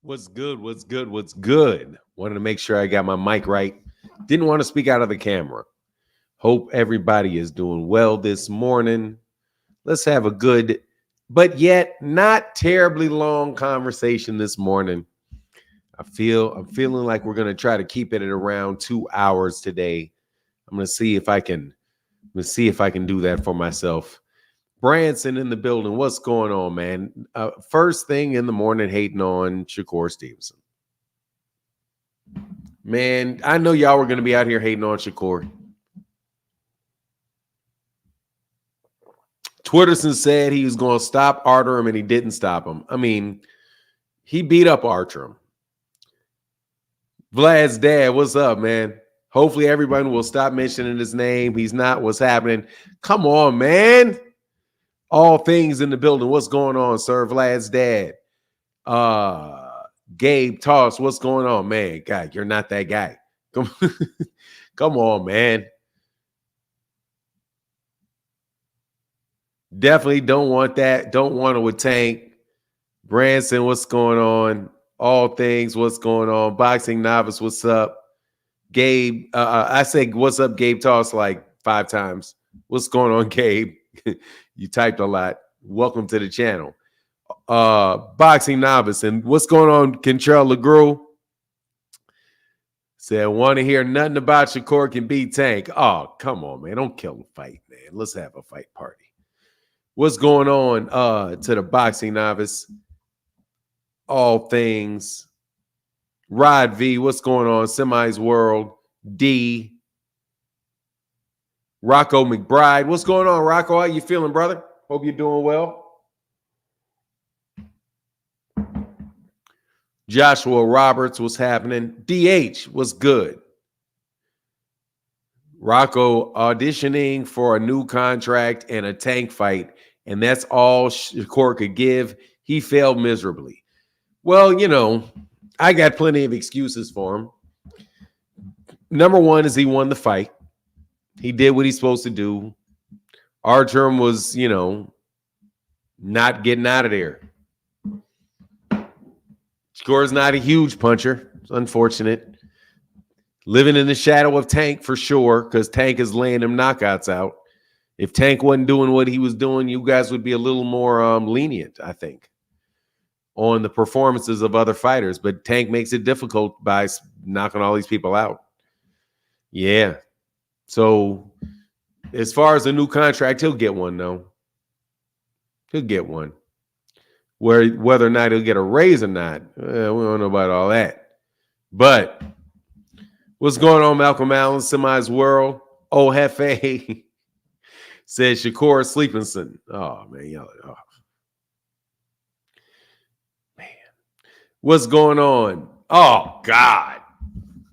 What's good? What's good? What's good? Wanted to make sure I got my mic right. Didn't want to speak out of the camera. Hope everybody is doing well this morning. Let's have a good, but yet not terribly long conversation this morning. I'm feeling like we're gonna try to keep it at around 2 hours today. I'm gonna see if I can. See if I can do that for myself. Branson in the building. What's going on, man? First thing in the morning, hating on Shakur Stevenson. Man, I know y'all were going to be out here hating on Shakur. Twitterson said he was going to stop Artem, and he didn't stop him. I mean, he beat up Artem. Vlad's dad, what's up, man? Hopefully everyone will stop mentioning his name. He's not. What's happening? Come on, man. All things in the building. What's going on, sir? Vlad's dad. Gabe Toss, what's going on, man? God, you're not that guy. Come on, man. Definitely don't want that. Don't want to with Tank. Branson, what's going on? All things, what's going on? Boxing novice, what's up? Gabe, I said, what's up, Gabe Toss, like 5 times. What's going on, Gabe? You typed a lot. Welcome to the channel. Boxing novice, and what's going on, Kentrell LeGros? Said, want to hear nothing about Shakur can beat Tank. Oh, come on, man. Don't kill the fight, man. Let's have a fight party. What's going on to the boxing novice? All things. Rod V, what's going on? Semi's World. D. Rocco McBride. What's going on, Rocco? How you feeling, brother? Hope you're doing well. Joshua Roberts, what's happening? DH, what's good? Rocco auditioning for a new contract and a Tank fight, and that's all Shakur could give. He failed miserably. Well, you know, I got plenty of excuses for him. Number one is he won the fight. He did what he's supposed to do. Artem was, you know, not getting out of there. Shakur's not a huge puncher. It's unfortunate. Living in the shadow of Tank for sure, because Tank is laying him knockouts out. If Tank wasn't doing what he was doing, you guys would be a little more lenient, I think, on the performances of other fighters. But Tank makes it difficult by knocking all these people out. Yeah. So as far as a new contract, he'll get one, though. He'll get one. Whether or not he'll get a raise or not, we don't know about all that. But what's going on, Malcolm Allen, Semi's World? Oh, Hefe says Shakur Stevenson. Oh, man. Oh. Man. What's going on? Oh, God.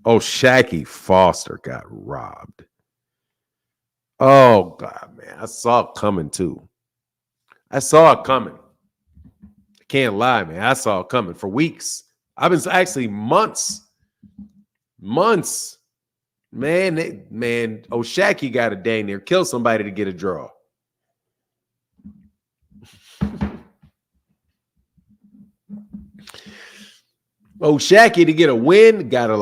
Oshaquie Foster got robbed. Oh, God, man. I saw it coming, too. I saw it coming. I can't lie, man. I saw it coming for weeks. I've been actually months. Man, Oshaquie got a dang near kill somebody to get a draw. Oshaquie to get a win, gotta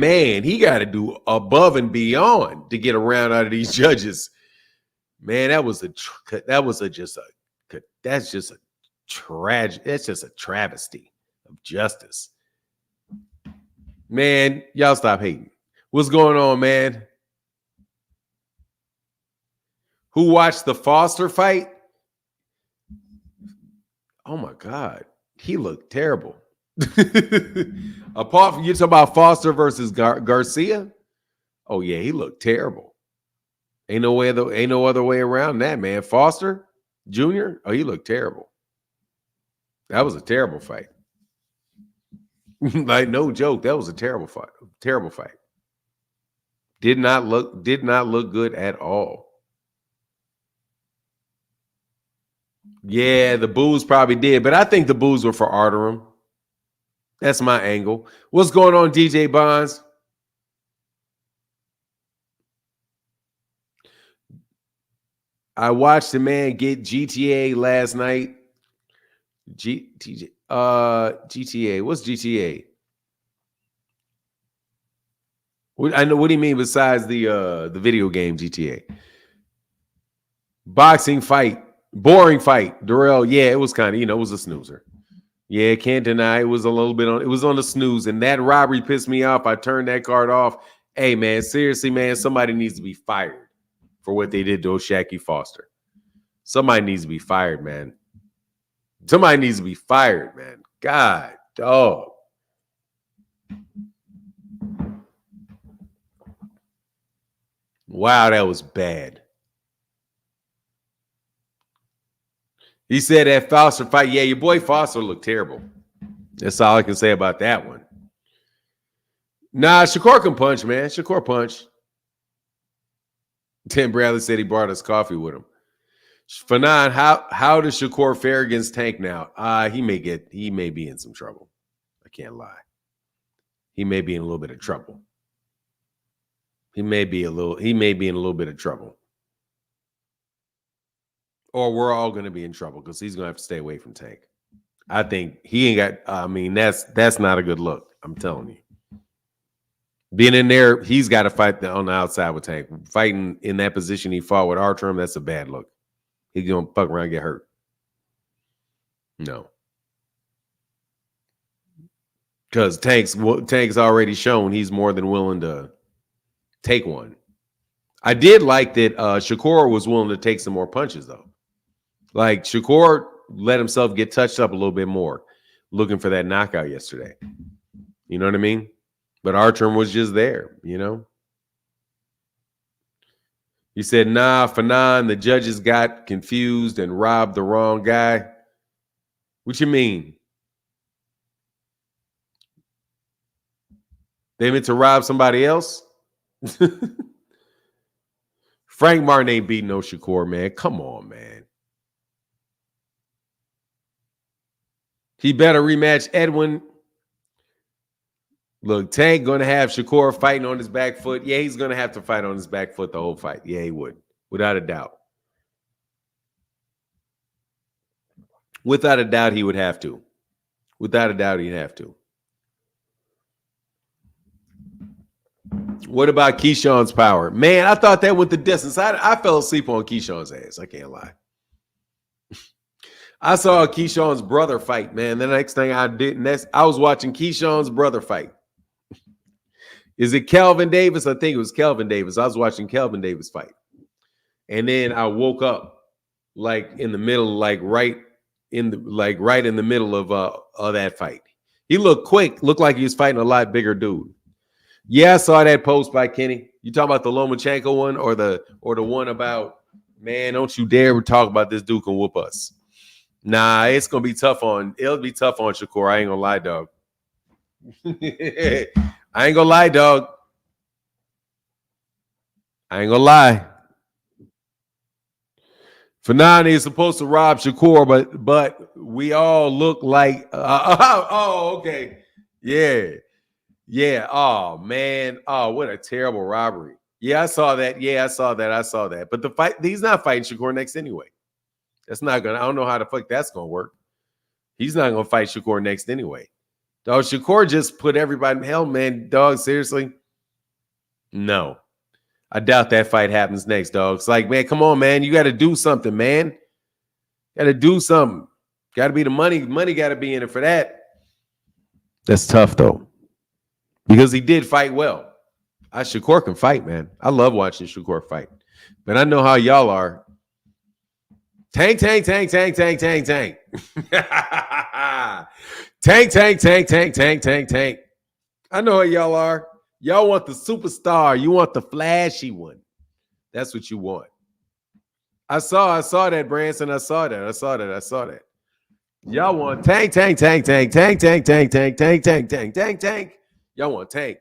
he got to do above and beyond to get around out of these judges. Man, that's just a travesty of justice. Man, y'all stop hating. What's going on, man? Who watched the Foster fight? Oh my God, he looked terrible. Apart from you talking about Foster versus Garcia, oh yeah, he looked terrible. Ain't no other way around that, man. Foster Jr., oh, he looked terrible. That was a terrible fight. Like, no joke, that was a terrible fight. Terrible fight. Did not look good at all. Yeah, the boos probably did, but I think the boos were for Artem. That's my angle. What's going on, DJ Bonds? I watched the man get GTA last night. TJ. GTA. What's GTA? I know. What do you mean besides the video game GTA? Boxing fight, boring fight. Darrell, yeah, it was kind of, it was a snoozer. Yeah, can't deny it was a little bit on. It was on the snooze, and that robbery pissed me off. I turned that card off. Hey, man, seriously, man, somebody needs to be fired for what they did to Oshaquie Foster. Somebody needs to be fired, man. Somebody needs to be fired, man. God, dog. Wow, that was bad. He said that Foster fight. Yeah, your boy Foster looked terrible. That's all I can say about that one. Nah, Shakur can punch, man. Shakur punch. Tim Bradley said he brought us coffee with him. Fanon, how does Shakur fare against Tank now? He may be in some trouble. I can't lie. He may be in a little bit of trouble. He may be in a little bit of trouble. Or we're all going to be in trouble because he's going to have to stay away from Tank. I think he ain't got. That's not a good look. I'm telling you. Being in there, he's got to fight on the outside with Tank. Fighting in that position he fought with Artem, that's a bad look. He's going to fuck around and get hurt. No. Because Tank's already shown he's more than willing to take one. I did like that Shakur was willing to take some more punches, though. Like, Shakur let himself get touched up a little bit more, looking for that knockout yesterday. You know what I mean? But Artem was just there, He said, nah, Fanon, the judges got confused and robbed the wrong guy. What you mean? They meant to rob somebody else? Frank Martin ain't beating no Shakur, man. Come on, man. He better rematch Edwin. Look, Tank going to have Shakur fighting on his back foot. Yeah, he's going to have to fight on his back foot the whole fight. Yeah, he would. Without a doubt. Without a doubt, he would have to. Without a doubt, he'd have to. What about Keyshawn's power? Man, I thought that went the distance. I fell asleep on Keyshawn's ass. I can't lie. I saw Keyshawn's brother fight, man. The next thing I did, I was watching Keyshawn's brother fight. Is it Kelvin Davis? I think it was Kelvin Davis. I was watching Kelvin Davis fight. And then I woke up like in the middle, right in the middle of that fight. He looked quick, looked like he was fighting a lot bigger dude. Yeah, I saw that post by Kenny. You talking about the Lomachenko one or the one about, man, don't you dare talk about this dude can whoop us. Nah, it'll be tough on Shakur. I ain't gonna lie, dog. I ain't gonna lie, dog. I ain't gonna lie. Fanon is supposed to rob Shakur, but we all look like okay. Yeah. Oh, man. Oh, what a terrible robbery. Yeah, I saw that. But the fight, he's not fighting Shakur next anyway. That's not gonna. I don't know how the fuck that's gonna work. He's not gonna fight Shakur next anyway. Dog, Shakur just put everybody in hell, man. Dog, seriously? No. I doubt that fight happens next, dog. It's like, man, come on, man. You got to do something, man. Got to do something. Got to be the money. Money got to be in it for that. That's tough, though. Because he did fight well. Shakur can fight, man. I love watching Shakur fight. But I know how y'all are. Tank. Tank. Tank. I know how y'all are. Y'all want the superstar. You want the flashy one. That's what you want. I saw that, Branson. I saw that. Y'all want tank. Y'all want Tank.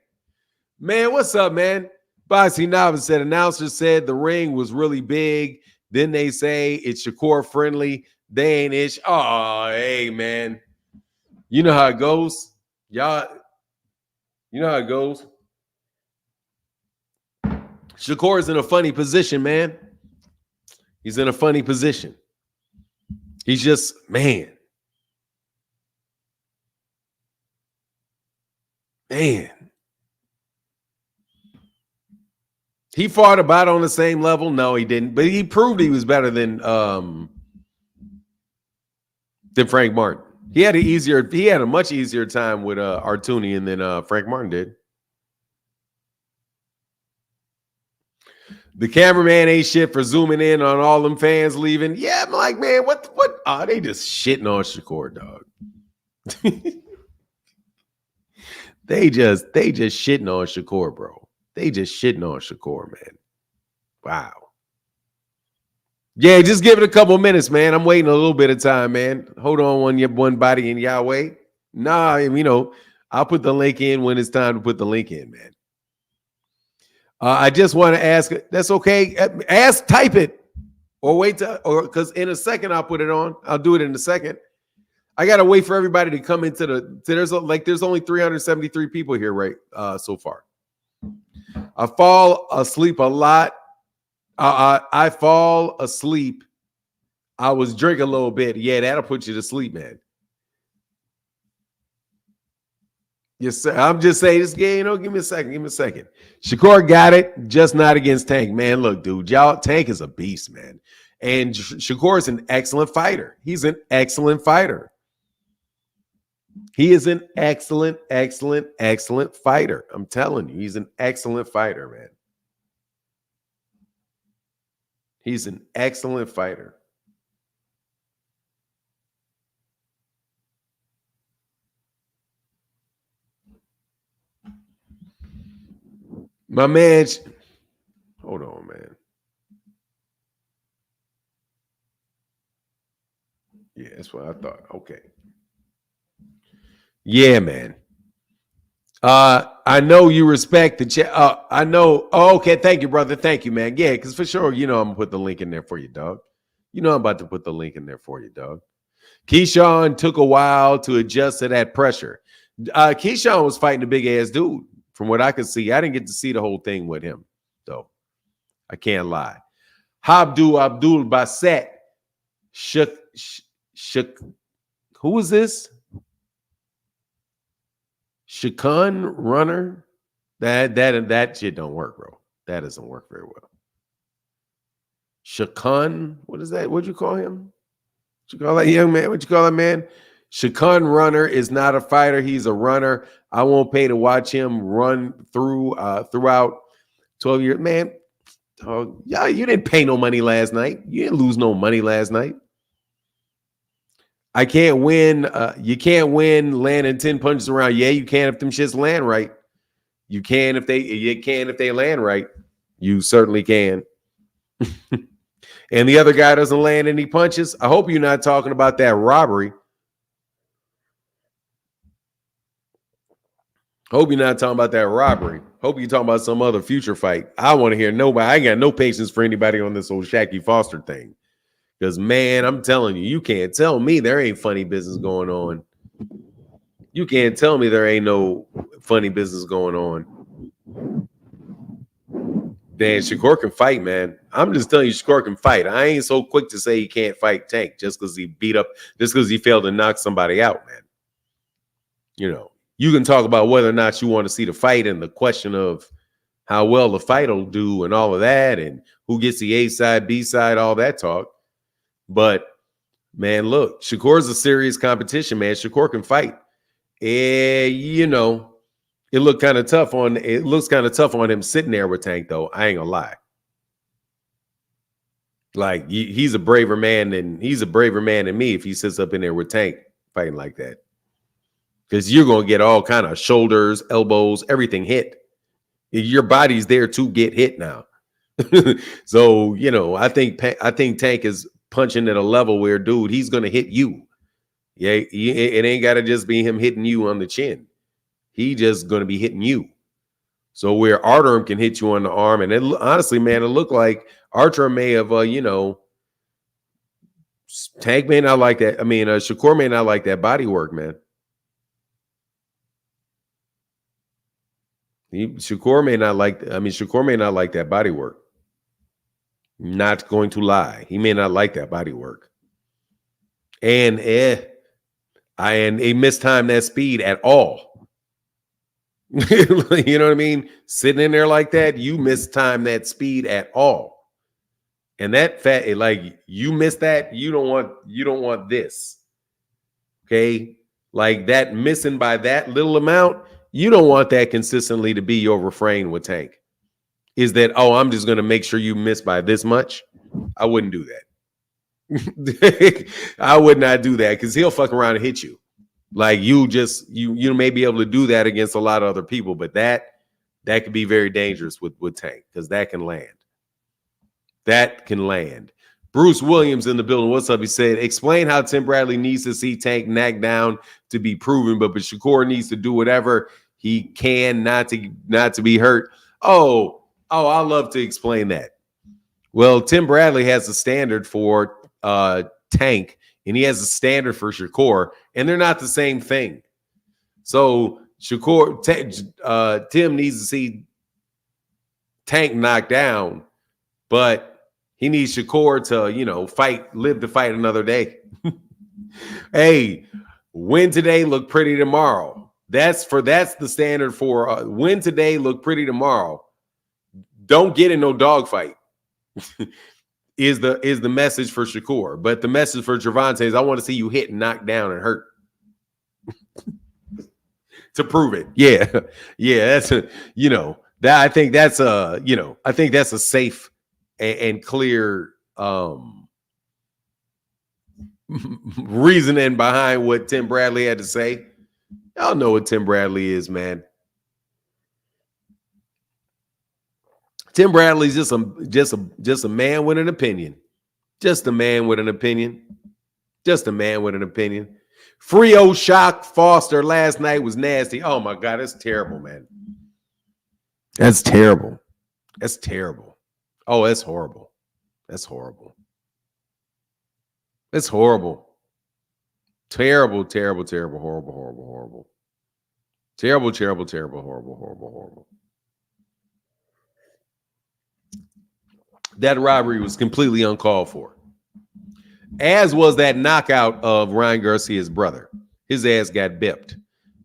Man, what's up, man? Boxing Novice said, announcer said the ring was really big. Then they say it's Shakur friendly. They ain't ish. Oh, hey, man. You know how it goes. Y'all, you know how it goes. Shakur is in a funny position, man. He's in a funny position. He's just, man. Man. He fought about on the same level. No, he didn't. But he proved he was better than Frank Martin. He had a much easier time with Artunian than Frank Martin did. The cameraman ain't shit for zooming in on all them fans leaving. Yeah, I'm like, man, what? Oh, they just shitting on Shakur, dog. They just shitting on Shakur, bro. They just shitting on Shakur, man. Wow. Yeah, just give it a couple minutes, man. I'm waiting a little bit of time, man. Hold on one body in Yahweh. Nah, I'll put the link in when it's time to put the link in, man. I just want to ask. That's okay. Type it, or wait because in a second I'll put it on. I'll do it in a second. I gotta wait for everybody to come into there's only 373 people here right so far. I fall asleep a lot. I fall asleep. I was drinking a little bit. Yeah, that'll put you to sleep, man. Yes, sir. I'm just saying this game, give me a second. Shakur got it, just not against Tank. Man, look, dude, Tank is a beast, man. And Shakur is an excellent fighter. He's an excellent fighter. He is an excellent fighter. I'm telling you, he's an excellent fighter, man. He's an excellent fighter. My man, hold on, man. Yeah, that's what I thought. Okay. Yeah, man. I know you respect the chat. I know. Oh, okay, thank you, brother. Thank you, man. Yeah, because for sure, I'm gonna put the link in there for you, dog. I'm about to put the link in there for you, dog. Keyshawn took a while to adjust to that pressure. Keyshawn was fighting a big ass dude. From what I could see, I didn't get to see the whole thing with him, though. I can't lie. Abdul Basset. Who is this? Shakur runner? That shit don't work, bro. That doesn't work very well. Shakur, what is that? What'd you call him? What you call that young man? What you call that man? Shakur runner is not a fighter. He's a runner. I won't pay to watch him run throughout 12 years. Man, yeah, you didn't pay no money last night. You didn't lose no money last night. I can't win. You can't win landing 10 punches around. Yeah, you can if them shits land right. You can if they land right. You certainly can. And the other guy doesn't land any punches. I hope you're not talking about that robbery. Hope you're not talking about that robbery. Hope you're talking about some other future fight. I want to hear nobody. I ain't got no patience for anybody on this Oshaquie Foster thing. Because, man, I'm telling you, you can't tell me there ain't funny business going on. You can't tell me there ain't no funny business going on. Man, Shakur can fight, man. I'm just telling you, Shakur can fight. I ain't so quick to say he can't fight Tank just because he failed to knock somebody out, man. You can talk about whether or not you want to see the fight and the question of how well the fight will do and all of that and who gets the A side, B side, all that talk. But, man, look, Shakur's a serious competition, man. Shakur can fight. It looks kind of tough on him sitting there with Tank, though. I ain't gonna lie. Like, he's a braver man than me if he sits up in there with Tank fighting like that. Because you're gonna get all kind of shoulders, elbows, everything hit. Your body's there to get hit now. So, I think Tank is punching at a level where, dude, he's gonna hit you. Yeah, it ain't gotta just be him hitting you on the chin. He just gonna be hitting you. So where Artem can hit you on the arm, and honestly, man, it looked like Artem may have, Tank may not like that. I mean, Shakur may not like that body work, man. Shakur may not like that body work. Not going to lie. He may not like that body work. And he mistimed that speed at all. You know what I mean? Sitting in there like that, you mistime that speed at all. And that fat, like you miss that, you don't want this. Okay. Like that missing by that little amount, you don't want that consistently to be your refrain with Tank. Is that, oh, I'm just gonna make sure you miss by this much? I wouldn't do that. I would not do that because he'll fuck around and hit you. Like you may be able to do that against a lot of other people, but that could be very dangerous with Tank because that can land. That can land. Bruce Williams in the building. What's up? He said, explain how Tim Bradley needs to see Tank knocked down to be proven, but Shakur needs to do whatever he can not to be hurt. Oh, I love to explain that. Well, Tim Bradley has a standard for Tank, and he has a standard for Shakur, and they're not the same thing. So Shakur, Tim needs to see Tank knocked down, but he needs Shakur to, live to fight another day. Hey, win today, look pretty tomorrow. That's the standard for win today, look pretty tomorrow. Don't get in no dogfight. is the message for Shakur. But the message for Gervonta is I want to see you hit and knock down and hurt. To prove it. Yeah. That's that I think that's a safe and clear reasoning behind what Tim Bradley had to say. Y'all know what Tim Bradley is, man. Tim Bradley's just a man with an opinion. Just a man with an opinion. Just a man with an opinion. Free Oshaquie Foster last night was nasty. Oh my God, that's terrible, man. That's terrible. That's terrible. Oh, that's horrible. That's horrible. That's horrible. Terrible, terrible, terrible, horrible, horrible, horrible. Terrible, terrible, terrible, horrible, horrible, horrible. That robbery was completely uncalled for. As was that knockout of Ryan Garcia's brother. His ass got bipped.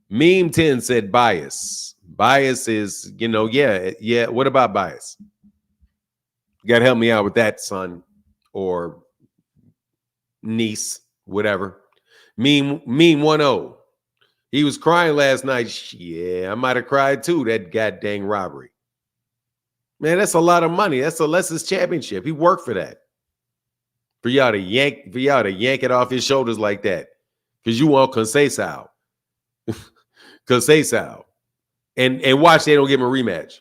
Meme 10 said bias. Bias is, yeah. What about bias? You got to help me out with that, son. Or niece, whatever. Meme 10. He was crying last night. Yeah, I might have cried too, that goddamn robbery. Man, that's a lot of money. That's a Lexus championship. He worked for that. For y'all to yank it off his shoulders like that. Because you want Conceição. Conceição. And watch they don't give him a rematch.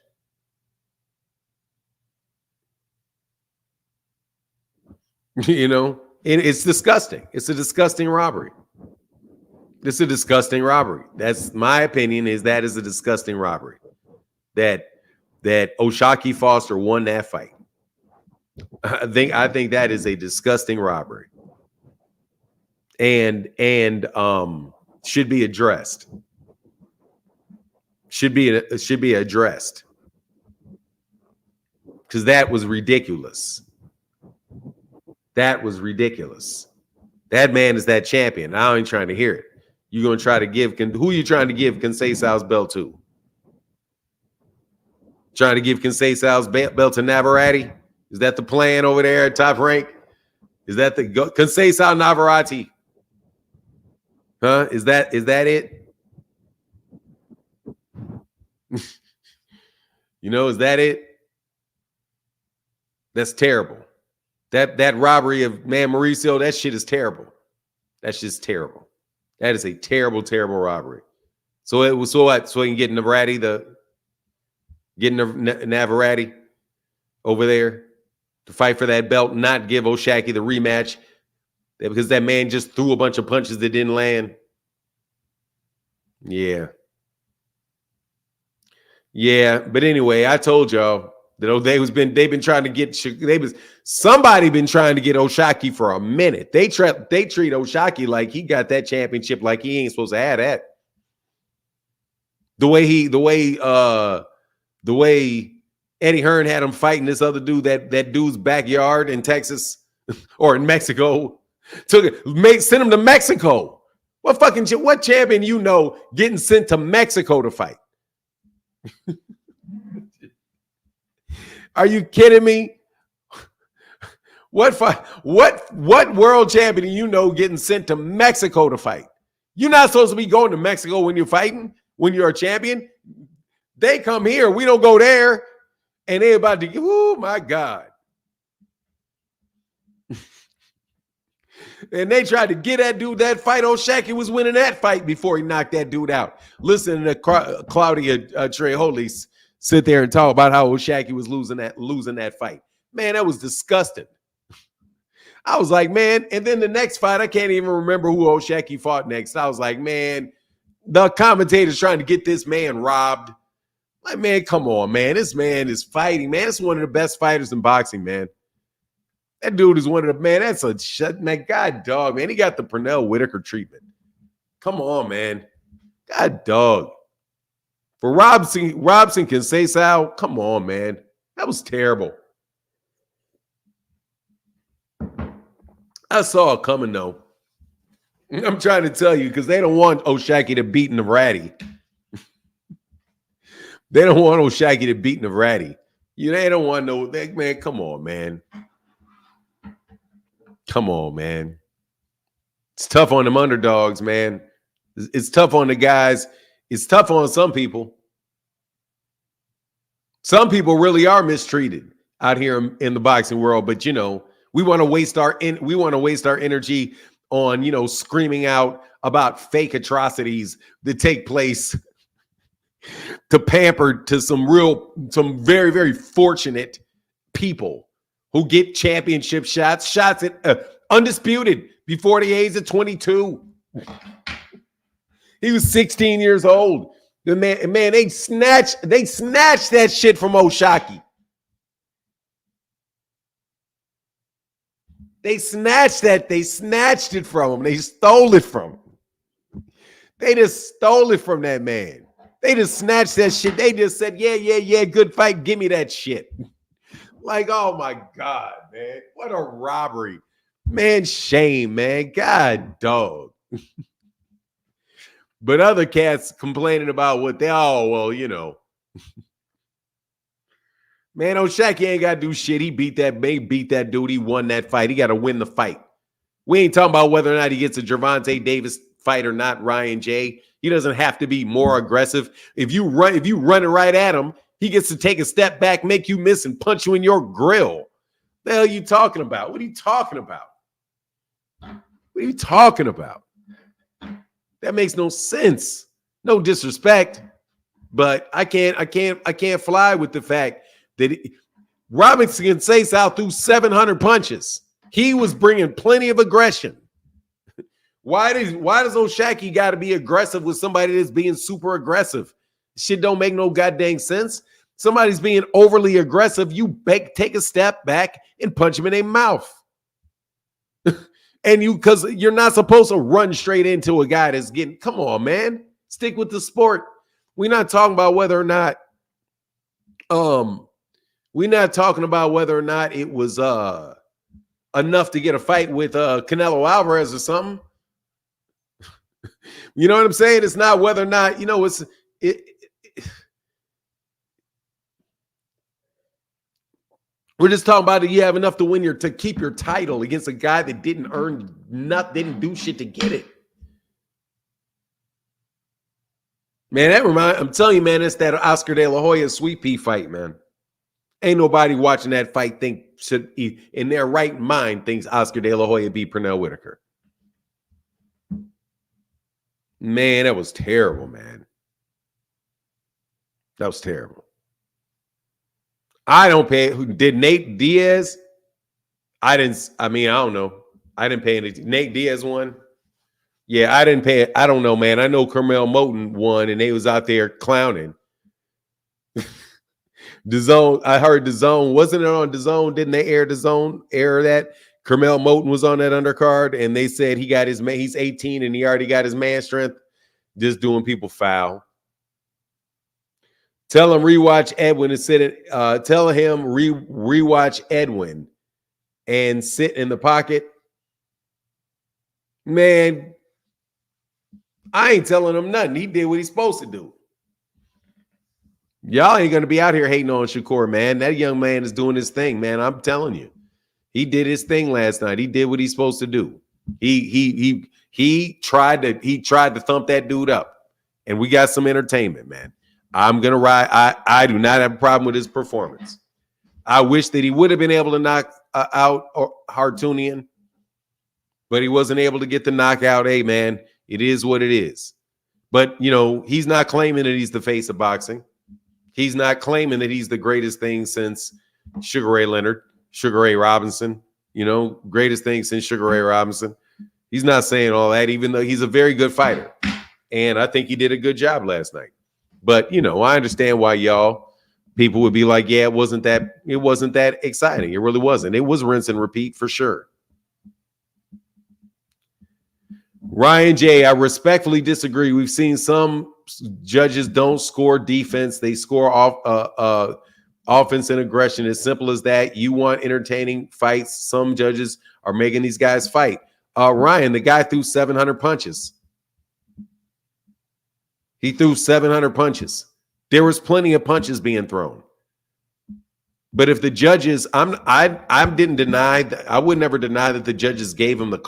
It's disgusting. It's a disgusting robbery. It's a disgusting robbery. That's my opinion, that is a disgusting robbery. That Oshaquie Foster won that fight. I think that is a disgusting robbery. And should be addressed. Should be addressed. Because that was ridiculous. That was ridiculous. That man is that champion. I ain't trying to hear it. You're going to try to give, who are you trying to give Conceição's belt to? Trying to give Conceição's belt to Navarrete? Is that the plan over there at Top Rank? Is that the Conceição Navarrete? Huh? Is that it? Is that it? That's terrible. That robbery of Mauricio, that shit is terrible. That's just terrible. That is a terrible, terrible robbery. So it was so he can get Navarrete Navarrete over there to fight for that belt, not give Oshaquie the rematch because that man just threw a bunch of punches that didn't land. Yeah. But anyway, I told y'all that they've been trying to get somebody been trying to get Oshaquie for a minute. They treat Oshaquie like he got that championship like he ain't supposed to have that. The way Eddie Hearn had him fighting this other dude, that dude's backyard in Texas or in Mexico, send him to Mexico. What champion getting sent to Mexico to fight? Are you kidding me? What fight? What world champion do you know getting sent to Mexico to fight? You're not supposed to be going to Mexico when you're fighting, when you're a champion. They come here, we don't go there, and they're about to give. Oh my God! And they tried to get that dude that fight. Oshaquie was winning that fight before he knocked that dude out. Listen to Claudia Trejolis sit there and talk about how Oshaquie was losing that fight. Man, that was disgusting. I was like, man, and then the next fight, I can't even remember who Oshaquie fought next. I was like, man, the commentator's trying to get this man robbed. Like, man, come on, man. This man is fighting, man. It's one of the best fighters in boxing, man. That dude is one of the, man, that's a shut, man. God dog, man. He got the Pernell Whitaker treatment. Come on, man. God dog. For Robson can say Sal, come on, man. That was terrible. I saw it coming, though. I'm trying to tell you, because they don't want Oshaquie to beat Navarrete. They don't want Oshaquie to beat Navarrete. They don't want no, man, come on, man. Come on, man. It's tough on them underdogs, man. It's tough on the guys. It's tough on some people. Some people really are mistreated out here in the boxing world, but we want to waste our energy on, screaming out about fake atrocities that take place to pamper to some very, very fortunate people who get championship shots at undisputed before the age of 22. He was 16 years old. The man, they snatched that shit from Oshaquie. They snatched it from him. They stole it from him. They just stole it from that man. They just snatched that shit. They just said, yeah, good fight. Give me that shit. Like, oh my God, man. What a robbery. Man, shame, man. God, dog. But other cats complaining about what they, man, Oshaquie ain't got to do shit. He beat that dude. He won that fight. He got to win the fight. We ain't talking about whether or not he gets a Gervonta Davis fight or not, Ryan J. He doesn't have to be more aggressive. If you run it right at him, he gets to take a step back, make you miss, and punch you in your grill. The hell are you talking about? What are you talking about? What are you talking about? That makes no sense. No disrespect, but I can't fly with the fact that Robinson can say South threw 700 punches. He was bringing plenty of aggression. Why does Oshaquie got to be aggressive with somebody that's being super aggressive? Shit don't make no goddamn sense. Somebody's being overly aggressive. You take a step back and punch him in their mouth. And because you're not supposed to run straight into a guy that's getting, come on, man. Stick with the sport. We're not talking about whether or not it was enough to get a fight with Canelo Alvarez or something. You know what I'm saying? It's not whether or not, we're just talking about it. You have enough to keep your title against a guy that didn't do shit to get it. Man, I'm telling you, man, it's that Oscar De La Hoya Sweet Pea fight, man. Ain't nobody watching that fight in their right mind thinks Oscar De La Hoya beat Pernell Whitaker. Man, that was terrible, man. That was terrible. I don't pay. Did Nate Diaz? I don't know. I didn't pay anything. Nate Diaz won. Yeah, I didn't pay. I don't know, man. I know Carmel Moten won, and they was out there clowning. DAZN, I heard DAZN. Wasn't it on DAZN? Didn't they air that? Carmel Moten was on that undercard, and they said he's 18 and he already got his man strength. Just doing people foul. Tell him rewatch Edwin and sit. Tell him rewatch Edwin and sit in the pocket. Man, I ain't telling him nothing. He did what he's supposed to do. Y'all ain't going to be out here hating on Shakur, man. That young man is doing his thing, man. I'm telling you. He did his thing last night. He did what he's supposed to do. He tried to thump that dude up. And we got some entertainment, man. I'm going to ride. I do not have a problem with his performance. I wish that he would have been able to knock out Hartunian, but he wasn't able to get the knockout. Hey, man, it is what it is. But, you know, he's not claiming that he's the face of boxing. He's not claiming that he's the greatest thing since Sugar Ray Leonard, Sugar Ray Robinson, you know, greatest thing since Sugar Ray Robinson. He's not saying all that, even though he's a very good fighter. And I think he did a good job last night. But, you know, I understand why people would be like, yeah, it wasn't that exciting. It really wasn't. It was rinse and repeat for sure. Ryan J., I respectfully disagree. We've seen some judges don't score defense. They score off offense and aggression. As simple as that. You want entertaining fights. Some judges are making these guys fight. Ryan, the guy threw 700 punches. He threw 700 punches. There was plenty of punches being thrown. But if the judges, I didn't deny that. I would never deny that the judges gave him the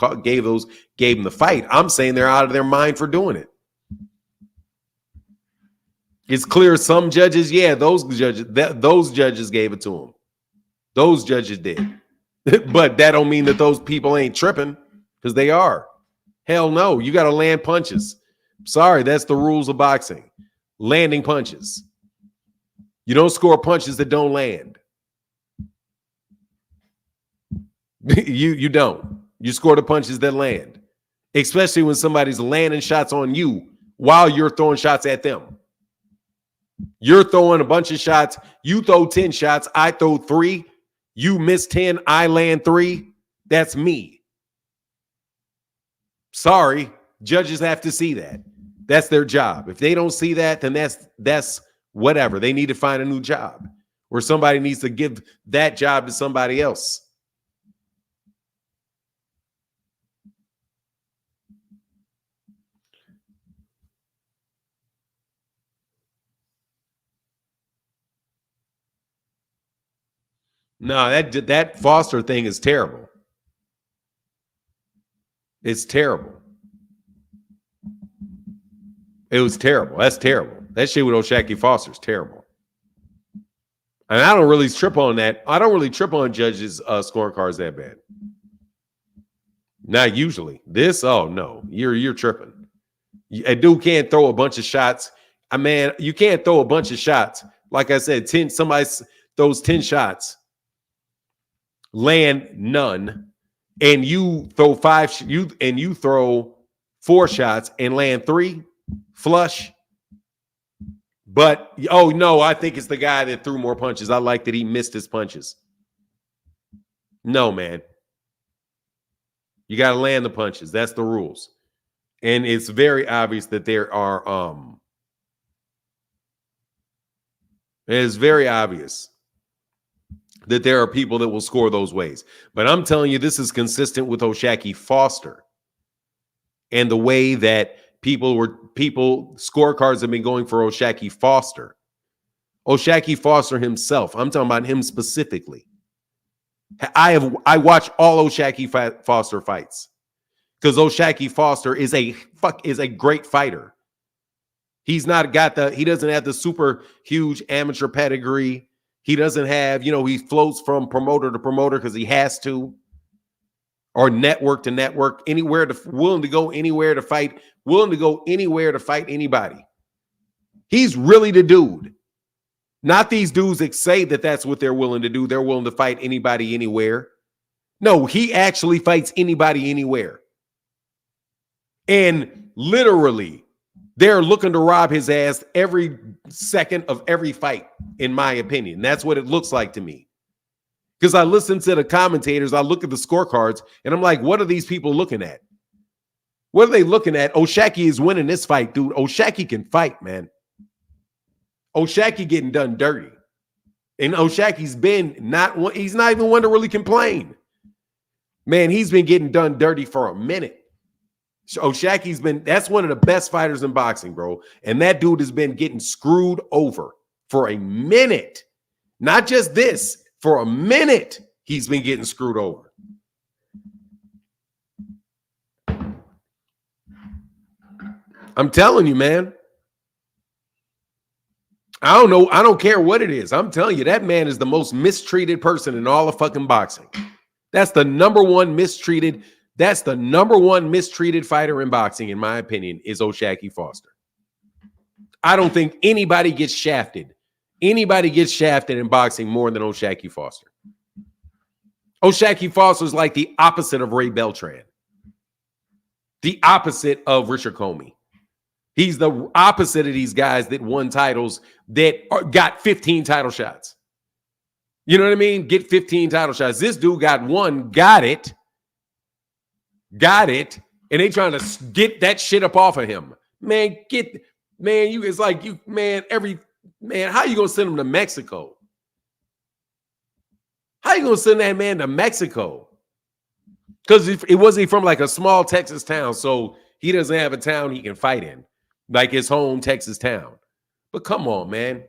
fight. I'm saying they're out of their mind for doing it. It's clear some judges, yeah, those judges gave it to him. Those judges did. But that don't mean that those people ain't tripping, because they are. Hell no, you got to land punches. Sorry, that's the rules of boxing. Landing punches. You don't score punches that don't land. You don't. You score the punches that land. Especially when somebody's landing shots on you while you're throwing shots at them. You're throwing a bunch of shots. You throw 10 shots. I throw 3. You miss 10. I land 3. That's me. Sorry. Judges have to see that. That's their job. If they don't see that, then that's whatever. They need to find a new job, or somebody needs to give that job to somebody else. No, that Foster thing is terrible. It's terrible. It was terrible. That's terrible. That shit with Oshaquie Foster is terrible. And I don't really trip on that. I don't really trip on judges' scorecards that bad. Not usually. This, oh no, you're tripping. A dude can't throw a bunch of shots. You can't throw a bunch of shots. Like I said, somebody throws 10 shots, land none, and you throw 5. You throw 4 shots and land 3. Flush. But, oh, no, I think it's the guy that threw more punches. I like that he missed his punches. No, man. You got to land the punches. That's the rules. And it's very obvious that there are it's very obvious that there are people that will score those ways. But I'm telling you, this is consistent with Oshaquie Foster and the way that scorecards have been going for Oshaquie Foster. Oshaquie Foster himself. I'm talking about him specifically. I watch all Oshaquie Foster fights because Oshaquie Foster is a great fighter. He doesn't have the super huge amateur pedigree. He doesn't have, he floats from promoter to promoter because he has to, or network to network, willing to go anywhere to fight anybody. He's really the dude. Not these dudes that say that that's what they're willing to do. They're willing to fight anybody anywhere. No, he actually fights anybody anywhere. And literally, they're looking to rob his ass every second of every fight, in my opinion. That's what it looks like to me. Because I listen to the commentators, I look at the scorecards, and I'm like, what are these people looking at? What are they looking at? Oshaquie is winning this fight, dude. Oshaquie can fight, man. Oshaquie getting done dirty. And Oshaquie's he's not even one to really complain. Man, he's been getting done dirty for a minute. Oshaquie's that's one of the best fighters in boxing, bro. And that dude has been getting screwed over For a minute. Not just this. For a minute, he's been getting screwed over. I'm telling you, man. I don't know. I don't care what it is. I'm telling you, that man is the most mistreated person in all of fucking boxing. That's the number one mistreated. That's the number one mistreated fighter in boxing, in my opinion, is Oshaquie Foster. I don't think anybody gets shafted. Anybody gets shafted in boxing more than Oshaquie Foster. Oshaquie Foster is like the opposite of Ray Beltran. The opposite of Richard Comey. He's the opposite of these guys that won titles that got 15 title shots. You know what I mean? Get 15 title shots. This dude got one, got it, and they trying to get that shit up off of him. Man, it's like you, man, how you gonna send him to Mexico? How you gonna send that man to Mexico? Because it wasn't from like a small Texas town, so he doesn't have a town he can fight in. Like his home Texas town. But come on, man.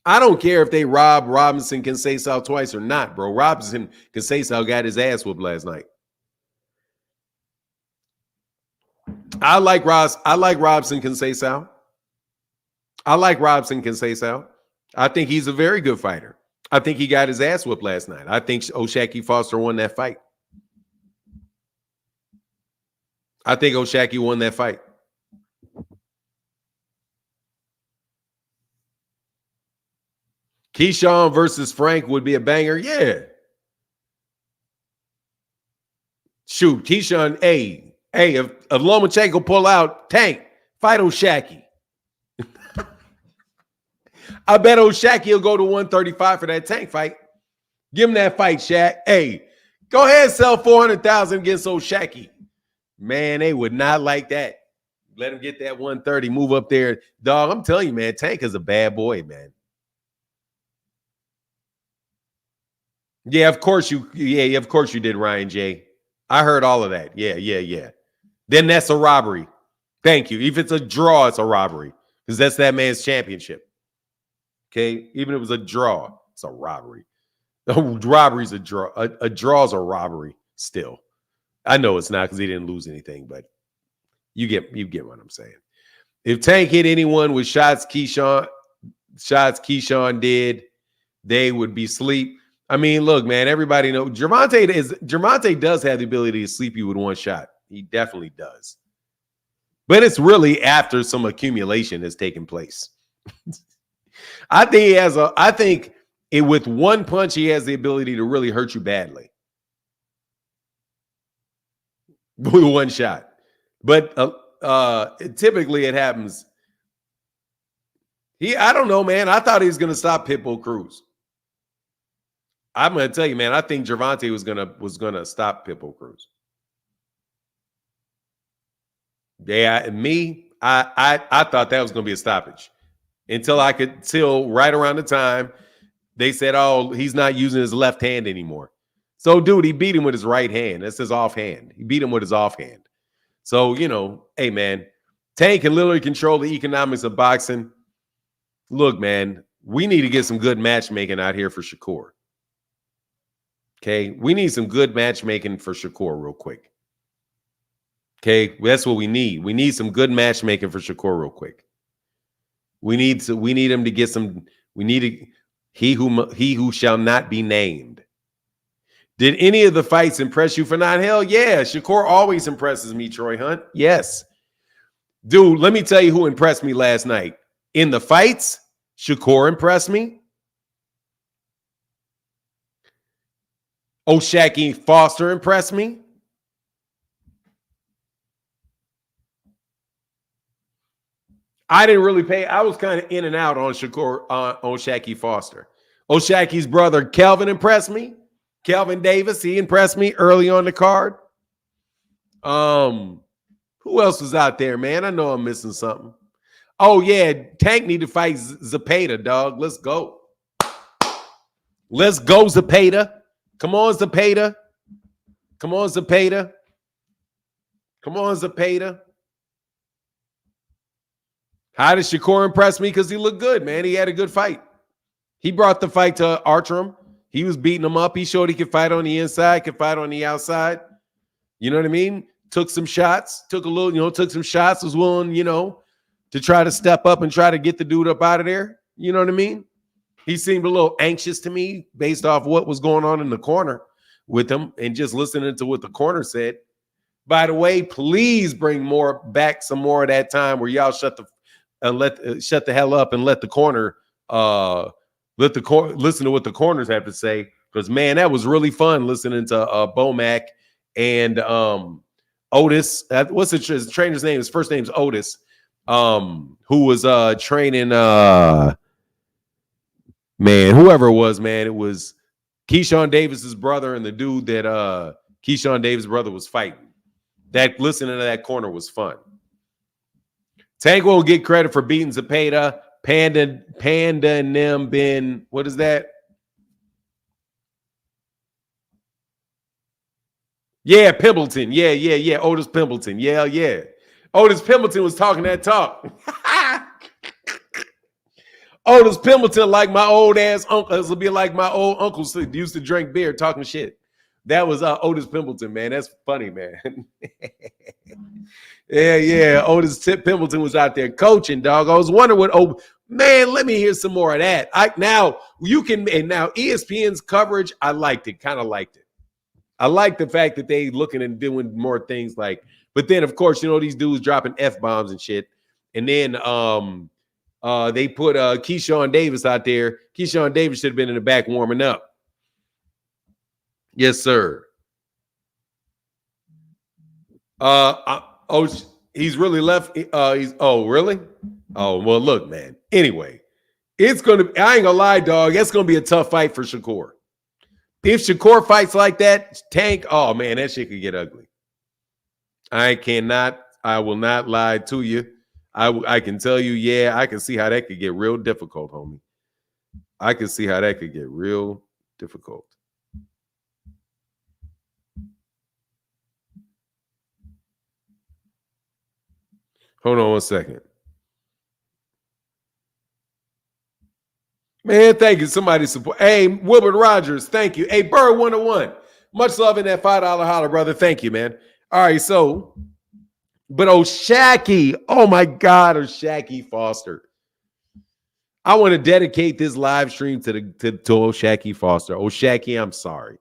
I don't care if they rob Robinson Conceição twice or not, bro. Robinson Conceição got his ass whooped last night. I like Robinson Conceição. I think he's a very good fighter. I think he got his ass whooped last night. I think Oshaquie Foster won that fight. I think Oshaquie won that fight. Keyshawn versus Frank would be a banger. Yeah. Shoot, Keyshawn, if Lomachenko pull out, Tank, fight Oshaquie. I bet Oshaquie will go to 135 for that Tank fight. Give him that fight, Shaq. Hey, go ahead and sell 400,000 against Oshaquie. Man, they would not like that. Let him get that 130, move up there. Dog, I'm telling you, man, Tank is a bad boy, man. Yeah, of course you did, Ryan J. I heard all of that. Yeah. Then that's a robbery. Thank you. If it's a draw, it's a robbery. Because that's that man's championship. Okay? Even if it was a draw, it's a robbery. A robbery's a draw. A draw's a robbery still. I know it's not because he didn't lose anything, but you get what I'm saying. If Tank hit anyone with shots Keyshawn did, they would be sleep. I mean, look, man, everybody knows Gervonta does have the ability to sleep you with one shot. He definitely does. But it's really after some accumulation has taken place. I think with one punch, he has the ability to really hurt you badly. With one shot. But typically it happens. I don't know, man. I thought he was going to stop Pitbull Cruz. I'm going to tell you, man, I think Gervonta was gonna stop Pitbull Cruz. Yeah, I thought that was going to be a stoppage until right around the time they said, oh, he's not using his left hand anymore. So, dude, he beat him with his right hand. That's his offhand. He beat him with his offhand. So, hey, man, Tank can literally control the economics of boxing. Look, man, we need to get some good matchmaking out here for Shakur. Okay? We need some good matchmaking for Shakur real quick. Okay? That's what we need. We need some good matchmaking for Shakur real quick. We need him to get some. He who shall not be named. Did any of the fights impress you for not? Hell yeah. Shakur always impresses me, Troy Hunt. Yes. Dude, let me tell you who impressed me last night. In the fights, Shakur impressed me. Oshaquie Foster impressed me. I didn't really pay. I was kind of in and out on Oshaquie Foster. Oshaquie's brother, Kelvin, impressed me. Kelvin Davis, he impressed me early on the card. Who else was out there, man? I know I'm missing something. Oh, yeah, Tank need to fight Zepeda, dog. Let's go. Let's go, Zepeda. Come on, Zepeda. Come on, Zepeda. Come on, Zepeda. How did Shakur impress me? Because he looked good, man. He had a good fight. He brought the fight to Artem. He was beating him up. He showed he could fight on the inside, could fight on the outside. You know what I mean? Took some shots, took some shots, was willing, to try to step up and try to get the dude up out of there. You know what I mean? He seemed a little anxious to me based off what was going on in the corner with him and just listening to what the corner said. By the way, please bring back some more of that time where y'all shut the hell up and let the corner listen to what the corners have to say, because man, that was really fun listening to Bomac and Otis. What's the trainer's name? His first name's Otis. Who was training man, whoever it was, man. It was Keyshawn Davis's brother and the dude that Keyshawn Davis' brother was fighting. That listening to that corner was fun. Tank will get credit for beating Zepeda. Panda and them been, what is that? Yeah, Pimbleton. Yeah. Otis Pimbleton. Yeah. Otis Pimbleton was talking that talk. Otis Pimbleton, like my old ass uncle. This will be like my old uncle used to drink beer talking shit. That was Otis Pimbleton, man. That's funny, man. Yeah. Otis Pimbleton was out there coaching, dog. I was wondering man, let me hear some more of that. Now ESPN's coverage, I liked it, kind of liked it. I like the fact that they looking and doing more things like, but then of course, these dudes dropping F-bombs and shit. And then they put Keyshawn Davis out there. Keyshawn Davis should have been in the back warming up. Yes, sir. He's really left. Really? Oh, well, look, man. Anyway, I ain't gonna lie, dog. That's gonna be a tough fight for Shakur. If Shakur fights like that, Tank, oh man, that shit could get ugly. I will not lie to you. I can tell you, yeah, I can see how that could get real difficult, homie. I can see how that could get real difficult. Hold on one second. Man, thank you. Somebody support. Hey, Wilbert Rogers, thank you. Hey, Bird 101. Much love in that $5 holler, brother. Thank you, man. All right, so, but Oshaquie, oh my God, Oshaquie Foster. I want to dedicate this live stream to Oshaquie Foster. Oshaquie, I'm sorry.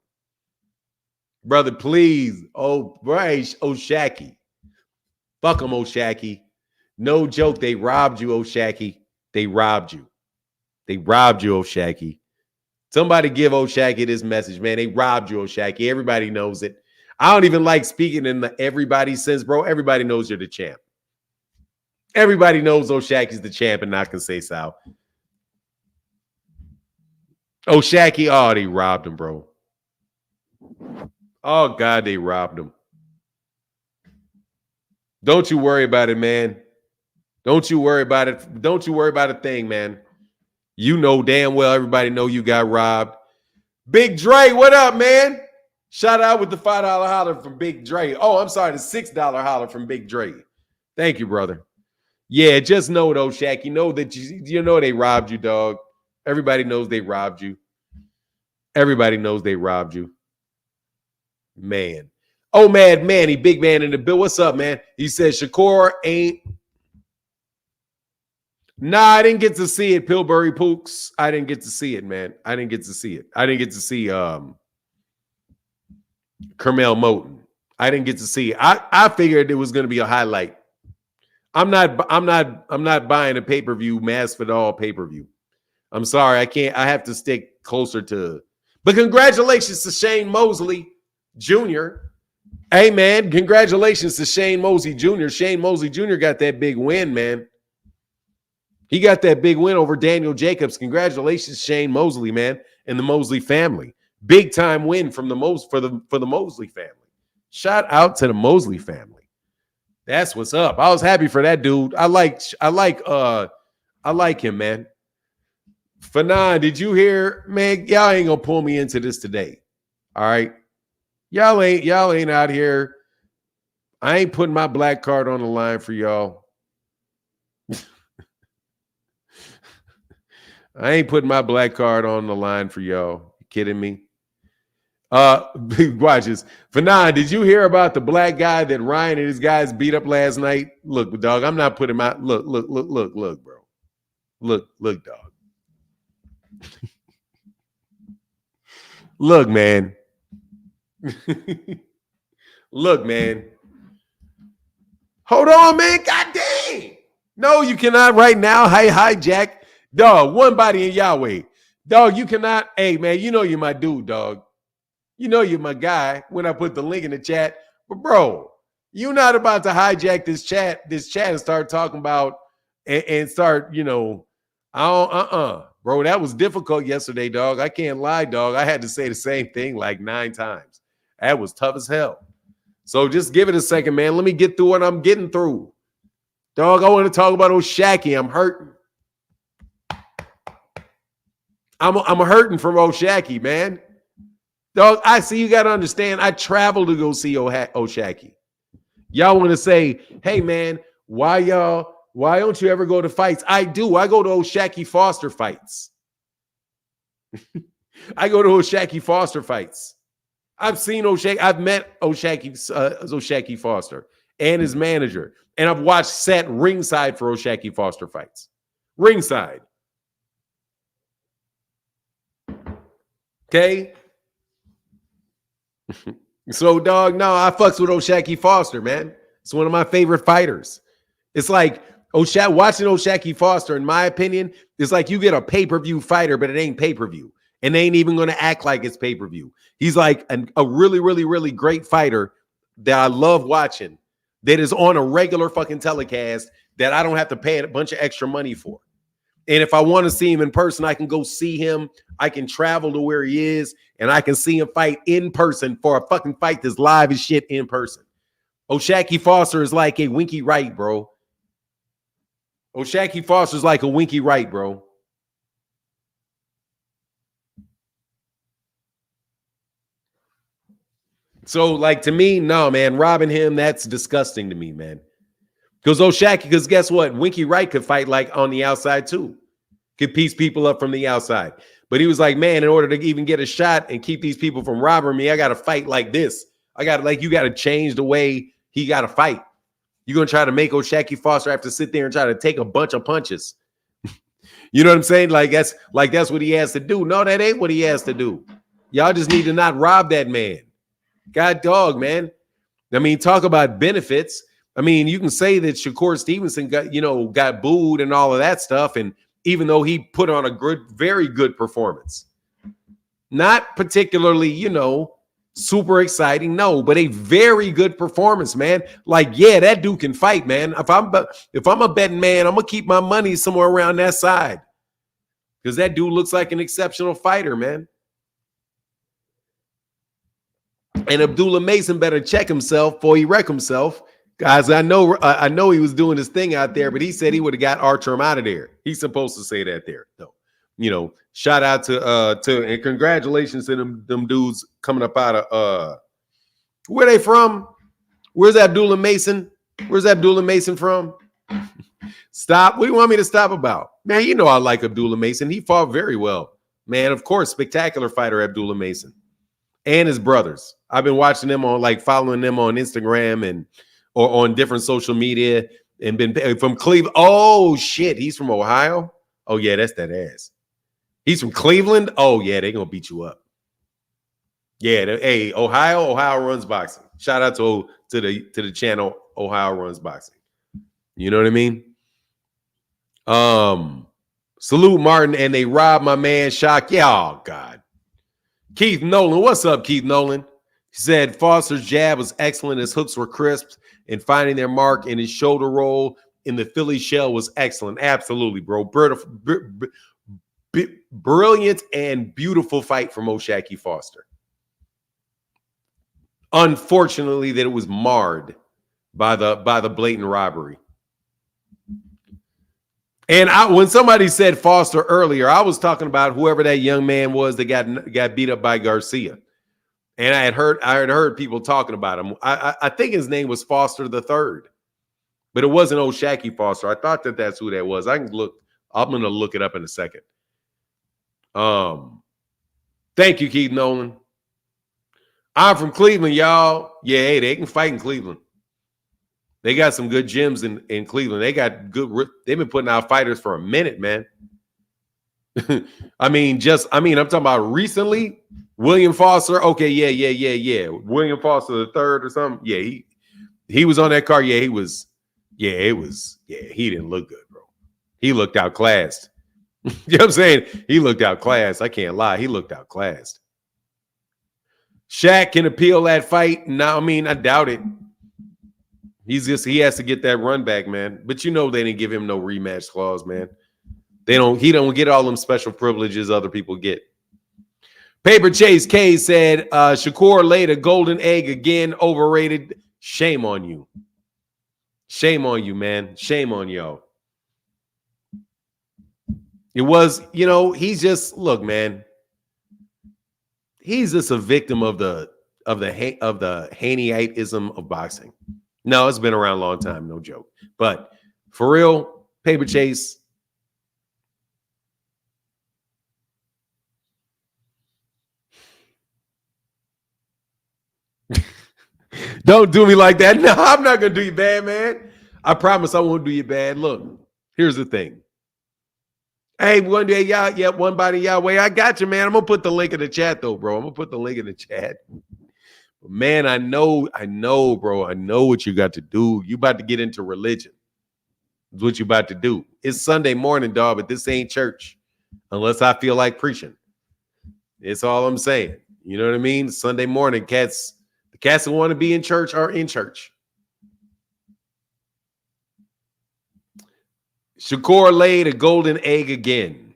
Brother, please. Oh, right, Oshaquie. Fuck him, Oshaquie. No joke, they robbed you, Oshaquie. They robbed you. They robbed you, Oshaquie. Somebody give Oshaquie this message, man. They robbed you, Oshaquie. Everybody knows it. I don't even like speaking in the everybody sense, bro. Everybody knows you're the champ. Everybody knows Oshaquie's the champ and not Conceição. Oshaquie, oh, they robbed him, bro. Oh, God, they robbed him. Don't you worry about it, man. Don't you worry about it. Don't you worry about a thing, man. You know damn well everybody know you got robbed. Big Dre, what up, man? Shout out with the $5 holler from Big Dre. Oh, I'm sorry, the $6 holler from Big Dre. Thank you, brother. Yeah, just know though, Shaq. You know that you know they robbed you, dog. Everybody knows they robbed you. Everybody knows they robbed you. Man. Oh, Mad Manny, big man in the bill. What's up, man? He said Shakur ain't. Nah, I didn't get to see it, Pillsbury Pooks. I didn't get to see it, man. I didn't get to see it. I didn't get to see Carmel Moten. I didn't get to see it. I figured it was going to be a highlight. I'm not buying a pay-per-view, Masvidal pay-per-view. I'm sorry, I can't. I have to stick closer to. But congratulations to Shane Mosley Jr. Hey, man, congratulations to Shane Mosley Jr. Shane Mosley Jr. got that big win, man. He got that big win over Daniel Jacobs. Congratulations, Shane Mosley, man, and the Mosley family. Big time win from for the Mosley family. Shout out to the Mosley family. That's what's up. I was happy for that dude. I like him, man. Fanon, did you hear, man? Y'all ain't gonna pull me into this today. All right. Y'all ain't out here. I ain't putting my black card on the line for y'all. I ain't putting my black card on the line for y'all. You kidding me? Watch this. Fanon, did you hear about the black guy that Ryan and his guys beat up last night? Look, dog, I'm not putting my look, bro. Look, dog. Look, man. Look, man. Hold on, man. God dang. No, you cannot right now. Hi, Jack. Dog, one body in Yahweh. Dog, you cannot. Hey, man, you know you're my dude, dog. You know you're my guy when I put the link in the chat. But, bro, you're not about to hijack this chat and start talking about and start, Bro, that was difficult yesterday, dog. I can't lie, dog. I had to say the same thing like 9 times. That was tough as hell. So just give it a second, man. Let me get through what I'm getting through. Dog, I want to talk about Oshaquie. I'm hurting. I'm hurting from Oshaquie, man. Dog, I see you got to understand. I traveled to go see Oshaquie. Y'all want to say, hey, man, why don't you ever go to fights? I do. I go to Oshaquie Foster fights. I go to Oshaquie Foster fights. I've seen Oshaquie. I've met Oshaquie Foster and his manager. And I've watched set ringside for Oshaquie Foster fights. Ringside. Okay? So, dog, no, I fucks with Oshaquie Foster, man. It's one of my favorite fighters. It's like watching Oshaquie Foster, in my opinion, is like you get a pay-per-view fighter, but it ain't pay-per-view. And they ain't even going to act like it's pay-per-view. He's like a really, really, really great fighter that I love watching that is on a regular fucking telecast that I don't have to pay a bunch of extra money for. And if I want to see him in person, I can go see him. I can travel to where he is, and I can see him fight in person for a fucking fight that's live as shit in person. Oshaquie Foster is like a Winky Wright, bro. Oshaquie Foster is like a Winky Wright, bro. So, like, to me, no, man, robbing him, that's disgusting to me, man. Because guess what? Winky Wright could fight, like, on the outside, too. Could piece people up from the outside. But he was like, man, in order to even get a shot and keep these people from robbing me, I got to fight like this. You got to change the way he got to fight. You're going to try to make Oshaquie Foster have to sit there and try to take a bunch of punches. You know what I'm saying? That's what he has to do. No, that ain't what he has to do. Y'all just need to not rob that man. God dog, man. I mean, talk about benefits. I mean, you can say that Shakur Stevenson got booed and all of that stuff. And even though he put on a very good performance, not particularly, super exciting. No, but a very good performance, man. Like, yeah, that dude can fight, man. If I'm a betting man, I'm going to keep my money somewhere around that side because that dude looks like an exceptional fighter, man. And Abdullah Mason better check himself before he wreck himself. Guys, I know he was doing his thing out there, but he said he would have got Artem out of there. He's supposed to say that there, though. Shout out to and congratulations to them dudes coming up out of where they from? Where's Abdullah Mason? Where's Abdullah Mason from? Stop. What do you want me to stop about? Man, I like Abdullah Mason. He fought very well. Man, of course, spectacular fighter Abdullah Mason. And his brothers. I've been watching them following them on Instagram or on different social media and been from Cleveland. Oh, shit. He's from Ohio? Oh, yeah, that's that ass. He's from Cleveland? Oh, yeah, they're going to beat you up. Yeah, hey, Ohio runs boxing. Shout out to the channel Ohio Runs Boxing. You know what I mean? Salute Martin, and they robbed my man Shakur. Oh, God. Keith Nolan, what's up, Keith Nolan? He said Foster's jab was excellent. His hooks were crisp and finding their mark, and his shoulder roll in the Philly shell was excellent. Absolutely, bro. Brilliant and beautiful fight from Oshaquie Foster. Unfortunately, that it was marred by the blatant robbery. And when somebody said Foster earlier, I was talking about whoever that young man was that got beat up by Garcia. And I had heard people talking about him. I think his name was Foster III, but it wasn't Oshaquie Foster. I thought that's who that was. I'm going to look it up in a second. Thank you, Keith Nolan. I'm from Cleveland, y'all. Yeah, hey, they can fight in Cleveland. They got some good gyms in Cleveland. They got good. They've been putting out fighters for a minute, man. I'm talking about recently. William Foster. Okay, yeah. William Foster the third or something. Yeah, he was on that card. Yeah, he was. Yeah, it was. Yeah, he didn't look good, bro. He looked outclassed. You know what I'm saying? He looked outclassed. I can't lie. He looked outclassed. Shaq can appeal that fight. No, I doubt it. He has to get that run back, man. But they didn't give him no rematch clause, man. He don't get all them special privileges other people get. Paper Chase K said, Shakur laid a golden egg again, overrated. Shame on you. Shame on you, man. Shame on y'all. It was, he's just, look, man. He's just a victim of the Haneyiteism of boxing. No, it's been around a long time, no joke. But for real, Paper Chase. Don't do me like that. No, I'm not going to do you bad, man. I promise I won't do you bad. Look, here's the thing. Hey, one day, y'all, one body, Yahweh. I got you, man. I'm going to put the link in the chat, though, bro. I'm going to put the link in the chat. But man, I know, bro. I know what you got to do. You about to get into religion. That's what you about to do. It's Sunday morning, dog, but this ain't church unless I feel like preaching. It's all I'm saying. You know what I mean? Sunday morning, the cats who want to be in church are in church. Shakur laid a golden egg again.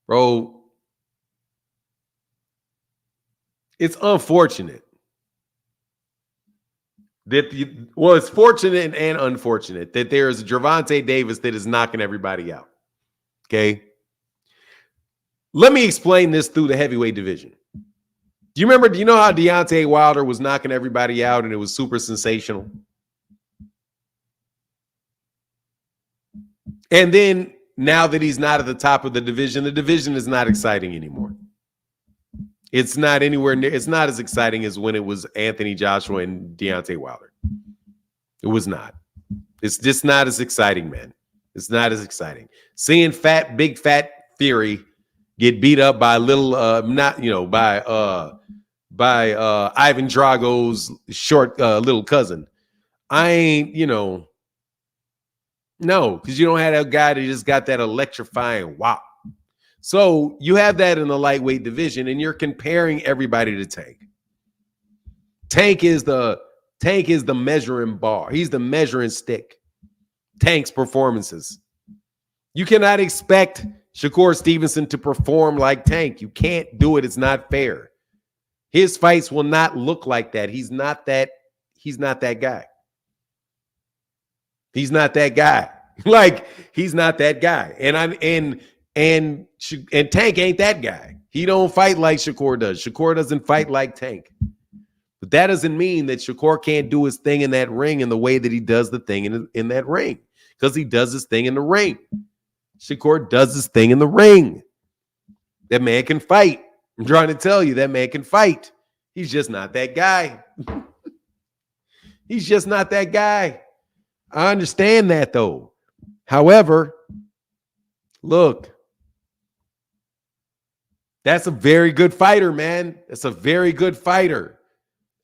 Bro, it's unfortunate. It's fortunate and unfortunate that there is Gervonta Davis that is knocking everybody out. Okay? Let me explain this through the heavyweight division. Do you know how Deontay Wilder was knocking everybody out and it was super sensational? And then now that he's not at the top of the division is not exciting anymore. It's not anywhere near, it's not as exciting as when it was Anthony Joshua and Deontay Wilder. It was not. It's just not as exciting, man. It's not as exciting. Seeing big fat Theory get beat up by Ivan Drago's short little cousin. I ain't, no, because you don't have that guy that just got that electrifying whop. So you have that in the lightweight division, and you're comparing everybody to Tank. Tank is the measuring bar. He's the measuring stick. Tank's performances. You cannot expect Shakur Stevenson to perform like Tank. You can't do it. It's not fair. His fights will not look like that. He's not that guy. He's not that guy. Like, he's not that guy. And Tank ain't that guy. He don't fight like Shakur does. Shakur doesn't fight like Tank. But that doesn't mean that Shakur can't do his thing in that ring in the way that he does the thing in that ring. Because he does his thing in the ring. Shakur does his thing in the ring. That man can fight. I'm trying to tell you, that man can fight. He's just not that guy. He's just not that guy. I understand that, though. However, look, that's a very good fighter, man. That's a very good fighter.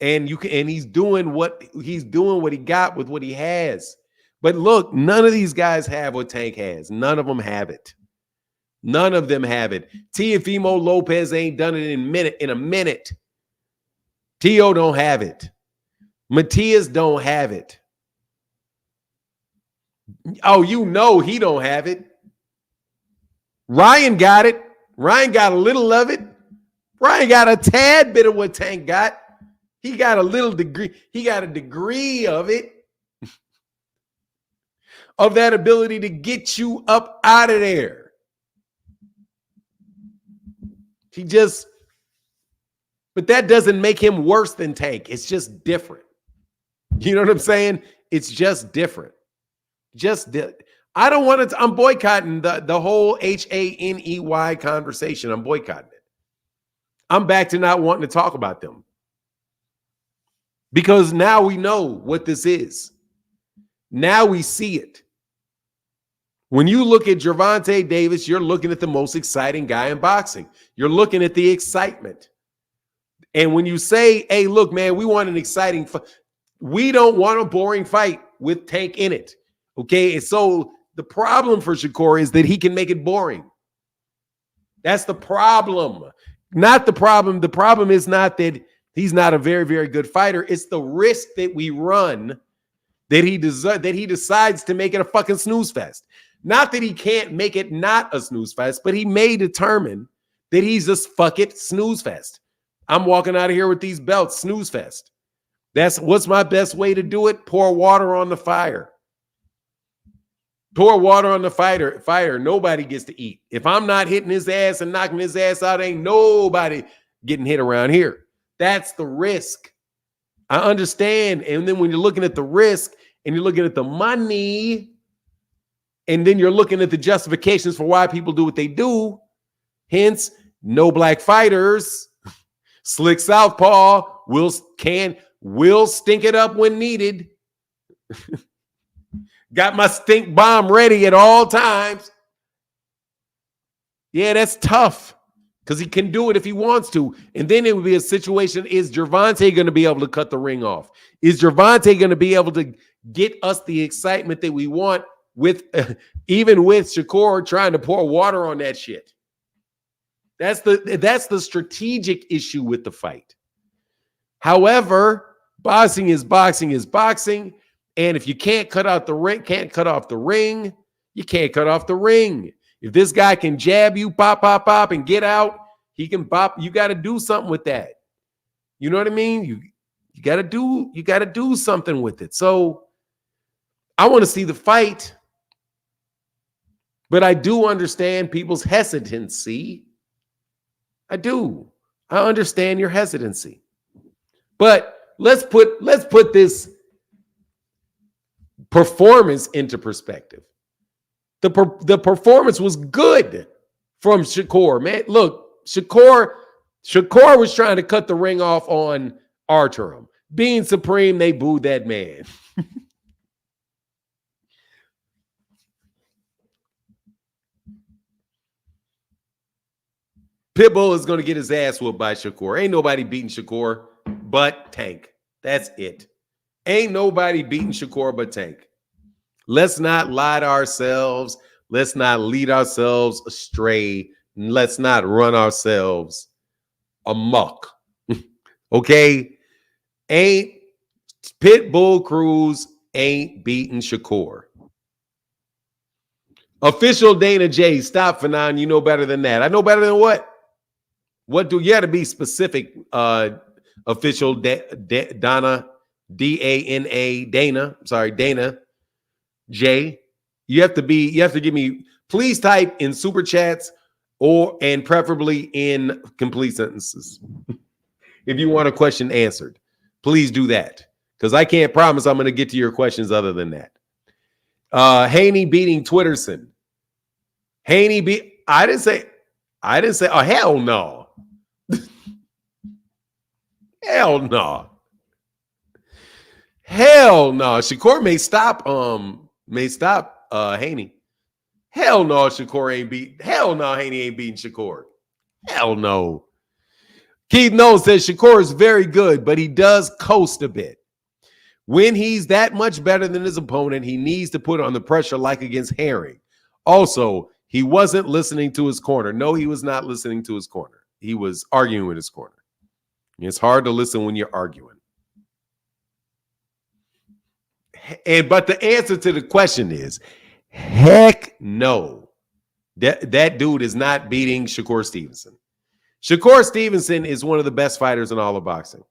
And he's doing what he got with what he has. But look, none of these guys have what Tank has. None of them have it. None of them have it. Teofimo Lopez ain't done it in a minute. Tio don't have it. Matias don't have it. Oh, he don't have it. Ryan got it. Ryan got a little of it. Ryan got a tad bit of what Tank got. He got a little degree. He got a degree of it. Of that ability to get you up out of there. But that doesn't make him worse than Tank. It's just different. You know what I'm saying? It's just different. I don't want to. I'm boycotting the whole Haney conversation. I'm boycotting it. I'm back to not wanting to talk about them. Because now we know what this is. Now we see it. When you look at Gervonta Davis, you're looking at the most exciting guy in boxing. You're looking at the excitement. And when you say, hey, look, man, we want an exciting fight. We don't want a boring fight with Tank in it. Okay? And so the problem for Shakur is that he can make it boring. That's the problem. Not the problem. The problem is not that he's not a very, very good fighter. It's the risk that we run that he decides to make it a fucking snooze fest. Not that he can't make it not a snooze fest, but he may determine that he's just fuck it, snooze fest. I'm walking out of here with these belts, snooze fest. That's what's my best way to do it. Pour water on the fire. Pour water on the fire. Nobody gets to eat. If I'm not hitting his ass and knocking his ass out, ain't nobody getting hit around here. That's the risk. I understand. And then when you're looking at the risk and you're looking at the money, and then you're looking at the justifications for why people do what they do, hence, no black fighters, slick southpaw, will stink it up when needed. Got my stink bomb ready at all times. Yeah, that's tough because he can do it if he wants to. And then it would be a situation, is Gervonta going to be able to cut the ring off? Is Gervonta going to be able to get us the excitement that we want with even with Shakur trying to pour water on that shit? That's the strategic issue with the fight. However, boxing is boxing is boxing. And if you can't cut off the ring, you can't cut off the ring. If this guy can jab you, pop, pop, pop, and get out, he can pop. You got to do something with that. You know what I mean? You got to do something with it. So I want to see the fight, but I do understand people's hesitancy. I do. I understand your hesitancy. But let's put this performance into perspective. The performance was good from Shakur, man. Look, Shakur was trying to cut the ring off on Artem. Being supreme, they booed that man. Pitbull is going to get his ass whooped by Shakur. Ain't nobody beating Shakur but Tank. That's it. Ain't nobody beating Shakur but Tank. Let's not lie to ourselves. Let's not lead ourselves astray. Let's not run ourselves amok. Okay? Ain't Pitbull Cruz ain't beating Shakur. Official Dana J, stop, Fanon. You know better than that. I know better than what? What do you have to be specific? Official Dana, D-A-N-A, Dana. Sorry, Dana J. You have to give me, please type in super chats and preferably in complete sentences. If you want a question answered, please do that. Because I can't promise I'm going to get to your questions other than that. Haney beating Twitterson. I didn't say, oh, hell no. Hell no. Hell no. Shakur may stop Haney. Hell no, Shakur ain't beat. Hell no, Haney ain't beating Shakur. Hell no. Keith Knowles says Shakur is very good, but he does coast a bit. When he's that much better than his opponent, he needs to put on the pressure like against Herring. Also, he wasn't listening to his corner. No, he was not listening to his corner. He was arguing with his corner. It's hard to listen when you're arguing. But the answer to the question is, heck no. That dude is not beating Shakur Stevenson. Shakur Stevenson is one of the best fighters in all of boxing.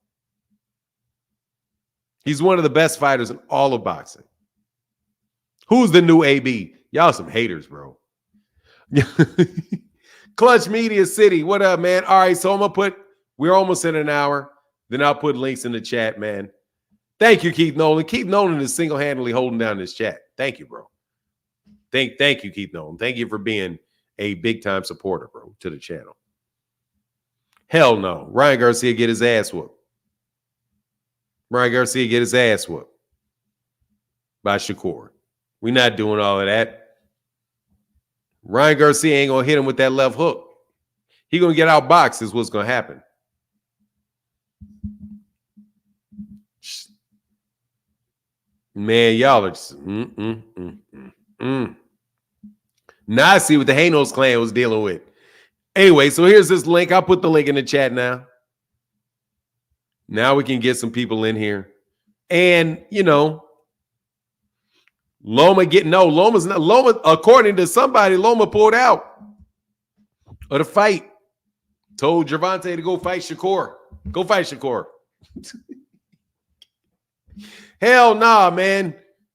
He's one of the best fighters in all of boxing. Who's the new AB? Y'all some haters, bro. Clutch Media City. What up, man? All right, so we're almost in an hour. Then I'll put links in the chat, man. Thank you, Keith Nolan. Keith Nolan is single-handedly holding down this chat. Thank you, bro. Thank you, Keith Nolan. Thank you for being a big time supporter, bro, to the channel. Hell no. Ryan Garcia get his ass whooped. Ryan Garcia get his ass whooped by Shakur. We're not doing all of that. Ryan Garcia ain't gonna hit him with that left hook. He gonna get outboxed is what's gonna happen. Man, y'all are just Now I see what the Hanos clan was dealing with. Anyway, so here's this link. I'll put the link in the chat now. Now we can get some people in here. And, you know, Loma's not Loma, according to somebody, Loma pulled out of the fight. Told Gervonta to go fight Shakur. Go fight Shakur. Hell nah, man.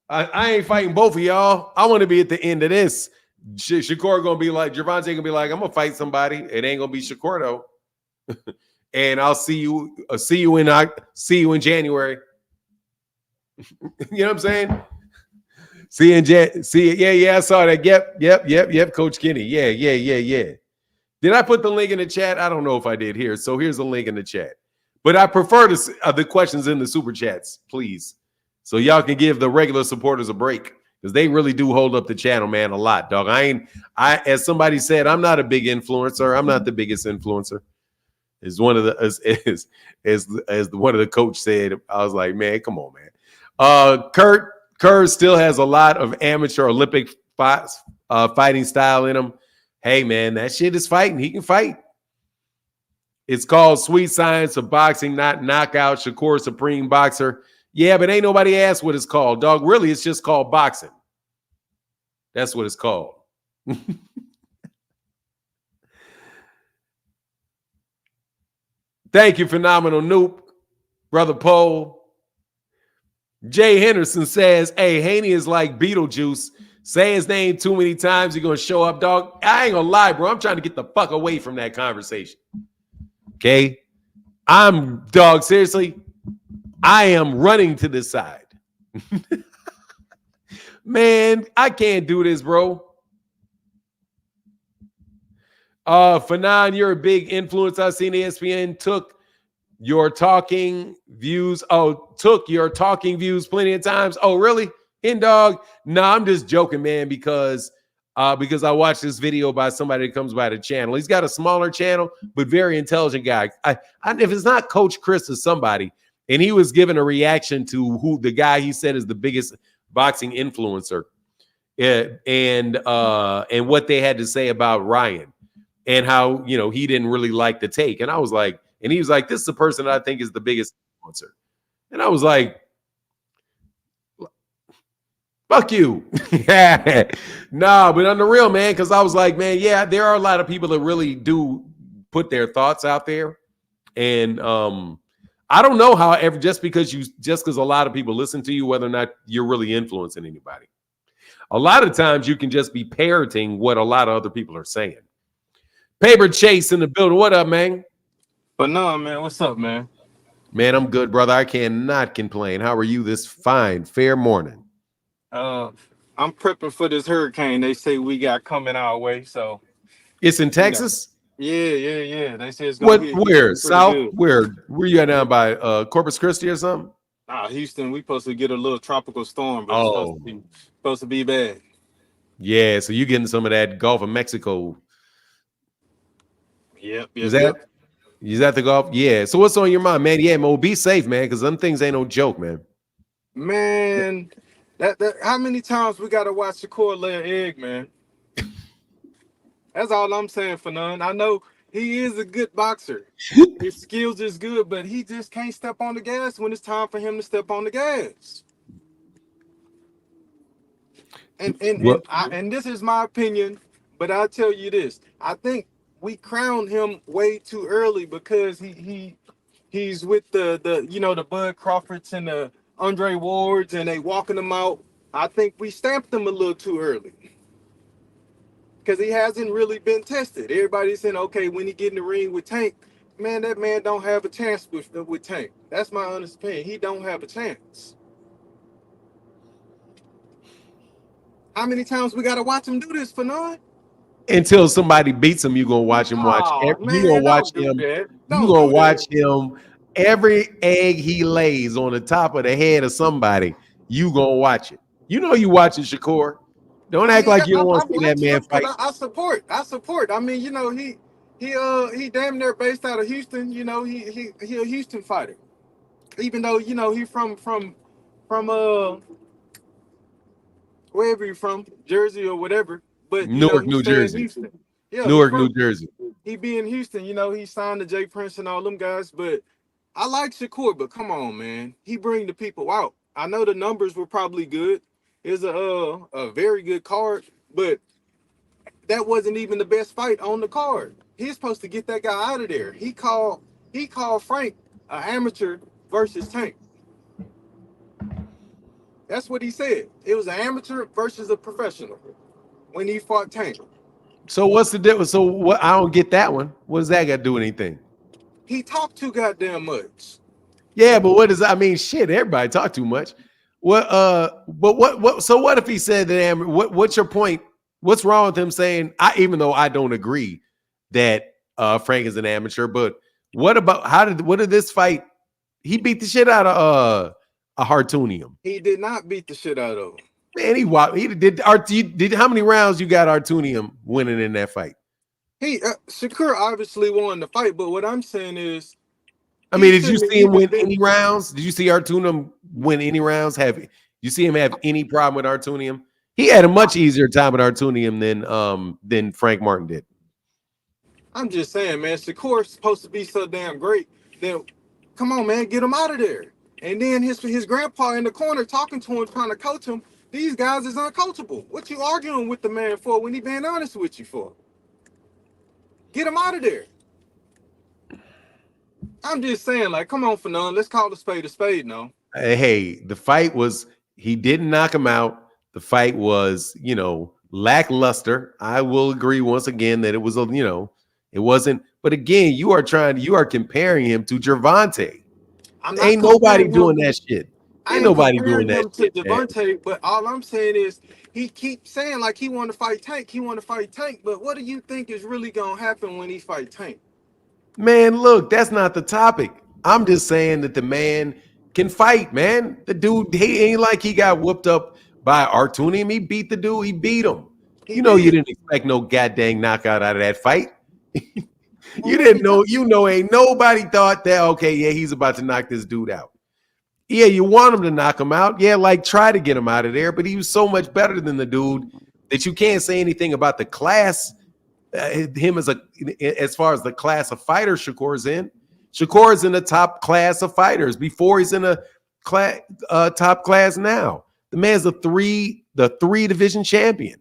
I ain't fighting both of y'all. I want to be at the end of this. Shakur gonna be like, Gervonta gonna be like, I'm gonna fight somebody. It ain't gonna be Shakur though. And I'll see you in January. You know what I'm saying? Yeah, I saw that. Yep, Coach Kenny. Yeah. Did I put the link in the chat? I don't know if I did here. So here's the link in the chat. But I prefer the questions in the super chats, please. So y'all can give the regular supporters a break. Because they really do hold up the channel, man, a lot, dog. As somebody said, I'm not a big influencer. I'm not the biggest influencer. As one of the as one of the coach said, I was like, man, come on, man. Kerr still has a lot of amateur Olympic fighting style in him. Hey, man, that shit is fighting. He can fight. It's called Sweet Science of Boxing, not Knockout. Shakur Supreme Boxer. Yeah, but ain't nobody asked what it's called, dog. Really, it's just called boxing. That's what it's called. Thank you, Phenomenal Noop. Brother Poe. Jay Henderson says, hey, Haney is like Beetlejuice. Say his name too many times, you're going to show up, dog. I ain't going to lie, bro. I'm trying to get the fuck away from that conversation. Okay? Dog, seriously, I am running to this side. Man, I can't do this, bro. Fanon, you're a big influence. I've seen ESPN took your talking views plenty of times. Oh, really? Dog? No, I'm just joking, man, because I watched this video by somebody that comes by the channel. He's got a smaller channel, but very intelligent guy. If it's not Coach Chris or somebody, and he was giving a reaction to who the guy he said is the biggest boxing influencer, and what they had to say about Ryan and how, you know, he didn't really like the take. And I was like, and he was like, this is the person that I think is the biggest influencer. And I was like, fuck you. Nah, but on the real, man, because I was like, man, yeah, there are a lot of people that really do put their thoughts out there. And I don't know how just because a lot of people listen to you, whether or not you're really influencing anybody. A lot of times you can just be parroting what a lot of other people are saying. Paper Chase in the building. What up, man? But no, man, what's up, man? Man, I'm good, brother. I cannot complain. How are you this fine, fair morning? I'm prepping for this hurricane they say we got coming our way. So it's in Texas? Yeah. They say it's gonna be where? South? Good. Where you at down by Corpus Christi or something? Houston, we supposed to get a little tropical storm, but it's supposed to be bad. Yeah, so you getting some of that Gulf of Mexico. Yep. Is that the Gulf? Yeah. So what's on your mind, man? Yeah, man, be safe, man, because them things ain't no joke, man. Man, that how many times we gotta watch Shakur lay an egg, man? That's all I'm saying, for none. I know he is a good boxer. His skills is good, but he just can't step on the gas when it's time for him to step on the gas. And this is my opinion, but I'll tell you this. I think we crowned him way too early because he's with the Bud Crawfords and the Andre Wards, and they walking him out. I think we stamped him a little too early because he hasn't really been tested. Everybody's saying, okay, when he get in the ring with Tank, man, that man don't have a chance with Tank. That's my honest opinion. He don't have a chance. How many times we gotta watch him do this for none? Until somebody beats him, you're gonna watch him Oh you're gonna man, watch don't do him. that. You're Don't gonna do watch that. him every egg he lays on the top of the head of somebody. You gonna watch it. You know you watching Shakur. Don't I act mean, like you don't want I'm to see that watching man him because fight. I support. I support. I mean, you know, he damn near based out of Houston. You know, he a Houston fighter. Even though you know he from wherever you from, Jersey or whatever. But you know Newark, he New stay in Jersey. Houston. Yeah, Newark, New Jersey. he be in Houston. You know he signed to Jay Prince and all them guys. But I like Shakur. But come on, man, he bring the people out. I know the numbers were probably good. It's a very good card, but that wasn't even the best fight on the card. He's supposed to get that guy out of there. He called Frank an amateur versus Tank. That's what he said. It was an amateur versus a professional when he fought Tank. So what's the difference? So what? I don't get that one. What does that got to do with anything? He talked too goddamn much. Yeah, but what does I mean? Shit, everybody talk too much. What? But what? So what if he said that? What's your point? What's wrong with him saying? Even though I don't agree that Frank is an amateur, but what about what did this fight? He beat the shit out of a Hartunium. He did not beat the shit out of him. Man, he did. Did how many rounds you got Hartunium winning in that fight? Shakur obviously won the fight, but what I'm saying is, I mean, did you see him win any rounds? Did you see Hartunium win any rounds? You see him have any problem with Hartunium? He had a much easier time with Hartunium than Frank Martin did. I'm just saying, man, Shakur's supposed to be so damn great. Then, come on, man, get him out of there. And then his grandpa in the corner talking to him, trying to coach him. These guys is uncoachable. What you arguing with the man for when he being honest with you for? Get him out of there. I'm just saying, like, come on, Fanon, let's call the spade no. Hey, the fight was, he didn't knock him out. The fight was, lackluster. I will agree once again that it was, it wasn't. But again, you are comparing him to Gervonta. Ain't nobody doing that shit. Ain't nobody doing that shit. Gervonta, but all I'm saying is he keeps saying like he want to fight Tank. He want to fight Tank. But what do you think is really gonna happen when he fight Tank? Man, look, that's not the topic. I'm just saying that the man can fight, man. The dude, he ain't like he got whooped up by Artunium. He beat the dude. He beat him. You didn't expect no goddamn knockout out of that fight. You didn't know. Ain't nobody thought that, okay, yeah, he's about to knock this dude out. Yeah, you want him to knock him out. Yeah, like try to get him out of there. But he was so much better than the dude that you can't say anything about the class. Him as far as the class of fighters Shakur's in. Shakur's in the top class of fighters before he's in a top class now. The man's the three division champion.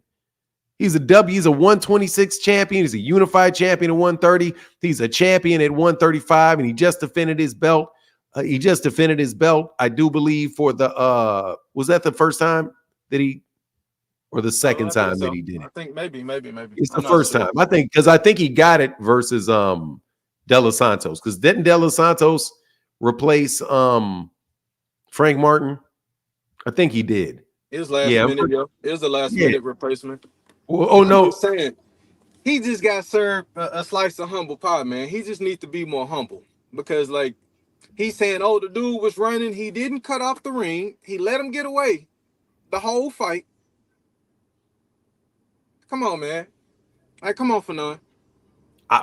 He's a 126 champion. He's a unified champion at 130. He's a champion at 135, and he just defended his belt. I do believe, for the was that the first time that he, or the second time that he did it? I think maybe. It's the first time. I think he got it versus De Los Santos. Because didn't De Los Santos replace Frank Martin? I think he did. It was last minute, yo. It was the last minute replacement. Well, no. I'm just saying, he just got served a slice of humble pie, man. He just needs to be more humble. Because, like, he's saying, oh, the dude was running. He didn't cut off the ring. He let him get away the whole fight. Come on, man. Like, come on, Fanon.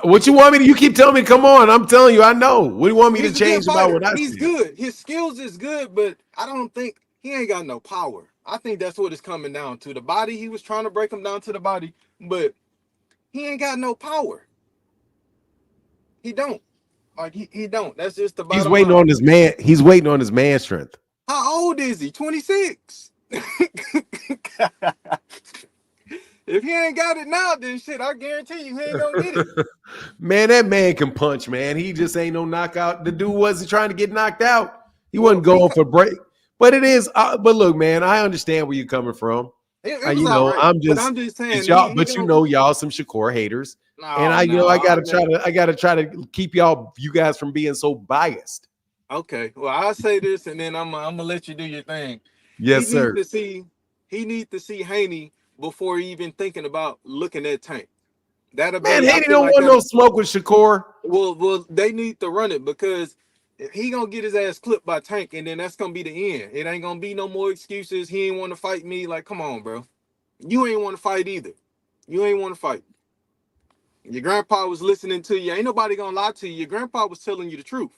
What you want me to? You keep telling me, come on. I'm telling you, I know. What do you want me to change about what I see? He's good. His skills is good, but I don't think he ain't got no power. I think that's what it's coming down to. The body, he was trying to break him down to the body, but he ain't got no power. He don't. Like, he don't. That's just the bottom He's waiting line. on his man. He's waiting on his man strength. How old is he? 26. If he ain't got it now, then shit, I guarantee you he ain't gonna get it. Man, that man can punch, man. He just ain't no knockout. The dude wasn't trying to get knocked out. He wasn't going for break. But it is. But look, man, I understand where you're coming from. I'm just saying, y'all some Shakur haters, and I gotta try to keep you guys from being so biased. Okay, well, I'll say this, and then I'm gonna let you do your thing. Yes, sir. He need to see Haney before even thinking about looking at Tank. That'll Man, be, I Haney feel don't like want that. no smoke with Shakur. Well, they need to run it because he gonna get his ass clipped by Tank, and then that's gonna be the end. It ain't gonna be no more excuses. He ain't want to fight me. Like, come on, bro. You ain't want to fight either. You ain't want to fight. Your grandpa was listening to you. Ain't nobody gonna lie to you. Your grandpa was telling you the truth.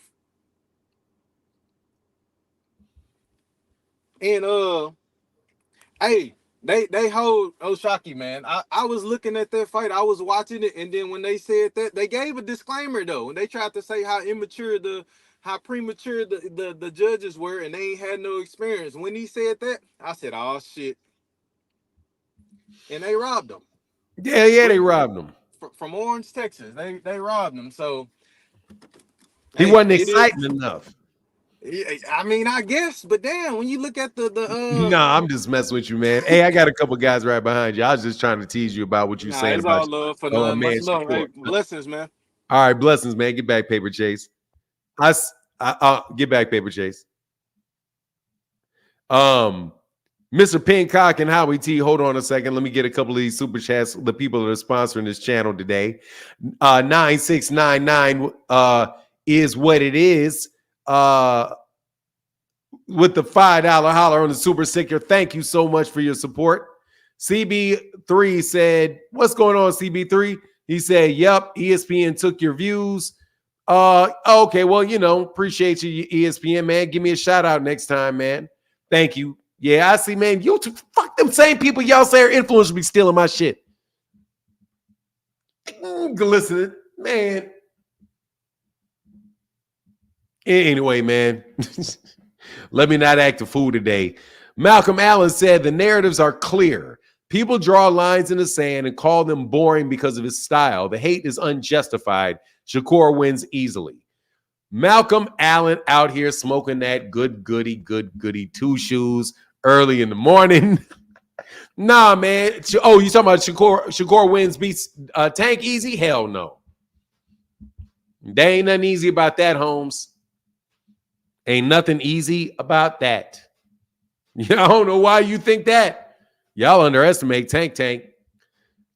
And hey, they hold Oshaquie, man. I was looking at that fight. I was watching it, and then when they said that, they gave a disclaimer though, and they tried to say how premature the judges were, and they ain't had no experience. When he said that, I said, "Oh shit!" And they robbed him. Yeah, they robbed him. From Orange, Texas. They robbed him. So He hey, wasn't it is. exciting enough. I mean, I guess, but damn, when you look at Nah, I'm just messing with you, man. Hey, I got a couple guys right behind you. I was just trying to tease you about what you're saying it's about all love for oh none. man, Much love. Hey, Shakur. blessings, man. All right, blessings, man. Get back, Paper Chase. Get back, Paper Chase. Mr. Pincock and Howie T, hold on a second. Let me get a couple of these super chats. The people that are sponsoring this channel today. 9699 is what it is. With the $5 holler on the super sicker. Thank you so much for your support. CB3 said, what's going on, CB3? He said, yep, ESPN took your views. Okay, well, appreciate you, ESPN, man. Give me a shout out next time, man. Thank you. Yeah, I see, man. You fuck them same people y'all say are influencers be stealing my shit. Listen, man. Anyway, man. Let me not act a fool today. Malcolm Allen said the narratives are clear. People draw lines in the sand and call them boring because of his style. The hate is unjustified. Shakur wins easily. Malcolm Allen out here smoking that good goody two shoes early in the morning. Nah, man. Oh, you talking about Shakur wins beats Tank easy? Hell no. There ain't nothing easy about that, Holmes. Ain't nothing easy about that. I don't know why you think that. Y'all underestimate Tank.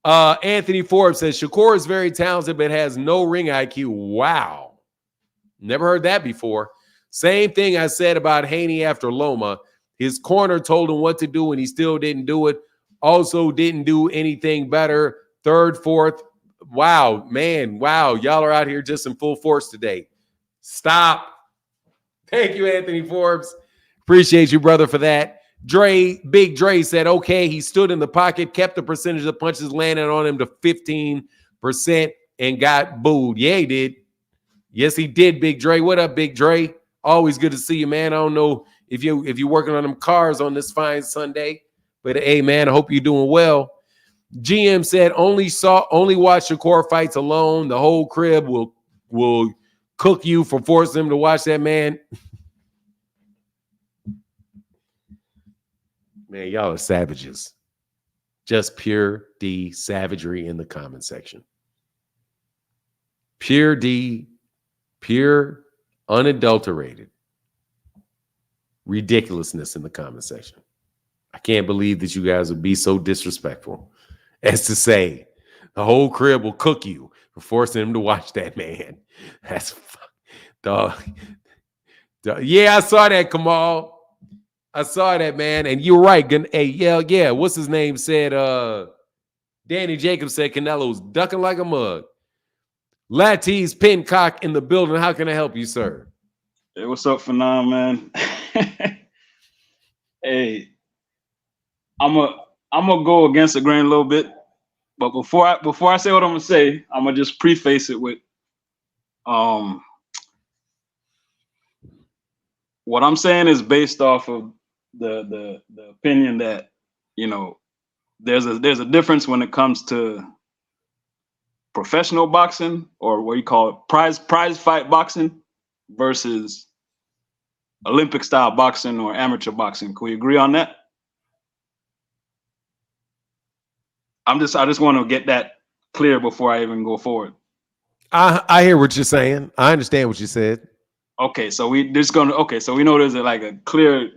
Anthony Forbes says Shakur is very talented but has no ring IQ. Wow. Never heard that before. Same thing I said about Haney after Loma. His corner told him what to do and he still didn't do it. Also didn't do anything better. Third, fourth. Wow, man. Wow. Y'all are out here just in full force today. Stop. Thank you, Anthony Forbes. Appreciate you, brother, for that. Big Dre said, okay, he stood in the pocket, kept the percentage of punches landing on him to 15% and got booed. Yeah, he did. Yes, he did, Big Dre. What up, Big Dre? Always good to see you, man. I don't know if you're working on them cars on this fine Sunday, but hey, man, I hope you're doing well. GM said, only watch Shakur fights alone. The whole crib will cook you for forcing him to watch that, man. Man, y'all are savages. Just pure D savagery in the comment section. Pure D, pure unadulterated ridiculousness in the comment section. I can't believe that you guys would be so disrespectful as to say the whole crib will cook you for forcing him to watch that, man. That's dog. Yeah, I saw that, Kamal. I saw that, man. And you're right. Hey, yeah. What's his name said? Danny Jacobs said Canelo's ducking like a mug. Latti's Pincock in the building. How can I help you, sir? Hey, what's up, Phenom, man? Hey, I'm gonna go against the grain a little bit, but before I say what I'm gonna say, I'm gonna just preface it with what I'm saying is based off of the opinion that there's a difference when it comes to professional boxing, or what you call it, prize fight boxing, versus Olympic style boxing or amateur boxing. Can we agree on that? I just want to get that clear before I even go forward. I hear what you're saying. I understand what you said. Okay, so we know there's a clear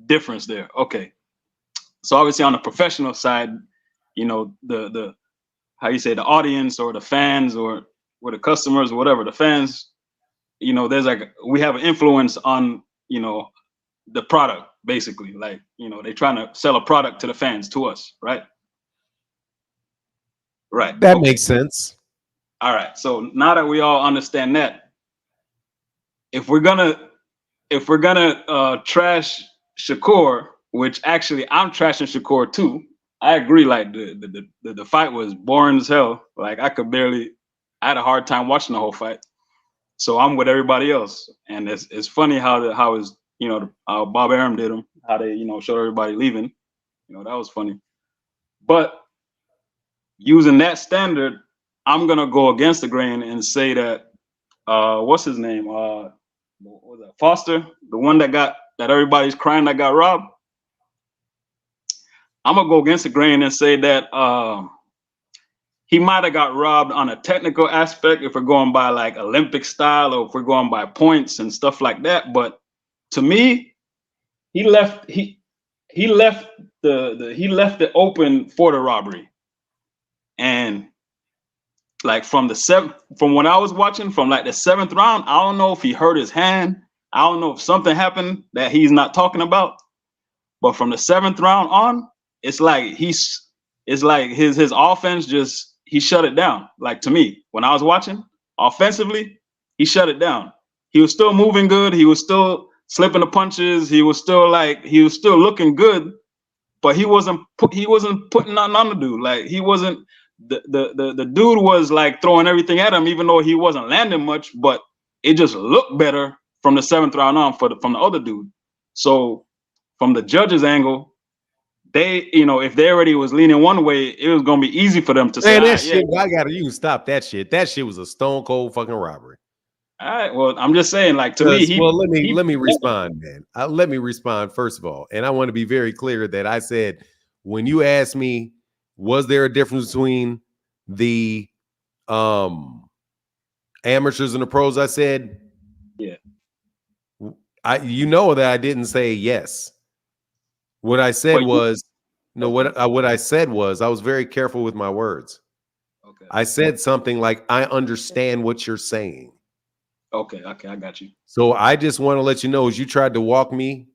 difference there. Okay. So obviously on the professional side, you know, the how you say, the audience or the fans or the customers or whatever, the fans, you know, there's like, we have an influence on, you know, the product, basically. Like, you know, they're trying to sell a product to the fans, to us, right? Right. That makes sense. All right. So now that we all understand that, if we're gonna trash Shakur, which actually I'm trashing Shakur too. I agree. Like the fight was boring as hell. Like I had a hard time watching the whole fight. So I'm with everybody else, and it's funny how his, you know, how Bob Arum did him, how they, you know, showed everybody leaving. You know, that was funny. But using that standard, I'm gonna go against the grain and say that what's his name? What was that? Foster, the one that everybody's crying that got robbed. I'm gonna go against the grain and say that he might have got robbed on a technical aspect if we're going by like Olympic style, or if we're going by points and stuff like that. But to me, he left it open for the robbery. And like from when I was watching, from like the 7th round, I don't know if he hurt his hand. I don't know if something happened that he's not talking about. But from the 7th round on, it's like his offense just, he shut it down. Like to me, when I was watching, offensively, he shut it down. He was still moving good. He was still slipping the punches. He was still looking good, but he wasn't putting nothing on the dude. Like he wasn't, the dude was like throwing everything at him, even though he wasn't landing much, but it just looked better from the 7th round on from the other dude. So from the judge's angle, they, you know, if they already was leaning one way, it was gonna be easy for them to say, that shit, I gotta, you stop that shit. That shit was a stone cold fucking robbery. All right, well, I'm just saying, like, to me, let me respond, man. Let me respond first of all, and I want to be very clear that I said, when you asked me, was there a difference between the amateurs and the pros? I said, yeah. You know that I didn't say yes. What I said was, no, what I said was, I was very careful with my words. Okay. I said something like, I understand what you're saying. Okay, I got you. So I just want to let you know, as you tried to walk me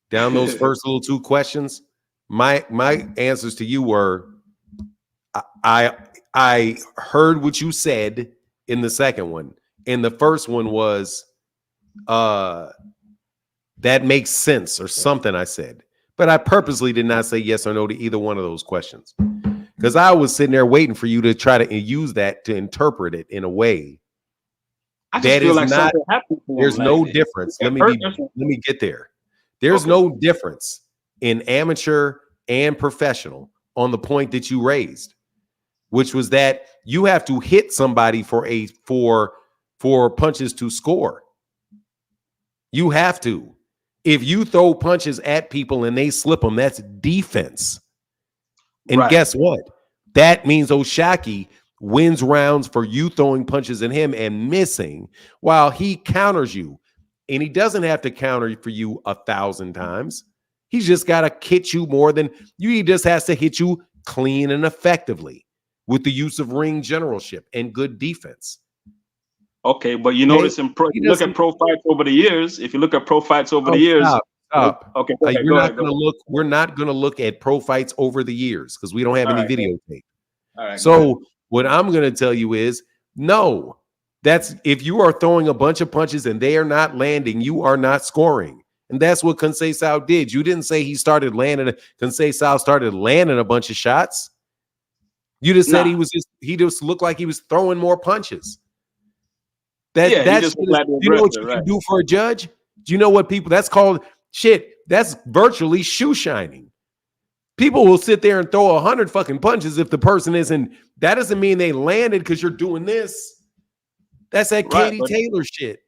down those first little 2 questions, my answers to you were, I heard what you said in the second one. And the first one was, that makes sense, or something I said. But I purposely did not say yes or no to either one of those questions, because I was sitting there waiting for you to try to use that to interpret it in a way that is like not. There's no difference. Let me get there. There's no difference in amateur and professional on the point that you raised, which was that you have to hit somebody for punches to score. You have to. If you throw punches at people and they slip them, that's defense. And guess what? That means Oshaquie wins rounds for you throwing punches at him and missing while he counters you. And he doesn't have to counter for you 1,000 times. He's just got to hit you more than you. He just has to hit you clean and effectively with the use of ring generalship and good defense. Okay, but you notice look at pro fights over the years. If you look at pro fights over the years, stop. Okay, you're not going to look. We're not going to look at pro fights over the years because we don't have any videotape. All right. So what I'm going to tell you is, no. That's if you are throwing a bunch of punches and they are not landing, you are not scoring, and that's what Conceição did. You didn't say he started landing. Conceição started landing a bunch of shots. You just said he just looked like he was throwing more punches. That's you know what you can do for a judge? Do you know what people that's called shit? That's virtually shoe shining. People will sit there and throw 100 fucking punches if the person isn't. That doesn't mean they landed because you're doing this. That's that Katie Taylor shit.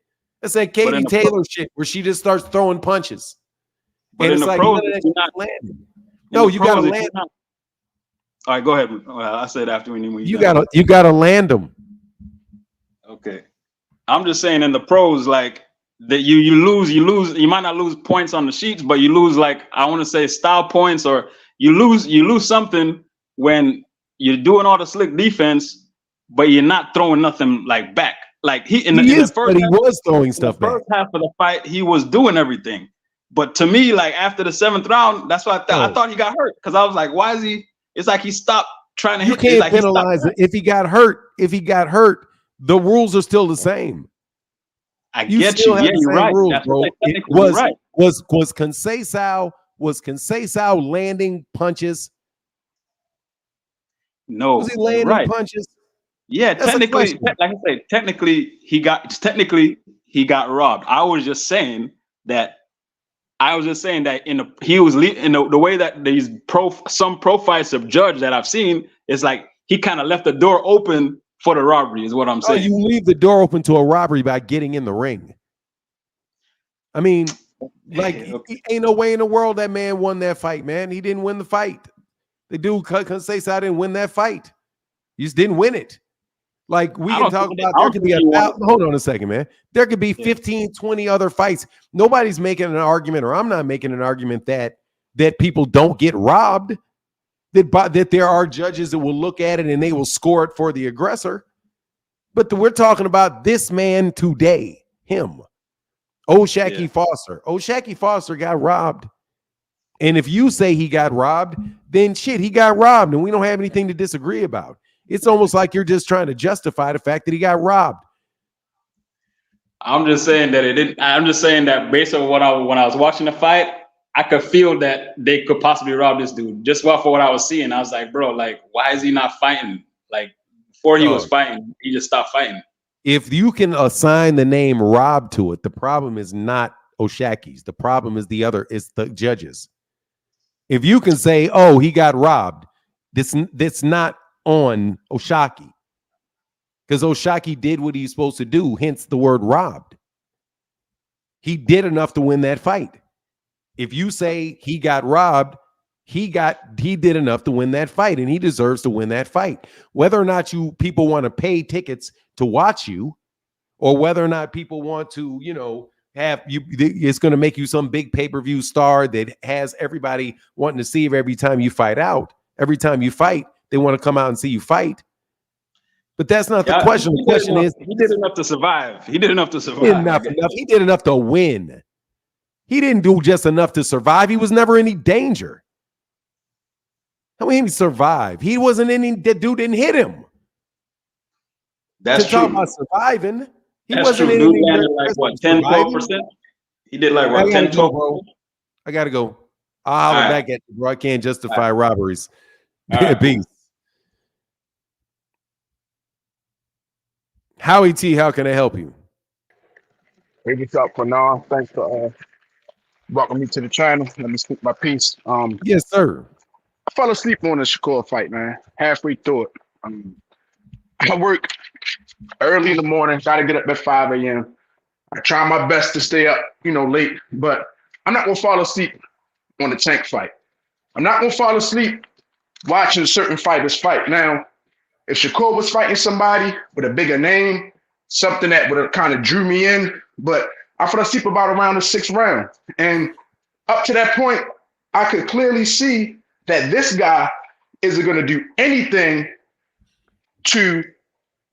That's that Katie Taylor shit where she just starts throwing punches. But and in it's the like pros, not landing. No, you gotta land. All right, go ahead. I said after when you gotta land them. Okay. I'm just saying in the pros, like that you lose, you might not lose points on the sheets, but you lose, like, I want to say style points, or you lose something when you're doing all the slick defense, but you're not throwing nothing like back. Like in the first but he half, was throwing stuff the back. first half of the fight, he was doing everything. But to me, like after the 7th round, that's why I thought he got hurt, because I was like, why is he? It's like he stopped trying to hit. You can't like penalize it. If he got hurt, the rules are still the same. I get you. Yeah, you're right. Rules, that's bro. It was right. Was Conceição landing punches? No, was he landing punches? Yeah, That's technically, like I said, technically he got robbed. I was just saying that he was in the way that these some pro fights of judge that I've seen is like he kind of left the door open for the robbery, is what I'm saying. You leave the door open to a robbery by getting in the ring. I mean, like, ain't no way in the world that man won that fight, man. He didn't win the fight. The dude Conceição didn't win that fight. He just didn't win it. Like, we can talk about, there could be hold on a second, man. There could be 15, 20 other fights. Nobody's making an argument, or I'm not making an argument that people don't get robbed, that there are judges that will look at it and they will score it for the aggressor. But we're talking about this man today, him, Oshaquie Foster. Oshaquie Foster got robbed. And if you say he got robbed, then shit, he got robbed, and we don't have anything to disagree about. It's almost like you're just trying to justify the fact that he got robbed. I'm just saying that it didn't. I'm just saying that based on when I was watching the fight, I could feel that they could possibly rob this dude. Just for what I was seeing, I was like, bro, like, why is he not fighting? Like, before he was fighting, he just stopped fighting. If you can assign the name Rob to it, the problem is not Oshaquie's. The problem is the judges. If you can say, oh, he got robbed, that's not on Oshaquie, because Oshaquie did what he's supposed to do, hence the word robbed. He did enough to win that fight. If you say he got robbed, he did enough to win that fight, and he deserves to win that fight. Whether or not people want to pay tickets to watch you, or whether or not people want to, have you, it's going to make you some big pay-per-view star that has everybody wanting to see every time you fight, they want to come out and see you fight. But that's not the question. The question is, he did enough to survive. He did enough to survive. He did enough to win. He didn't do just enough to survive. He was never in any danger. How many he survived? He wasn't any. That dude didn't hit him. That's true. Talk about surviving. He That's wasn't true. in any. Dude like what, 10, 12%? He did like what, 10, 12%? I gotta go. I'll holler back at you, bro. I can't justify robberies. Peace. Howie T, how can I help you? Hey, what's up, Pranar? Thanks for welcoming me to the channel. Let me speak my piece. Yes, sir. I fell asleep on the Shakur fight, man. Halfway through it. I work early in the morning. Got to get up at 5 a.m. I try my best to stay up, late. But I'm not gonna fall asleep on the Tank fight. I'm not gonna fall asleep watching certain fighters fight. Now, if Shakur was fighting somebody with a bigger name, something that would have kind of drew me in, but I fell asleep about around the 6th round. And up to that point, I could clearly see that this guy isn't going to do anything to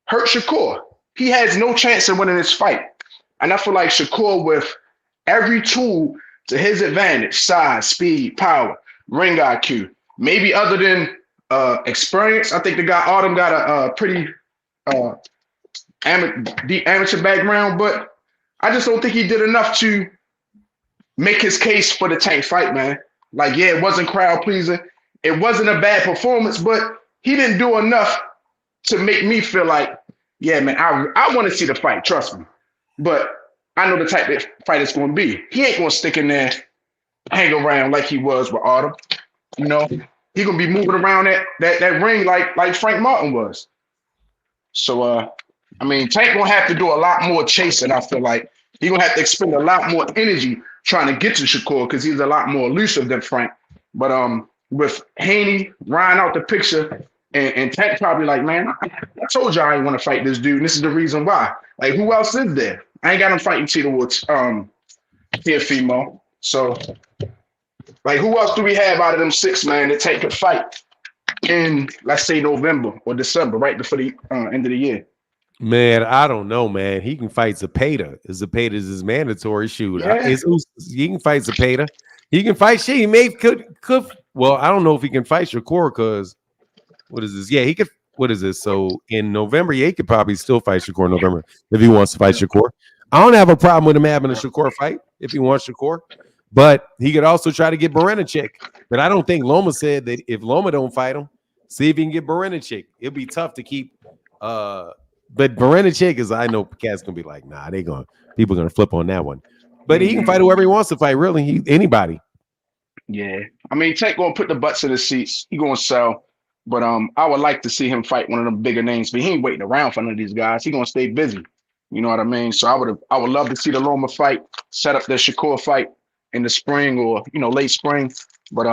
hurt Shakur. He has no chance of winning this fight. And I feel like Shakur, with every tool to his advantage, size, speed, power, ring IQ, maybe other than experience. I think the guy Artem got a pretty deep amateur background, but I just don't think he did enough to make his case for the Tank fight, man. Like, yeah, it wasn't crowd pleasing. It wasn't a bad performance, but he didn't do enough to make me feel like, yeah, man, I want to see the fight, trust me. But I know the type of fight it's going to be. He ain't going to stick in there, hang around like he was with Artem. He gonna be moving around that ring like Frank Martin was. So Tank gonna have to do a lot more chasing. I feel like he gonna have to expend a lot more energy trying to get to Shakur because he's a lot more elusive than Frank. But with Haney, Ryan out the picture, and Tank probably like, man, I told you I ain't want to fight this dude. And this is the reason why. Like, who else is there? I ain't got him fighting Teofimo. So. Like, who else do we have out of them 6, man, that Tank could fight? in, let's say, November or December, right before the end of the year? Man, I don't know, man. He can fight Zepeda. Zepeda is his mandatory shoot. Yeah. He can fight Zepeda. He can fight shit. He may could. Well, I don't know if he can fight Shakur because what is this? Yeah, he could. What is this? So in November, yeah, he could probably still fight Shakur in November if he wants to fight Shakur. I don't have a problem with him having a Shakur fight if he wants Shakur, but he could also try to get Berenicek. But I don't think Loma said that if Loma don't fight him, see if he can get Berenicek. It'll be tough to keep. But Berenicek is, I know cats gonna be like, nah, people gonna flip on that one. But he can fight whoever he wants to fight. Really, anybody. Yeah, I mean, Tank gonna put the butts in the seats. He gonna sell. But I would like to see him fight one of them bigger names. But he ain't waiting around for none of these guys. He gonna stay busy. You know what I mean? So I would love to see the Loma fight, set up the Shakur fight in the spring or late spring. But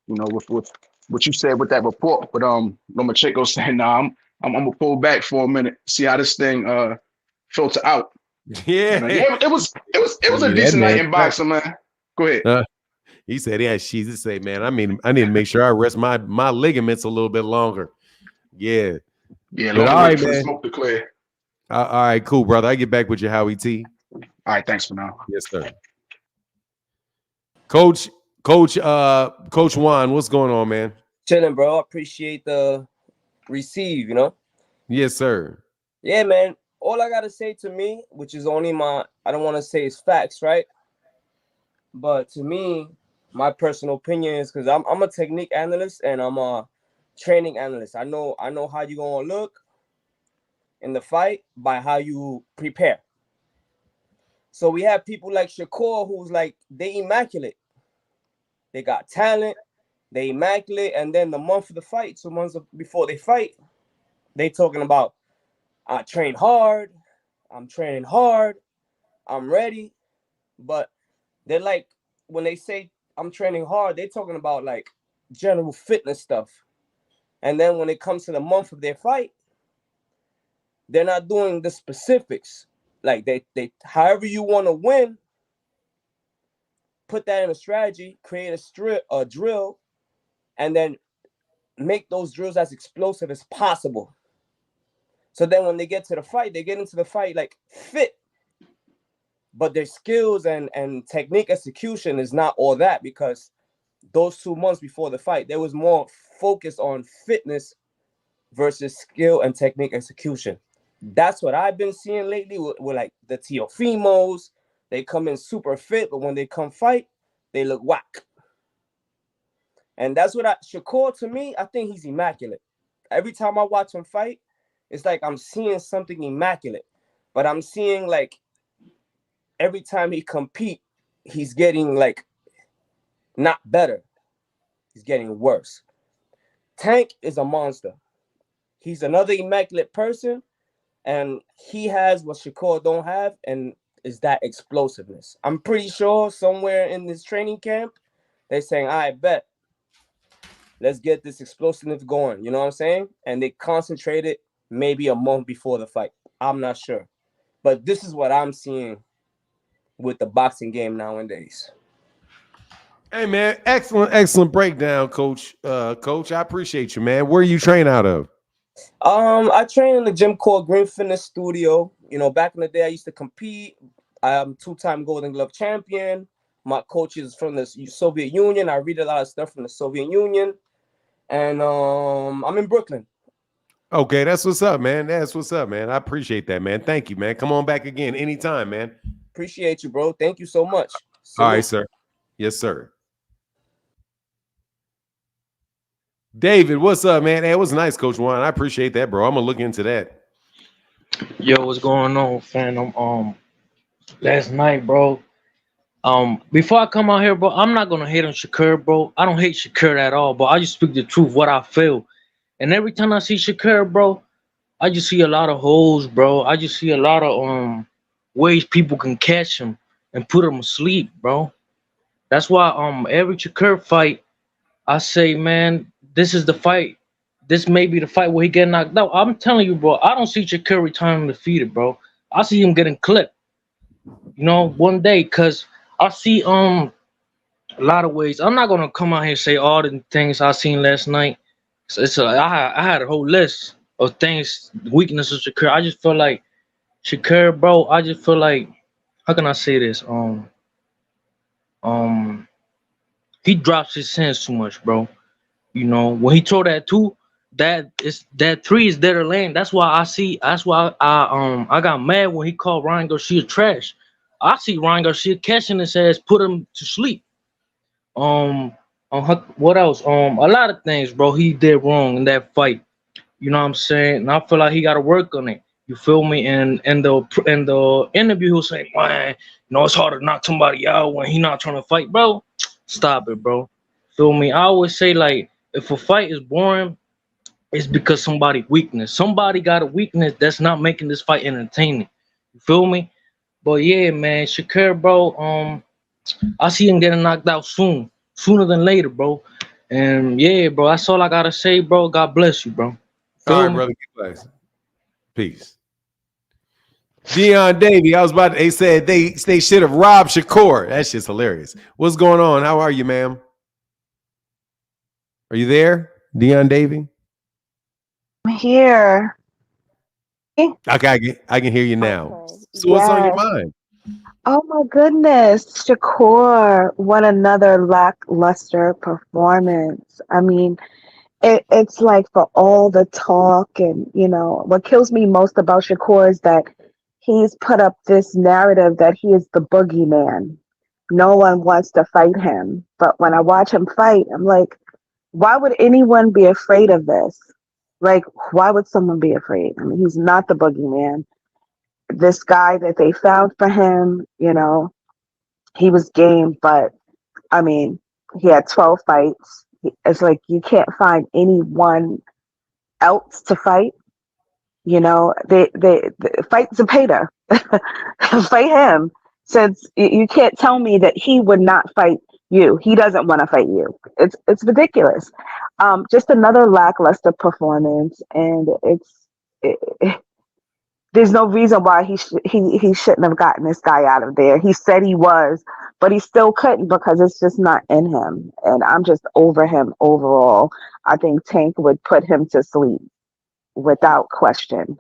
with what you said with that report, but Lomachenko saying, nah, I'm gonna pull back for a minute, see how this thing filter out. Yeah, it was a decent night in boxing, man. Go ahead. He said, "Yeah, she's to say, man. I mean, I need to make sure I rest my ligaments a little bit longer." Yeah. Yeah. But all right, man. Smoke to clear. All right, cool, brother. I get back with you, Howie T. All right, thanks for now. Yes, sir. Coach Juan, what's going on, man? Chilling, bro. Appreciate the receive, Yes, sir. Yeah, man. All I gotta say to me, which is only I don't want to say it's facts, right? But to me, my personal opinion is because I'm a technique analyst and I'm a training analyst. I know how you're gonna look in the fight by how you prepare. So we have people like Shakur who's like they immaculate. They got talent, they immaculate, and then the month of the fight, 2 months before they fight, they talking about I train hard, I'm training hard, I'm ready. But they're like when they say I'm training hard, they're talking about like general fitness stuff. And then when it comes to the month of their fight, they're not doing the specifics. Like they however you want to win, put that in a strategy, create a drill, and then make those drills as explosive as possible. So then when they get to the fight, they get into the fight like fit. But their skills and technique execution is not all that because those 2 months before the fight, there was more focus on fitness versus skill and technique execution. That's what I've been seeing lately with like the Teofimos. They come in super fit, but when they come fight, they look whack. And that's what Shakur, to me, I think he's immaculate. Every time I watch him fight, it's like I'm seeing something immaculate. But I'm seeing like every time he compete, he's getting like not better. He's getting worse. Tank is a monster. He's another immaculate person, and he has what Shakur don't have, and is that explosiveness. I'm pretty sure somewhere in this training camp, they're saying, I bet, let's get this explosiveness going. You know what I'm saying? And they concentrated maybe a month before the fight. I'm not sure. But this is what I'm seeing with the boxing game nowadays. Hey, man, excellent breakdown, Coach. Coach, I appreciate you, man. Where you train out of? I train in the gym called Green Fitness Studio. Back in the day, I used to compete. I'm 2-time Golden Glove champion. My coach is from the Soviet Union. I read a lot of stuff from the Soviet Union. And I'm in Brooklyn. Okay, that's what's up, man. That's what's up, man. I appreciate that, man. Thank you, man. Come on back again anytime, man. Appreciate you, bro. Thank you so much. All right, sir. Yes, sir. David, what's up, man? Hey, it was nice, Coach Juan. I appreciate that, bro. I'm gonna look into that. Yo, what's going on, fam? Last night, bro. Before I come out here, bro, I'm not gonna hate on Shakur, bro. I don't hate Shakur at all, but I just speak the truth, what I feel. And every time I see Shakur, bro, I just see a lot of holes, bro. I just see a lot of ways people can catch him and put him asleep, bro. That's why every Shakur fight, I say, man, this is the fight. This may be the fight where he get knocked out. I'm telling you, bro, I don't see Shakur returning defeated, bro. I see him getting clipped, one day, because I see a lot of ways. I'm not gonna come out here and say all the things I seen last night, So it's like I had a whole list of things, weaknesses of Shakur. I just feel like Shakur, bro. I just feel like, how can I say this? Um, he drops his hands too much, bro. You know, when he throw that two, that three is there to land. That's why I see. That's why I got mad when he called Ryan Garcia trash. I see Ryan Garcia catching his ass, put him to sleep. What else? A lot of things, bro. He did wrong in that fight. You know what I'm saying? And I feel like he got to work on it. You feel me? And in the interview, he'll say, "Man, you know it's hard to knock somebody out when he not trying to fight, bro." Stop it, bro. Feel me? I always say, like, if a fight is boring, it's because somebody got a weakness that's not making this fight entertaining. You feel me? But yeah, man, Shakur, bro. I see him getting knocked out sooner than later, bro. And yeah, bro, that's all I gotta say, bro. God bless you, bro. Feel All right, me? brother. Get blessed. Peace. Dion Davey, they said they should have robbed Shakur. That's just hilarious. What's going on? How are you, ma'am? Are you there, Dion Davey? I'm here. Okay, I can hear you now. Okay. So what's on your Yes. mind? Oh my goodness. Shakur, what another lackluster performance. I mean, it's like for all the talk and, what kills me most about Shakur is that he's put up this narrative that he is the boogeyman. No one wants to fight him. But when I watch him fight, I'm like, why would anyone be afraid of this? Like, why would someone be afraid? I mean, he's not the boogeyman. This guy that they found for him, he was game, but I mean, he had 12 fights. It's like you can't find anyone else to fight. They fight Zepeda, fight him. Since you can't tell me that he would not fight you. He doesn't want to fight you. It's ridiculous. Just another lackluster performance, and there's no reason why he shouldn't have gotten this guy out of there. He said he was, but he still couldn't because it's just not in him. And I'm just over him overall. I think Tank would put him to sleep without question.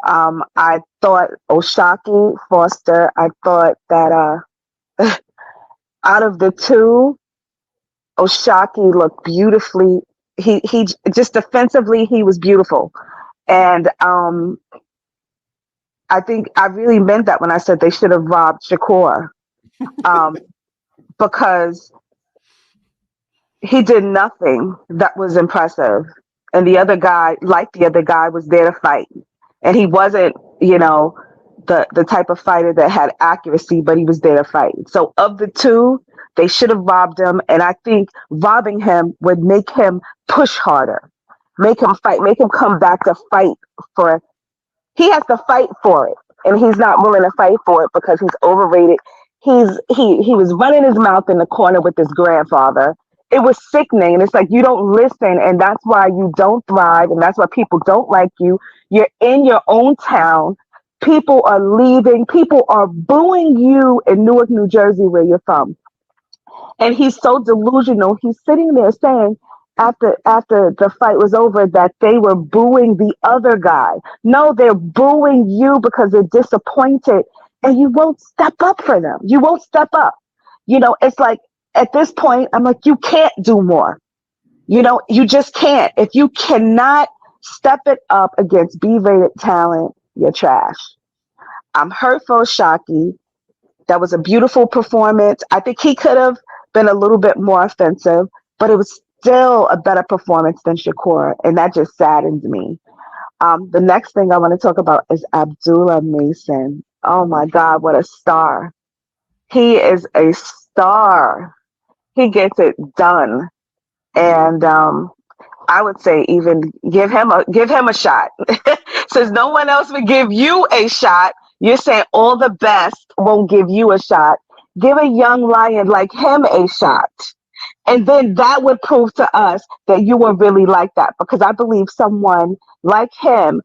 I thought Oshaquie Foster. I thought that out of the two, Oshaquie looked beautifully. He just defensively he was beautiful, and I think I really meant that when I said they should have robbed Shakur, because he did nothing that was impressive, and the other guy, was there to fight, and he wasn't, the type of fighter that had accuracy, but he was there to fight. So of the two, they should have robbed him, and I think robbing him would make him push harder, make him fight, make him come back to fight for. He has to fight for it, and he's not willing to fight for it because he's overrated. He was running his mouth in the corner with his grandfather. It was sickening, and it's like you don't listen, and that's why you don't thrive, and that's why people don't like you. You're in your own town. People are leaving. People are booing you in Newark, New Jersey, where you're from. And he's so delusional. He's sitting there saying, after the fight was over, that they were booing the other guy. No, they're booing you because they're disappointed, and you won't step up for them. You won't step up. It's like at this point, I'm like, you can't do more. You just can't. If you cannot step it up against B-rated talent, you're trash. I'm hurt for Oshaquie. That was a beautiful performance. I think he could have been a little bit more offensive, but it was still a better performance than Shakur, and that just saddens me. The next thing I want to talk about is Abdullah Mason. Oh my God, what a star. He is a star. He gets it done. And I would say even give him a shot. Since no one else would give you a shot, you're saying all the best won't give you a shot. Give a young lion like him a shot. And then that would prove to us that you were really like that. Because I believe someone like him,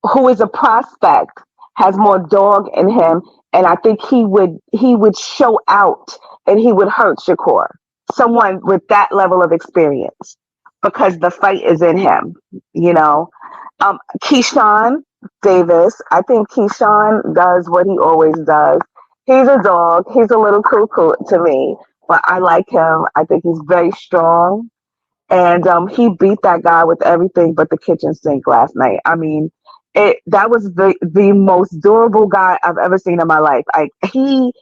who is a prospect, has more dog in him. And I think he would show out and he would hurt Shakur. Someone with that level of experience. because the fight is in him, you know. Keyshawn Davis, I think Keyshawn does what he always does. He's a dog. He's a little cuckoo to me, but I like him. I think he's very strong. And he beat that guy with everything but the kitchen sink last night. I mean, that was the most durable guy I've ever seen in my life. He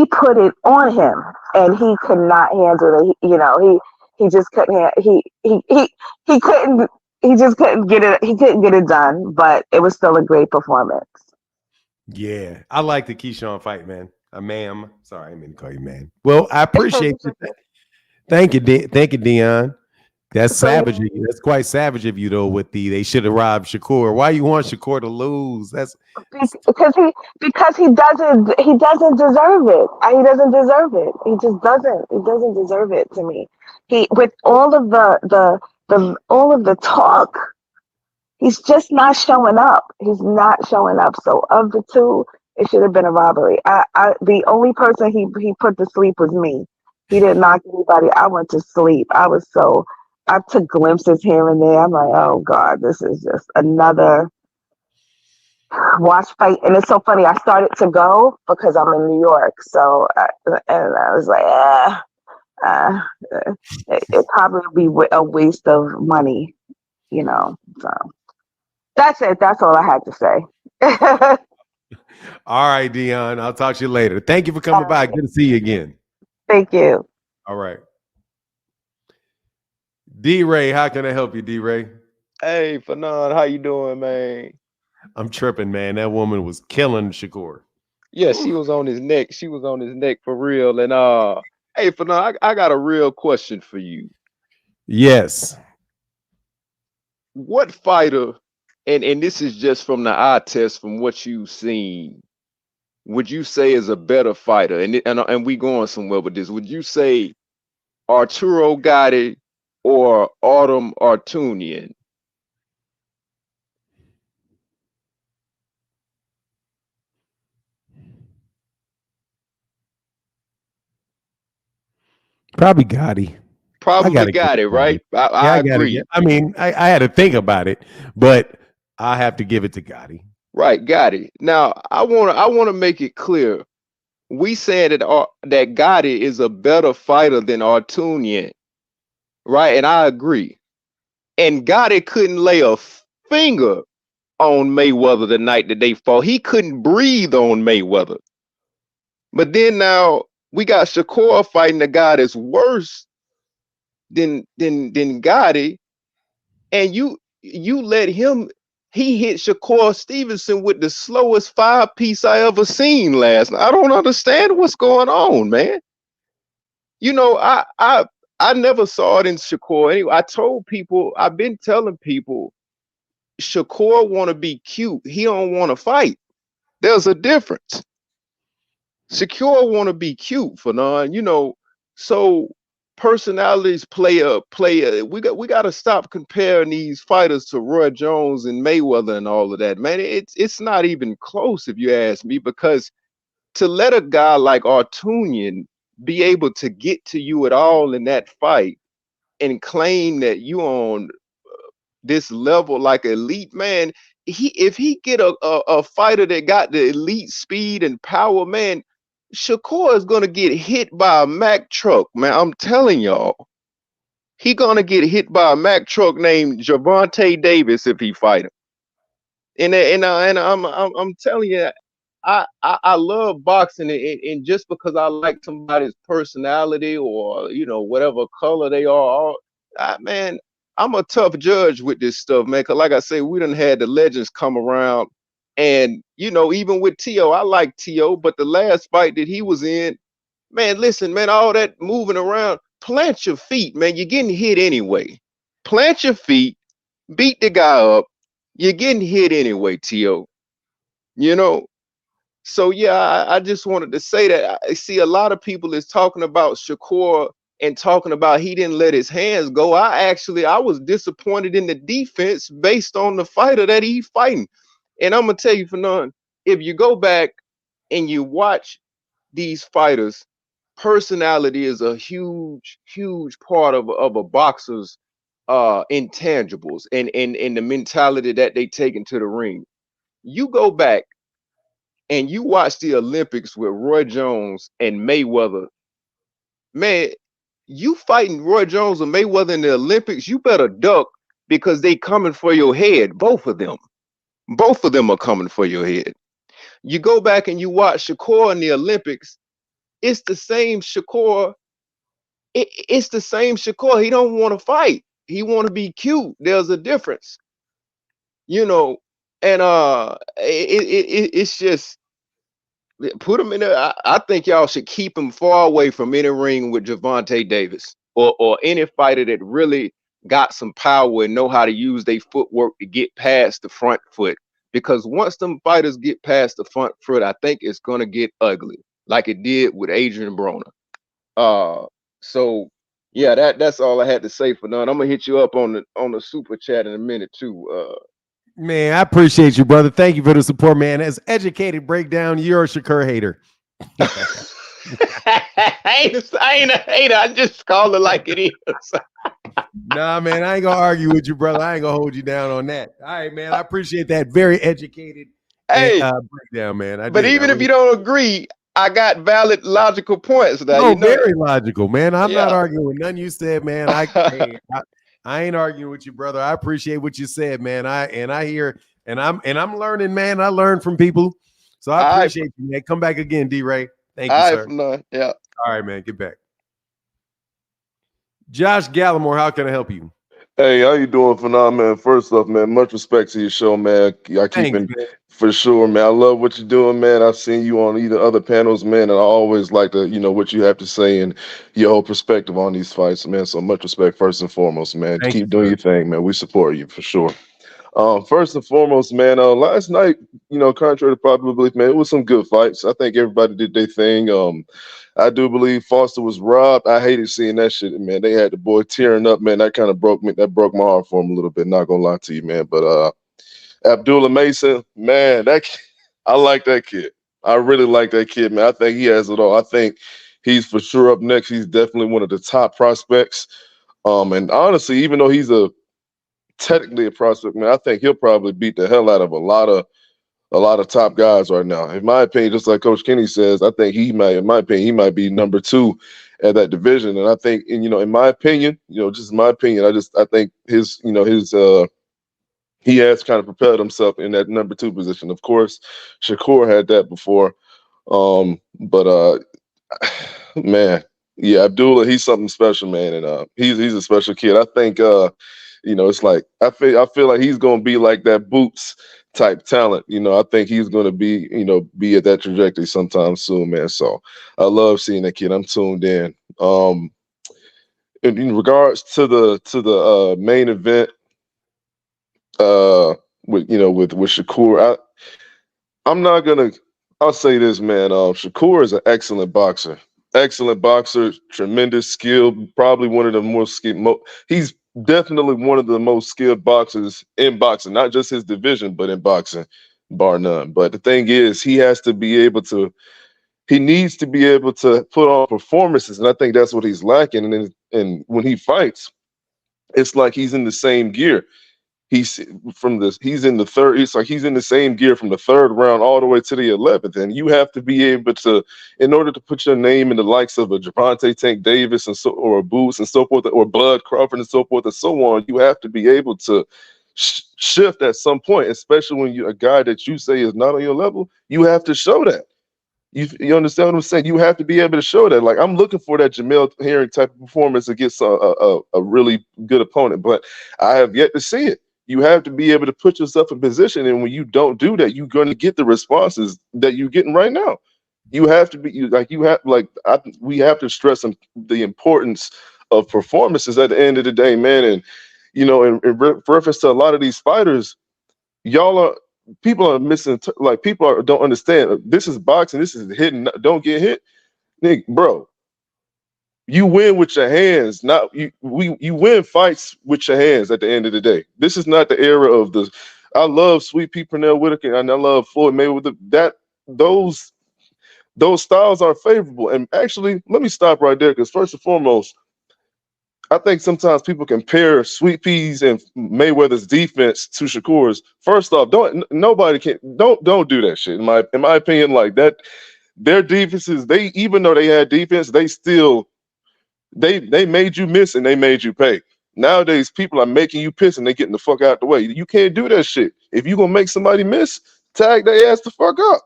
put it on him, and he could not handle it. He just couldn't. He couldn't. He just couldn't get it. He couldn't get it done. But it was still a great performance. Yeah, I like the Keyshawn fight, man. Ma'am. Sorry, I didn't mean to call you man. Well, I appreciate you. Thank you, thank you, Dion. That's savage. That's quite savage of you, though. With they should have robbed Shakur. Why you want Shakur to lose? That's because he doesn't deserve it. He doesn't deserve it. He just doesn't. He doesn't deserve it to me. He with all of the talk, he's just not showing up. He's not showing up. So of the two, it should have been a robbery. The only person he put to sleep was me. He didn't knock anybody. I went to sleep. I took glimpses here and there. I'm like, oh God, this is just another watch fight. And it's so funny. I started to go because I'm in New York. So, and I was like, it probably would be a waste of money, you know. So that's it. That's all I had to say. All right, Dion. I'll talk to you later. Thank you for coming by. Good to see you again. Thank you. All right. D-Ray, how can I help you, D-Ray? Hey, Fanon, how you doing, man? I'm tripping, man. That woman was killing Shakur. Yeah, she was on his neck. She was on his neck for real. And hey, Fanon, I got a real question for you. Yes. What fighter, and this is just from the eye test from what you've seen, would you say is a better fighter? And we going somewhere with this. Would you say Arturo Gotti or Artem Artunian? Probably Gotti. Probably got it, right? I agree. I mean, I had to think about it, but I have to give it to Gotti. Right, Gotti. Now, I want to make it clear. We said that Gotti is a better fighter than Artunian, right? And I agree. And Gotti couldn't lay a finger on Mayweather the night that they fought. He couldn't breathe on Mayweather. But then now we got Shakur fighting a guy that's worse than Gotti, and you let him. He hit Shakur Stevenson with the slowest 5-piece I ever seen last night. I don't understand what's going on, man. You know, I never saw it in Shakur. Anyway, I've been telling people, Shakur want to be cute. He don't want to fight. There's a difference. Shakur want to be cute, Fanon. You know, so personalities play a. We got to stop comparing these fighters to Roy Jones and Mayweather and all of that, man. It's not even close if you ask me, because to let a guy like Artunian be able to get to you at all in that fight and claim that you on this level like elite, man, if he get a fighter that got the elite speed and power, man, Shakur is gonna get hit by a Mack truck, man. I'm telling y'all, he gonna get hit by a Mack truck named Gervonta Davis if he fight him. And I'm telling you, I love boxing, and just because I like somebody's personality or whatever color they are, man, I'm a tough judge with this stuff, man. Cause like I say, we done had the legends come around, and even with T.O., I like T.O., but the last fight that he was in, man, listen, man, all that moving around, plant your feet, man. You're getting hit anyway. Plant your feet, beat the guy up. You're getting hit anyway, T.O. So yeah, I just wanted to say that I see a lot of people is talking about Shakur and talking about he didn't let his hands go. I was disappointed in the defense based on the fighter that he fighting. And I'm gonna tell you, Fanon, if you go back and you watch these fighters, personality is a huge part of a boxer's intangibles and the mentality that they take into the ring. You go back and you watch the Olympics with Roy Jones and Mayweather, man, you fighting Roy Jones and Mayweather in the Olympics, you better duck because they coming for your head. Both of them are coming for your head. You go back and you watch Shakur in the Olympics, it's the same Shakur. It's the same Shakur. He don't want to fight. He want to be cute. There's a difference, you know. And it's just put him in there. I think y'all should keep him far away from any ring with Gervonta Davis or any fighter that really got some power and know how to use their footwork to get past the front foot. Because once them fighters get past the front foot, I think it's gonna get ugly, like it did with Adrian Broner. So yeah, that's all I had to say for now. I'm gonna hit you up on the super chat in a minute too. Man, I appreciate you, brother. Thank you for the support, man. As educated breakdown, you're a Shakur hater. I ain't a hater. I just call it like it is. Nah, man, I ain't gonna argue with you, brother. I ain't gonna hold you down on that. All right, man. I appreciate that. Very educated breakdown, man. But even if you don't agree, I got valid, logical points. Now, no, very logical, man. I'm not arguing with none you said, man. I ain't arguing with you, brother. I appreciate what you said, man. I hear and I'm learning, man. I learn from people, so I appreciate you, man. Come back again, D-Ray. Thank you, sir. Yeah. All right, man. Get back. Josh Gallimore, how can I help you? Hey, how you doing, Phenom, man? First off, man, much respect to your show, man. For sure, man. I love what you're doing, man. I've seen you on either other panels, man, and I always like to, what you have to say and your whole perspective on these fights, man. So much respect, first and foremost, man. Keep doing your thing, man. We support you for sure. First and foremost, man, last night, contrary to popular belief, man, it was some good fights. I think everybody did their thing. I do believe Foster was robbed. I hated seeing that shit, man. They had the boy tearing up, man. That kind of broke me. That broke my heart for him a little bit. Not gonna lie to you, man. But Abdullah Mason, man, I like that kid. I really like that kid, man. I think he has it all. I think he's for sure up next. He's definitely one of the top prospects. And honestly, even though he's technically a prospect, man, I think he'll probably beat the hell out of a lot of top guys right now. In my opinion, just like Coach Kenny says, I think he might be number 2 at that division. And I think, in my opinion, just my opinion, I think he has kind of propelled himself in that number 2 position. Of course, Shakur had that before. But man, yeah, Abdullah, he's something special, man. And he's a special kid. I think it's like I feel like he's gonna be like that Boots type talent. I think he's gonna be at that trajectory sometime soon, man. So I love seeing that kid. I'm tuned in. In regards to the main event, with Shakur, I'll say this, man. Shakur is an excellent boxer. Excellent boxer, tremendous skill, probably one of the more skilled. He's definitely one of the most skilled boxers in boxing, not just his division, but in boxing, bar none. But the thing is, he needs to be able to put on performances, and I think that's what he's lacking. And when he fights, it's like he's in the same gear. He's in the third. It's like he's in the same gear from the 3rd round all the way to the 11th, and you have to be able to, in order to put your name in the likes of a Gervonta Tank Davis or a Boots and so forth, or Bud Crawford and so forth and so on. You have to be able to shift at some point, especially when you're a guy that you say is not on your level. You have to show that. You understand what I'm saying? You have to be able to show that. Like, I'm looking for that Jamel Herring type of performance against a really good opponent, but I have yet to see it. You have to be able to put yourself in position, and when you don't do that, you're going to get the responses that you're getting right now. You have to be we have to stress the importance of performances at the end of the day, man. And in reference to a lot of these fighters, people are missing. Don't understand. This is boxing. This is hitting. Don't get hit, Nick, bro. You win with your hands, not you. You win fights with your hands. At the end of the day, this is not the era of the. I love Sweet Pea Pernell Whitaker and I love Floyd Mayweather. Those styles are favorable. And actually, let me stop right there, because first and foremost, I think sometimes people compare Sweet Peas and Mayweather's defense to Shakur's. First off, don't do that shit. In my opinion, like that, their defenses, even though they had defense, they still they made you miss and they made you pay. Nowadays, people are making you piss and they getting the fuck out the way. You can't do that shit. If you gonna make somebody miss, tag their ass the fuck up.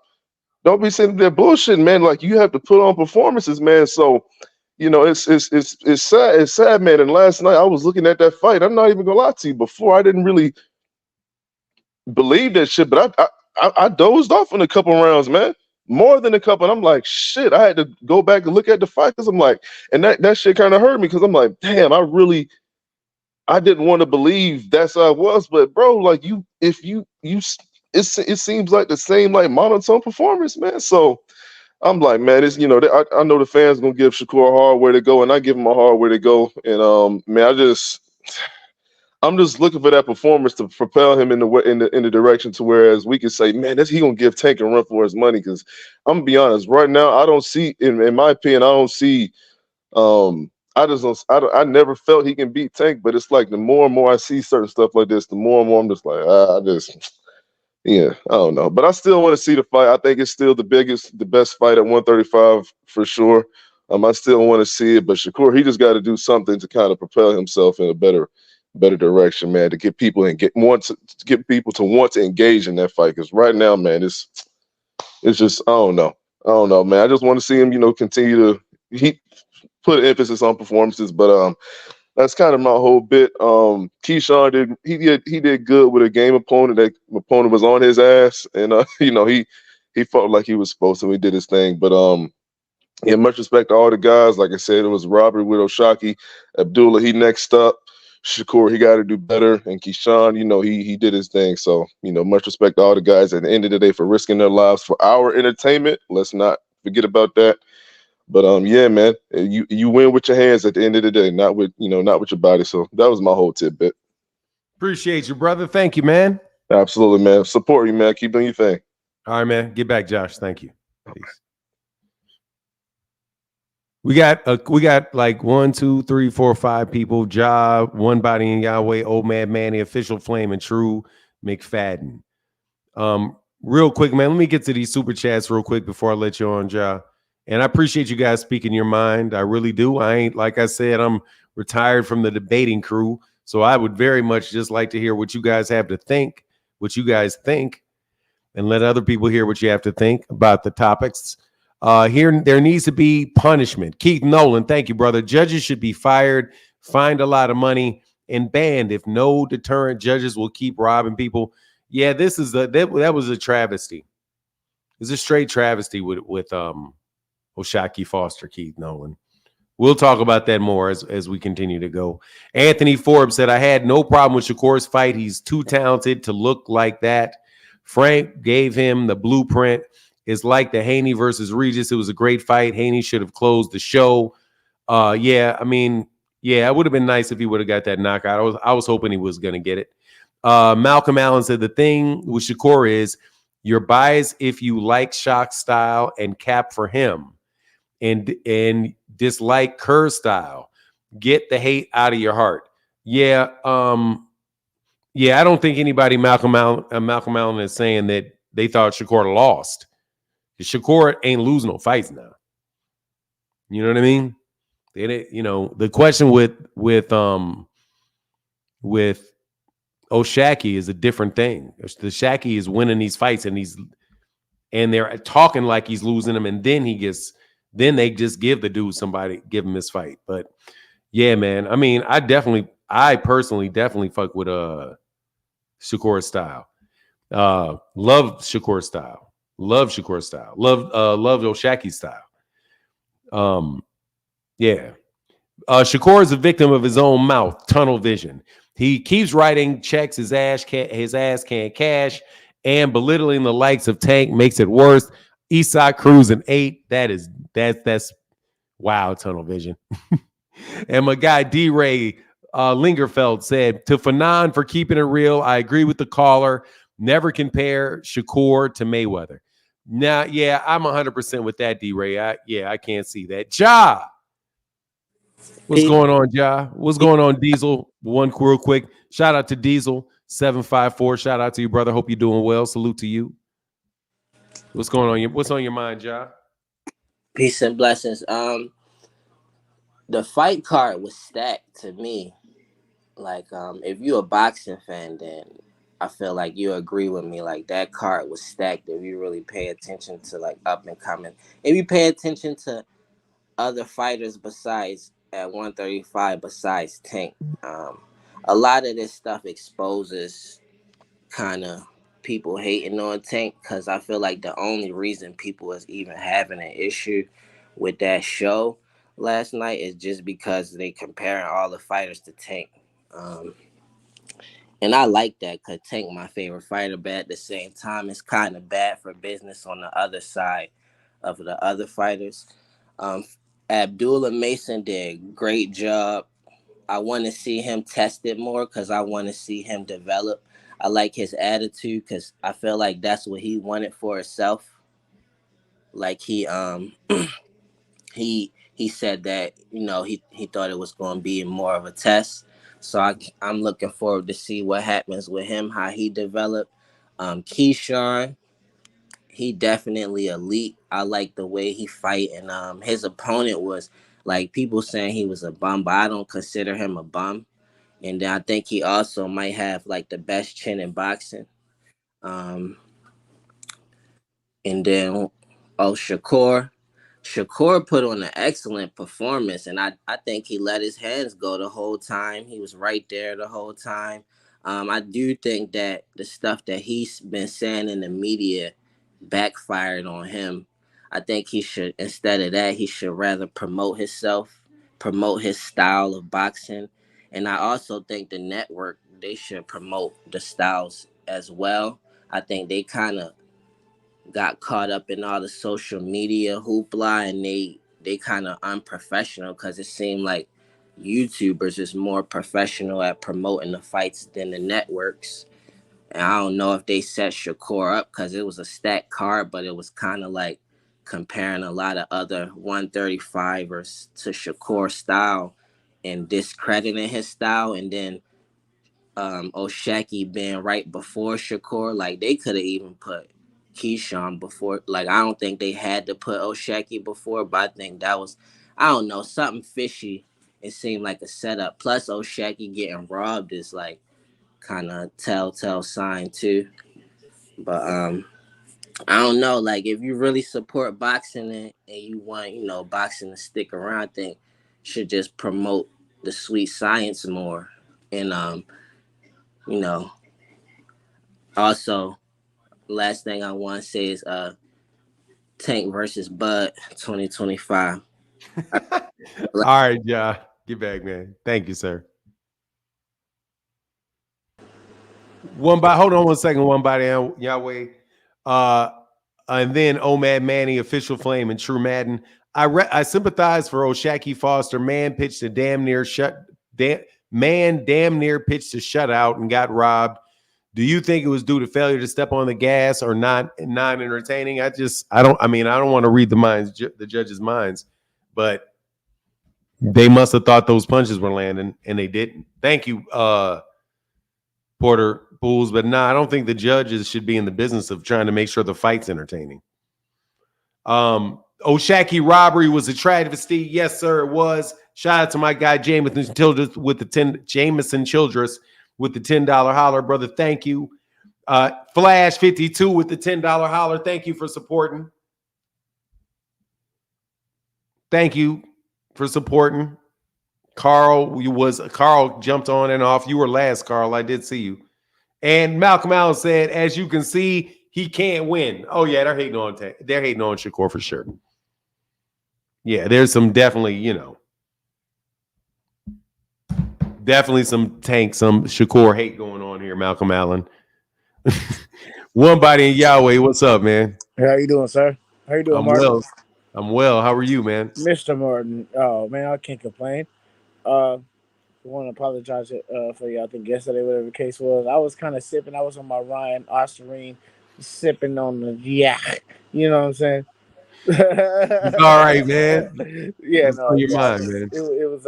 Don't be sitting there bullshitting, man. Like you have to put on performances, man. So, it's sad. It's sad, man. And last night I was looking at that fight. I'm not even gonna lie to you. Before I didn't really believe that shit, but I dozed off in a couple rounds, man. More than a couple. And I'm like, shit. I had to go back and look at the fight because I'm like, and that shit kind of hurt me because I'm like, damn, I didn't want to believe that's how it was. But bro, like it seems like the same like monotone performance, man. So I'm like, man, it's I know the fans gonna give Shakur a hard way to go, and I give him a hard way to go. And man, I'm just looking for that performance to propel him in the direction to whereas we can say, man, he gonna give Tank a run for his money. Because I'm gonna be honest, right now I don't see, in my opinion, I don't see. I never felt he can beat Tank, but it's like the more and more I see certain stuff like this, the more and more I'm just like, I don't know. But I still want to see the fight. I think it's still the best fight at 135 for sure. I still want to see it, but Shakur, he just got to do something to kind of propel himself in a better direction, man, to get people and get people to want to engage in that fight. Because right now, man, it's just I don't know, man. I just want to see him, continue to put emphasis on performances, but that's kind of my whole bit. Keyshawn did good with a game opponent. That opponent was on his ass, and he felt like he was supposed to. He did his thing, but yeah, much respect to all the guys. Like I said, it was robbery with Oshaquie. Abdullah, he next up. Shakur, he got to do better, and Keyshawn, he did his thing. So much respect to all the guys at the end of the day for risking their lives for our entertainment. Let's not forget about that. But yeah, man, you win with your hands at the end of the day, not with your body. So that was my whole tidbit. Appreciate you, brother. Thank you, man. Absolutely, man. Support you, man. Keep doing your thing. All right, man. Get back, Josh. Thank you. Peace. We got like 1, 2, 3, 4, 5 people. Ja, One Body in Yahweh, Old Man Manny, Official Flame, and True McFadden. Real quick, man. Let me get to these super chats real quick before I let you on, Ja. And I appreciate you guys speaking your mind. I really do. Like I said, I'm retired from the debating crew. So I would very much just like to hear what you guys have to think, what you guys think, and let other people hear what you have to think about the topics. There needs to be punishment. Keith Nolan, thank you, brother. Judges should be fired, fined a lot of money, and banned. If no deterrent, judges will keep robbing people. Yeah, that was a travesty. It's a straight travesty with Oshaquie Foster, Keith Nolan. We'll talk about that more as we continue to go. Anthony Forbes said, I had no problem with Shakur's fight. He's too talented to look like that. Frank gave him the blueprint. It's like the Haney versus Regis. It was a great fight. Haney should have closed the show. It would have been nice if he would have got that knockout. I was hoping he was going to get it. Malcolm Allen said, the thing with Shakur is you're biased if you like Shock's style and cap for him and dislike Kerr's style. Get the hate out of your heart. Yeah, I don't think anybody, Malcolm Allen is saying that they thought Shakur lost. Shakur ain't losing no fights now. You know what I mean? The question with Oshaquie is a different thing. The Oshaquie is winning these fights and they're talking like he's losing them, and then they just give the dude give him his fight. But yeah, man. I mean, I personally definitely fuck with Shakur's style. Love Shakur's style. Love Shakur's style. Love Oshaquie's style. Shakur is a victim of his own mouth, tunnel vision. He keeps writing checks his ass can't cash, and belittling the likes of Tank makes it worse. Eastside Cruz an 8. That's wow, tunnel vision. And my guy D-Ray Lingerfeld said, to Fanon for keeping it real, I agree with the caller. Never compare Shakur to Mayweather. Now, yeah, I'm 100% with that, D-Ray. I can't see that. Ja. What's going on, Ja? What's going on, Diesel? One real quick. Shout out to Diesel 754. Shout out to you, brother. Hope you're doing well. Salute to you. What's going on? What's on your mind, Ja? Peace and blessings. The fight card was stacked to me. Like, if you're a boxing fan, then I feel like you agree with me. Like, that card was stacked if you really pay attention to like up and coming. If you pay attention to other fighters besides at 135, besides Tank, a lot of this stuff exposes kind of people hating on Tank, because I feel like the only reason people is even having an issue with that show last night is just because they comparing all the fighters to Tank. Um, and I like that because Tank my favorite fighter, but at the same time, it's kind of bad for business on the other side of the other fighters. Um, Abdullah Mason did a great job. I want to see him tested more because I want to see him develop. I like his attitude because I feel like that's what he wanted for himself. Like he said that he thought it was going to be more of a test. So I'm looking forward to see what happens with him, how he developed. Keyshawn, he definitely elite. I like the way he fight, and his opponent was like people saying he was a bum, but I don't consider him a bum. And then I think he also might have like the best chin in boxing. Um, and then Shakur put on an excellent performance, and I think he let his hands go the whole time. He was right there the whole time. I do think that the stuff that he's been saying in the media backfired on him. I think he should, instead of that, he should rather promote himself, promote his style of boxing. And I also think the network, they should promote the styles as well. I think they kind of got caught up in all the social media hoopla, and they kind of unprofessional because it seemed like YouTubers is more professional at promoting the fights than the networks. And I don't know if they set Shakur up because it was a stacked card, but it was kind of like comparing a lot of other 135ers to Shakur's style and discrediting his style. And then Oshaquie being right before Shakur, like they could have even put Keyshawn before. Like I don't think they had to put Oshaquie before, but I think that was, I don't know, something fishy. It seemed like a setup. Plus Oshaquie getting robbed is like kind of telltale sign too. But I don't know. Like if you really support boxing and you want boxing to stick around, I think should just promote the sweet science more. And you know also, last thing I want to say is Tank versus Bud 2025. All right, Ja. Get back, man. Thank you, sir. Hold on 1 second. One body, Yahweh. And then Omad Manny, Official Flame, and True Madden. I sympathize for Oshaquie Foster. Man pitched a damn near pitched a shutout and got robbed. Do you think it was due to failure to step on the gas or not entertaining? I don't want to read the judge's minds, but they must have thought those punches were landing and they didn't. Thank you, Porter Bulls. But I don't think the judges should be in the business of trying to make sure the fight's entertaining. Oshaquie robbery was a travesty. Yes, sir, it was. Shout out to my guy Jameson Childress with the $10 holler, brother. Thank you. Flash 52 with the $10 holler. Thank you for supporting. Thank you for supporting. Carl jumped on and off. You were last, Carl. I did see you. And Malcolm Allen said, as you can see, he can't win. Oh yeah, they're hating on Shakur for sure. Yeah, there's some definitely some Tank, some Shakur hate going on here, Malcolm Allen. One body in Yahweh. What's up, man? How you doing, sir? How you doing, I'm Martin? well. I'm well. How are you, man? Mr. Martin. Oh man, I can't complain. I want to apologize for you. I think yesterday, whatever the case was, I was kind of sipping. I was on my Ryan Osterine, sipping on the you know what I'm saying? It's all right, man. Yeah, What's no, on your yeah, mind, man? it was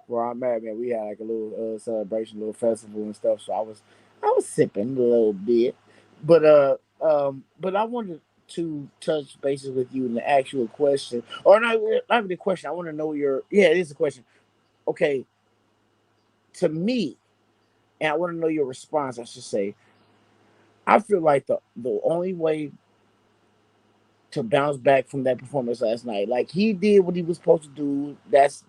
where I'm at, man. We had like a little celebration, little festival and stuff. So I was sipping a little bit, but I wanted to touch bases with you and ask you a question, or not even a question. I want to know it is a question. Okay, to me, and I want to know your response. I should say, I feel like the only way to bounce back from that performance last night. Like he did what he was supposed to do. That's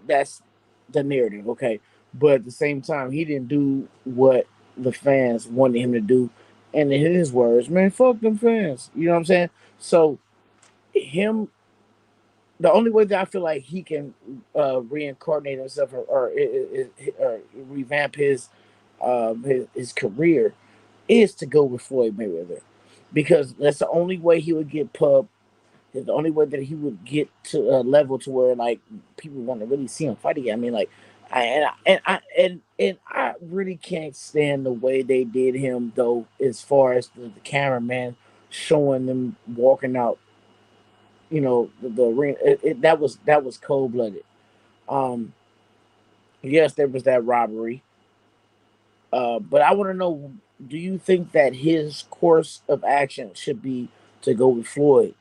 the narrative, okay. But at the same time, he didn't do what the fans wanted him to do. And in his words, man, fuck them fans. You know what I'm saying? So him, the only way that I feel like he can reincarnate himself or revamp his career is to go with Floyd Mayweather, because that's the only way he would get pub. It's the only way that he would get to a level to where like people want to really see him fight again. I mean, like, I really can't stand the way they did him though, as far as the cameraman showing them walking out. You know, the ring. That was cold blooded. Um, yes, there was that robbery. But I want to know: do you think that his course of action should be to go with Floyd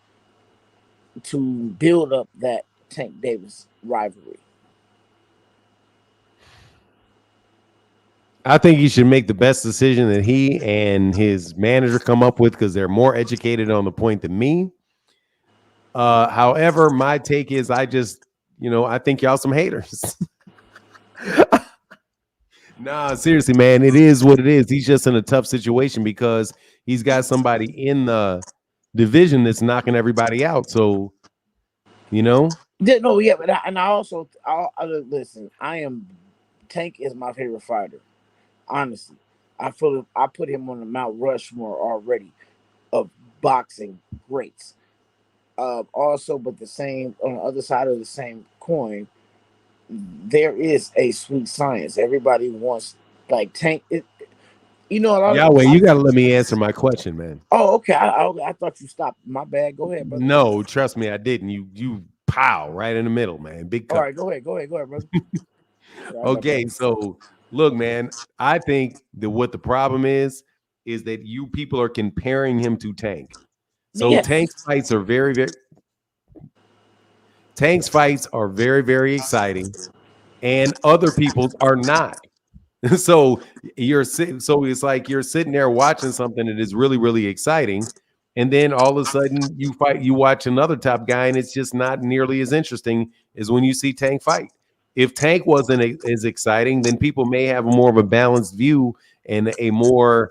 to build up that Tank Davis rivalry? I think he should make the best decision that he and his manager come up with because they're more educated on the point than me. However, my take is I think y'all some haters. Nah, seriously, man, it is what it is. He's just in a tough situation because he's got somebody in the division that's knocking everybody out. So, No, yeah, but I listen. Tank is my favorite fighter. Honestly, I put him on the Mount Rushmore already of boxing greats. Also, but the same on the other side of the same coin, there is a sweet science. Everybody wants like Tank. A lot Yahweh, of. you got to let me answer my question, man. Oh, okay. I thought you stopped. My bad. Go ahead, brother. No, trust me, I didn't. You pow right in the middle, man. Big cut. All right, go ahead, brother. Okay, so look, man, I think that what the problem is that you people are comparing him to Tank. So Yes. Tank's fights are very, very exciting, and other people's are not. So it's like you're sitting there watching something that is really, really exciting, and then all of a sudden you watch another top guy, and it's just not nearly as interesting as when you see Tank fight. If Tank wasn't as exciting, then people may have more of a balanced view and a more,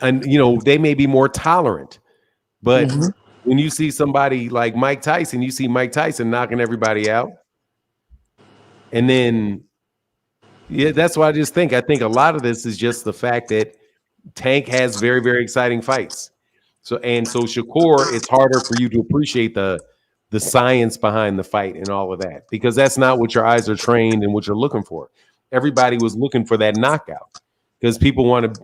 they may be more tolerant. But when you see somebody like Mike Tyson, you see Mike Tyson knocking everybody out. And then, that's why I think a lot of this is just the fact that Tank has very, very exciting fights. So Shakur, it's harder for you to appreciate the science behind the fight and all of that, because that's not what your eyes are trained and what you're looking for. Everybody was looking for that knockout because people want to,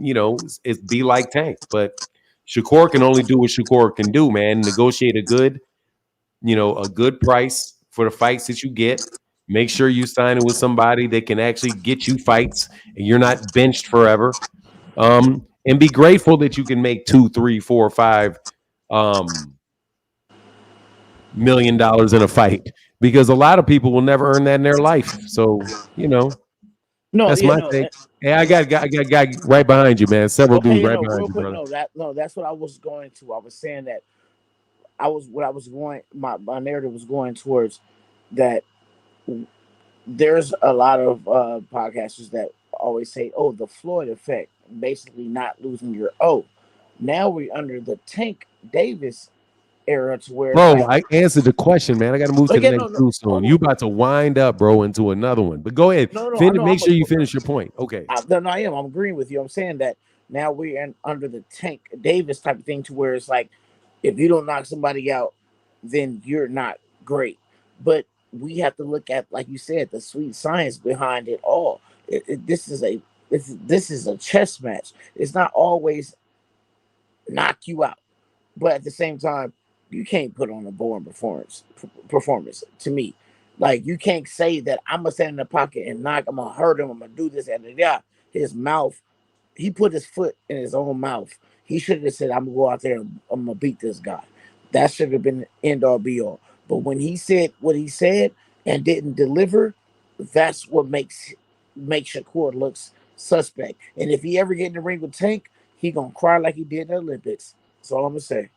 be like Tank. But Shakur can only do what Shakur can do, man. Negotiate a good price for the fights that you get. Make sure you sign it with somebody that can actually get you fights and you're not benched forever. And be grateful that you can make $2, $3, $4, $5 million in a fight, because a lot of people will never earn that in their life. So, that's my thing. Hey, I got a guy right behind you, man. Several dudes right behind real you, quick. brother. That's what I was going to. I was saying that my narrative was going towards that. There's a lot of podcasters that always say, "Oh, the Floyd effect," basically not losing your O. Now we're under the Tank Davis era, to where, Bro, I answered the question, man. I got to move to the next dude soon. You about to wind up, bro, into another one. But go ahead. Make sure you finish your point. Okay. I am. I'm agreeing with you. I'm saying that now we're under the Tank Davis type of thing, to where it's like, if you don't knock somebody out, then you're not great. But we have to look at, like you said, the sweet science behind it all. This is a chess match. It's not always knock you out. But at the same time, you can't put on a boring performance to me. Like you can't say that I'm gonna stand in the pocket and knock, I'm gonna hurt him, I'm gonna do this and yeah. His mouth, he put his foot in his own mouth. He should have said, I'm gonna go out there and I'm gonna beat this guy. That should have been end all be all. But when he said what he said and didn't deliver, that's what makes Shakur looks suspect. And if he ever get in the ring with Tank, he gonna cry like he did in the Olympics. That's all I'm gonna say.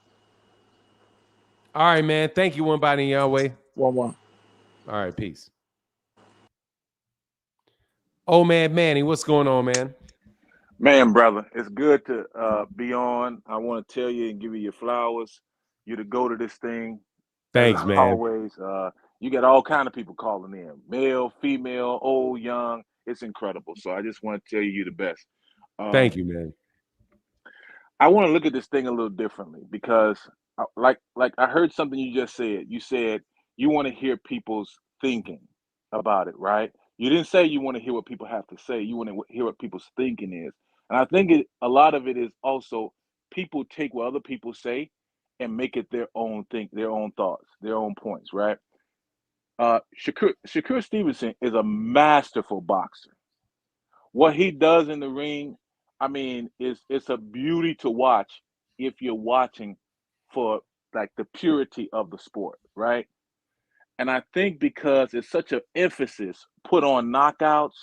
All right, man. Thank you, one body in Yahweh. 1-1. All right, peace. Oh man, Manny, what's going on, man? Man, brother, it's good to be on. I want to tell you and give you your flowers. You to go to this thing. Thanks, As man. always, you get all kind of people calling in, male, female, old, young. It's incredible. So I just want to tell you, you're the best. Thank you, man. I want to look at this thing a little differently because, like I heard something you just said. You said you want to hear people's thinking about it, right? You didn't say you want to hear what people have to say. You want to hear what people's thinking is, and I think a lot of it is also people take what other people say and make it their own their own thoughts, their own points, right? Shakur Stevenson is a masterful boxer. What he does in the ring, I mean, it's a beauty to watch if you're watching for like the purity of the sport, right? And I think because it's such an emphasis put on knockouts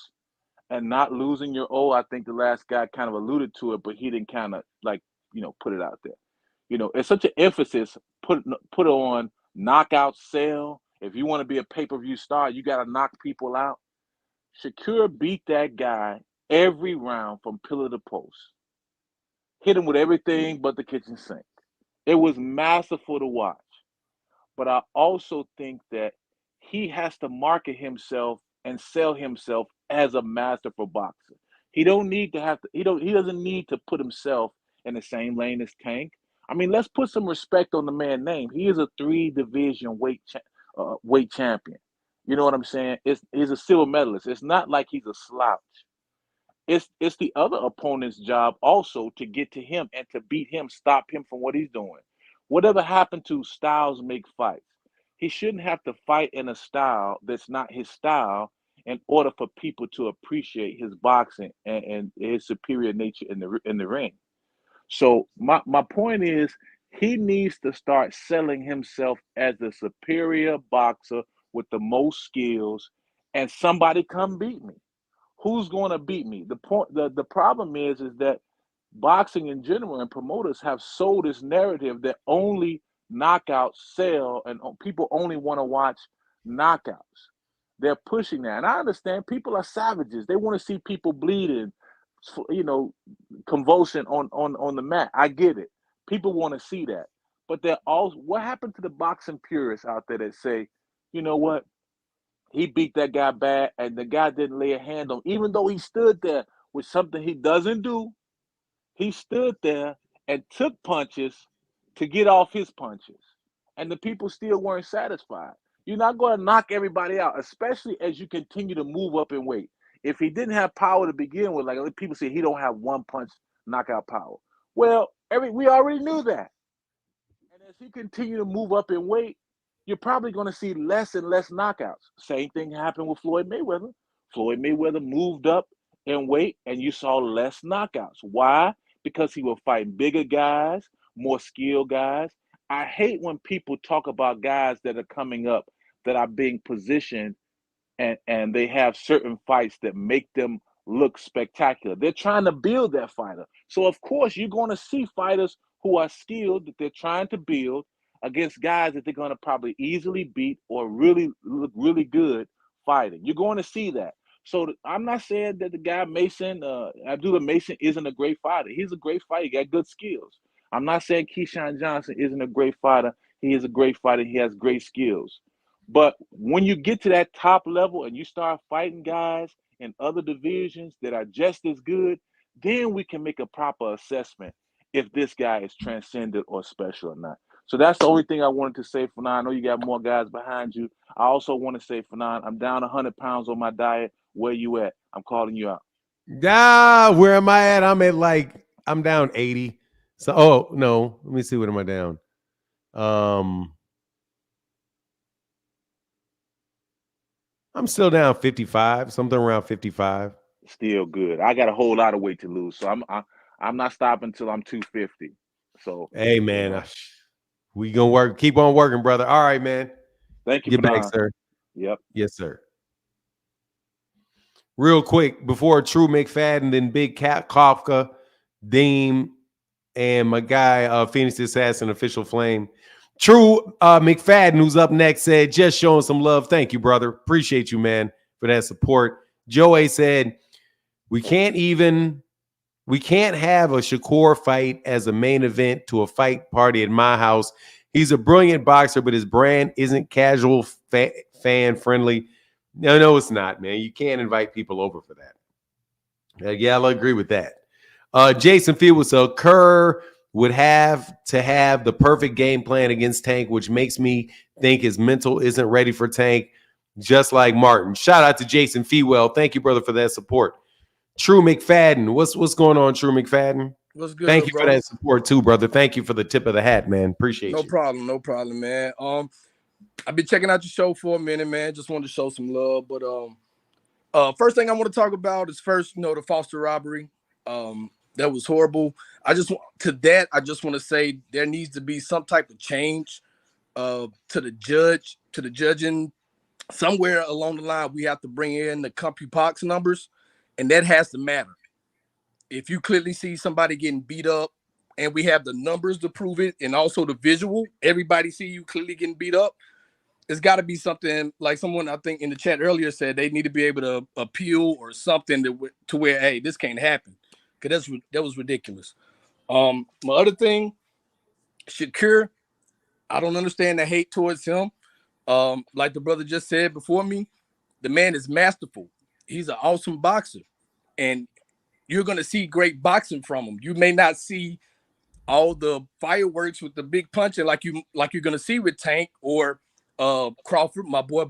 and not losing your I think the last guy kind of alluded to it, but he didn't kind of like, put it out there. It's such an emphasis put on knockout sell. If you want to be a pay-per-view star, you got to knock people out. Shakur beat that guy every round from pillar to post. Hit him with everything but the kitchen sink. It was masterful to watch. But I also think that he has to market himself and sell himself as a masterful boxer. He doesn't need to put himself in the same lane as Tank. I mean, let's put some respect on the man's name. He is a 3-division weight champion. You know what I'm saying? He's a silver medalist. It's not like he's a slouch. It's the other opponent's job also to get to him and to beat him, stop him from what he's doing. Whatever happened to styles make fights? He shouldn't have to fight in a style that's not his style in order for people to appreciate his boxing and his superior nature in the ring. So my point is he needs to start selling himself as the superior boxer with the most skills, and somebody come beat me. Who's going to beat me? The problem is that boxing in general and promoters have sold this narrative that only knockouts sell and people only want to watch knockouts. They're pushing that, and I understand people are savages. They want to see people bleeding, convulsion on the mat. I get it. People want to see that, but they're also. What happened to the boxing purists out there that say, you know what? He beat that guy bad, and the guy didn't lay a hand on him, even though he stood there with something he doesn't do. He stood there and took punches to get off his punches, and the people still weren't satisfied. You're not going to knock everybody out, especially as you continue to move up in weight. If he didn't have power to begin with, like people say, he don't have one punch knockout power. Well, we already knew that. And as he continued to move up in weight, you're probably going to see less and less knockouts. Same thing happened with Floyd Mayweather. Floyd Mayweather moved up in weight, and you saw less knockouts. Why? Because he will fight bigger guys, more skilled guys. I hate when people talk about guys that are coming up that are being positioned and they have certain fights that make them look spectacular. They're trying to build that fighter. So of course you're going to see fighters who are skilled that they're trying to build against guys that they're going to probably easily beat or really look really good fighting. You're going to see that. So I'm not saying that the guy Abdullah Mason isn't a great fighter. He's a great fighter. He got good skills. I'm not saying Keyshawn Johnson isn't a great fighter. He is a great fighter. He has great skills. But when you get to that top level and you start fighting guys in other divisions that are just as good, then we can make a proper assessment if this guy is transcendent or special or not. So that's the only thing I wanted to say for now. I know you got more guys behind you. I also want to say for now, I'm down 100 pounds on my diet. Where you at? I'm calling you out. Where am I at? I'm down 80. So, oh no, let me see. What am I down? I'm still down 55, something around 55. Still good. I got a whole lot of weight to lose, so I'm not stopping until I'm 250. So, Hey man, we gonna work. Keep on working, brother. All right, man. Thank you, Get back, Fanon. sir. Yep. Yes, sir. Real quick, before True McFadden, then Big Cat Kafka, Deem, and my guy, Phoenix Assassin, Official Flame. True McFadden, who's up next, said, just showing some love. Thank you, brother. Appreciate you, man, for that support. Joey said, we can't have a Shakur fight as a main event to a fight party at my house. He's a brilliant boxer, but his brand isn't casual fan friendly. No, it's not, man. You can't invite people over for that. Yeah, I'll agree with that. Jason Field so Kerr would have to have the perfect game plan against Tank, which makes me think his mental isn't ready for Tank, just like Martin. Shout out to Jason Fewell. Thank you, brother, for that support. True McFadden. What's going on, True McFadden? What's good, Thank you bro? for that support too, brother. Thank you for the tip of the hat, man. Appreciate no you. No problem, man. I've been checking out your show for a minute, man. Just wanted to show some love. But first thing I want to talk about is first, the Foster robbery. That was horrible. I just want to say there needs to be some type of change to the judging. Somewhere along the line, we have to bring in the CompuPox numbers, and that has to matter. If you clearly see somebody getting beat up and we have the numbers to prove it and also the visual, everybody see you clearly getting beat up, it's got to be something like someone I think in the chat earlier said they need to be able to appeal or something to where, hey, this can't happen. Because that was ridiculous. My other thing, Shakur, I don't understand the hate towards him. Like the brother just said before me, the man is masterful. He's an awesome boxer. And you're going to see great boxing from him. You may not see all the fireworks with the big punching like you're going to see with Tank or Crawford, my boy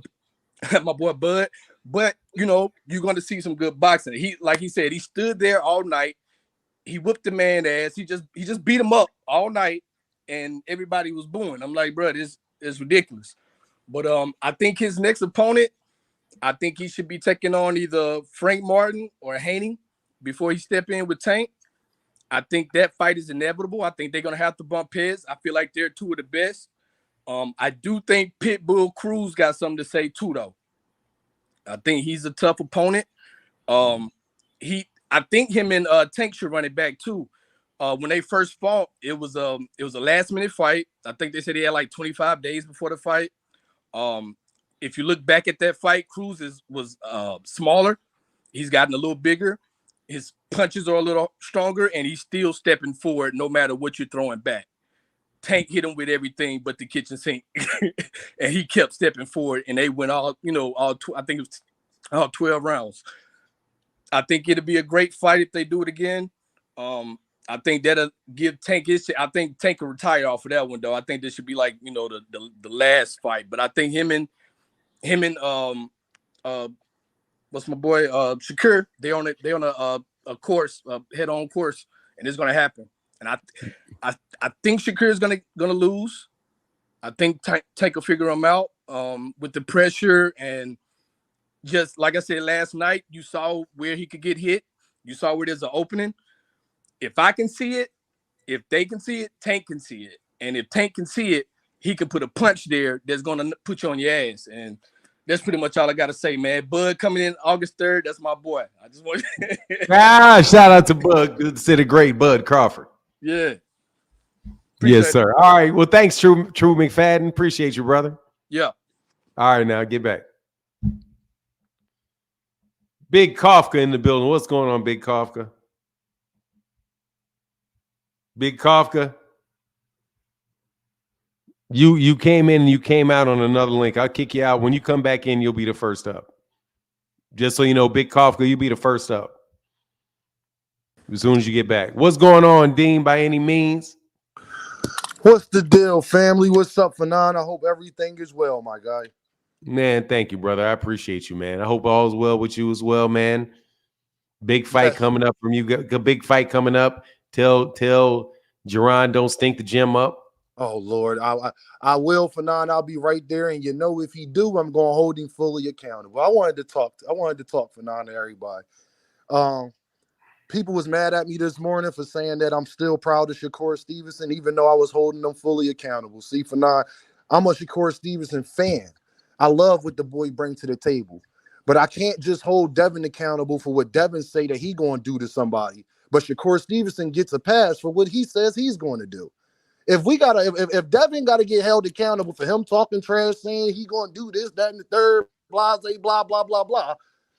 Bud. But you're going to see some good boxing. He said, he stood there all night. He whooped the man's ass. He just beat him up all night, and everybody was booing. I'm like, bro, this is ridiculous. But I think his next opponent, I think he should be taking on either Frank Martin or Haney before he step in with Tank. I think that fight is inevitable. I think they're gonna have to bump heads. I feel like they're two of the best. I do think Pitbull Cruz got something to say too, though. I think he's a tough opponent. I think him and Tank should run it back too. When they first fought, it was a last minute fight. I think they said he had like 25 days before the fight. If you look back at that fight, Cruz was smaller. He's gotten a little bigger. His punches are a little stronger, and he's still stepping forward no matter what you're throwing back. Tank hit him with everything but the kitchen sink, and he kept stepping forward, and they went I think it was all 12 rounds. I think it'll be a great fight if they do it again. I think that'll give Tank his. I think Tank will retire off of that one, though. I think this should be like the last fight. But I think him and what's my boy Shakur, they on a course, head on course, and it's gonna happen. And I think Shakur is gonna lose. I think Tank will figure him out with the pressure, and just like I said last night, you saw where he could get hit. You saw where there's an opening. If I can see it, if they can see it, Tank can see it. And if Tank can see it, he can put a punch there that's gonna put you on your ass. And that's pretty much all I gotta say, man. Bud coming in August 3rd. That's my boy. I just want shout out to Bud. Good to see the great Bud Crawford. Yeah. Yes, sir. All right. Well, thanks, True McFadden. Appreciate you, brother. Yeah. All right, now get back. Big Kafka in the building. What's going on, Big Kafka? Big Kafka. You came in and you came out on another link. I'll kick you out. When you come back in, you'll be the first up. Just so you know, Big Kafka, you'll be the first up as soon as you get back. What's going on, Dean, by any means? What's the deal, family? What's up, Fanon? I hope everything is well, my guy. Man, thank you, brother. I appreciate you, man. I hope all is well with you as well, man. Big fight coming up from you. A big fight coming up. Tell Jerron, don't stink the gym up. Oh Lord, I will, Fanon. I'll be right there, and if he do, I'm going to hold him fully accountable. I wanted to talk, Fanon, to everybody. People was mad at me this morning for saying that I'm still proud of Shakur Stevenson, even though I was holding them fully accountable. See, Fanon, I'm a Shakur Stevenson fan. I love what the boy brings to the table, but I can't just hold Devin accountable for what Devin say that he going to do to somebody. But Shakur Stevenson gets a pass for what he says he's going to do. If Devin got to get held accountable for him talking trash, saying he going to do this, that, and the third, blah, blah, blah, blah, blah,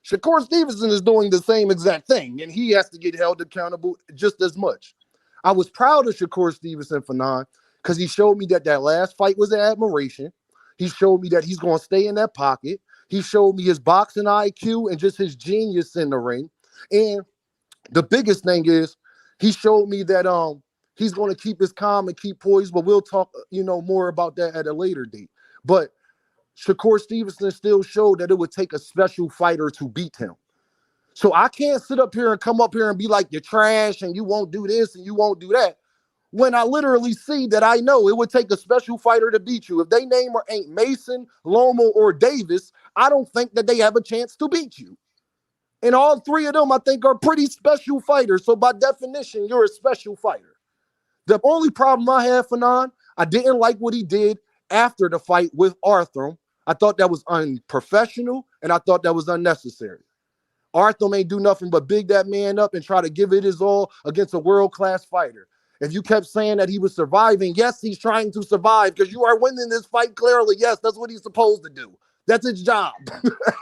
Shakur Stevenson is doing the same exact thing, and he has to get held accountable just as much. I was proud of Shakur Stevenson for because he showed me that last fight was an admiration. He showed me that he's going to stay in that pocket. He showed me his boxing IQ and just his genius in the ring. And the biggest thing is he showed me that he's going to keep his calm and keep poised, but we'll talk, more about that at a later date. But Shakur Stevenson still showed that it would take a special fighter to beat him. So I can't sit up here and come up here and be like, you're trash and you won't do this and you won't do that, when I literally see that I know it would take a special fighter to beat you. If they name or ain't Mason, Lomo, or Davis, I don't think that they have a chance to beat you. And all three of them, I think, are pretty special fighters. So by definition, you're a special fighter. The only problem I have, Fanon, I didn't like what he did after the fight with Artem. I thought that was unprofessional, and I thought that was unnecessary. Artem ain't do nothing but big that man up and try to give it his all against a world-class fighter. If you kept saying that he was surviving, yes, he's trying to survive because you are winning this fight clearly. Yes, that's what he's supposed to do. That's his job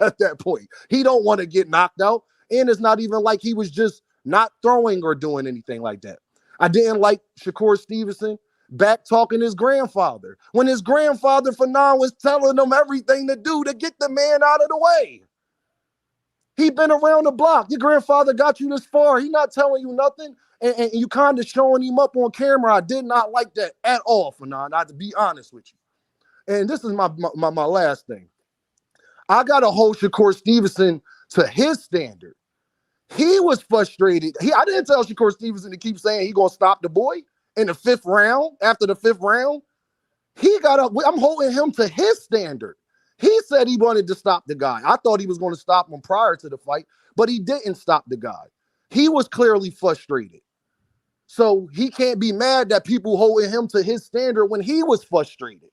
at that point. He don't want to get knocked out, and it's not even like he was just not throwing or doing anything like that. I didn't like Shakur Stevenson back talking his grandfather when his grandfather, Fanon, was telling him everything to do to get the man out of the way. He been around the block. Your grandfather got you this far. He not telling you nothing, and you kind of showing him up on camera. I did not like that at all, Fanon. I have to be honest with you. And this is my last thing. I got to hold Shakur Stevenson to his standard. He was frustrated. I didn't tell Shakur Stevenson to keep saying he gonna stop the boy in the 5th round. After the 5th round, he got up. I'm holding him to his standard. He said he wanted to stop the guy. I thought he was going to stop him prior to the fight, but he didn't stop the guy. He was clearly frustrated. So he can't be mad that people holding him to his standard when he was frustrated.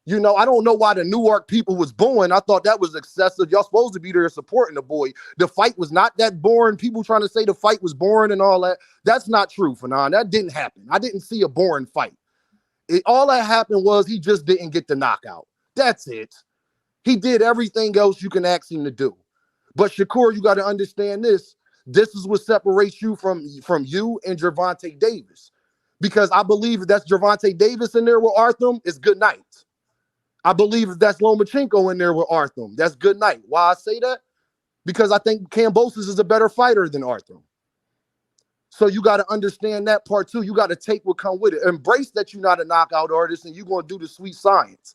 I don't know why the Newark people was booing. I thought that was excessive. Y'all supposed to be there supporting the boy. The fight was not that boring. People trying to say the fight was boring and all that. That's not true, Fanon. That didn't happen. I didn't see a boring fight. All that happened was he just didn't get the knockout. That's it. He did everything else you can ask him to do. But Shakur, you got to understand this. This is what separates you from you and Gervonta Davis. Because I believe if that's Gervonta Davis in there with Artem, it's good night. I believe if that's Lomachenko in there with Artem, that's good night. Why I say that? Because I think Kambosos is a better fighter than Artem. So you got to understand that part too. You got to take what come with it. Embrace that you're not a knockout artist and you're going to do the sweet science.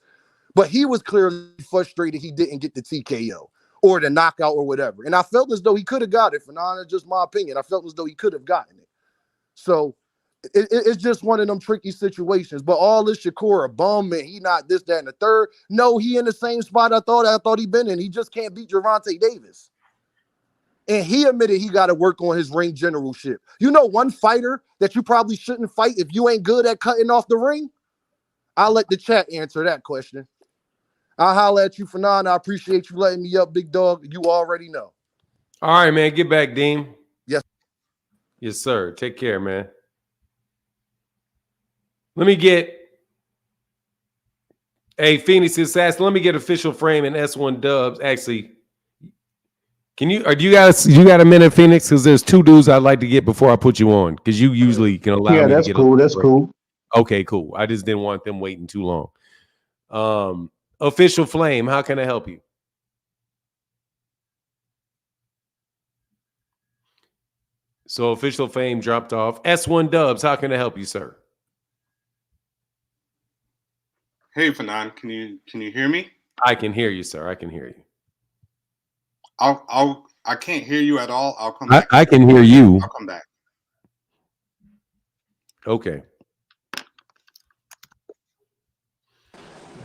But he was clearly frustrated he didn't get the TKO or the knockout or whatever. And I felt as though he could have got it. For now, that's just my opinion. I felt as though he could have gotten it. So it's just one of them tricky situations. But all this Shakur a bum and he not this, that, and the third. No, he in the same spot I thought he been in. He just can't beat Gervonta Davis. And he admitted he got to work on his ring generalship. One fighter that you probably shouldn't fight if you ain't good at cutting off the ring? I'll let the chat answer that question. I'll holler at you, Fanon. I appreciate you letting me up, big dog. You already know. All right, man. Get back, Dean. Yes. Yes, sir. Take care, man. Let me get Phoenix Assassin. Let me get official frame and S1 Dubs. Actually, do you got a minute, Phoenix? Because there's 2 dudes I'd like to get before I put you on. Because you usually can allow me to get that's cool. That's cool. Okay, cool. I just didn't want them waiting too long. Official Flame, how can I help you? So Official Flame dropped off. S1 Dubs, how can I help you, sir? Hey, Fanon, can you hear me? I can hear you, sir. I can hear you. I can't hear you at all. I'll come back. I can hear you. I'll come back. Okay.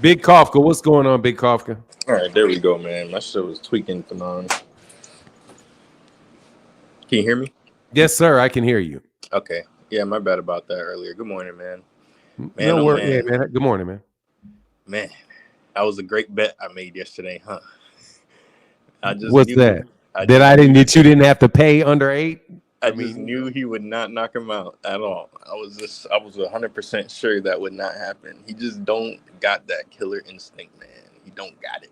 Big Kafka, what's going on, Big Kafka? All right, there we go, man. My shit was tweaking for none. Can you hear me? Yes, sir. I can hear you. Okay. Yeah, my bad about that earlier. Good morning, man. Man, No oh worries. Yeah, man. man. Good morning, man. Man, that was a great bet I made yesterday, huh? I just What's knew. that? I That just I didn't knew. that you didn't have to pay under 8? I just knew he would not knock him out at all. I was 100% sure that would not happen. He just don't got that killer instinct, man. He don't got it.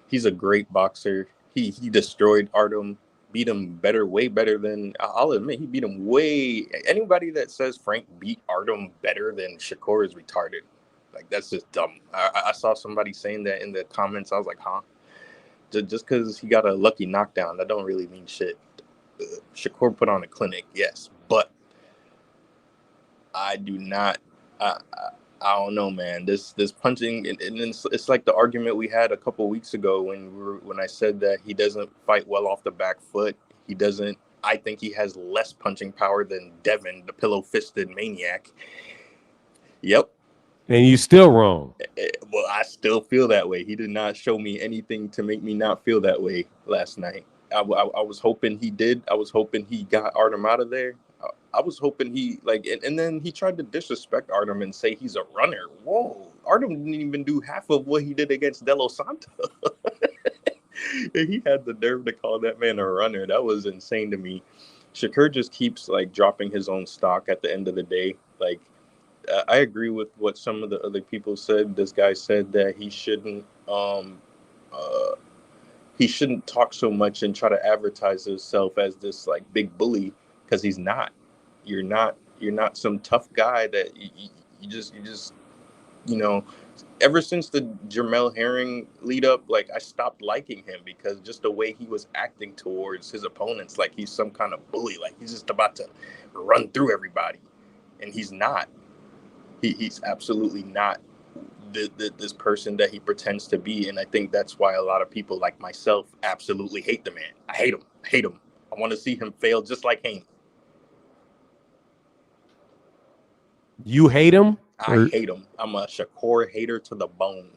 He's a great boxer. He destroyed Artem, beat him way better than, I'll admit, he beat him way. Anybody that says Frank beat Artem better than Shakur is retarded. Like, that's just dumb. I saw somebody saying that in the comments. I was like, huh? Just because he got a lucky knockdown, that don't really mean shit. Shakur put on a clinic, yes, but I do not. I don't know, man. This punching, and it's like the argument we had a couple weeks ago when I said that he doesn't fight well off the back foot. He doesn't. I think he has less punching power than Devin, the pillow-fisted maniac. Yep. And you still wrong. Well, I still feel that way. He did not show me anything to make me not feel that way last night. I was hoping he did. I was hoping he got Artem out of there. I was hoping he and then he tried to disrespect Artem and say he's a runner. Whoa, Artem didn't even do half of what he did against De Los Santos. And he had the nerve to call that man a runner. That was insane to me. Shakur just keeps dropping his own stock at the end of the day. I agree with what some of the other people said. This guy said that he shouldn't talk so much and try to advertise himself as this big bully, because he's not. You're not some tough guy that you just ever since the Jermell Herring lead up, I stopped liking him because just the way he was acting towards his opponents, like he's some kind of bully, like he's just about to run through everybody, and he's not. He's absolutely not this person that he pretends to be, and I think that's why a lot of people like myself absolutely hate the man. I hate him. I want to see him fail just like Haney. You hate him? I hate him. I'm a Shakur hater to the bone.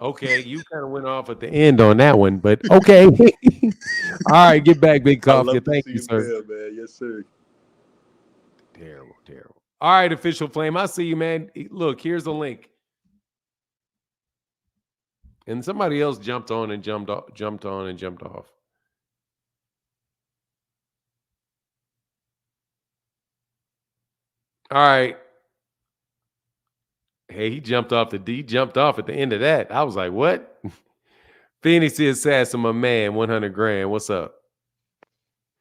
Okay, you kind of went off at the end on that one, but okay. All right, get back, Big Coffee. Thank you, sir. Fail, man. Yes, sir. Terrible. All right, Official Flame. I see you, man. Look, here's the link. And somebody else jumped on and jumped off. All right. Hey, he jumped off at the end of that. I was like, what? Phoenix the Assassin, my man, 100 grand. What's up?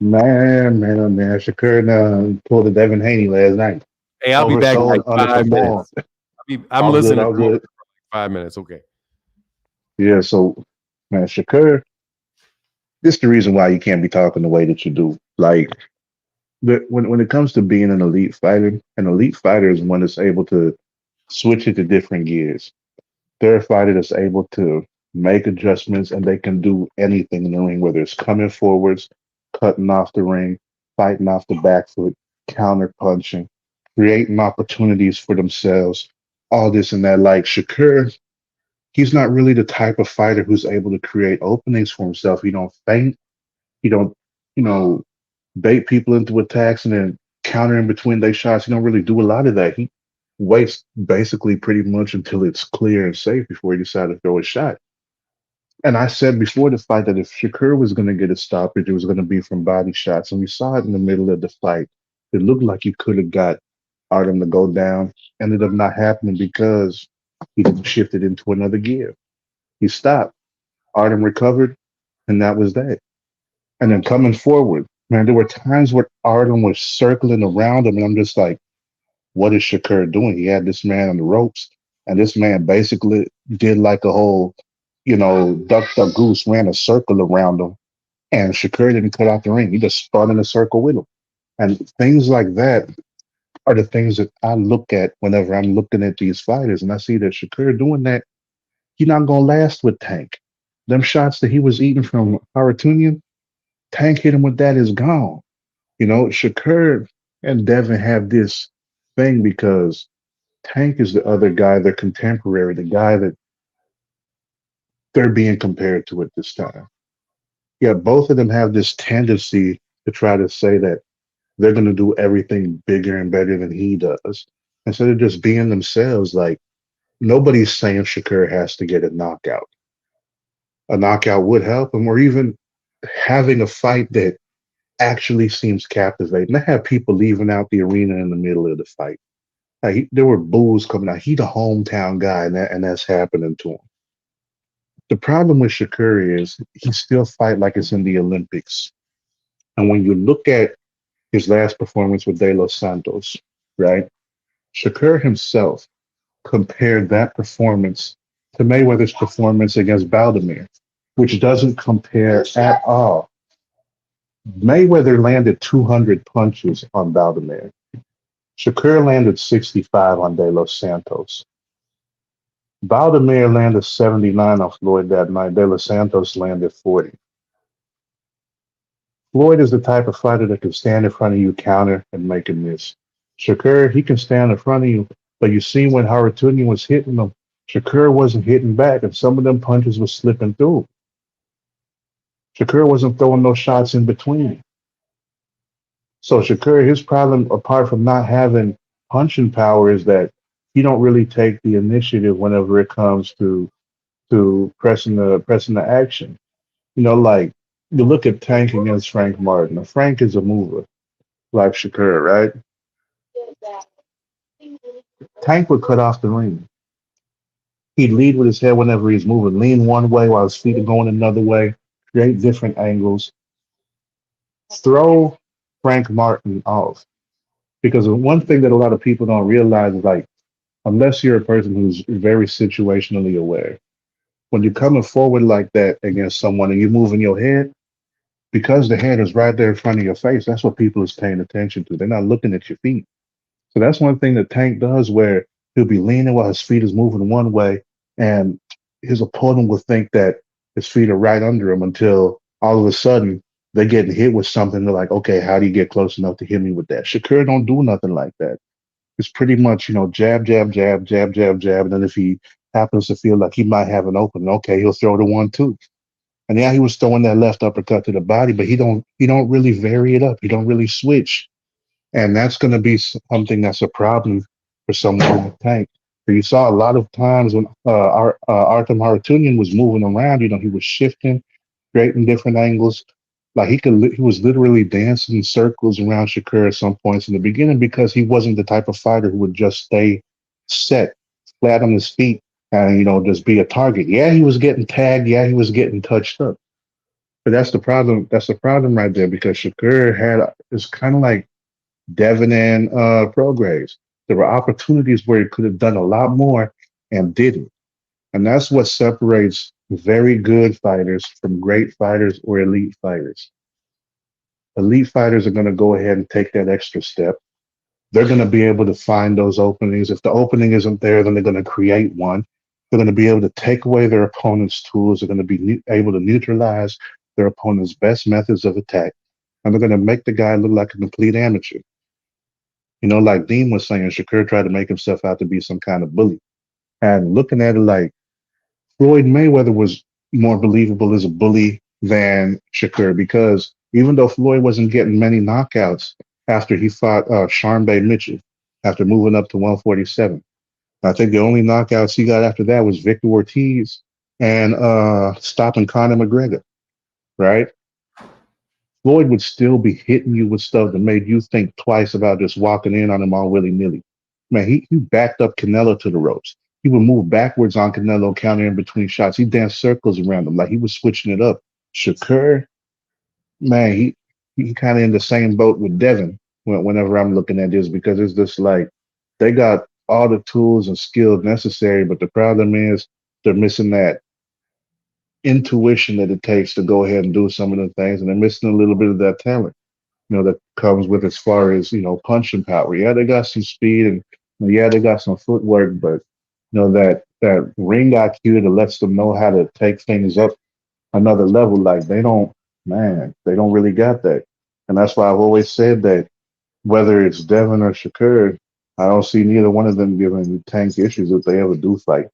Man. Shakur pulled the Devin Haney last night. Hey, I'll be back in like 5 minutes. I'm listening for 5 minutes. Okay. Yeah, so, man, Shakur, this is the reason why you can't be talking the way that you do. When it comes to being an elite fighter is one that's able to switch it to different gears. They're a fighter that's able to make adjustments, and they can do anything in the ring, whether it's coming forwards, cutting off the ring, fighting off the back foot, counter punching, creating opportunities for themselves, all this and that. Like Shakur, he's not really the type of fighter who's able to create openings for himself. He don't feint. He don't, bait people into attacks and then counter in between their shots. He don't really do a lot of that. He waits basically pretty much until it's clear and safe before he decides to throw a shot. And I said before the fight that if Shakur was going to get a stoppage, it was going to be from body shots. And we saw it in the middle of the fight. It looked like he could have got Artem to go down. Ended up not happening because he shifted into another gear. He stopped. Artem recovered, and that was that. And then coming forward, man, there were times where Artem was circling around him, and I'm just like, what is Shakur doing? He had this man on the ropes, and this man basically did like a whole, duck, goose, ran a circle around him, and Shakur didn't cut out the ring. He just spun in a circle with him. And things like that are the things that I look at whenever I'm looking at these fighters, and I see that Shakur doing that, he's not going to last with Tank. Them shots that he was eating from Haratunian, Tank hit him with that is gone. Shakur and Devin have this thing because Tank is the other guy, their contemporary, the guy that they're being compared to at this time. Yeah, both of them have this tendency to try to say that they're going to do everything bigger and better than he does. Instead of just being themselves, like nobody's saying Shakur has to get a knockout. A knockout would help him, or even having a fight that actually seems captivating. They have people leaving out the arena in the middle of the fight. Like there were boos coming out. He the hometown guy, and that's happening to him. The problem with Shakur is he still fight like it's in the Olympics. And when you look at his last performance with De Los Santos, right? Shakur himself compared that performance to Mayweather's performance against Baldomir, which doesn't compare at all. Mayweather landed 200 punches on Baldomir. Shakur landed 65 on De Los Santos. Baldomir landed 79 on Floyd that night. De Los Santos landed 40. Floyd is the type of fighter that can stand in front of you, counter, and make a miss. Shakur, he can stand in front of you, but you see when Harutunian was hitting him, Shakur wasn't hitting back, and some of them punches were slipping through. Shakur wasn't throwing no shots in between. So Shakur, his problem, apart from not having punching power, is that he don't really take the initiative whenever it comes to pressing the action. You know, like you look at Tank against Frank Martin. Now, Frank is a mover, like Shakur, right? Tank would cut off the ring. He'd lead with his head whenever he's moving, lean one way while his feet are going another way, create different angles. Throw Frank Martin off. Because one thing that a lot of people don't realize is like, unless you're a person who's very situationally aware, when you're coming forward like that against someone and you're moving your head, because the head is right there in front of your face, that's what people is paying attention to. They're not looking at your feet. So that's one thing that Tank does where he'll be leaning while his feet is moving one way, and his opponent will think that his feet are right under him until all of a sudden they're getting hit with something. They're like, okay, how do you get close enough to hit me with that? Shakur don't do nothing like that. It's pretty much, jab, jab, jab, jab, jab, jab. And then if he happens to feel like he might have an opening, okay, he'll throw the 1-2. And yeah, he was throwing that left uppercut to the body, but he don't really vary it up. He don't really switch. And that's going to be something that's a problem for someone with Tank. You saw a lot of times when Artem Harutunian was moving around, he was shifting, creating different angles. Like he was literally dancing in circles around Shakur at some points in the beginning because he wasn't the type of fighter who would just stay set, flat on his feet, and just be a target. Yeah, he was getting tagged. Yeah, he was getting touched up. But that's the problem. That's the problem right there because Shakur it's kind of like Devin and Prograves. There were opportunities where he could have done a lot more and didn't. And that's what separates very good fighters from great fighters or elite fighters. Elite fighters are going to go ahead and take that extra step. They're going to be able to find those openings. If the opening isn't there, then they're going to create one. They're going to be able to take away their opponent's tools. They're going to be able to neutralize their opponent's best methods of attack. And they're going to make the guy look like a complete amateur. Like Dean was saying, Shakur tried to make himself out to be some kind of bully. And looking at it like Floyd Mayweather was more believable as a bully than Shakur because even though Floyd wasn't getting many knockouts after he fought Sharmba Mitchell, after moving up to 147, I think the only knockouts he got after that was Victor Ortiz and stopping Conor McGregor, right? Floyd would still be hitting you with stuff that made you think twice about just walking in on him all willy-nilly. Man, he backed up Canelo to the ropes. He would move backwards on Canelo, counter in between shots. He danced circles around him like he was switching it up. Shakur, man, he kind of in the same boat with Devin whenever I'm looking at this because it's just like they got all the tools and skills necessary, but the problem is they're missing that intuition that it takes to go ahead and do some of the things, and they're missing a little bit of that talent, that comes with as far as punching power. Yeah, they got some speed and yeah, they got some footwork, but that ring IQ that lets them know how to take things up another level, like they don't really got that. And that's why I've always said that whether it's Devin or Shakur, I don't see neither one of them giving Tank issues if they ever do fight.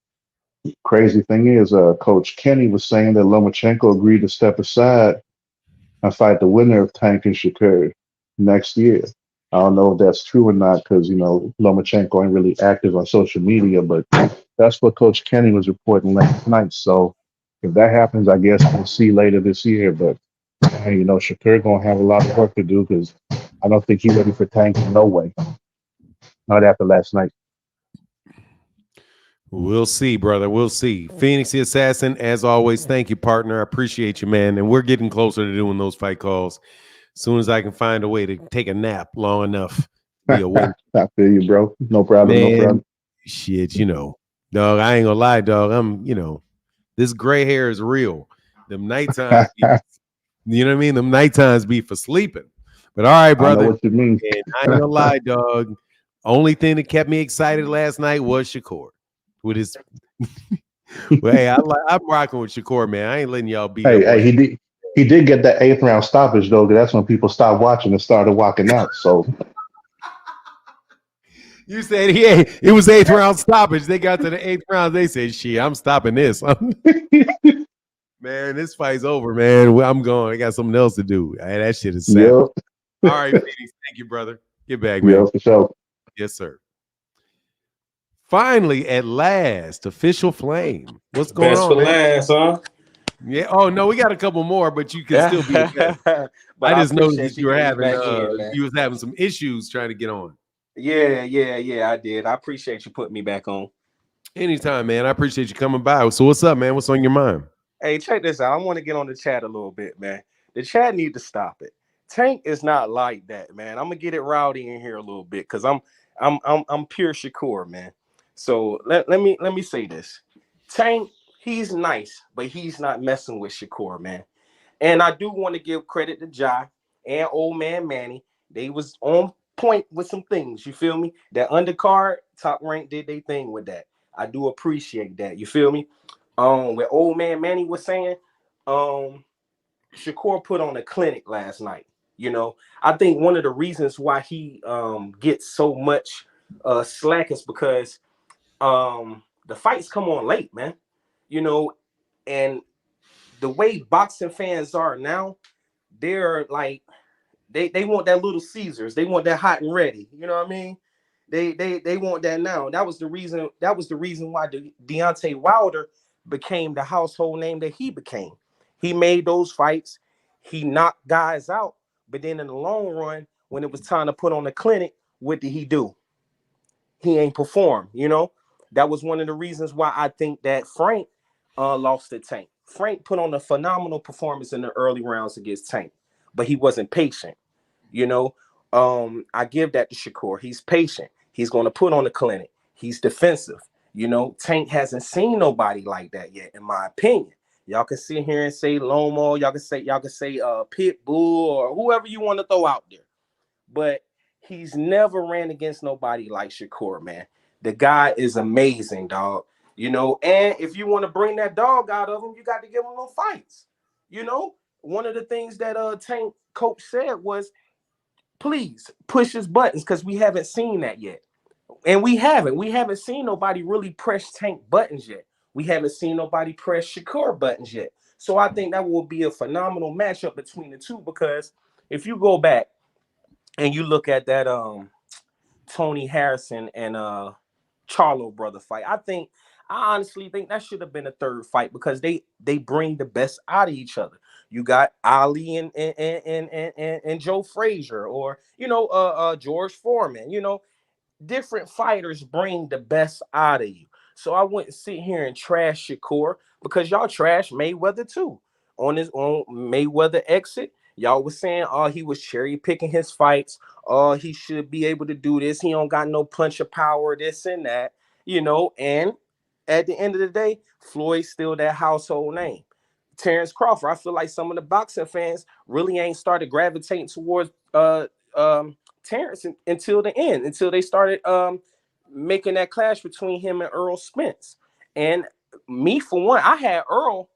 Crazy thing is, Coach Kenny was saying that Lomachenko agreed to step aside and fight the winner of Tank and Shakur next year. I don't know if that's true or not because, Lomachenko ain't really active on social media, but that's what Coach Kenny was reporting last night. So if that happens, I guess we'll see later this year. But, Shakur going to have a lot of work to do because I don't think he's ready for Tank in no way. Not after last night. We'll see, brother. We'll see. Phoenix the Assassin, as always, thank you, partner. I appreciate you, man. And we're getting closer to doing those fight calls. As soon as I can find a way to take a nap long enough to be awake. I feel you, bro. No problem. Man, No problem. shit, dog, I ain't gonna lie, dog. This gray hair is real. Them nighttime, you know what I mean? Them nighttime be for sleeping. But all right, brother. I know what you mean. And I ain't gonna lie, dog. Only thing that kept me excited last night was Shakur. With his well, hey, I'm rocking with Shakur, man. I ain't letting y'all beat up. Hey, he did get that 8th round stoppage though. 'Cause that's when people stopped watching and started walking out. So you said it was 8th round stoppage. They got to the 8th round. They said, "Shit, I'm stopping this." Man, this fight's over, man. Well, I'm going. I got something else to do. Hey, that shit is sad. Yep. All right, Phoenix. Thank you, brother. Get back, man. Yeah, for sure. Yes, sir. Finally, at last, official flame. What's going Best on, for man? last, huh? Yeah. Oh no, we got a couple more, but you can still be a guest. But I I just noticed appreciate that you you were getting having back in, man. you was having some issues trying to get on. Yeah, I did. I appreciate you putting me back on. Anytime, man. I appreciate you coming by. So what's up, man? What's on your mind? Hey, check this out. I want to get on the chat a little bit, man. The chat need to stop it. Tank is not like that, man. I'm gonna get it rowdy in here a little bit because I'm pure Shakur, man. So let me say this. Tank, he's nice, but he's not messing with Shakur, man. And I do want to give credit to Jai and old man Manny. They was on point with some things. You feel me? That undercard, Top Rank did their thing with that. I do appreciate that. You feel me? What old man Manny was saying, Shakur put on a clinic last night. I think one of the reasons why he gets so much slack is because the fights come on late, man. And the way boxing fans are now, they're like they want that Little Caesars. They want that hot and ready. You know what I mean? They want that now. That was the reason why Deontay Wilder became the household name that he became. He made those fights. He knocked guys out. But then in the long run, when it was time to put on a clinic, what did he do? He ain't perform. That was one of the reasons why I think that Frank lost to Tank. Frank put on a phenomenal performance in the early rounds against Tank, but he wasn't patient. I give that to Shakur. He's patient. He's going to put on the clinic. He's defensive. Tank hasn't seen nobody like that yet, in my opinion. Y'all can sit here and say Lomo. Y'all can say Pitbull or whoever you want to throw out there. But he's never ran against nobody like Shakur, man. The guy is amazing, dog. And if you want to bring that dog out of him, you got to give him little fights. One of the things that Tank coach said was, please push his buttons because we haven't seen that yet. And we haven't seen nobody really press Tank buttons yet. We haven't seen nobody press Shakur buttons yet. So I think that will be a phenomenal matchup between the two, because if you go back and you look at that Tony Harrison and Charlo brother fight, I honestly think that should have been a third fight, because they bring the best out of each other. You got Ali and Joe Frazier, or George Foreman. Different fighters bring the best out of you. So I wouldn't sit here and trash Shakur, because y'all trash Mayweather too. On Mayweather exit, y'all was saying, he was cherry picking his fights. He should be able to do this. He don't got no punch of power, this and that. And at the end of the day, Floyd's still that household name. Terrence Crawford, I feel like some of the boxing fans really ain't started gravitating towards Terrence until the end, until they started making that clash between him and Earl Spence. And me, for one, I had Earl,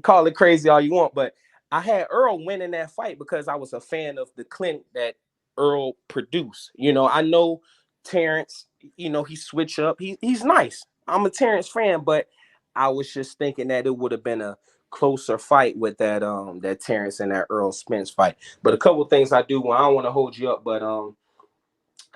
call it crazy all you want, but I had Earl winning that fight because I was a fan of the clinic that Earl produce. You know, I know Terrence, you know, he switch up. He's nice. I'm a Terrence fan, but I was just thinking that it would have been a closer fight with that Terrence and that Earl Spence fight. But a couple of things I do, well, I don't want to hold you up, but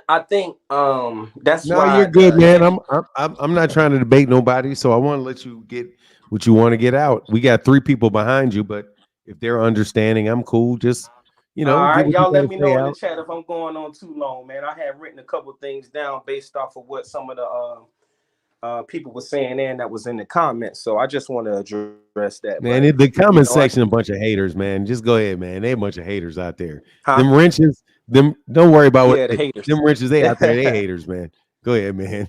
I think that's No, you're why good, the man. heavy. I'm not trying to debate nobody, so I want to let you get what you want to get out. We got 3 people behind you, but if they're understanding, I'm cool. Just All get right, what you y'all got let to me say know in the out. chat if I'm going on too long, man. I had written a couple things down based off of what some of the people were saying and that was in the comments. So I just want to address that. Man, But the you comment know, section, a bunch of haters, man. Just go ahead, man. They a bunch of haters out there. huh? Them wrenches, them. Don't worry about what Yeah, the haters. them wrenches. They out there. They haters, man. Go ahead, man.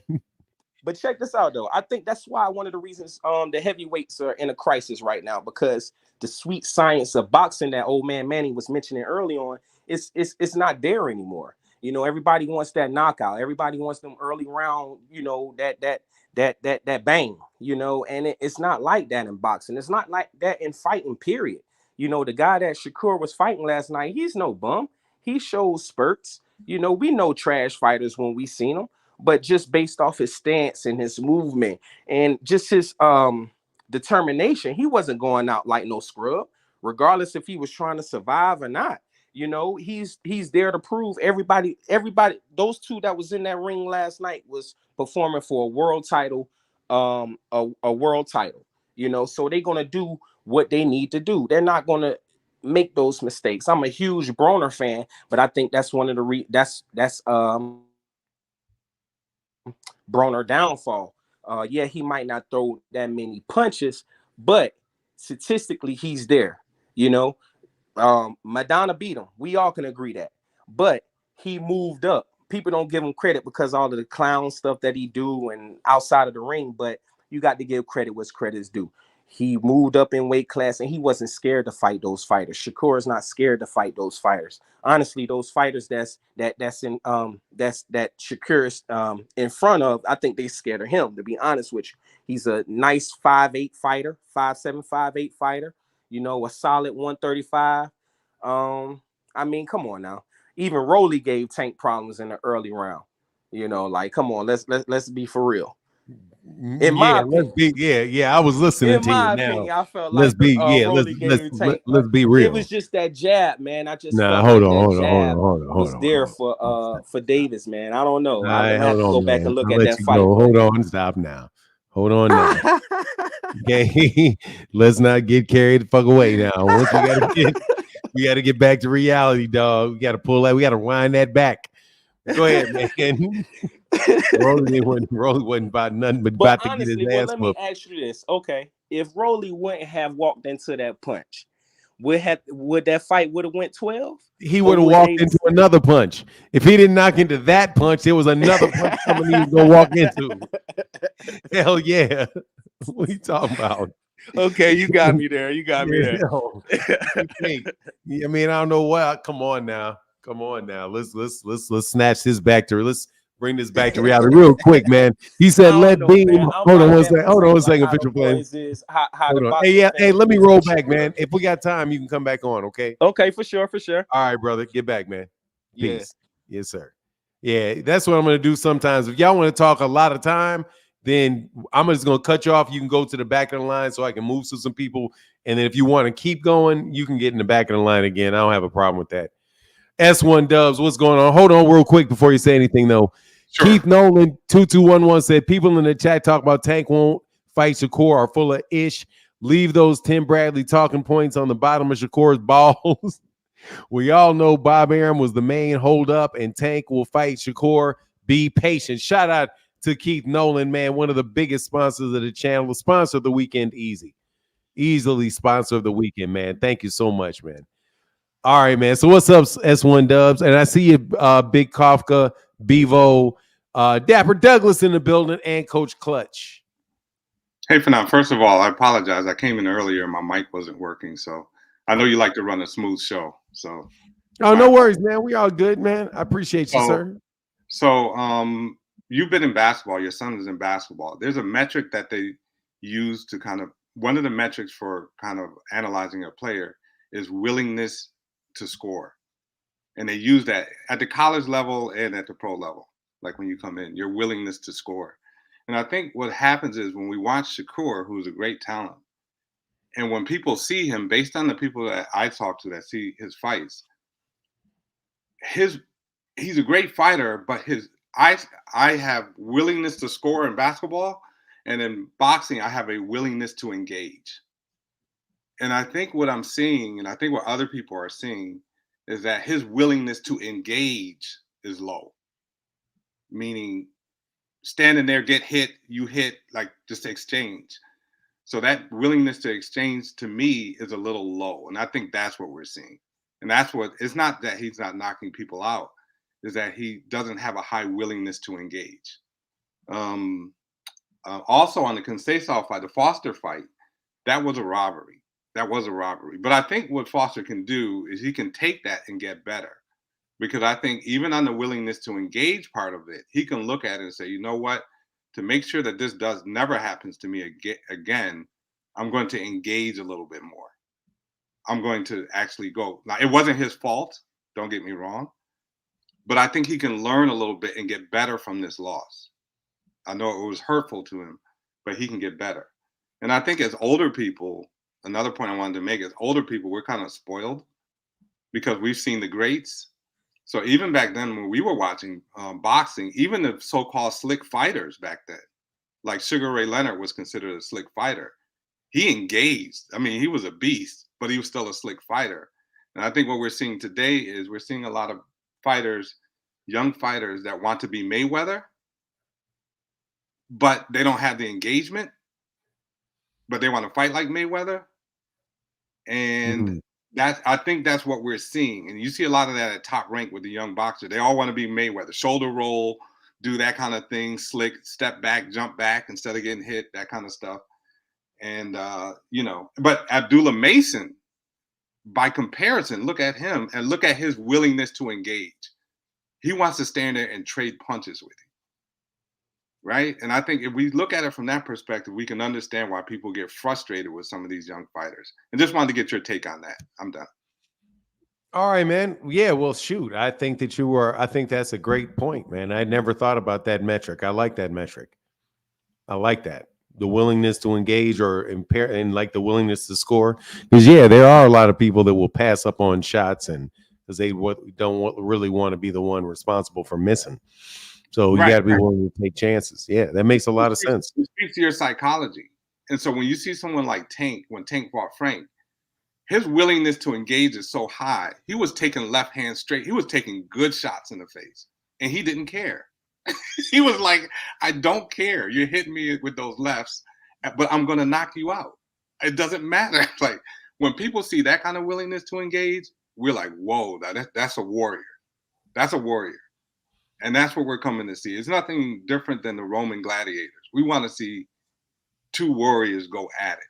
But check this out, though. I think that's why one of the reasons the heavyweights are in a crisis right now, because the sweet science of boxing that old man Manny was mentioning early on, it's not there anymore. You know, everybody wants that knockout. Everybody wants them early round. You know, that bang. You know, and it's not like that in boxing. It's not like that in fighting. Period. You know, the guy that Shakur was fighting last night, he's no bum. He shows spurts. You know, we know trash fighters when we seen them, but just based off his stance and his movement and just his determination, he wasn't going out like no scrub, regardless if he was trying to survive or not. You know, he's there to prove everybody, those 2 that was in that ring last night was performing for a world title, a world title, you know, so they're gonna do what they need to do. They're not gonna make those mistakes. I'm a huge Broner fan, but I think that's one of the that's Broner downfall. Yeah, he might not throw that many punches, but statistically, he's there. You know, Madonna beat him. We all can agree that. But he moved up. People don't give him credit because all of the clown stuff that he do and outside of the ring, but you got to give credit what's credit's due. He moved up in weight class and he wasn't scared to fight those fighters. Shakur is not scared to fight those fighters. Honestly, those fighters that's that Shakur's in front of, I think they scared of him, to be honest with you. He's a nice 5'8" fighter, 5'7", 5'8" fighter, you know, a solid 135. I mean, come on now. Even Rolly gave Tank problems in the early round. You know, like, come on, let's be for real. In my Yeah, let's opinion, be. Yeah. I was listening in to you. my Now, opinion, I felt let's like be. Yeah, Rolly gave Tank. let's be It was real. just that jab, man. I just Nah, felt hold like on, that hold on, hold on, jab hold on, hold was on, there hold for Davis, man. I don't know. on. All I'm right, gonna have hold to go on, back and man. look I'll at let that you fight, go. but Hold on, stop now. Hold on now. Okay, let's not get carried the fuck away now. Once we got to get back to reality, dog. We got to pull that. We got to wind that back. Go ahead, man. Rolly wasn't about nothing but But about to get his honestly, well, ass let me whooped. ask you this. Okay, if Rolly wouldn't have walked into that punch, would that fight would have went 12? He Or would have would walked into Davis? another punch. If he didn't knock into that punch, there was another punch coming he was gonna walk into. Hell yeah. What are you talking about? Okay, you got me there. You got me Yeah, there. no. You think. I mean, I don't know what. Come on now. Come on now. Let's snatch this back to. Let's bring this back to reality real quick, man. He said, I don't "Let know, beam." man. I'm Hold on like one that second. with Hold on one Tank, like second. how the Official plan. boys is, how the Hold on. Hey, boxing yeah. Hey, fans let me is roll with back, Shakur. man. If we got time, you can come back on. Okay. Okay, for sure, for sure. All right, brother. Get back, man. Yeah. Peace. Yes, sir. Yeah, that's what I'm gonna do sometimes. If y'all want to talk a lot of time, then I'm just gonna cut you off. You can go to the back of the line so I can move to some people. And then if you want to keep going, you can get in the back of the line again. I don't have a problem with that. S1 Dubs, what's going on? Hold on real quick before you say anything, though. Sure. Keith Nolan 2211 said people in the chat talk about Tank won't fight Shakur are full of ish. Leave those Tim Bradley talking points on the bottom of Shakur's balls. We all know Bob Arum was the main holdup, and Tank will fight Shakur. Be patient. Shout out to Keith Nolan, man, one of the biggest sponsors of the channel. The sponsor of the weekend, easily sponsor of the weekend, man. Thank you so much, man. All right, man. So what's up, S1 Dubs? And I see you, Big Kafka, Bevo, Dapper Douglas in the building, and Coach Clutch. Hey, Fernand, first of all, I apologize. I came in earlier and my mic wasn't working. So I know you like to run a smooth show. So Oh, no worries, man. We all good, man. I appreciate you, sir. So you've been in basketball. Your son is in basketball. There's a metric that they use to kind of, one of the metrics for kind of analyzing a player is willingness to score. And they use that at the college level and at the pro level. Like when you come in, your willingness to score. And I think what happens is when we watch Shakur, who's a great talent, and when people see him, based on the people that I talk to that see his fights, he's a great fighter, but I have willingness to score in basketball, and in boxing, I have a willingness to engage. And I think what I'm seeing, and I think what other people are seeing, is that his willingness to engage is low. Meaning, standing there, get hit, you hit, like just exchange. So that willingness to exchange to me is a little low. And I think that's what we're seeing. And that's what, it's not that he's not knocking people out, is that he doesn't have a high willingness to engage. Also on the Conceição fight, the Foster fight, that was a robbery. That was a robbery. But I think what Foster can do is he can take that and get better. Because I think even on the willingness to engage part of it, he can look at it and say, you know what, to make sure that this never happens to me again, I'm going to engage a little bit more. I'm going to actually go. Now, it wasn't his fault, don't get me wrong, but I think he can learn a little bit and get better from this loss. I know it was hurtful to him, but he can get better. And I think as older people, another point I wanted to make is older people, we're kind of spoiled because we've seen the greats. So even back then when we were watching boxing, even the so-called slick fighters back then, like Sugar Ray Leonard was considered a slick fighter. He engaged. I mean, he was a beast, but he was still a slick fighter. And I think what we're seeing today is we're seeing a lot of fighters, young fighters that want to be Mayweather, but they don't have the engagement, but they want to fight like Mayweather. And I think that's what we're seeing. And you see a lot of that at Top Rank with the young boxer. They all want to be Mayweather, shoulder roll, do that kind of thing, slick, step back, jump back instead of getting hit, that kind of stuff. And, but Abdullah Mason, by comparison, look at him and look at his willingness to engage. He wants to stand there and trade punches with you, right? And I think if we look at it from that perspective, we can understand why people get frustrated with some of these young fighters. And just wanted to get your take on that. I'm done. All right, man. Yeah, well, shoot. I think that's a great point, man. I never thought about that metric. I like that metric. I like that. The willingness to engage or impair and like the willingness to score. Because there are a lot of people that will pass up on shots and because they don't really want to be the one responsible for missing. So you got to be willing to take chances. Yeah, that makes a lot of sense. It speaks to your psychology. And so when you see someone like Tank, when Tank fought Frank, his willingness to engage is so high. He was taking left hand straight. He was taking good shots in the face, and he didn't care. He was like, I don't care. You're hitting me with those lefts, but I'm going to knock you out. It doesn't matter. Like when people see that kind of willingness to engage, we're like, whoa, that's a warrior. That's a warrior. And that's what we're coming to see. It's nothing different than the Roman gladiators. We want to see two warriors go at it.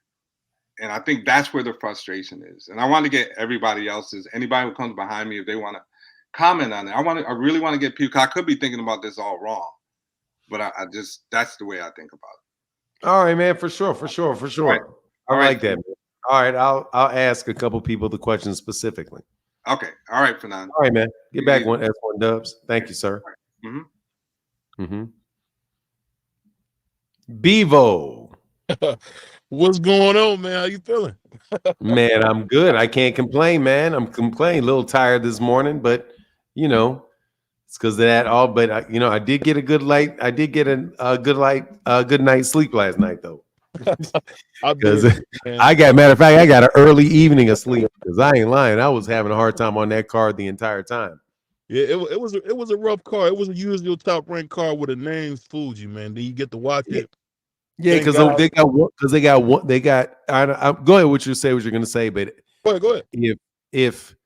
And I think that's where the frustration is. And I want to get anybody who comes behind me, if they want to comment on it. I really want to get people, I could be thinking about this all wrong, but that's the way I think about it. All right, man, for sure. Right. I like that. Man. All right, I'll ask a couple people the question specifically. Okay. All right, Fernando. All right, man. Get back one S1 Dubs. Thank you, sir. Bevo. What's going on, man? How you feeling? Man, I'm good. I can't complain, man. I'm complaining. A little tired this morning, but it's because of that all. But I did get a good light. I did get a good night's sleep last night, though. Because matter of fact, I got an early evening of sleep. Because I ain't lying, I was having a hard time on that card the entire time. Yeah, it was a rough card. It was a usual Top Rank card where the names fooled you, man. Then you get to watch it. Yeah, because they got one. Go ahead. What you're gonna say, but go ahead. If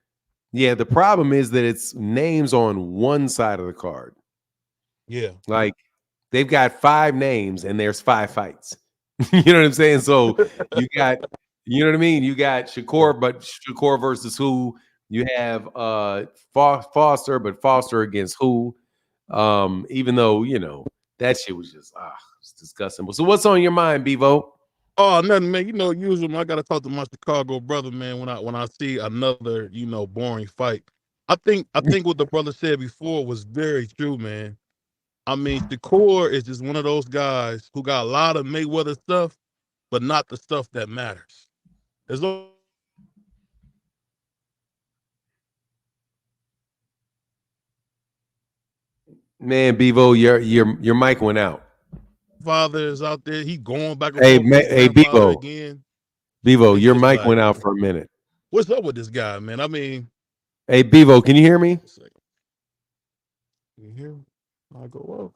the problem is that it's names on one side of the card. Yeah, like they've got 5 names and there's 5 fights. You know what I'm saying? So you got, you know what I mean? You got Shakur, but Shakur versus who? You have Foster, but Foster against who? Even though that shit was just it's disgusting. So what's on your mind, Bevo? Oh, nothing, man. Usually I gotta talk to my Chicago brother, man, when I see another, boring fight. I think what the brother said before was very true, man. I mean, Shakur is just one of those guys who got a lot of Mayweather stuff, but not the stuff that matters. As long Man, Bevo, your mic went out. father is out there, he going back and Hey, forth with his hey, grandfather Bevo, again. Bevo, It's your just mic like, went out for a minute. what's up with this guy, man? I mean, Hey, Bevo, can you hear me? you hear me? I'll go up.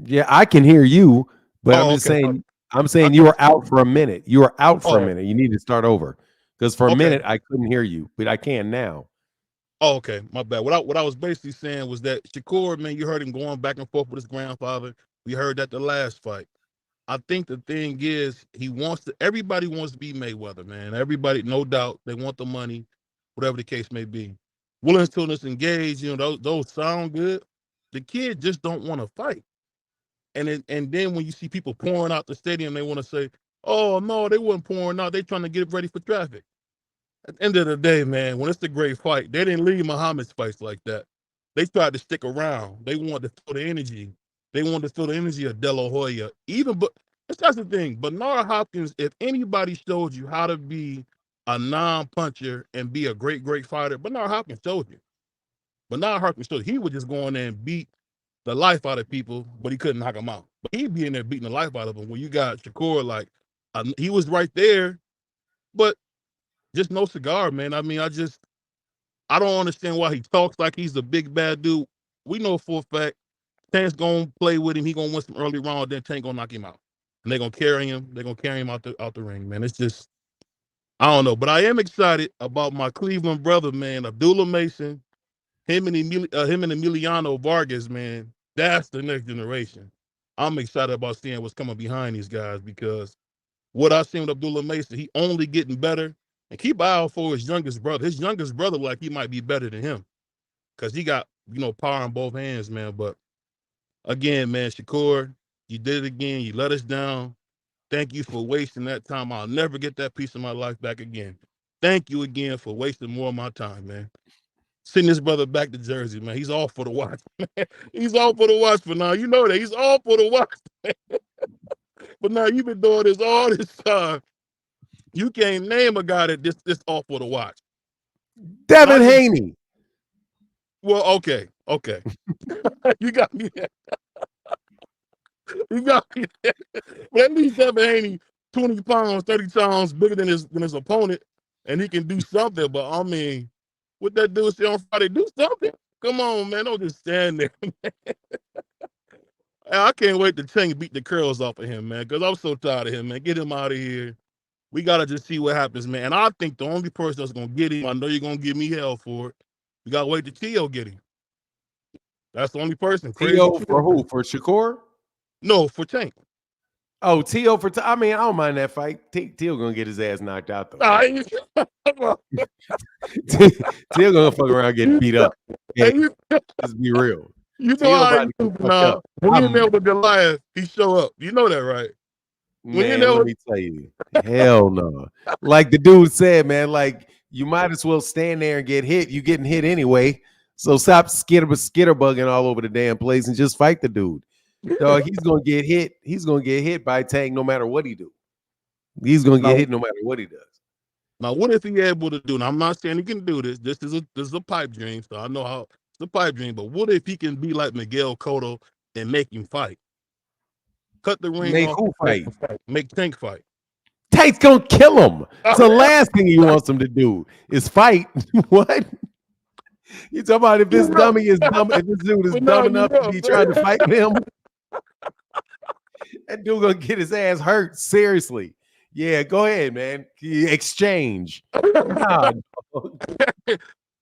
Yeah, I can hear you, but I'm Oh, just okay. saying. I'm I saying you thought. were out for a minute. You were out for a Oh, minute. You need to start over because for a okay. minute I couldn't hear you, but I can now. Oh, okay. My bad. What I was basically saying was that Shakur, man, you heard him going back and forth with his grandfather. We heard that the last fight. I think the thing is everybody wants to be Mayweather, man. Everybody, no doubt, they want the money, whatever the case may be. Willing to engage, those sound good. The kid just don't want to fight. And then when you see people pouring out the stadium, they want to say, oh no, they weren't pouring out. They trying to get ready for traffic. At the end of the day, man, when it's a great fight, they didn't leave Muhammad's fights like that. They tried to stick around. They wanted to feel the energy. They wanted to feel the energy of De La Hoya. But that's the thing. Bernard Hopkins, if anybody showed you how to be a non-puncher and be a great, great fighter, Bernard Hopkins showed you. Bernard Hopkins showed you. He would just go in there and beat the life out of people, but he couldn't knock them out. But he'd be in there beating the life out of them. When you got Shakur, he was right there, but just no cigar, man. I mean, I don't understand why he talks like he's a big bad dude. We know for a fact Tank's gonna play with him. He gonna win some early round, then Tank gonna knock him out. And they're gonna carry him. They're gonna carry him out the ring, man. It's just, I don't know. But I am excited about my Cleveland brother, man, Abdullah Mason, him and Emiliano Vargas, man. That's the next generation. I'm excited about seeing what's coming behind these guys because what I've seen with Abdullah Mason, he only getting better. And keep an eye out for his youngest brother. His youngest brother, like he might be better than him. Because he got, power in both hands, man. But again, man, Shakur, you did it again. You let us down. Thank you for wasting that time. I'll never get that piece of my life back again. Thank you again for wasting more of my time, man. Send this brother back to Jersey, man. He's all for the watch, man. He's all for the watch for now. You know that. He's all for the watch, man. But now you've been doing this all this time. You can't name a guy that this off for the watch. Devin Haney. Well, okay. You got me there. You got me there. But at least Devin Haney, 20 pounds, 30 pounds bigger than his opponent, and he can do something. But I mean, what that dude say on Friday, do something. Come on, man. Don't just stand there, man. I can't wait to Tank beat the curls off of him, man, because I'm so tired of him, man. Get him out of here. We got to just see what happens, man. And I think the only person that's going to get him, I know you're going to give me hell for it. We got to wait till Tio get him. That's the only person. Tio for who? For Shakur? No, for Tank. Oh, Tio for I mean, I don't mind that fight. Tio going to get his ass knocked out, though. Tio going to fuck around and get beat up. Hey, let's be real. You know how he do now. When he in there with Goliath, he show up. You know that, right? Man, let me tell you. Hell no. Like the dude said, man, like you might as well stand there and get hit. You getting hit anyway. So stop skitterbugging all over the damn place and just fight the dude. Dog, he's gonna get hit. He's gonna get hit by Tank no matter what he do. He's gonna get hit no matter what he does. Now, what if he able to do? Now, I'm not saying he can do this. This is a pipe dream, so I know how it's a pipe dream. But what if he can be like Miguel Cotto and make him fight? Cut the ring Make off. who fight? Make Tank fight. Tank's gonna kill him. It's the last thing he wants him to do is fight. What? You talking about if this dummy is dumb, if this dude is dumb enough to be trying to fight him? That dude gonna get his ass hurt. Seriously. Yeah, go ahead, man. Exchange. Nah,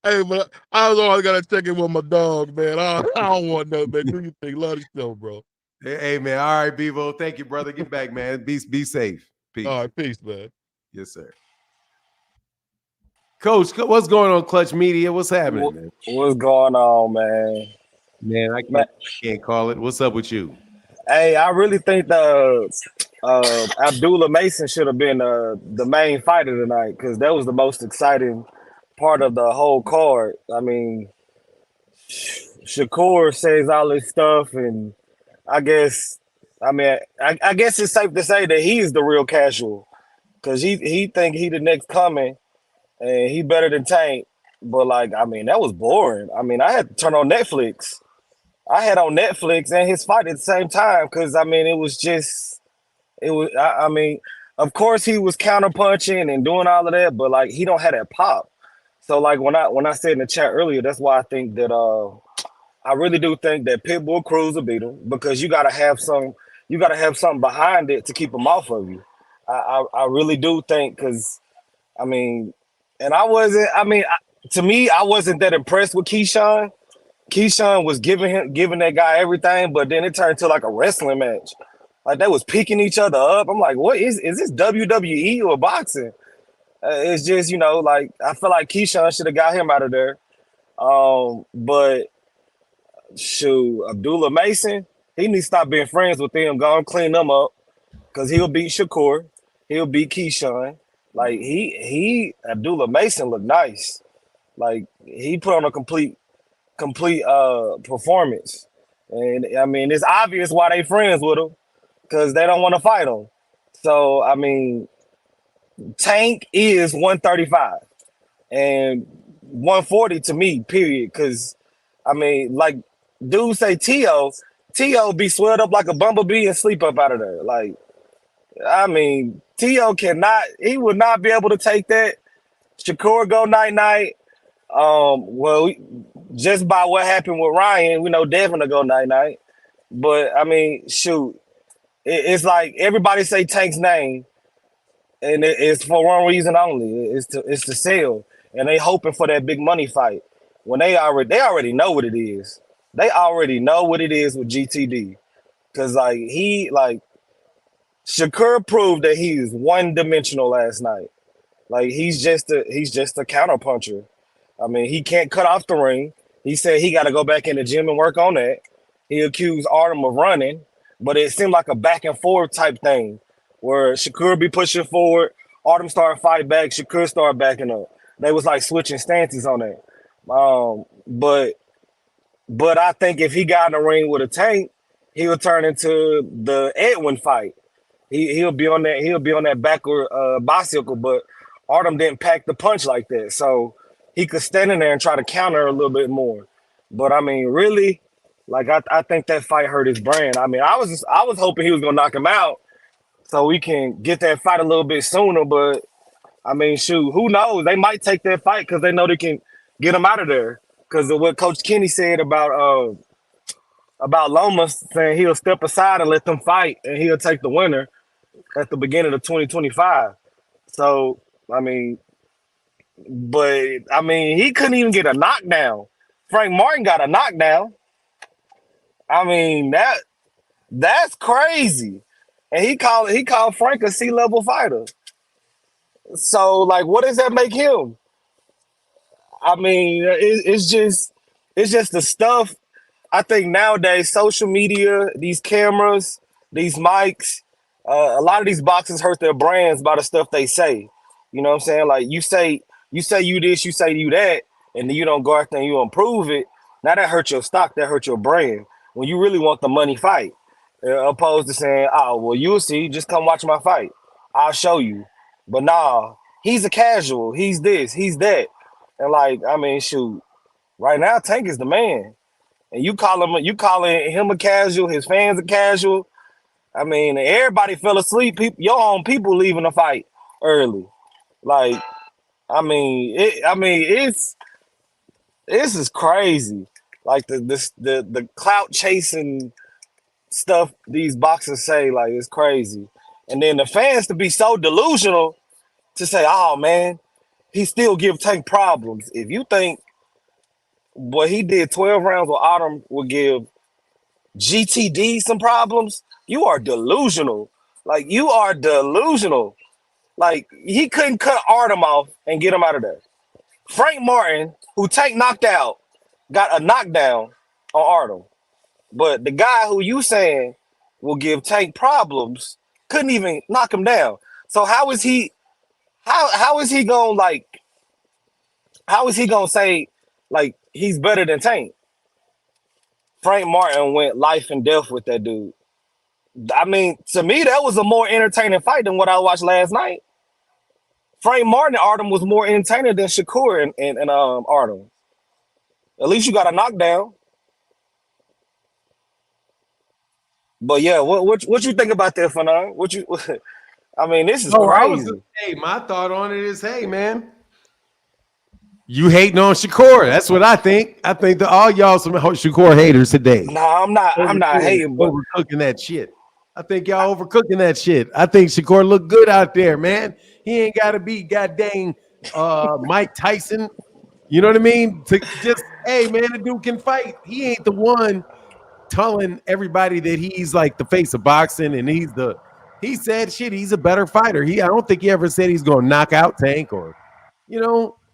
Hey, but I was always gotta check in with my dog, man. I don't want nothing, man. Do you think? Love the show, bro. Hey, man. All right, Bevo. Thank you, brother. Get back, man. Be safe. Peace. All right, peace, man. Yes, sir. Coach, what's going on, Clutch Media? What's happening, man? What's going on, man? Man, I can't call it. What's up with you? Hey, I really think Abdullah Mason should have been the main fighter tonight because that was the most exciting part of the whole card. I mean, Shakur says all this stuff, and I guess, I guess it's safe to say that he's the real casual because he think he the next coming and he better than Tank. But like, I mean, that was boring. I mean, I had to turn on Netflix. I had on Netflix and his fight at the same time because I mean, it was just it was. I mean, of course he was counter punching and doing all of that, but like he don't have that pop. So like when I said in the chat earlier, that's why I think that I really do think that Pitbull Cruz will beat him because you gotta have something behind it to keep him off of you. I really do think because I mean, and I wasn't. I mean, to me, I wasn't that impressed with Keyshawn. Keyshawn was giving that guy everything, but then it turned to like a wrestling match. Like they was picking each other up. I'm like, what is this WWE or boxing? It's just like I feel like Keyshawn should have got him out of there. But shoot, Abdullah Mason, he needs to stop being friends with them. Go and clean them up because he'll beat Shakur. He'll beat Keyshawn. Like he Abdullah Mason looked nice. Like he put on a complete performance. And I mean, it's obvious why they friends with him because they don't want to fight him. So I mean, Tank is 135 and 140 to me, period. Because I mean, like dudes say T.O. be swelled up like a bumblebee and sleep up out of there. Like, I mean, T.O. he would not be able to take that. Shakur go night. Well, just by what happened with Ryan, we know Devin to go night. But I mean, shoot, it's like everybody say Tank's name, and it's for one reason only. It's to sell, and they hoping for that big money fight. When they already know what it is. They already know what it is with GTD, because like Shakur proved that he is one dimensional last night. Like he's just a counter puncher. I mean, he can't cut off the ring. He said he got to go back in the gym and work on that. He accused Artem of running, but it seemed like a back and forth type thing where Shakur be pushing forward, Artem started fighting back, Shakur started backing up. They was like switching stances on that. But I think if he got in the ring with a Tank, he would turn into the Edwin fight. He'll be on that backward bicycle, but Artem didn't pack the punch like that, so he could stand in there and try to counter a little bit more. But I mean, really, like I think that fight hurt his brand. I mean, I was hoping he was gonna knock him out so we can get that fight a little bit sooner. But I mean, shoot, who knows? They might take that fight because they know they can get him out of there. Because of what Coach Kenny said about Lomas, saying he'll step aside and let them fight, and he'll take the winner at the beginning of 2025. So, I mean, he couldn't even get a knockdown. Frank Martin got a knockdown. I mean, that's crazy. And he called Frank a C-level fighter. So, like, what does that make him? I mean, it's just the stuff. I think nowadays, social media, these cameras, these mics, a lot of these boxers hurt their brands by the stuff they say. You know what I'm saying? Like you say you this, you say you that, and then you don't go out there and you improve it. Now that hurts your stock, that hurts your brand. When you really want the money fight, opposed to saying, "Oh, well, you'll see. Just come watch my fight. I'll show you." But nah, he's a casual. He's this. He's that. And like, I mean, shoot. Right now, Tank is the man. And you calling him a casual, his fans a casual. I mean, everybody fell asleep. Your own people leaving the fight early. Like, this is crazy. Like the clout chasing stuff these boxers say, like it's crazy. And then the fans to be so delusional to say, "Oh man, he still give Tank problems." If you think what he did 12 rounds with Autumn will give GTD some problems, you are delusional. Like you are delusional. Like he couldn't cut Artem off and get him out of there. Frank Martin, who Tank knocked out, got a knockdown on Artem. But the guy who you saying will give Tank problems couldn't even knock him down. So how is he gonna like how is he gonna say like he's better than Tank? Frank Martin went life and death with that dude. I mean, to me, that was a more entertaining fight than what I watched last night. Frank Martin and Artem was more entertaining than Shakur and Artem. At least you got a knockdown. But yeah, what you think about that, Fanon? What you? I mean, this is Oh, I was just, crazy. hey, my thought on it is, hey, man, you hating on Shakur. That's what I think. I think that all y'all some Shakur haters today. Nah, I'm not. I'm not hating, but Overcooking that shit. I think y'all overcooking that shit. I think Shakur look good out there, man. He ain't got to be goddamn Mike Tyson. You know what I mean? To just, hey, man, the dude can fight. He ain't the one telling everybody that he's like the face of boxing and he said shit, he's a better fighter. I don't think he ever said he's gonna knock out Tank or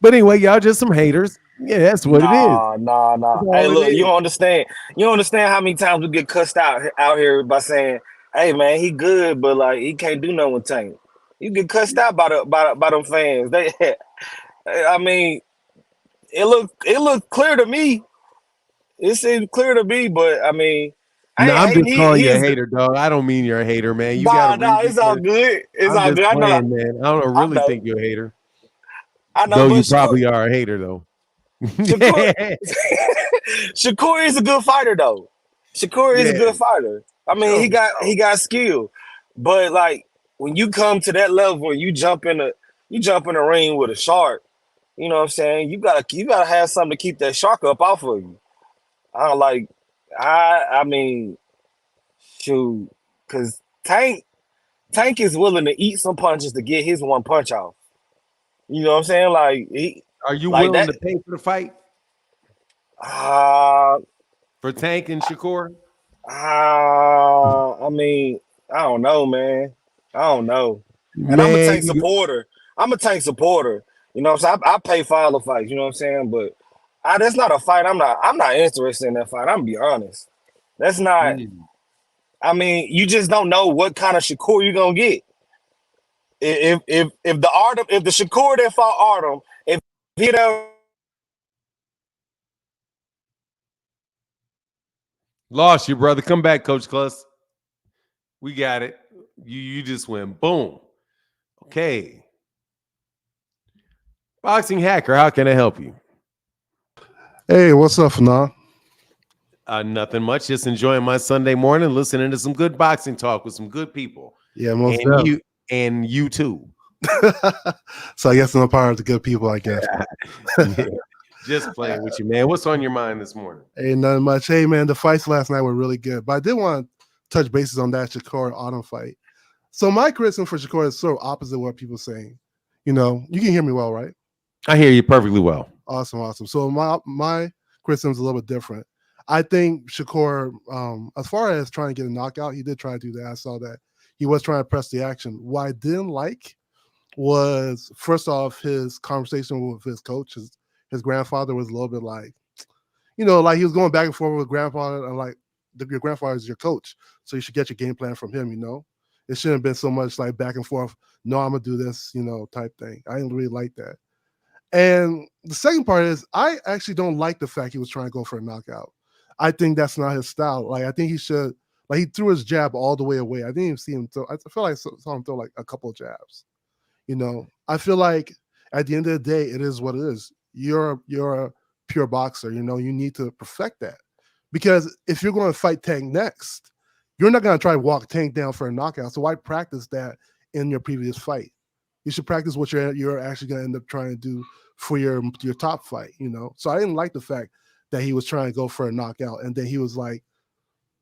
but anyway, y'all just some haters. Yeah, that's what it is. Nah. That's Hey, all it look, is. you don't understand. You don't understand how many times we get cussed out here by saying, "Hey, man, he good, but like he can't do nothing with Tank." You get cussed out by them fans. I mean, it looked clear to me. It seemed clear to me, but I mean, I No, ain't I'm hating. just calling He you a is. hater, dog. I don't mean you're a hater, man. You got a Nah, reason it's all for it. good. It's I'm all just good. playing, man. I don't I really know. think you're a hater. I know, Though but you probably are a hater, though. Shakur, Shakur is a good fighter, though. Shakur is a Yeah, good fighter. I mean, sure, he got skill, but like when you come to that level, you jump in the ring with a shark. You know what I'm saying? You gotta have something to keep that shark up off of you. I don't like. I mean, shoot, because Tank is willing to eat some punches to get his one punch off. You know what I'm saying? Like Are you like willing that. to pay for the fight Uh, for Tank and Shakur? I mean, I don't know, man. I don't know. And I'm a Man, Tank supporter. I'm a Tank supporter. You know what I'm saying? I pay for all the fights, you know what I'm saying? But that's not a fight. I'm not interested in that fight. I'm gonna be honest. That's not. I mean, you just don't know what kind of Shakur you're gonna get. If the Shakur that fought Artem, if he don't. Lost you, brother. Come back, Coach Cluss. We got it. You just went boom. Okay. Boxing hacker, how can I help you? Hey, what's up, Fanon? Nothing much. Just enjoying my Sunday morning, listening to some good boxing talk with some good people. Yeah, most and definitely. you too. So I guess I'm a part of the good people, I guess. Yeah. Just playing with you, man. What's on your mind this morning? Hey, nothing much. Hey, man, the fights last night were really good, but I did want to touch bases on that Shakur Autumn fight. So my criticism for Shakur is sort of opposite of what people are saying. You know, you can hear me well, right? I hear you perfectly well. Awesome. So my criticism is a little bit different. I think Shakur, as far as trying to get a knockout, he did try to do that. I saw that. He was trying to press the action. What I didn't like was, first off, his conversation with his coach. His grandfather was a little bit like, like he was going back and forth with grandfather, and like, your grandfather is your coach, so you should get your game plan from him. It shouldn't have been so much like back and forth. No, I'm gonna do this, type thing. I didn't really like that. And the second part is, I actually don't like the fact he was trying to go for a knockout. I think that's not his style. Like, I think he should, like, he threw his jab all the way away. I didn't even see him throw. I feel like I saw him throw like a couple of jabs. I feel like at the end of the day, it is what it is. You're a pure boxer. You need to perfect that, because if you're going to fight Tank next, you're not going to try to walk Tank down for a knockout. So why practice that in your previous fight? You should practice what you're actually going to end up trying to do for your top fight. So I didn't like the fact that he was trying to go for a knockout, and then he was like,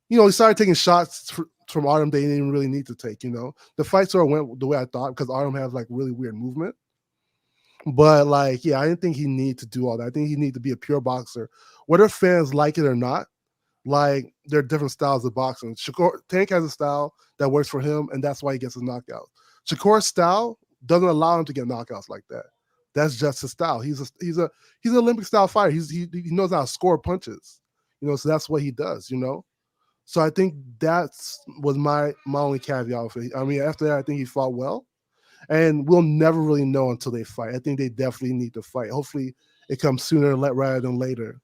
he started taking shots from Artem they didn't even really need to take. The fight sort of went the way I thought, because Artem has like really weird movement. But like, yeah, I didn't think he needed to do all that. I think he needed to be a pure boxer, whether fans like it or not. Like, there are different styles of boxing. Tank has a style that works for him, and that's why he gets his knockout. Shakur's style doesn't allow him to get knockouts like that. That's just his style. He's an Olympic style fighter. He knows how to score punches. So that's what he does. So I think was my only caveat for it. I mean, after that, I think he fought well, and we'll never really know until they fight. I think they definitely need to fight. Hopefully, it comes sooner rather than later.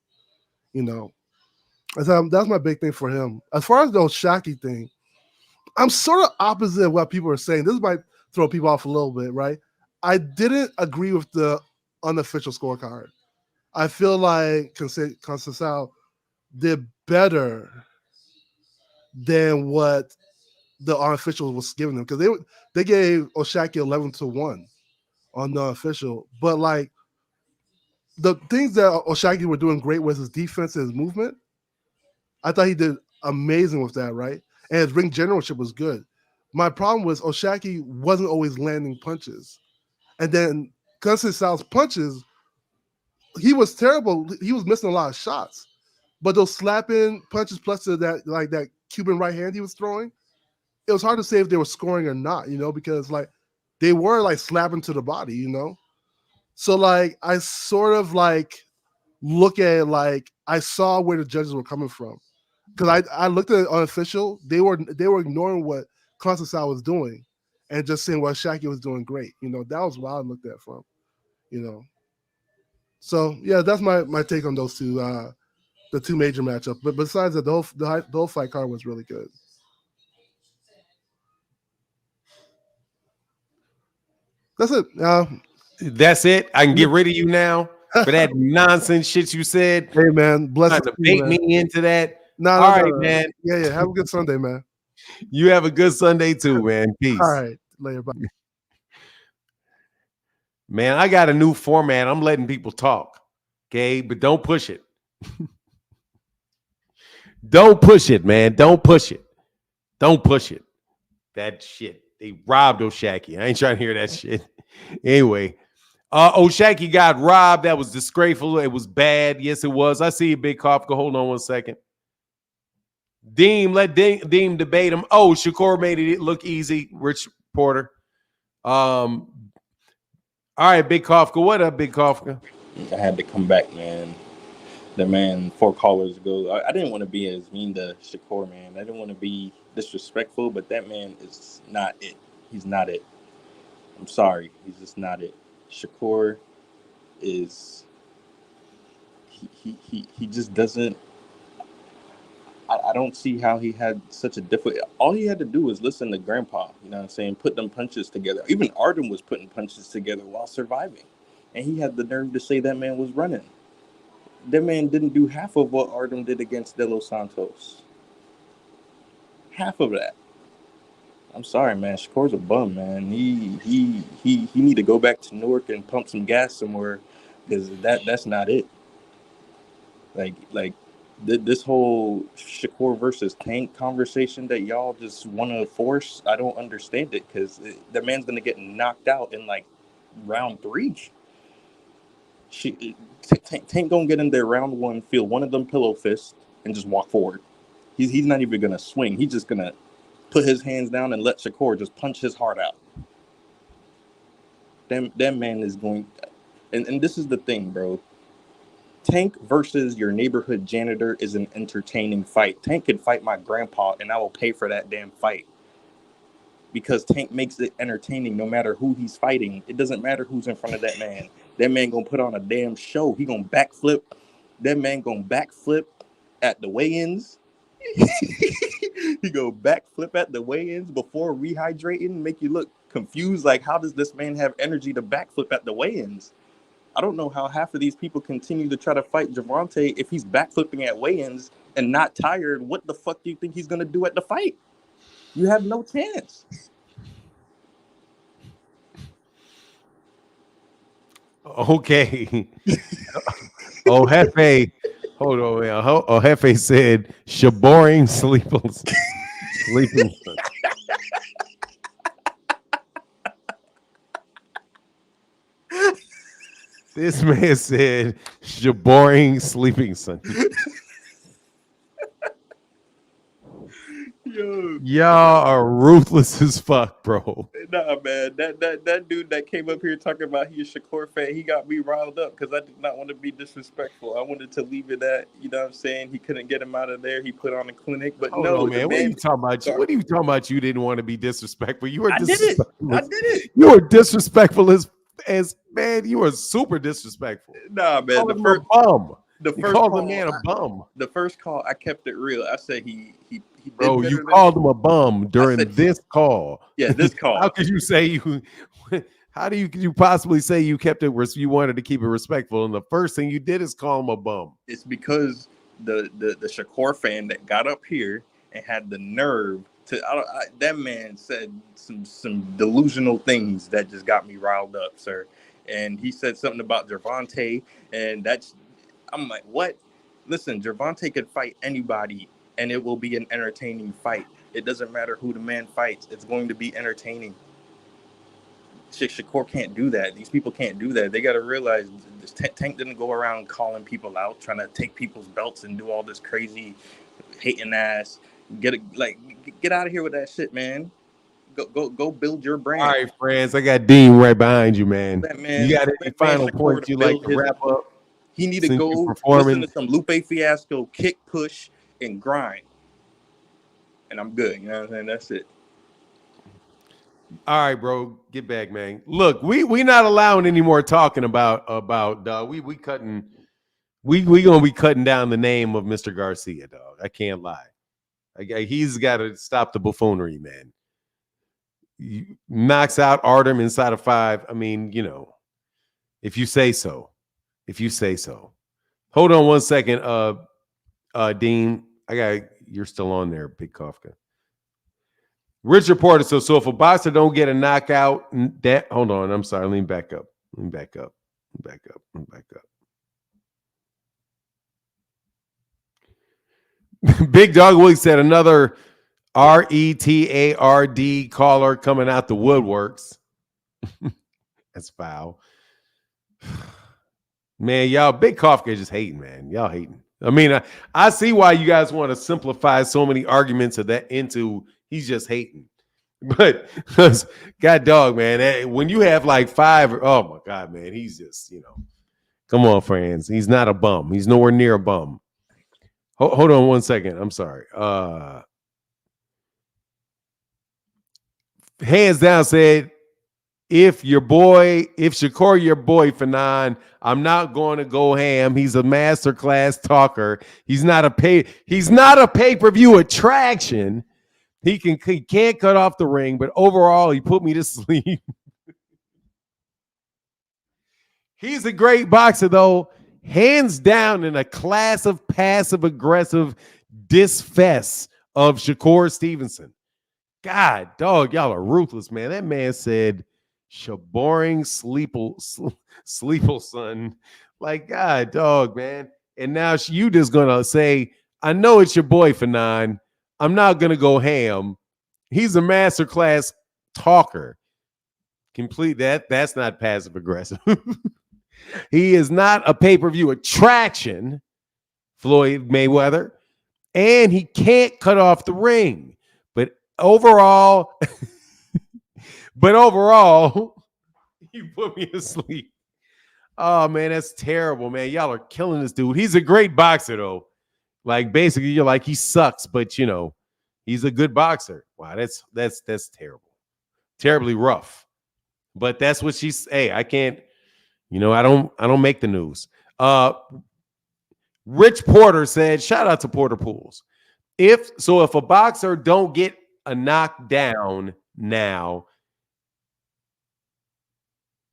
You know, that's my big thing for him. As far as the Oshaquie thing, I'm sort of opposite of what people are saying. This might throw people off a little bit, right? I didn't agree with the unofficial scorecard. I feel like Conceição did better than what the unofficial was giving them, because they gave Oshaquie 11-1 on the official, but like the things that Oshaquie were doing great was his defense and his movement. I thought he did amazing with that, right? And his ring generalship was good. My problem was Oshaquie wasn't always landing punches, and then Conceição's punches, he was terrible. He was missing a lot of shots, but those slapping punches plus to that Cuban right hand he was throwing, it was hard to say if they were scoring or not, you know, because like they were like slapping to the body, you know. So like I sort of like look at it like I saw where the judges were coming from, because I looked at it unofficial. They were ignoring what Conceição was doing and just saying what Oshaquie was doing great. You know, that was what I looked at from, you know. So yeah, that's my take on those two, the two major matchups. But besides that, the whole fight card was really good. That's it. That's it. I can get rid of you now for that nonsense shit you said. Hey man, bless trying to bait me into that. No, all right, man. Yeah. Have a good Sunday, man. You have a good Sunday too, man. Peace. All right, later. Bye. Man, I got a new format. I'm letting people talk, okay? But don't push it. Don't push it, man. Don't push it. Don't push it. That shit. They robbed Oshaquie. I ain't trying to hear that shit. Anyway, Oshaquie got robbed. That was disgraceful. It was bad. Yes, it was. I see you, Big Kafka. Hold on 1 second. Let Deem debate him. Oh, Shakur made it look easy. Rich Porter. All right, Big Kafka. What up, Big Kafka? I had to come back, man. The man 4 callers ago. I didn't want to be as mean to Shakur, man. I didn't want to be disrespectful, but that man is not it. He's not it. I'm sorry. He's just not it. Shakur is he just doesn't. I don't see how he had such a difficult. All he had to do was listen to Grandpa. You know what I'm saying? Put them punches together. Even Artem was putting punches together while surviving, and he had the nerve to say that man was running. That man didn't do half of what Artem did against De Los Santos. Half of that. I'm sorry, man. Shakur's a bum, man. He need to go back to Newark and pump some gas somewhere, because that's not it. Like this whole Shakur versus Tank conversation that y'all just want to force, I don't understand it, because the man's gonna get knocked out in like round 3. Tank gonna get in there round 1, feel one of them pillow fists, and just walk forward. He's not even gonna swing. He's just gonna put his hands down and let Shakur just punch his heart out. That man is going, and this is the thing, bro. Tank versus your neighborhood janitor is an entertaining fight. Tank could fight my grandpa, and I will pay for that damn fight, because Tank makes it entertaining no matter who he's fighting. It doesn't matter who's in front of that man. That man gonna put on a damn show. He gonna backflip. That man gonna backflip at the weigh-ins. He go backflip at the weigh-ins before rehydrating, make you look confused. Like, how does this man have energy to backflip at the weigh-ins? I don't know how half of these people continue to try to fight Gervonta if he's backflipping at weigh-ins and not tired. What the fuck do you think he's gonna do at the fight? You have no chance. Okay. Jefe, hold on, man. Jefe said, "Shaboring sleeping." This man said, "Shaboring sleeping son." Yo, Y'all are ruthless as fuck, bro. nah, man. That dude that came up here talking about he's a Shakur fan, he got me riled up, because I did not want to be disrespectful. I wanted to leave it at, you know what I'm saying? He couldn't get him out of there. He put on a clinic, but Hold no, on, man. What are you talking about? What are you talking about? You didn't want to be disrespectful. You were I did disrespectful. it. I did it. You were disrespectful as man, you were super disrespectful. Nah, man. Called him a bum. The You first called the call, man a bum. the first call, I kept it real. I said he did Bro, better you than called him a bum during said- this call. Yeah, this How call. could you say you? How do you possibly say you kept it? You wanted to keep it respectful, and the first thing you did is call him a bum. It's because the Shakur fan that got up here and had the nerve to that man said some delusional things that just got me riled up, sir. And he said something about Gervonta, and I'm like, what? Listen, Gervonta could fight anybody, and it will be an entertaining fight. It doesn't matter who the man fights; it's going to be entertaining. Shakur can't do that. These people can't do that. They got to realize this Tank didn't go around calling people out, trying to take people's belts and do all this crazy hating ass. Get out of here with that shit, man. Go build your brand. All right, friends, I got Dean right behind you, man. That man, You got any final Shakur points to you like build to his- wrap up? He need to since go you're listen performing? to some Lupe Fiasco, kick, push, and grind. And I'm good. You know what I'm saying? That's it. All right, bro, get back, man. Look, we not allowing any more talking about we cutting. We gonna be cutting down the name of Mr. Garcia, dog. I can't lie. He's got to stop the buffoonery, man. He knocks out Artem inside of 5. I mean, you know, if you say so. If you say so. Hold on one second, Dean. You're still on there, Big Kafka. Rich reporter. So if a boxer don't get a knockout, hold on. I'm sorry. Let me back up. Big Dog Willie said another RETARD caller coming out the woodworks. That's foul. Man, y'all, Big Kafka just hating, man. Y'all hating. I mean, I see why you guys want to simplify so many arguments of that into he's just hating. But God dog, man, when you have like 5, oh my God, man, he's just, come on, friends. He's not a bum. He's nowhere near a bum. Hold on one second. I'm sorry. Hands down said, if Shakur your boy Fanon, I'm not going to go ham. He's a masterclass talker. He's not a pay-per-view attraction. He can't cut off the ring, but overall, he put me to sleep. He's a great boxer, though, hands down in a class of passive-aggressive disfest of Shakur Stevenson. God, dog, y'all are ruthless, man. That man said, "Shaboring sleeple, son." Like, God, dog, man. And now you just gonna say, "I know it's your boy Fanon. I'm not gonna go ham." He's a masterclass talker. Complete that. That's not passive aggressive. He is not a pay-per-view attraction, Floyd Mayweather, and he can't cut off the ring. But overall, you put me to sleep. Oh man, that's terrible, man. Y'all are killing this dude. He's a great boxer, though. Like basically, you're like he sucks, but he's a good boxer. Wow, that's terrible, terribly rough. But that's what she's. Hey, I can't. I don't make the news. Rich Porter said, shout out to Porter Pools. If a boxer don't get a knockdown now,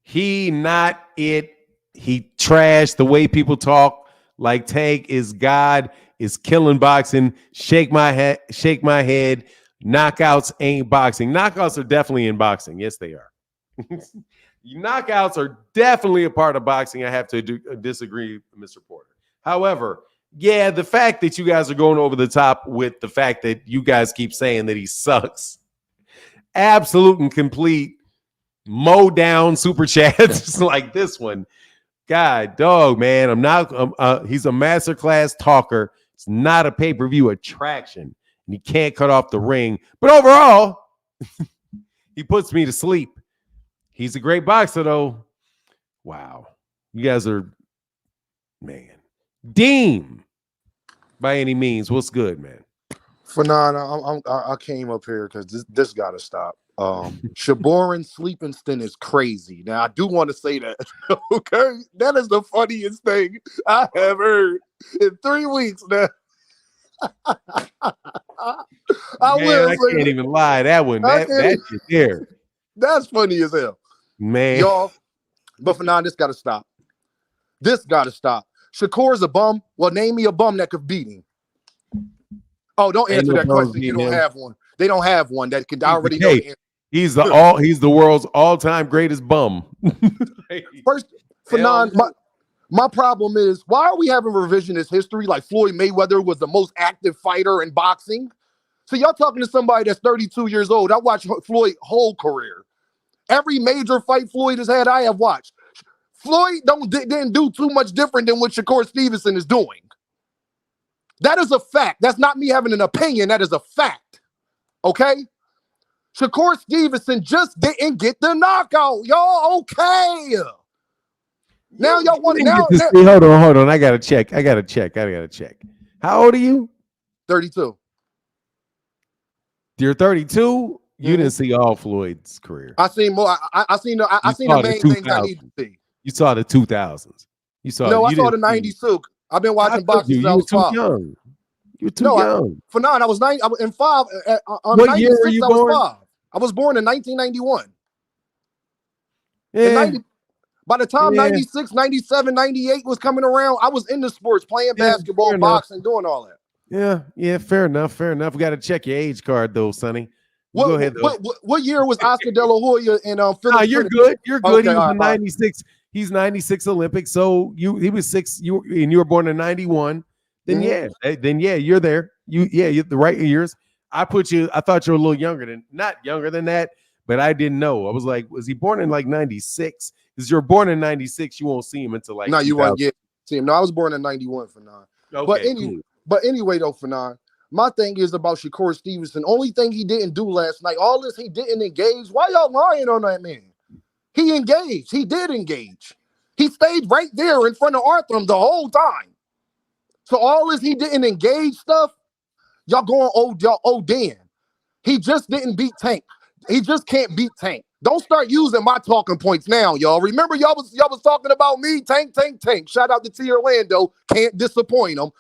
he not it. He trashed the way people talk. Like Tank is God, is killing boxing. Shake my head. Knockouts ain't boxing. Knockouts are definitely in boxing. Yes, they are. Knockouts are definitely a part of boxing. I have to disagree, Mr. Porter. However, yeah, the fact that you guys are going over the top with the fact that you guys keep saying that he sucks, absolute and complete mow down super chats like this one. God, dog, man, he's a masterclass talker. It's not a pay-per-view attraction, and he can't cut off the ring. But overall, he puts me to sleep. He's a great boxer, though. Wow. You guys are, man. Dean, by any means, what's good, man? Fanon, I came up here because this got to stop. Shaboran Sleepenston is crazy. Now I do want to say that. Okay, that is the funniest thing I have heard in 3 weeks now. I Man, will I say can't that. even lie. That one, I that can't that even- shit there, That's funny as hell, man. y'all. But for now, this got to stop. This got to stop. Shakur's a bum. Well, name me a bum that could beat him. Oh, don't Ain't answer no that bums question. You beating don't him. have one. They don't have one that could. I He's already the know the case. answer. He's the world's all-time greatest bum. First, Hell Fanon, my problem is, why are we having revisionist history like Floyd Mayweather was the most active fighter in boxing? So y'all talking to somebody that's 32 years old. I watched Floyd's whole career. Every major fight Floyd has had, I have watched. Floyd didn't do too much different than what Shakur Stevenson is doing. That is a fact. That's not me having an opinion. That is a fact. Okay? Shakur Stevenson just didn't get the knockout. Y'all okay? Now y'all want to now. Hold on. I gotta check. How old are you? 32. You're 32. You didn't see all Floyd's career. I seen more. I seen the main things I need to see. You saw the 2000s. I saw the 92. I've been watching boxing since I you were was too 5. young. You were too young. For 9, I was 9. I was in 5. What year were 96, you I was born? 5. I was born in 1991. Yeah. By the time Yeah. 96, 97, 98 was coming around, I was in the sports, playing basketball, fair enough. boxing, doing all that. Yeah, fair enough. We got to check your age card though, Sonny. Go ahead though. What year was Oscar De La Hoya and Philip? Nah, you're good. You're good. Okay, He was all in right. 96. He's 96 Olympics. So he was 6. You were born in 91. Then yeah, you're there. You're the right years. I thought you were a little younger not younger than that, but I didn't know. I was like, was he born in like 96? Because you're born in 96, you won't see him until like No, you won't 2000. see him. No, I was born in 91 for 9. Okay, But anyway, though, for 9, my thing is about Shakur Stevenson. Only thing he didn't do last night, all this he didn't engage. Why y'all lying on that man? He engaged. He did engage. He stayed right there in front of Artem the whole time. So all this he didn't engage stuff, y'all going Dan. He just didn't beat Tank. He just can't beat Tank. Don't start using my talking points now, y'all. Remember, y'all was talking about me, Tank. Shout out to T Orlando. Can't disappoint him.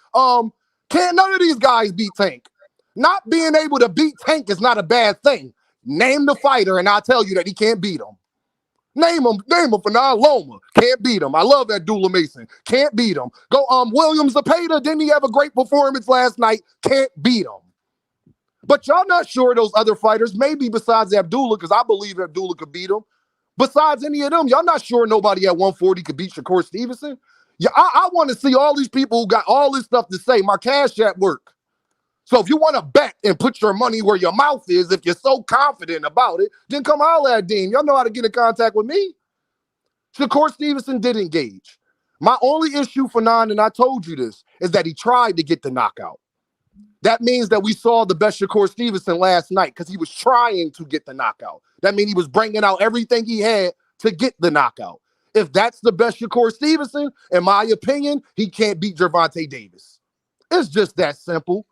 Can't none of these guys beat Tank. Not being able to beat Tank is not a bad thing. Name the fighter, and I'll tell you that he can't beat him. Name him for now. Loma. Can't beat him. I love that Dula Mason. Can't beat him. Go Williams Zapata. Didn't he have a great performance last night? Can't beat him. But y'all not sure those other fighters, maybe besides Abdullah, because I believe Abdullah could beat him. Besides any of them, y'all not sure nobody at 140 could beat Shakur Stevenson? Yeah, I want to see all these people who got all this stuff to say. My cash at work. So if you want to bet and put your money where your mouth is, if you're so confident about it, then come holler at Dean. Y'all know how to get in contact with me. Shakur Stevenson did engage. My only issue for 9, and I told you this, is that he tried to get the knockout. That means that we saw the best Shakur Stevenson last night because he was trying to get the knockout. That means he was bringing out everything he had to get the knockout. If that's the best Shakur Stevenson, in my opinion, he can't beat Gervonta Davis. It's just that simple.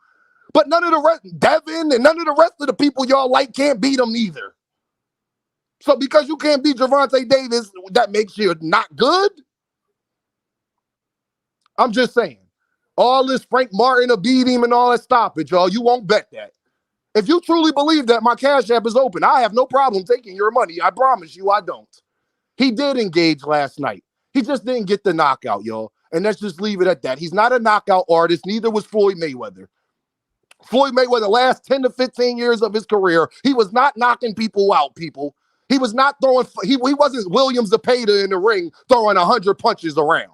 But none of the rest, Devin and none of the rest of the people y'all like can't beat him either. So because you can't beat Gervonta Davis, that makes you not good? I'm just saying. All this Frank Martin to beat him and all that, stop it, y'all. You won't bet that. If you truly believe that, my Cash App is open. I have no problem taking your money. I promise you I don't. He did engage last night. He just didn't get the knockout, y'all. And let's just leave it at that. He's not a knockout artist. Neither was Floyd Mayweather. Floyd Mayweather, last 10 to 15 years of his career, he was not knocking people out, people. He was not throwing, he wasn't Williams Zapata in the ring throwing 100 punches around.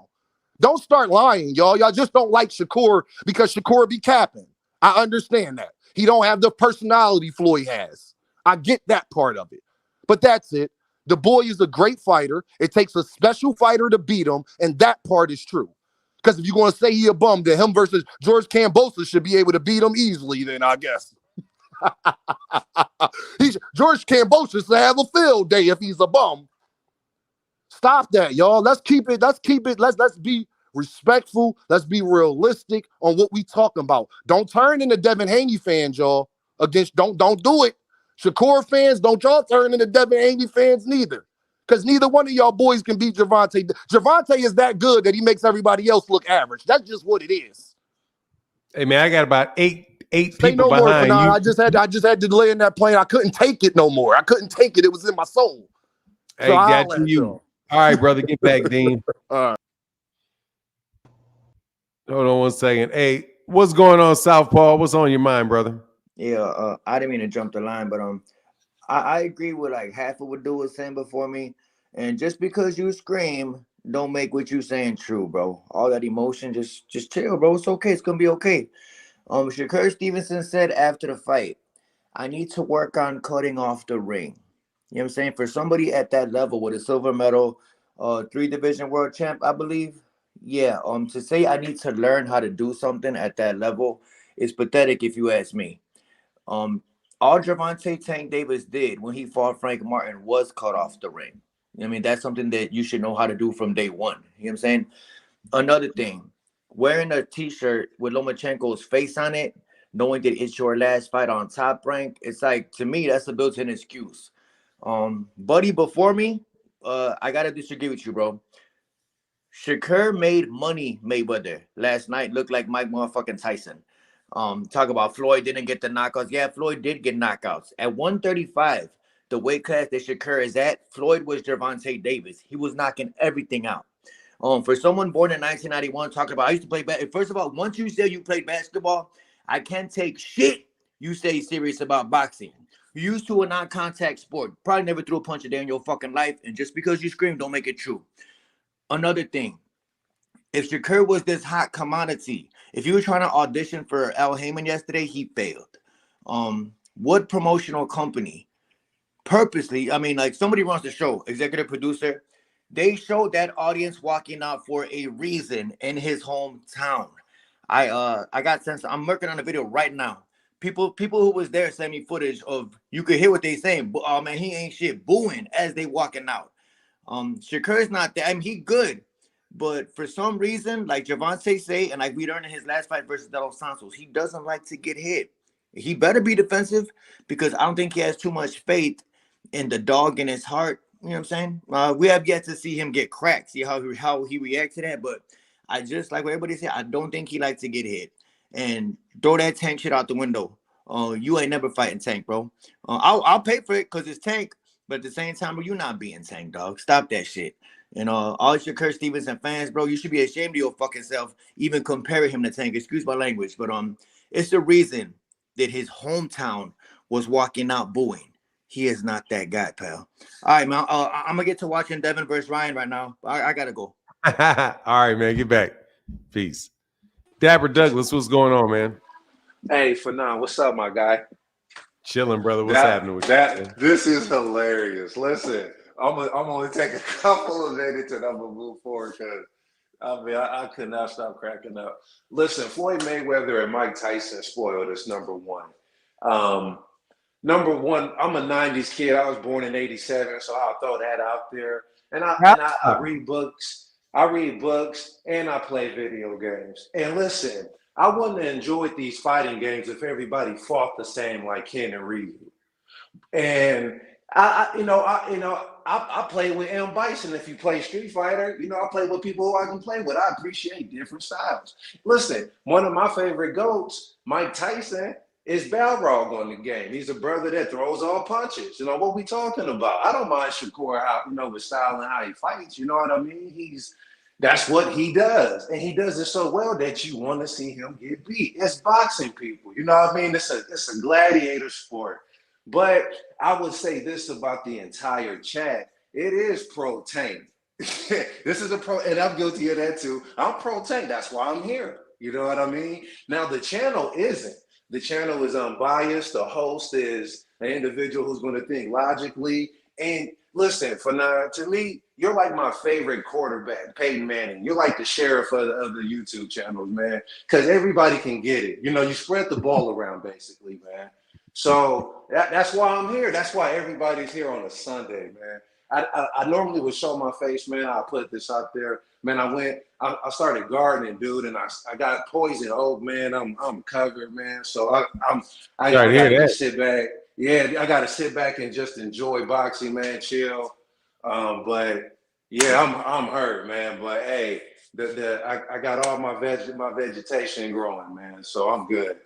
Don't start lying, y'all. Y'all just don't like Shakur because Shakur be capping. I understand that. He don't have the personality Floyd has. I get that part of it. But that's it. The boy is a great fighter. It takes a special fighter to beat him, and that part is true. Because if you're going to say he a bum, then him versus George Kambosos should be able to beat him easily then, I guess. George Kambosos should have a field day if he's a bum. Stop that, y'all. Let's keep it. Let's be respectful. Let's be realistic on what we talking about. Don't turn into Devin Haney fans, y'all. Don't do it. Shakur fans, don't y'all turn into Devin Haney fans neither. Because neither one of y'all boys can beat Gervonta. Gervonta is that good that he makes everybody else look average. That's just what it is. Hey man, I got about eight Say people no more, behind Fanon. you. I just had to lay in that plane. I couldn't take it no more. I couldn't take it. It was in my soul. So Hey, I'll got let you. y'all. All right, brother, get back, Dean. All right. Hold on one second. Hey, what's going on, Southpaw? What's on your mind, brother? Yeah, I didn't mean to jump the line, but I agree with like half of what Dude was saying before me. And just because you scream, don't make what you saying true, bro. All that emotion, just chill, bro. It's okay. It's gonna be okay. Shakur Stevenson said after the fight, I need to work on cutting off the ring. You know what I'm saying? For somebody at that level with a silver medal, 3 division world champ, I believe. Yeah, to say I need to learn how to do something at that level is pathetic if you ask me. Um, all Gervonta Tank Davis did when he fought Frank Martin was cut off the ring. I mean, that's something that you should know how to do from day one. You know what I'm saying? Another thing, wearing a t-shirt with Lomachenko's face on it, knowing that it's your last fight on Top Rank, it's like, to me, that's a built-in excuse. Buddy before me, I gotta disagree with you, bro. Shakur made money Mayweather last night. Looked like Mike motherfucking Tyson. Talk about Floyd didn't get the knockouts. Yeah, Floyd did get knockouts. At 135, the weight class that Shakur is at, Floyd was Gervonta Davis. He was knocking everything out. For someone born in 1991, talking about I used to play first of all, once you say you played basketball, I can't take shit you say serious about boxing. You used to a non-contact sport. Probably never threw a punch a day in your fucking life, and just because you scream, don't make it true. Another thing, if Shakur was this hot commodity, if you were trying to audition for Al Heyman yesterday, he failed. What promotional company purposely, I mean, like somebody runs the show, executive producer, they showed that audience walking out for a reason in his hometown. I got sense. I'm working on a video right now. People who was there sent me footage of, you could hear what they saying, but oh man, he ain't shit, booing as they walking out. Shakur's not that. I mean, he good, but for some reason, like Gervonta say, and like we learned in his last fight versus De Los Santos, he doesn't like to get hit. He better be defensive because I don't think he has too much faith in the dog in his heart. You know what I'm saying? We have yet to see him get cracked, see how he reacts to that. But I just like what everybody said, I don't think he likes to get hit. And throw that Tank shit out the window. You ain't never fighting Tank, bro. I'll pay for it because it's Tank. But at the same time, bro, you're not being Tank, dog. Stop that shit. And all your Shakur Stevenson fans, bro, you should be ashamed of your fucking self, even comparing him to Tank. Excuse my language, but it's the reason that his hometown was walking out booing. He is not that guy, pal. All right, man. I'm gonna get to watching Devin versus Ryan right now. I gotta go. All right, man. Get back. Peace. Dapper Douglas, what's going on, man? Hey, Fanon, what's up, my guy? Chilling, brother. What's happening with you? Man? This is hilarious. Listen, I'm only take a couple of minutes and I'm gonna move forward because I could not stop cracking up. Listen, Floyd Mayweather and Mike Tyson spoiled us. Number one, I'm a '90s kid. I was born in '87, so I'll throw that out there. And I read books. I read books and I play video games. And listen, I wouldn't have enjoyed these fighting games if everybody fought the same like Ken and Ryu. And I play with M. Bison. If you play Street Fighter, I play with people who I can play with. I appreciate different styles. Listen, one of my favorite GOATs, Mike Tyson, is Balrog on the game. He's a brother that throws all punches. What we talking about? I don't mind Shakur, how, his style and how he fights. You know what I mean? That's what he does. And he does it so well that you want to see him get beat. It's boxing, people. You know what I mean? It's a gladiator sport. But I would say this about the entire chat. It is pro Tank. This is a pro, and I'm guilty of that too. I'm pro Tank. That's why I'm here. You know what I mean? Now, the channel isn't. The channel is unbiased. The host is an individual who's going to think logically. And listen, to me, you're like my favorite quarterback, Peyton Manning. You're like the sheriff of the YouTube channels, man, because everybody can get it. You spread the ball around, basically, man. So that's why I'm here. That's why everybody's here on a Sunday, man. I normally would show my face, man. I'll put this out there. Man, I started gardening, dude, and I got poison. Oh, man, I'm covered, man. So I gotta just sit back Yeah, I got to sit back and just enjoy boxing, man. Chill. But yeah, I'm hurt, man. But hey, I got all my vegetation growing, man. So I'm good.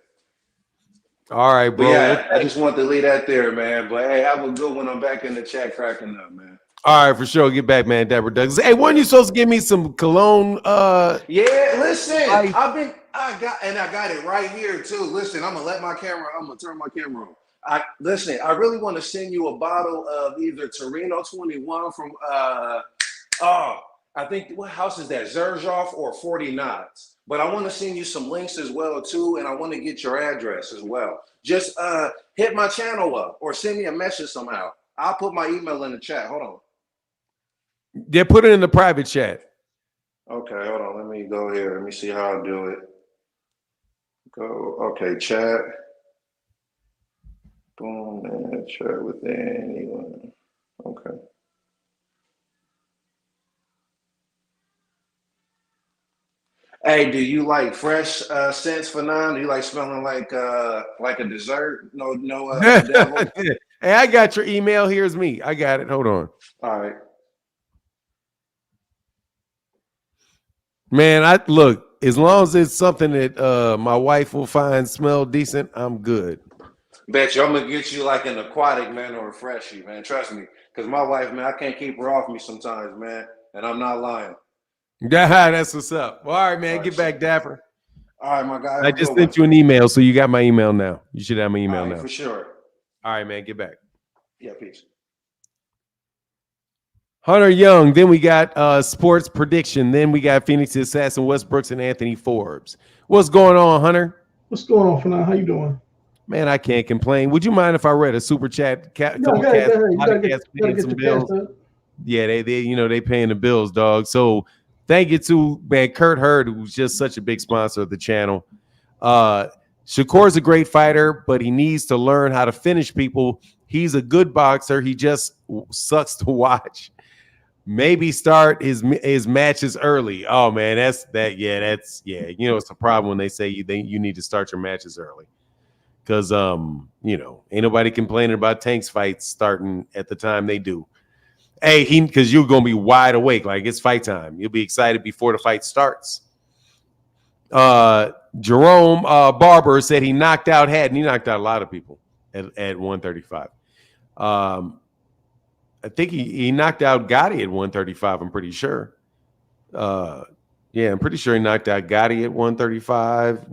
All right, But bro. Well, yeah, I just want to leave that there, man. But hey, have a good one. I'm back in the chat cracking up, man. all right, for sure. Get back, man. Deborah Douglas. Hey, weren't you supposed to give me some cologne? Yeah, listen, I I got it right here too. Listen, I'm gonna turn my camera on. I really want to send you a bottle of either Torino 21 from oh, I think what house is that? Zerzhoff or 40 Knots. But I want to send you some links as well too, and I want to get your address as well. Just hit my channel up or send me a message somehow. I'll put my email in the chat. Hold on. Yeah, put it in the private chat. Okay, hold on. Let me go here. Let me see how I do it. Go. Okay, chat. Boom, and chat with anyone. Okay. Hey, do you like fresh scents for now? Do you like smelling like a dessert? No, devil. Hey, I got your email. Here's me. I got it. Hold on. All right. Man, I look, as long as it's something that my wife will find smell decent, I'm good. Bet you I'm gonna get you like an aquatic, man, or a freshie, man. Trust me. Because my wife, man, I can't keep her off me sometimes, man. And I'm not lying. Yeah, that's what's up. All right, man. All Get right, back, Dapper. all right, my guy. Have I a just good one. sent you an email, so you got my email now. You should have my email All right, now. for sure. All right, man. Get back. Yeah, peace. Hunter Young. Then we got sports prediction. Then we got Phoenix Assassin, Westbrooks, and Anthony Forbes. What's going on, Hunter? What's going on, Fernand? How you doing? Man, I can't complain. Would you mind if I read a super chat? No, Couple go ahead, cats, go ahead. a You lot gotta of cats get, gotta paying get some your bills. cash up. Yeah, they paying the bills, dog. So thank you to man Kurt Hurd, who's just such a big sponsor of the channel. Shakur's a great fighter, but he needs to learn how to finish people. He's a good boxer. He just sucks to watch. Maybe start his matches early. Oh man, that's you know it's a problem when they say you need to start your matches early. Because ain't nobody complaining about Tank's fights starting at the time they do. Hey, because you're gonna be wide awake, like it's fight time. You'll be excited before the fight starts. Jerome Barber said he knocked out Haddon. He knocked out a lot of people at 135. I think he knocked out Gotti at 135. I'm pretty sure. I'm pretty sure he knocked out Gotti at 135.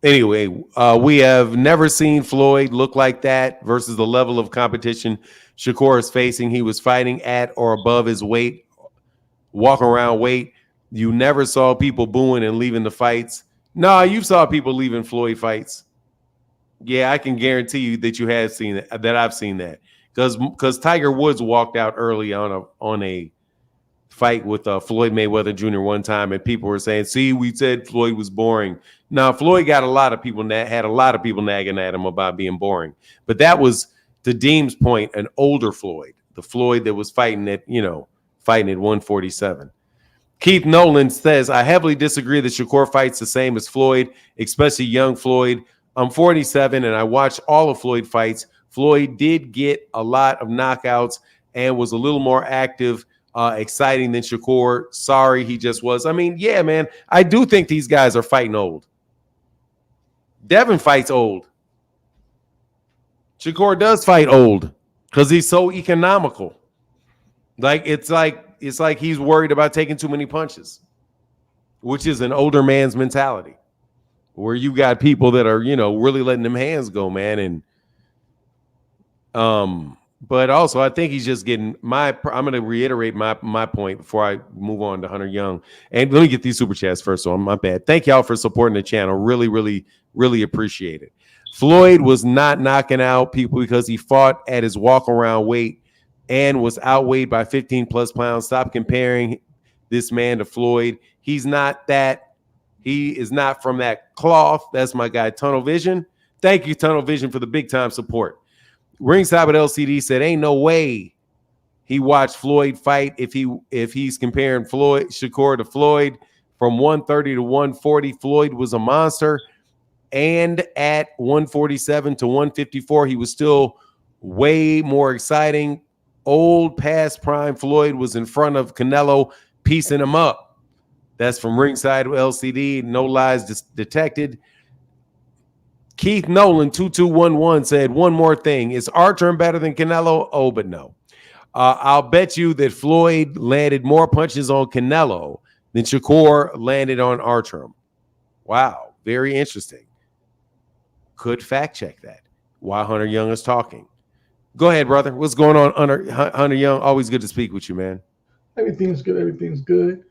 Anyway, we have never seen Floyd look like that versus the level of competition Shakur is facing. He was fighting at or above his weight, walking around weight. You never saw people booing and leaving the fights. No, you saw people leaving Floyd fights. Yeah, I can guarantee you that you have seen that. That I've seen that because Tiger Woods walked out early on a fight with Floyd Mayweather Jr. one time, and people were saying, "See, we said Floyd was boring." Now, Floyd got a lot of people nagging at him about being boring, but that was, to Deem's point, an older Floyd, the Floyd that was fighting at 147. Keith Nolan says, "I heavily disagree that Shakur fights the same as Floyd, especially young Floyd. I'm 47 and I watched all of Floyd fights. Floyd did get a lot of knockouts and was a little more active." Exciting than Shakur. Sorry, he just was. I mean, yeah, man. I do think these guys are fighting old. Devin fights old. Shakur does fight old because he's so economical. It's like he's worried about taking too many punches, which is an older man's mentality. Where you got people that are, really letting them hands go, man, and but also, I think he's just getting I'm going to reiterate my point before I move on to Hunter Young. And let me get these super chats first, so I'm my bad. Thank y'all for supporting the channel. Really, really, really appreciate it. Floyd was not knocking out people because he fought at his walk-around weight and was outweighed by 15-plus pounds. Stop comparing this man to Floyd. He's not that. He is not from that cloth. That's my guy, Tunnel Vision. Thank you, Tunnel Vision, for the big-time support. Ringside at LCD said, "Ain't no way he watched Floyd fight if he's comparing Shakur to Floyd from 130 to 140. Floyd was a monster. And at 147 to 154, he was still way more exciting. Old past prime Floyd was in front of Canelo, piecing him up. That's from Ringside LCD. No lies detected. Keith Nolan 2211 said, one more thing. Is Artem better than Canelo? Oh, but no. I'll bet you that Floyd landed more punches on Canelo than Shakur landed on Artem. Wow, very interesting. Could fact check that while Hunter Young is talking. Go ahead, brother. What's going on, Hunter Young? Always good to speak with you, man. Everything's good. Everything's good.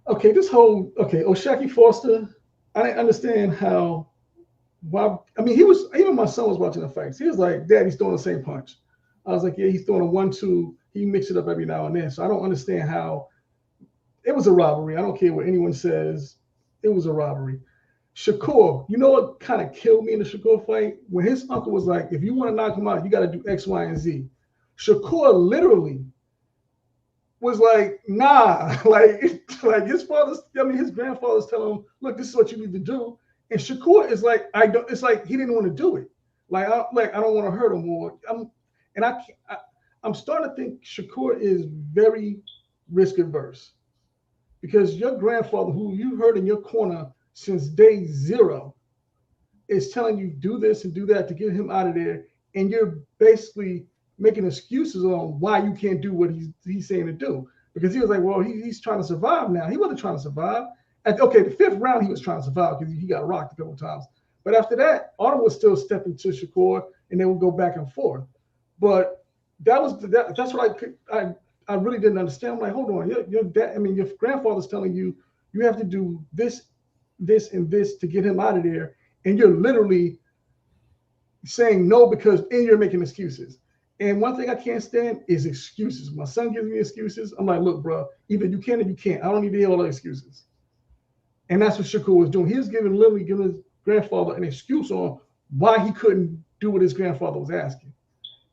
Okay, Oshaquie Foster. I didn't understand how. Why? I mean, even my son was watching the fights. He was like, "Dad, he's throwing the same punch." I was like, "Yeah, he's throwing a 1-2. He mixes it up every now and then." So I don't understand how it was a robbery. I don't care what anyone says. It was a robbery. Shakur, you know what kind of killed me in the Shakur fight? When his uncle was like, if you want to knock him out, you got to do X, Y, and Z. Shakur literally was like, nah, like his grandfather's telling him, look, this is what you need to do. And Shakur is like, it's like he didn't want to do it. I don't want to hurt him more. I'm starting to think Shakur is very risk averse because your grandfather, who you heard in your corner since day zero, is telling you do this and do that to get him out of there, and you're basically making excuses on why you can't do what he's saying to do. Because he was like, well, he's trying to survive now. He wasn't trying to survive. The fifth round he was trying to survive because he got rocked a couple of times. But after that, Artem was still stepping to Shakur, and they would go back and forth. But that's what I really didn't understand. I'm like, hold on, your grandfather's telling you you have to do this, and this to get him out of there, and you're literally saying no and you're making excuses. And one thing I can't stand is excuses. My son gives me excuses. I'm like, look, bro, either you can or you can't. I don't need to hear all the excuses. And that's what Shakur was doing. He was literally giving his grandfather an excuse on why he couldn't do what his grandfather was asking.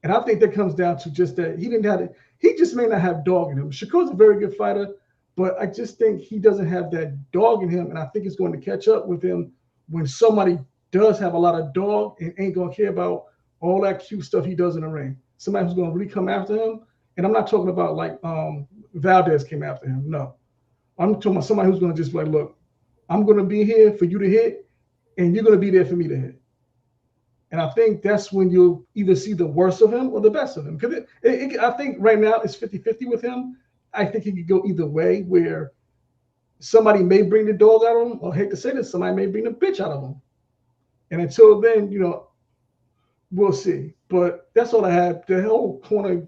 And I think that comes down to just that he just may not have dog in him. Shakur's a very good fighter, but I just think he doesn't have that dog in him. And I think it's going to catch up with him when somebody does have a lot of dog and ain't going to care about all that cute stuff he does in the ring. Somebody who's going to really come after him. And I'm not talking about like Valdez came after him. No. I'm talking about somebody who's going to just be like, look, I'm going to be here for you to hit, and you're going to be there for me to hit. And I think that's when you'll either see the worst of him or the best of him. Because I think right now it's 50-50 with him. I think he could go either way, where somebody may bring the dog out of him, or I hate to say this, somebody may bring the bitch out of him. And until then, we'll see. But that's all I had. The whole corner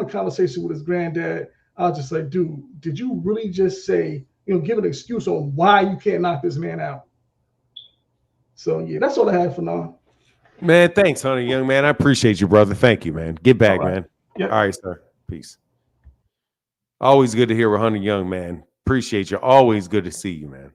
conversation with his granddad, I was just like, dude, did you really just say, give an excuse on why you can't knock this man out? So yeah, that's all I had for now. Man, thanks, Hunter Young, man. I appreciate you, brother. Thank you, man. Get back, man. Yep. All right, sir. Peace. Always good to hear with Hunter Young, man. Appreciate you. Always good to see you, man.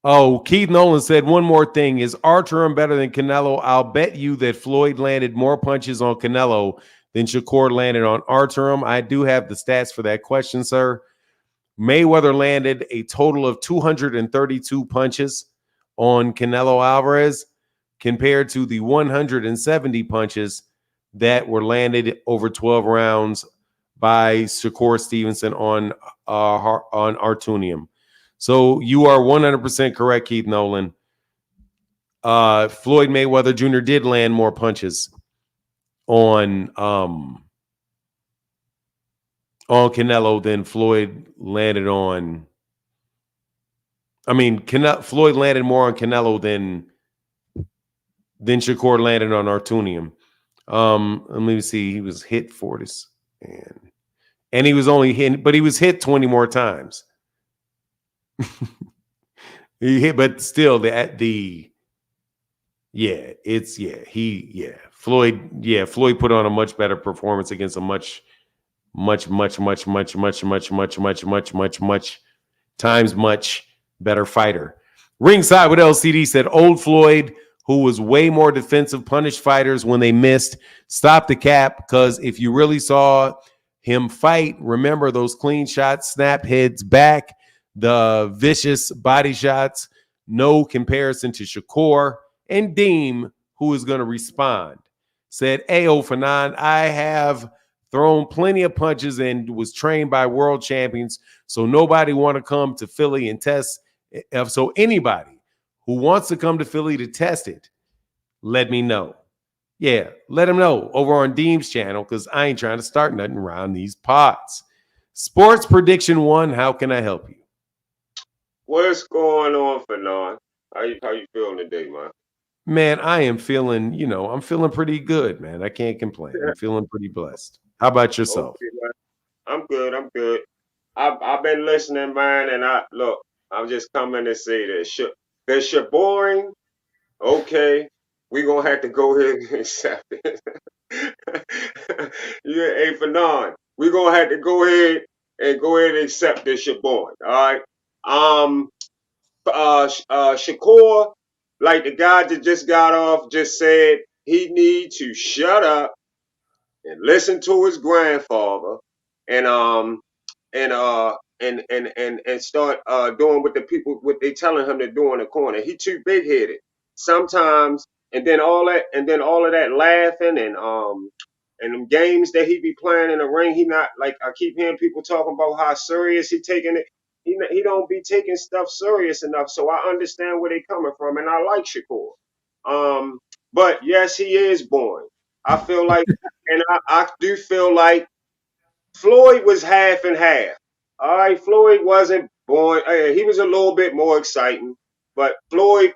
Oh, Keith Nolan said one more thing. Is Artem better than Canelo? I'll bet you that Floyd landed more punches on Canelo than Shakur landed on Artem. I do have the stats for that question, sir. Mayweather landed a total of 232 punches on Canelo Alvarez compared to the 170 punches that were landed over 12 rounds by Shakur Stevenson on Artunium. So you are 100% correct, Keith Nolan. Floyd Mayweather Jr. did land more punches on Canelo than Floyd landed on. Floyd landed more on Canelo than Shakur landed on Artunium. Let me see. He was hit for this, and he was only hit, but he was hit 20 more times. He hit, but still Floyd put on a much better performance against a much better fighter. Ringside with LCD said old Floyd, who was way more defensive, punished fighters when they missed, stopped the cap, because if you really saw him fight, remember those clean shots, snap heads back, the vicious body shots. no comparison to Shakur, and Deem, who is going to respond. Said, Ayo for 9, I have thrown plenty of punches and was trained by world champions, so nobody want to come to Philly and test. So anybody who wants to come to Philly to test it, let me know. Yeah, let them know over on Deem's channel, because I ain't trying to start nothing around these pots. Sports Prediction 1, how can I help you? What's going on, Fanon? How you feeling today, man? Man, I am feeling, I'm feeling pretty good, man. I can't complain. I'm feeling pretty blessed. How about yourself? Okay, man. I'm good. I'm good. I've been listening, man, and I'm just coming to say this. This shit boring. Okay, we gonna have to go ahead and accept it. Yeah, hey, Fanon, we gonna have to go ahead and accept this shit boring. All right. Shakur, like the guy that just got off, just said he need to shut up and listen to his grandfather and and uh and start doing what they telling him to do in the corner. He too big headed sometimes, and then all of that laughing and them games that he be playing in the ring. He not like, I keep hearing people talking about how serious he taking it. He don't be taking stuff serious enough. So I understand where they coming from, and I like Shakur. But yes, he is boring. I feel like, and I do feel like Floyd was half and half. All right, Floyd wasn't boring. He was a little bit more exciting, but Floyd,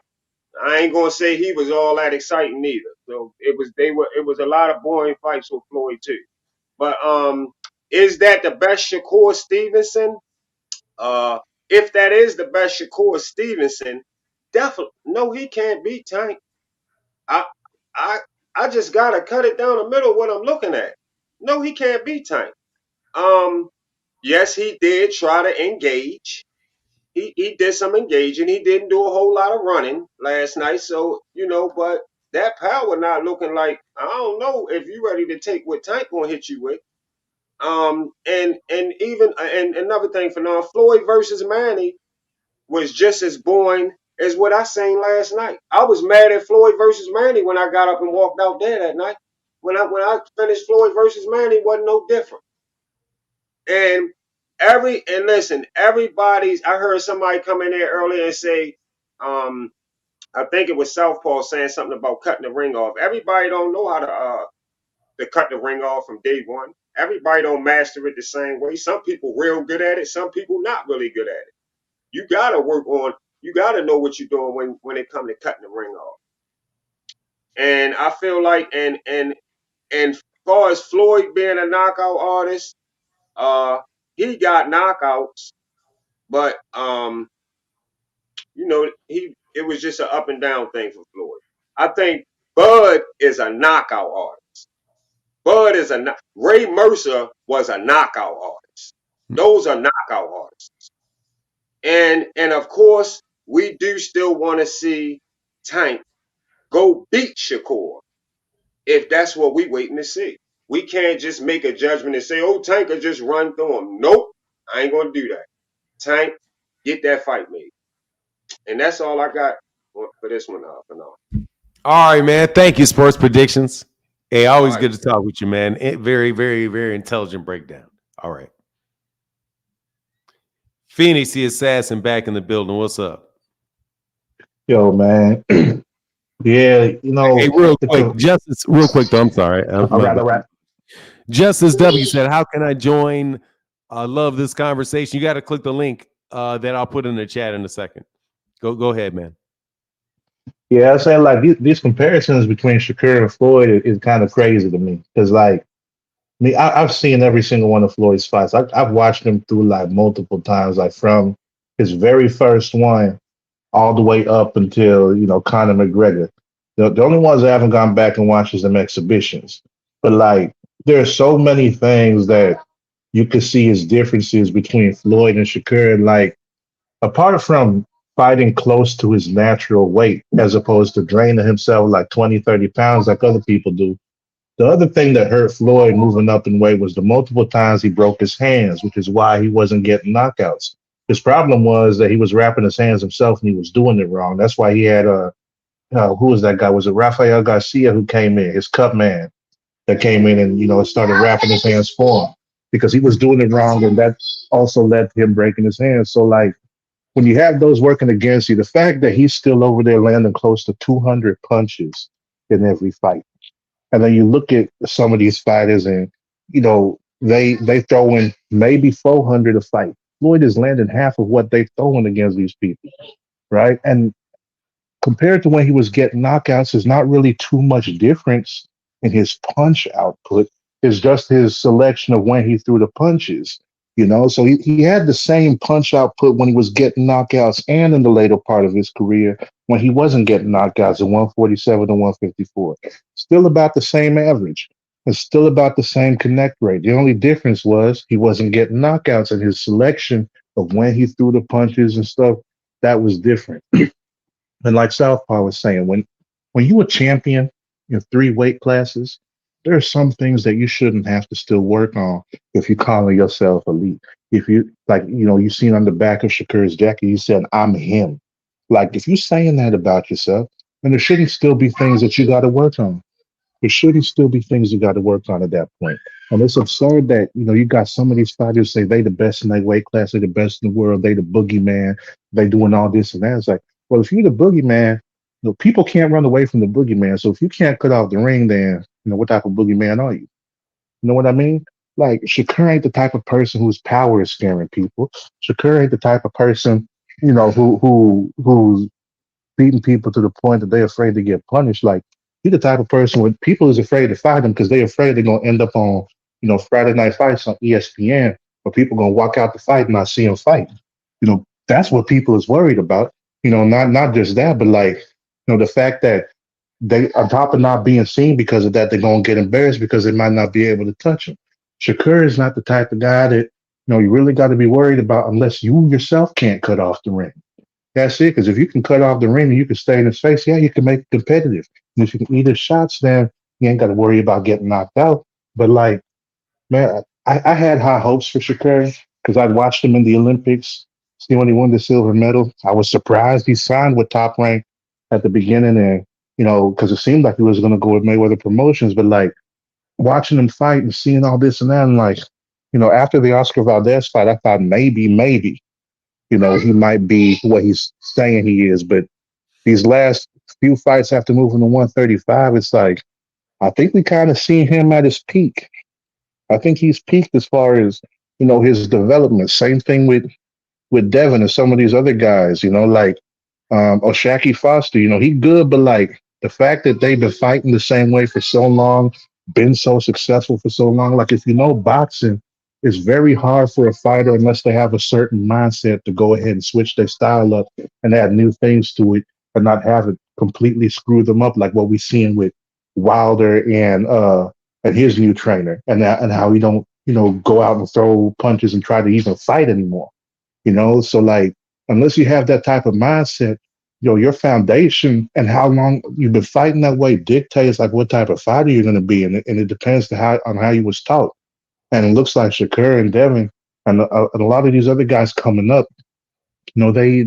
I ain't gonna say he was all that exciting either. So it was a lot of boring fights with Floyd too. But is that the best Shakur Stevenson? If that is the best Shakur Stevenson, definitely no, he can't beat Tank. I I I just gotta cut it down the middle what I'm looking at. No, he can't beat Tank. Yes, he did try to engage. He did some engaging. He didn't do a whole lot of running last night. So, but that power not looking like, I don't know if you ready to take what Tank gonna hit you with. And another thing for now, Floyd versus Manny was just as boring as what I seen last night. I was mad at Floyd versus Manny when I got up and walked out there that night. When I finished Floyd versus Manny, wasn't no different. And listen, I heard somebody come in there earlier and say, I think it was Southpaw saying something about cutting the ring off. Everybody don't know how to cut the ring off from day one. Everybody don't master it the same way. Some people real good at it, some people not really good at it. You gotta know what you're doing when it comes to cutting the ring off. And I feel like and as far as Floyd being a knockout artist, he got knockouts, but it was just an up and down thing for Floyd. I think Bud is a knockout artist. Ray Mercer was a knockout artist. Those are knockout artists. And of course, we do still want to see Tank go beat Shakur if that's what we waiting to see. We can't just make a judgment and say, oh, Tank will just run through him. Nope, I ain't going to do that. Tank, get that fight made. And that's all I got for this one for now. All right, man. Thank you, Sports Predictions. Hey, always good to talk with you, man. Very, very, very intelligent breakdown. All right. Phoenix, the assassin, back in the building. What's up? Yo, man. Yeah, Hey, real quick, Justice, real quick, though. I'm sorry. All right. Justice W said, how can I join? I love this conversation. You got to click the link that I'll put in the chat in a second. Go ahead, man. Yeah, I say like these comparisons between Shakur and Floyd is kind of crazy to me because, like, I've seen every single one of Floyd's fights. I've watched him through like multiple times, like from his very first one all the way up until Conor McGregor. The only ones I haven't gone back and watched is them exhibitions. But like, there are so many things that you could see as differences between Floyd and Shakur. And like, apart from fighting close to his natural weight as opposed to draining himself like 20, 30 pounds like other people do. The other thing that hurt Floyd moving up in weight was the multiple times he broke his hands, which is why he wasn't getting knockouts. His problem was that he was wrapping his hands himself and he was doing it wrong. That's why he had who was that guy? Was it Rafael Garcia who came in, his cup man that came in and started wrapping his hands for him because he was doing it wrong, and that also led to him breaking his hands. So like when you have those working against you, the fact that he's still over there landing close to 200 punches in every fight, and then you look at some of these fighters and they throw in maybe 400 a fight. Floyd is landing half of what they're throwing against these people, right? And compared to when he was getting knockouts, there's not really too much difference in his punch output. It's just his selection of when he threw the punches, So he had the same punch output when he was getting knockouts and in the later part of his career when he wasn't getting knockouts at 147 and 154. Still about the same average. It's still about the same connect rate. The only difference was he wasn't getting knockouts, and his selection of when he threw the punches and stuff, that was different. And like Southpaw was saying, when you a champion in 3 weight classes, there are some things that you shouldn't have to still work on if you're calling yourself elite. If you you seen on the back of Shakur's jacket, he said, "I'm him." Like if you're saying that about yourself, then there shouldn't still be things that you got to work on. There shouldn't still be things you got to work on at that point. And it's absurd that you got some of these fighters say they the best in their weight class, they the best in the world, they the boogeyman, they doing all this and that. It's like, well, if you're the boogeyman, people can't run away from the boogeyman. So if you can't cut off the ring, then what type of boogeyman are you? You know what I mean? Like Shakur ain't the type of person whose power is scaring people. Shakur ain't the type of person, who's beating people to the point that they're afraid to get punished. Like he's the type of person when people is afraid to fight him because they're afraid they're gonna end up on, Friday night fights on ESPN, where people gonna walk out the fight and not see him fight. That's what people is worried about. Not just that, but like, the fact that they on top of not being seen because of that, they're gonna get embarrassed because they might not be able to touch him. Shakur is not the type of guy that you really got to be worried about unless you yourself can't cut off the ring. That's it. Because if you can cut off the ring and you can stay in his face, yeah, you can make it competitive. And if you can eat his shots, then you ain't got to worry about getting knocked out. But like, man, I had high hopes for Shakur because I'd watched him in the Olympics. See when he won the silver medal, I was surprised he signed with Top Rank at the beginning, and because it seemed like he was going to go with Mayweather Promotions. But like watching him fight and seeing all this and that, and like, after the Oscar Valdez fight, I thought maybe he might be what he's saying he is. But these last few fights after moving to 135, it's like, I think we kind of seen him at his peak. I think he's peaked as far as, his development. Same thing with Devin and some of these other guys, like Oshaquie Foster, he good, but like the fact that they've been fighting the same way for so long, been so successful for so long, like if boxing, it's very hard for a fighter unless they have a certain mindset to go ahead and switch their style up and add new things to it, but not have it completely screw them up like what we're seeing with Wilder and his new trainer, and how he don't go out and throw punches and try to even fight anymore. So like unless you have that type of mindset, your foundation and how long you've been fighting that way dictates like what type of fighter you're going to be, and it depends on how you was taught. And it looks like Shakur and Devin and a lot of these other guys coming up, they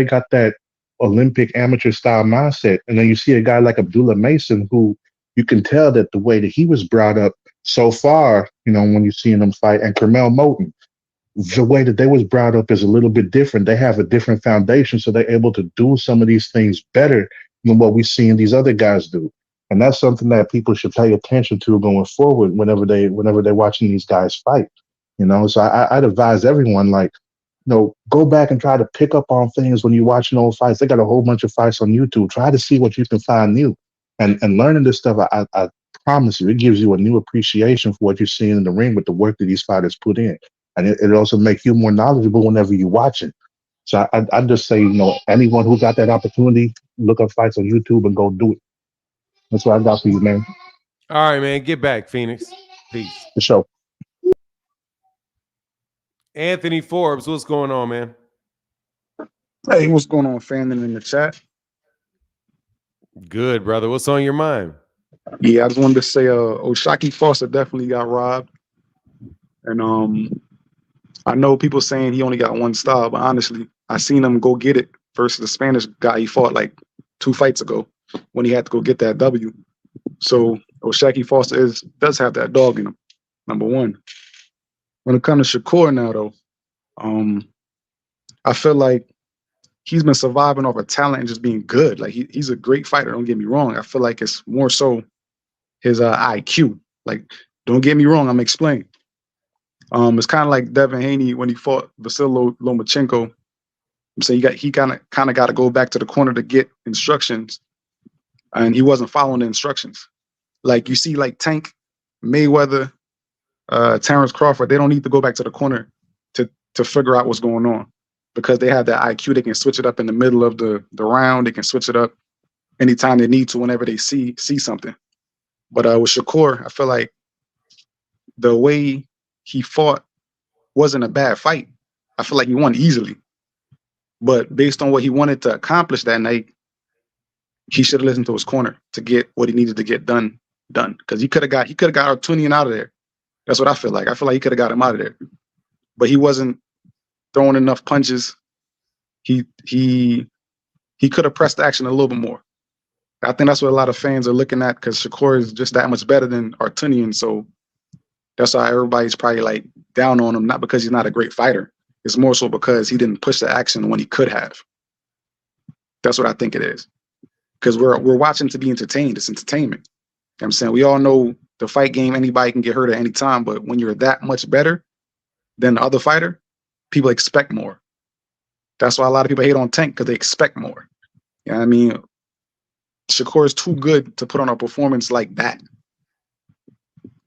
got that Olympic amateur style mindset. And then you see a guy like Abdullah Mason, who you can tell that the way that he was brought up so far, when you're seeing them fight, and Carmel Moten, the way that they was brought up is a little bit different. They have a different foundation, so they're able to do some of these things better than what we're seeing these other guys do. And that's something that people should pay attention to going forward whenever they're watching these guys fight. So I'd advise everyone, like, go back and try to pick up on things when you're watching old fights. They got a whole bunch of fights on YouTube. Try to see what you can find new. And learning this stuff, I promise you, it gives you a new appreciation for what you're seeing in the ring with the work that these fighters put in. And it also makes you more knowledgeable whenever you're watching. So I just say, anyone who got that opportunity, look up fights on YouTube and go do it. That's what I got for you, man. All right, man. Get back, Phoenix. Peace. For sure. Anthony Forbes, what's going on, man? Hey, what's going on, fam? In the chat. Good, brother. What's on your mind? Yeah, I just wanted to say, Oshaquie Foster definitely got robbed, and I know people saying he only got one style, but honestly, I seen him go get it versus the Spanish guy he fought like 2 fights ago when he had to go get that W. So Oshaquie Foster does have that dog in him. Number one. When it comes to Shakur now, though, I feel like he's been surviving off of talent and just being good. Like he's a great fighter. Don't get me wrong. I feel like it's more so his IQ. Like, don't get me wrong. I'm explaining. It's kind of like Devin Haney when he fought Vasily Lomachenko. I'm saying he kind of got to go back to the corner to get instructions, and he wasn't following the instructions. Like you see, like Tank, Mayweather, Terrence Crawford, they don't need to go back to the corner to figure out what's going on because they have that IQ. They can switch it up in the middle of the round. They can switch it up anytime they need to whenever they see something. But with Shakur, I feel like the way he fought wasn't a bad fight. I feel like he won easily. But based on what he wanted to accomplish that night, he should have listened to his corner to get what he needed to get done. Because he could have got Artunian out of there. That's what I feel like. I feel like he could have got him out of there. But he wasn't throwing enough punches. He could have pressed action a little bit more. I think that's what a lot of fans are looking at because Shakur is just that much better than Artunian. So that's why everybody's probably like down on him, not because he's not a great fighter. It's more so because he didn't push the action when he could have. That's what I think it is. Because we're watching to be entertained. It's entertainment. You know what I'm saying? We all know the fight game, anybody can get hurt at any time, but when you're that much better than the other fighter, people expect more. That's why a lot of people hate on Tank because they expect more. You know what I mean? Shakur is too good to put on a performance like that.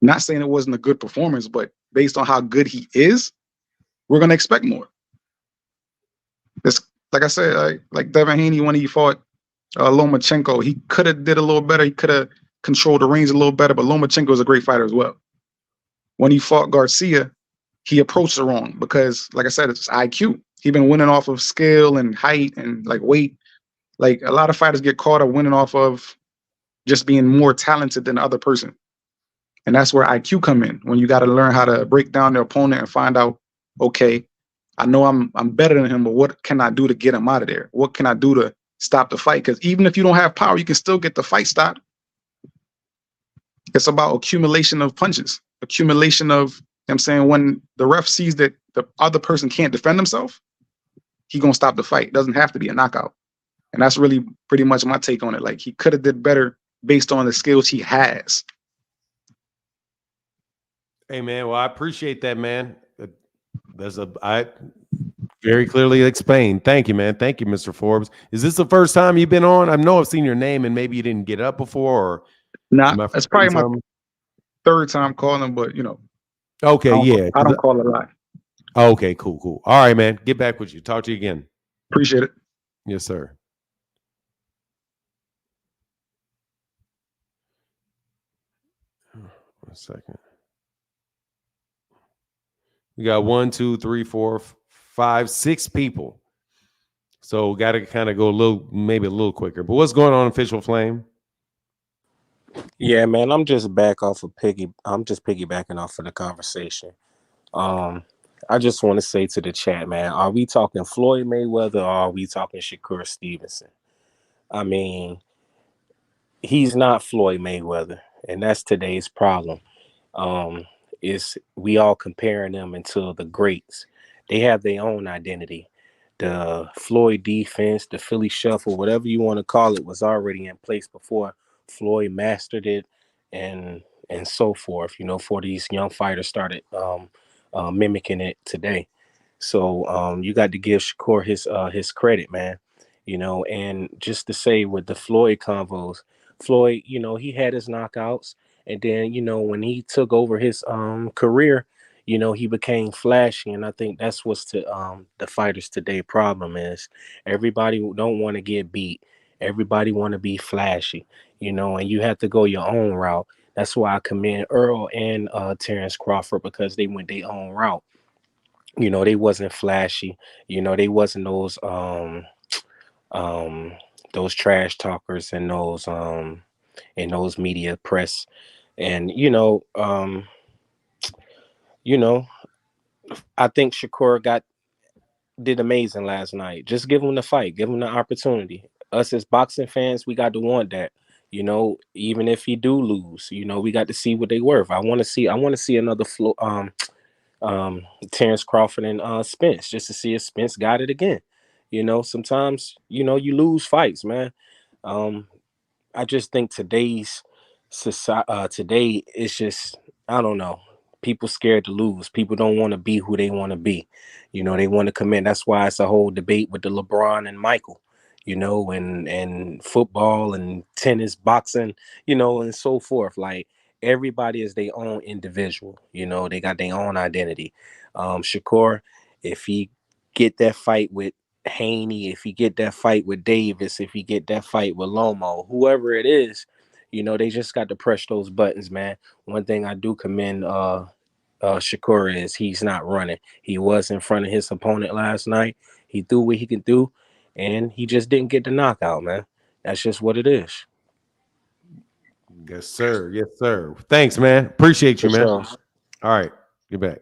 Not saying it wasn't a good performance, but based on how good he is, we're going to expect more. It's, like I said, like Devin Haney when he fought Lomachenko, he could have did a little better. He could have controlled the range a little better, but Lomachenko is a great fighter as well. When he fought Garcia, he approached it wrong because, like I said, it's IQ. He been winning off of skill and height and like weight. Like a lot of fighters get caught up winning off of just being more talented than the other person. And that's where IQ come in, when you got to learn how to break down the opponent and find out, okay, I know I'm better than him, but what can I do to get him out of there? What can I do to stop the fight? Because even if you don't have power, you can still get the fight stopped. It's about accumulation of punches, accumulation of, you know what I'm saying, when the ref sees that the other person can't defend himself, he gonna stop the fight. It doesn't have to be a knockout. And that's really pretty much my take on it. Like he could have did better based on the skills he has. Hey man, well I appreciate that, man. I very clearly explained. Thank you, man. Thank you, Mr. Forbes. Is this the first time you've been on? I know I've seen your name and maybe you didn't get up before, or That's probably my third time calling, but you know. Okay, yeah. I don't call it a lot. Okay, cool. All right, man. Get back with you. Talk to you again. Appreciate it. Yes, sir. One second. We got 1, 2, 3, 4, 5, 6 people. So got to kind of go maybe a little quicker. But what's going on, Official Flame? Yeah, man, I'm just piggybacking off of the conversation. I just want to say to the chat, man, are we talking Floyd Mayweather or are we talking Shakur Stevenson? I mean, he's not Floyd Mayweather, and that's today's problem. Is we all comparing them until the greats. They have their own identity. The Floyd defense, the Philly shuffle, whatever you want to call it, was already in place before Floyd mastered it, and so forth. You know, for these young fighters started mimicking it today. So you got to give Shakur his credit, man. You know, and just to say with the Floyd convos, Floyd, you know, he had his knockouts, and then, you know, when he took over his career, you know, he became flashy, and I think that's what's the fighters today problem is. Everybody don't want to get beat. Everybody want to be flashy, you know, and you have to go your own route. That's why I commend Earl and Terrence Crawford, because they went their own route. You know, they wasn't flashy. You know, they wasn't those trash talkers and those media press. And you know, I think Shakur did amazing last night. Just give him the fight, give him the opportunity. Us as boxing fans, we got to want that. You know, even if he do lose, you know, we got to see what they worth. I want to see another Terrence Crawford and Spence, just to see if Spence got it again. You know, sometimes, you know, you lose fights, man. I just think today's society, today it's just, I don't know. People scared to lose. People don't want to be who they want to be. You know, they want to come in. That's why it's a whole debate with the LeBron and Michael, you know, and football and tennis, boxing, you know, and so forth. Like, everybody is their own individual. You know, they got their own identity. Shakur, if he get that fight with Haney, if he get that fight with Davis, if he get that fight with Lomo, whoever it is, you know, they just got to press those buttons, man. One thing I do commend Shakur is he's not running. He was in front of his opponent last night. He threw what he could do, and he just didn't get the knockout, man. That's just what it is. Yes, sir. Yes, sir. Thanks, man. Appreciate you, For man. sure. All right. Get back.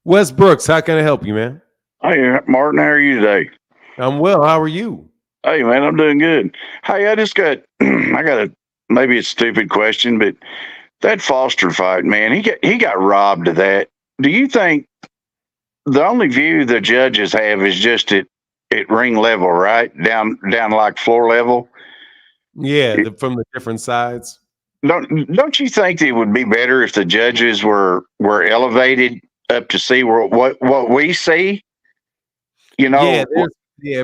Wes Brooks, how can I help you, man? Hey, Martin, how are you today? I'm well. How are you? Hey, man, I'm doing good. Hey, I just got, maybe it's a stupid question, but that Foster fight, man, he got robbed of that. Do you think the only view the judges have is just at ring level, right? Down like floor level? Yeah, from the different sides. Don't you think it would be better if the judges were elevated up to see what we see? You know,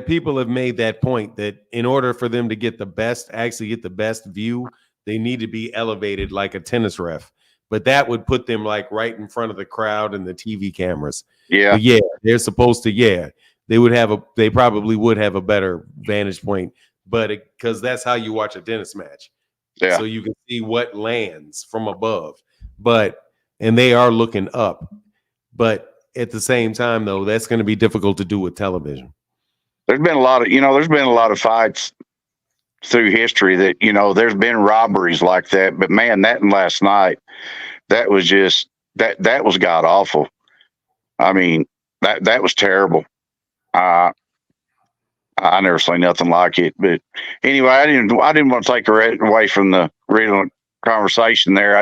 people have made that point that in order for them to get the best view, they need to be elevated like a tennis ref. But that would put them like right in front of the crowd and the TV cameras. Yeah. But they're supposed to, they probably would have a better vantage point, but because that's how you watch a tennis match. Yeah. So you can see what lands from above. And they are looking up. But at the same time, though, that's going to be difficult to do with television. There's been a lot of fights through history that, you know, there's been robberies like that, but man, that last night, that was just that was god awful. I mean, that was terrible. I never seen nothing like it. But anyway, I didn't want to take away from the real conversation there.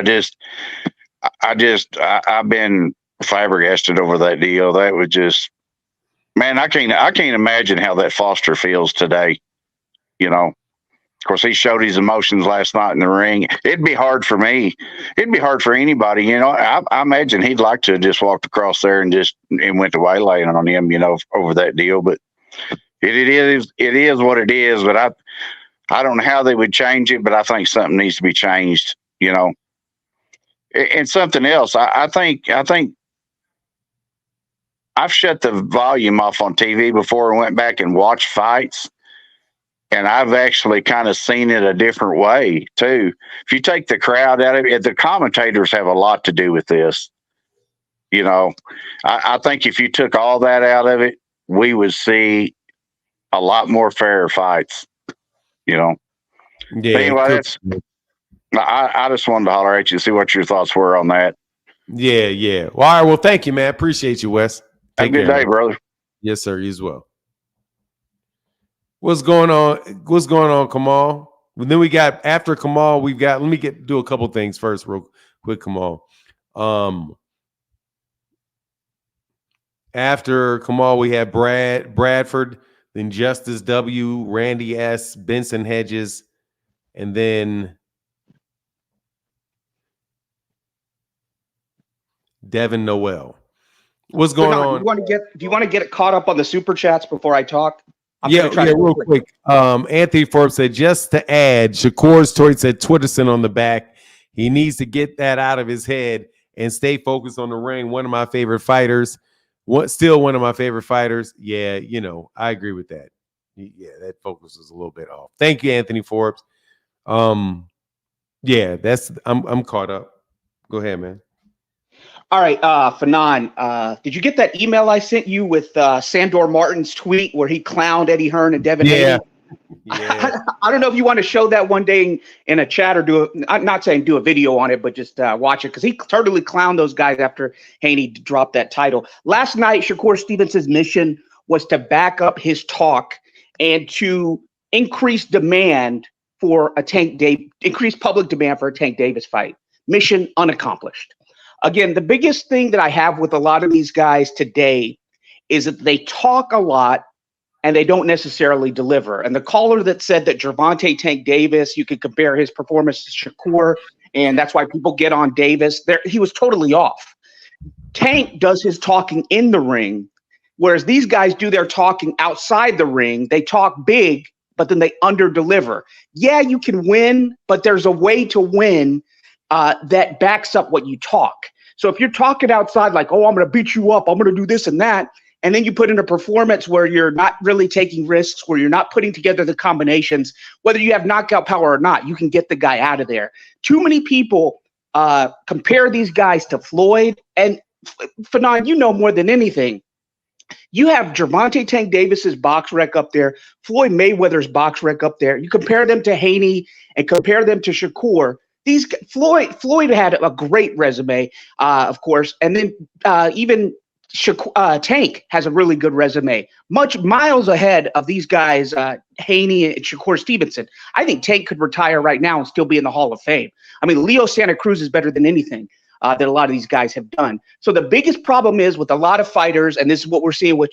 I've been flabbergasted over that deal. That was just, man, I can't imagine how that Foster feels today. You know, of course, he showed his emotions last night in the ring. It'd be hard for me. It'd be hard for anybody. You know, I imagine he'd like to have just walked across there and went to waylaying on him, you know, over that deal. But it is what it is. But I don't know how they would change it, but I think something needs to be changed, you know. And something else, I think I've shut the volume off on TV before and went back and watched fights. And I've actually kind of seen it a different way, too. If you take the crowd out of it, the commentators have a lot to do with this. You know, I think if you took all that out of it, we would see a lot more fair fights, you know. Yeah. But anyway, I just wanted to holler at you and see what your thoughts were on that. Yeah. Well, all right. Well, thank you, man. Appreciate you, Wes. Have a good day, brother. Yes, sir. You as well. What's going on, Kamal? And then we got, after Kamal, let me do a couple things first real quick, Kamal. After Kamal, we have Bradford, then Justice W, Randy S, Benson Hedges, and then Devin Noel. What's going on? Do you want to get it caught up on the super chats before I talk? Real quick. Anthony Forbes said, just to add, Shakur's tweet said Twitterson on the back. He needs to get that out of his head and stay focused on the ring. One of my favorite fighters. Still one of my favorite fighters. Yeah, you know, I agree with that. Yeah, that focus is a little bit off. Thank you, Anthony Forbes. I'm caught up. Go ahead, man. All right, Fanon, did you get that email I sent you with Sandor Martin's tweet where he clowned Eddie Hearn and Devin Haney? Yeah. I don't know if you want to show that one day in a chat or I'm not saying do a video on it, but just watch it because he totally clowned those guys after Haney dropped that title. Last night, Shakur Stevenson's mission was to back up his talk and to increase demand for increase public demand for a Tank Davis fight. Mission unaccomplished. Again, the biggest thing that I have with a lot of these guys today is that they talk a lot and they don't necessarily deliver. And the caller that said that Gervonta Tank Davis, you could compare his performance to Shakur, and that's why people get on Davis, he was totally off. Tank does his talking in the ring, whereas these guys do their talking outside the ring. They talk big, but then they under-deliver. Yeah, you can win, but there's a way to win that backs up what you talk. So if you're talking outside like, oh, I'm going to beat you up, I'm going to do this and that, and then you put in a performance where you're not really taking risks, where you're not putting together the combinations, whether you have knockout power or not, you can get the guy out of there. Too many people compare these guys to Floyd. And Fanon, you know more than anything. You have Gervonta Tank Davis's box rec up there, Floyd Mayweather's box rec up there. You compare them to Haney and compare them to Shakur. Floyd had a great resume, of course, and then even Tank has a really good resume, miles ahead of these guys, Haney and Shakur Stevenson. I think Tank could retire right now and still be in the Hall of Fame. I mean, Leo Santa Cruz is better than anything that a lot of these guys have done. So the biggest problem is with a lot of fighters, and this is what we're seeing with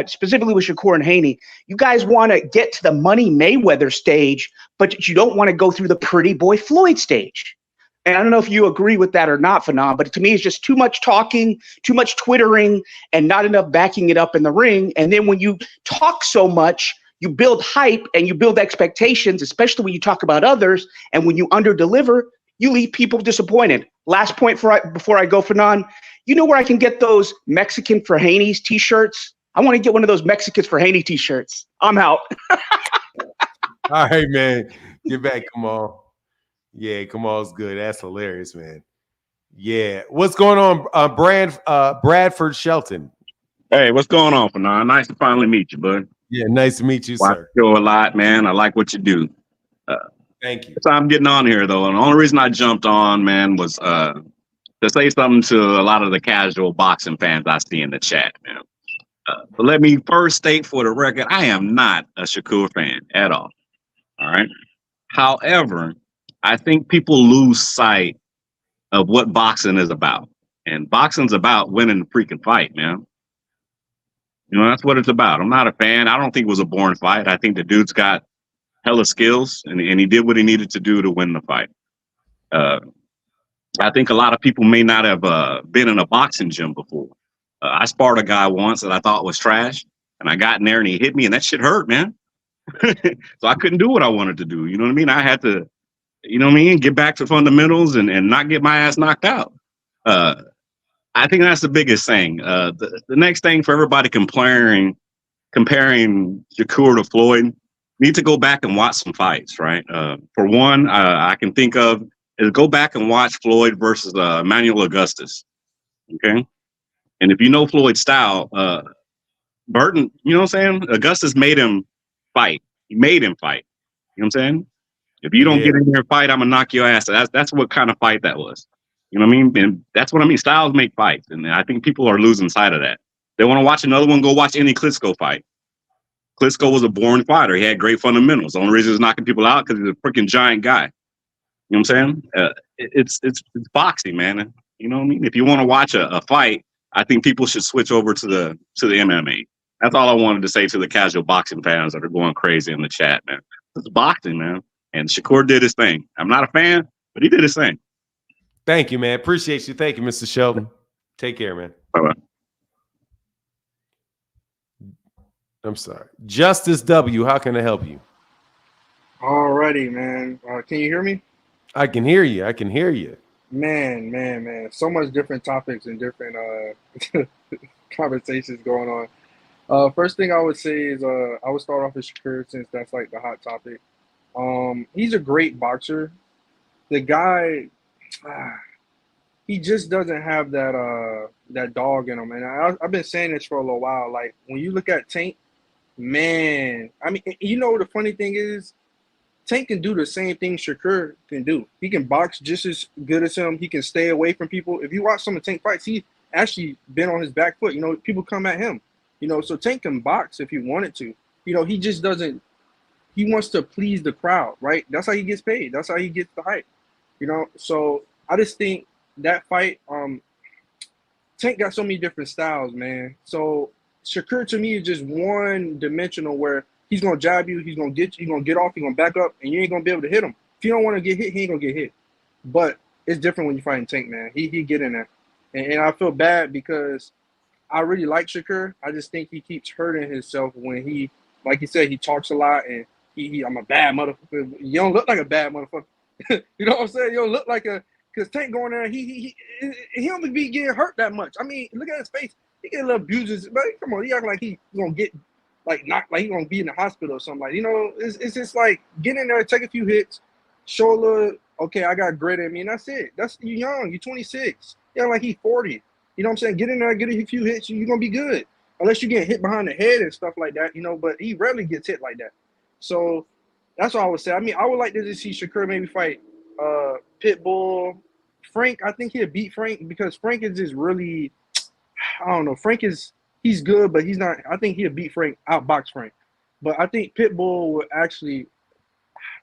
specifically with Shakur and Haney, you guys want to get to the money Mayweather stage, but you don't want to go through the pretty boy Floyd stage. And I don't know if you agree with that or not, Fanon, but to me, it's just too much talking, too much twittering, and not enough backing it up in the ring. And then when you talk so much, you build hype and you build expectations, especially when you talk about others. And when you under-deliver, you leave people disappointed. Last point before I go, Fanon, you know where I can get those Mexican for Haney's T-shirts? I want to get one of those Mexicans for Haney T-shirts. I'm out. All right, man. Get back, Kamal. Yeah, Kamal's good. That's hilarious, man. Yeah. What's going on, Bradford Shelton? Hey, what's going on, Fanon? Nice to finally meet you, bud. Yeah, nice to meet you, Watch sir. the show a lot, man. I like what you do. Thank you. So I'm getting on here, though. And the only reason I jumped on, man, was to say something to a lot of the casual boxing fans I see in the chat, man. But let me first state for the record, I am not a Shakur fan at all. All right. However, I think people lose sight of what boxing is about. And boxing's about winning the freaking fight, man. You know, that's what it's about. I'm not a fan. I don't think it was a boring fight. I think the dude's got hella skills, and he did what he needed to do to win the fight. I think a lot of people may not have been in a boxing gym before. I sparred a guy once that I thought was trash, and I got in there and he hit me, and that shit hurt, man. So I couldn't do what I wanted to do. You know what I mean? I had to, you know what I mean, get back to fundamentals and not get my ass knocked out. I think that's the biggest thing. The next thing for everybody comparing Shakur to Floyd, need to go back and watch some fights, right? For one, I can think of is go back and watch Floyd versus Emmanuel Augustus. Okay. And if you know Floyd's style, Burton, you know what I'm saying? Augustus made him fight. He made him fight. You know what I'm saying? If you don't get in here and fight, I'm gonna knock your ass. That's what kind of fight that was. You know what I mean? And that's what I mean. Styles make fights. And I think people are losing sight of that. They want to watch another one, go watch any Klitschko fight. Klitschko was a boring fighter. He had great fundamentals. The only reason he was knocking people out because he's a freaking giant guy. You know what I'm saying? It's boxing, man. You know what I mean? If you want to watch a fight, I think people should switch over to the MMA. That's all I wanted to say to the casual boxing fans that are going crazy in the chat, man. It's boxing, man. And Shakur did his thing. I'm not a fan, but he did his thing. Thank you, man. Appreciate you. Thank you, Mr. Shelton. Take care, man. Bye-bye. I'm sorry. Justice W, how can I help you? Alrighty, man. Can you hear me? I can hear you. I can hear you. Man. So much different topics and different conversations going on. First thing I would say is I would start off with Shakur since that's like the hot topic. He's a great boxer. The guy, he just doesn't have that dog in him. And I've been saying this for a little while. Like when you look at Tank, Man, I mean, you know, the funny thing is, Tank can do the same thing Shakur can do. He can box just as good as him. He can stay away from people. If you watch some of Tank fights, he actually been on his back foot. You know, people come at him. You know, so Tank can box if he wanted to. You know, he just doesn't. He wants to please the crowd, right? That's how he gets paid. That's how he gets the hype. You know, so I just think that fight, Tank got so many different styles, man. So Shakur to me is just one dimensional where he's gonna jab you, he's gonna get off, he's gonna back up, and you ain't gonna be able to hit him. If you don't want to get hit, he ain't gonna get hit. But it's different when you're fighting Tank, man. He get in there, and I feel bad because I really like Shakur. I just think he keeps hurting himself when he, like he said, he talks a lot and he I'm a bad motherfucker. You don't look like a bad motherfucker. You know what I'm saying? You don't look like a, because Tank going there, he don't be getting hurt that much. I mean, look at his face. He get a little bruises, but come on, he acting like he gonna get like knocked, like he gonna be in the hospital or something. Like, you know, it's just like get in there, take a few hits, show a little. Okay, I got grit in me, and that's it. That's you young. You're 26. Yeah, like he's 40. You know what I'm saying? Get in there, get a few hits, you're gonna be good. Unless you get hit behind the head and stuff like that, you know. But he rarely gets hit like that. So that's what I would say. I mean, I would like to see Shakur maybe fight Pitbull. Frank, I think he'll beat Frank because Frank is just really, I don't know. He's good, but he's not. I think he'll beat Frank, outbox Frank. But I think Pitbull will actually,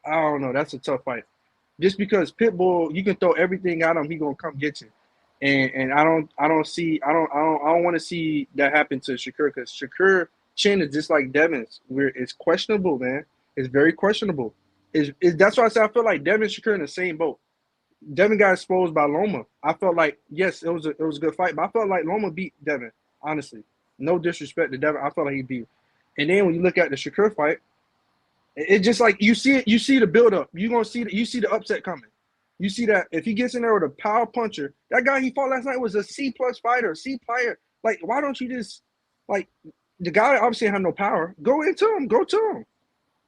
I don't know. That's a tough fight. Just because Pitbull, you can throw everything at him, he gonna come get you. And I don't want to see that happen to Shakur because Shakur chin is just like Devin's, where it's questionable, man. It's very questionable. That's why I say I feel like Devin and Shakur in the same boat. Devin got exposed by Loma. I felt like, yes, it was a good fight, but I felt like Loma beat Devin, honestly. No disrespect to Devin. I felt like he beat him. And then when you look at the Shakur fight, it's just like you see the build-up. You see the upset coming. You see that if he gets in there with a power puncher, that guy he fought last night was a C+ fighter, C player. Like, why don't you just, like, the guy obviously had no power. Go to him.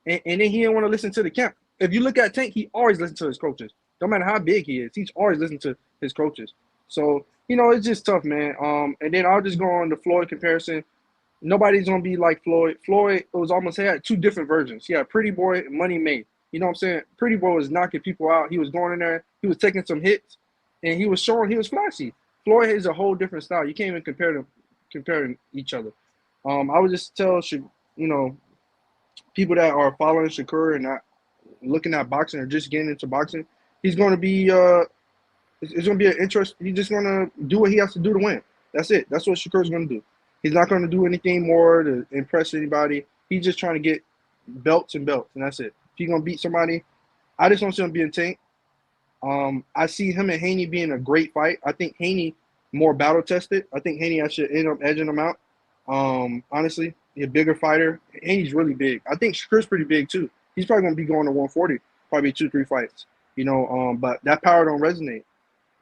And then he didn't want to listen to the camp. If you look at Tank, he always listens to his coaches. No matter how big he is, he's always listening to his coaches. So, you know, it's just tough, man. And then I'll just go on the Floyd comparison. Nobody's gonna be like Floyd. Floyd had two different versions. He had Pretty Boy and Money Made. You know what I'm saying? Pretty Boy was knocking people out. He was going in there. He was taking some hits, and he was showing he was flashy. Floyd is a whole different style. You can't even compare each other. I would just tell people that are following Shakur and not looking at boxing or just getting into boxing, he's going to be it's going to be an interest. He's just going to do what he has to do to win. That's it. That's what Shakur's going to do. He's not going to do anything more to impress anybody. He's just trying to get belts, and that's it. If he's going to beat somebody, I just don't see him being Tank. I see him and Haney being a great fight. I think Haney more battle tested. I think Haney should end up edging him out. Honestly, he's a bigger fighter. Haney's really big. I think Shakur's pretty big too. He's probably going to be going to 140, probably 2-3 fights. You know, but that power don't resonate.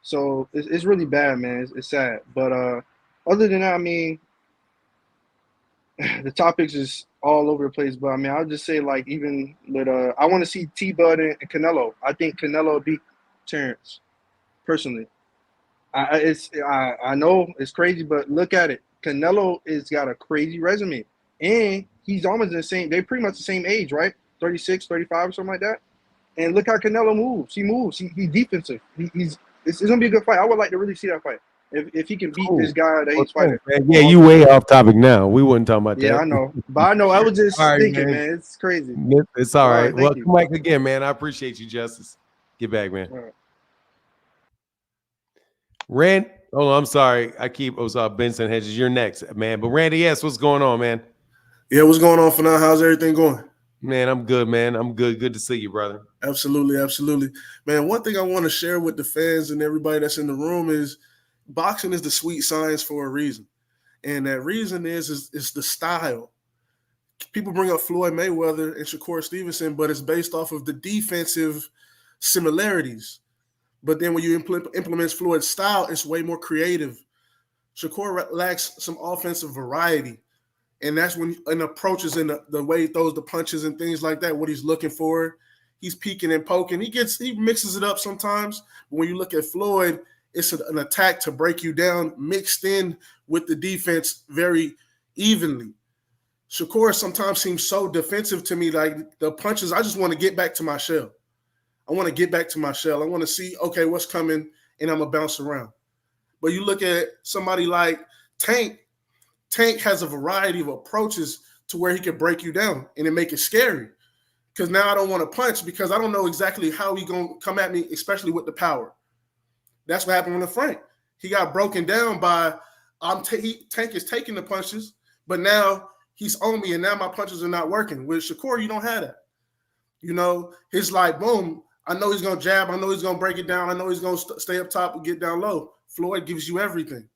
So it's really bad, man. It's sad. But other than that, I mean, the topics is all over the place. But I mean, I'll just say, like, even with I want to see T-Bud and Canelo. I think Canelo beat Terrence, personally. I know it's crazy, but look at it. Canelo has got a crazy resume, and he's almost the same. They're pretty much the same age, right? 36, 35, or something like that. And look how Canelo moves. He moves. He's defensive. It's gonna be a good fight. I would like to really see that fight. If he can beat this guy that he's fighting. Yeah, you way off topic now. We wouldn't talk about that. Yeah, I know. But I know. I was just thinking, man. It's crazy. It's all right. Well, you. Mike, again, man. I appreciate you, Justice. Get back, man. Right. Rand. Oh, I'm sorry. Benson Hedges. You're next, man. But Randy, yes, what's going on, man? Yeah, what's going on for now? How's everything going? Man, I'm good, man. I'm good. Good to see you, brother. Absolutely. Man, one thing I want to share with the fans and everybody that's in the room is boxing is the sweet science for a reason. And that reason is the style. People bring up Floyd Mayweather and Shakur Stevenson, but it's based off of the defensive similarities. But then when you implement Floyd's style, it's way more creative. Shakur lacks some offensive variety. And that's when an approaches in the way he throws the punches and things like that, what he's looking for. He's peeking and poking. He mixes it up sometimes. But when you look at Floyd, it's an attack to break you down, mixed in with the defense very evenly. Shakur sometimes seems so defensive to me. Like the punches, I just want to get back to my shell. I want to get back to my shell. I want to see, okay, what's coming, and I'm going to bounce around. But you look at somebody like Tank. Tank has a variety of approaches to where he can break you down and it make it scary. Because now I don't want to punch because I don't know exactly how he going to come at me, especially with the power. That's what happened with Frank. He got broken down by Tank is taking the punches, but now he's on me, and now my punches are not working. With Shakur, you don't have that. You know, it's like, boom, I know he's going to jab. I know he's going to break it down. I know he's going to stay up top and get down low. Floyd gives you everything.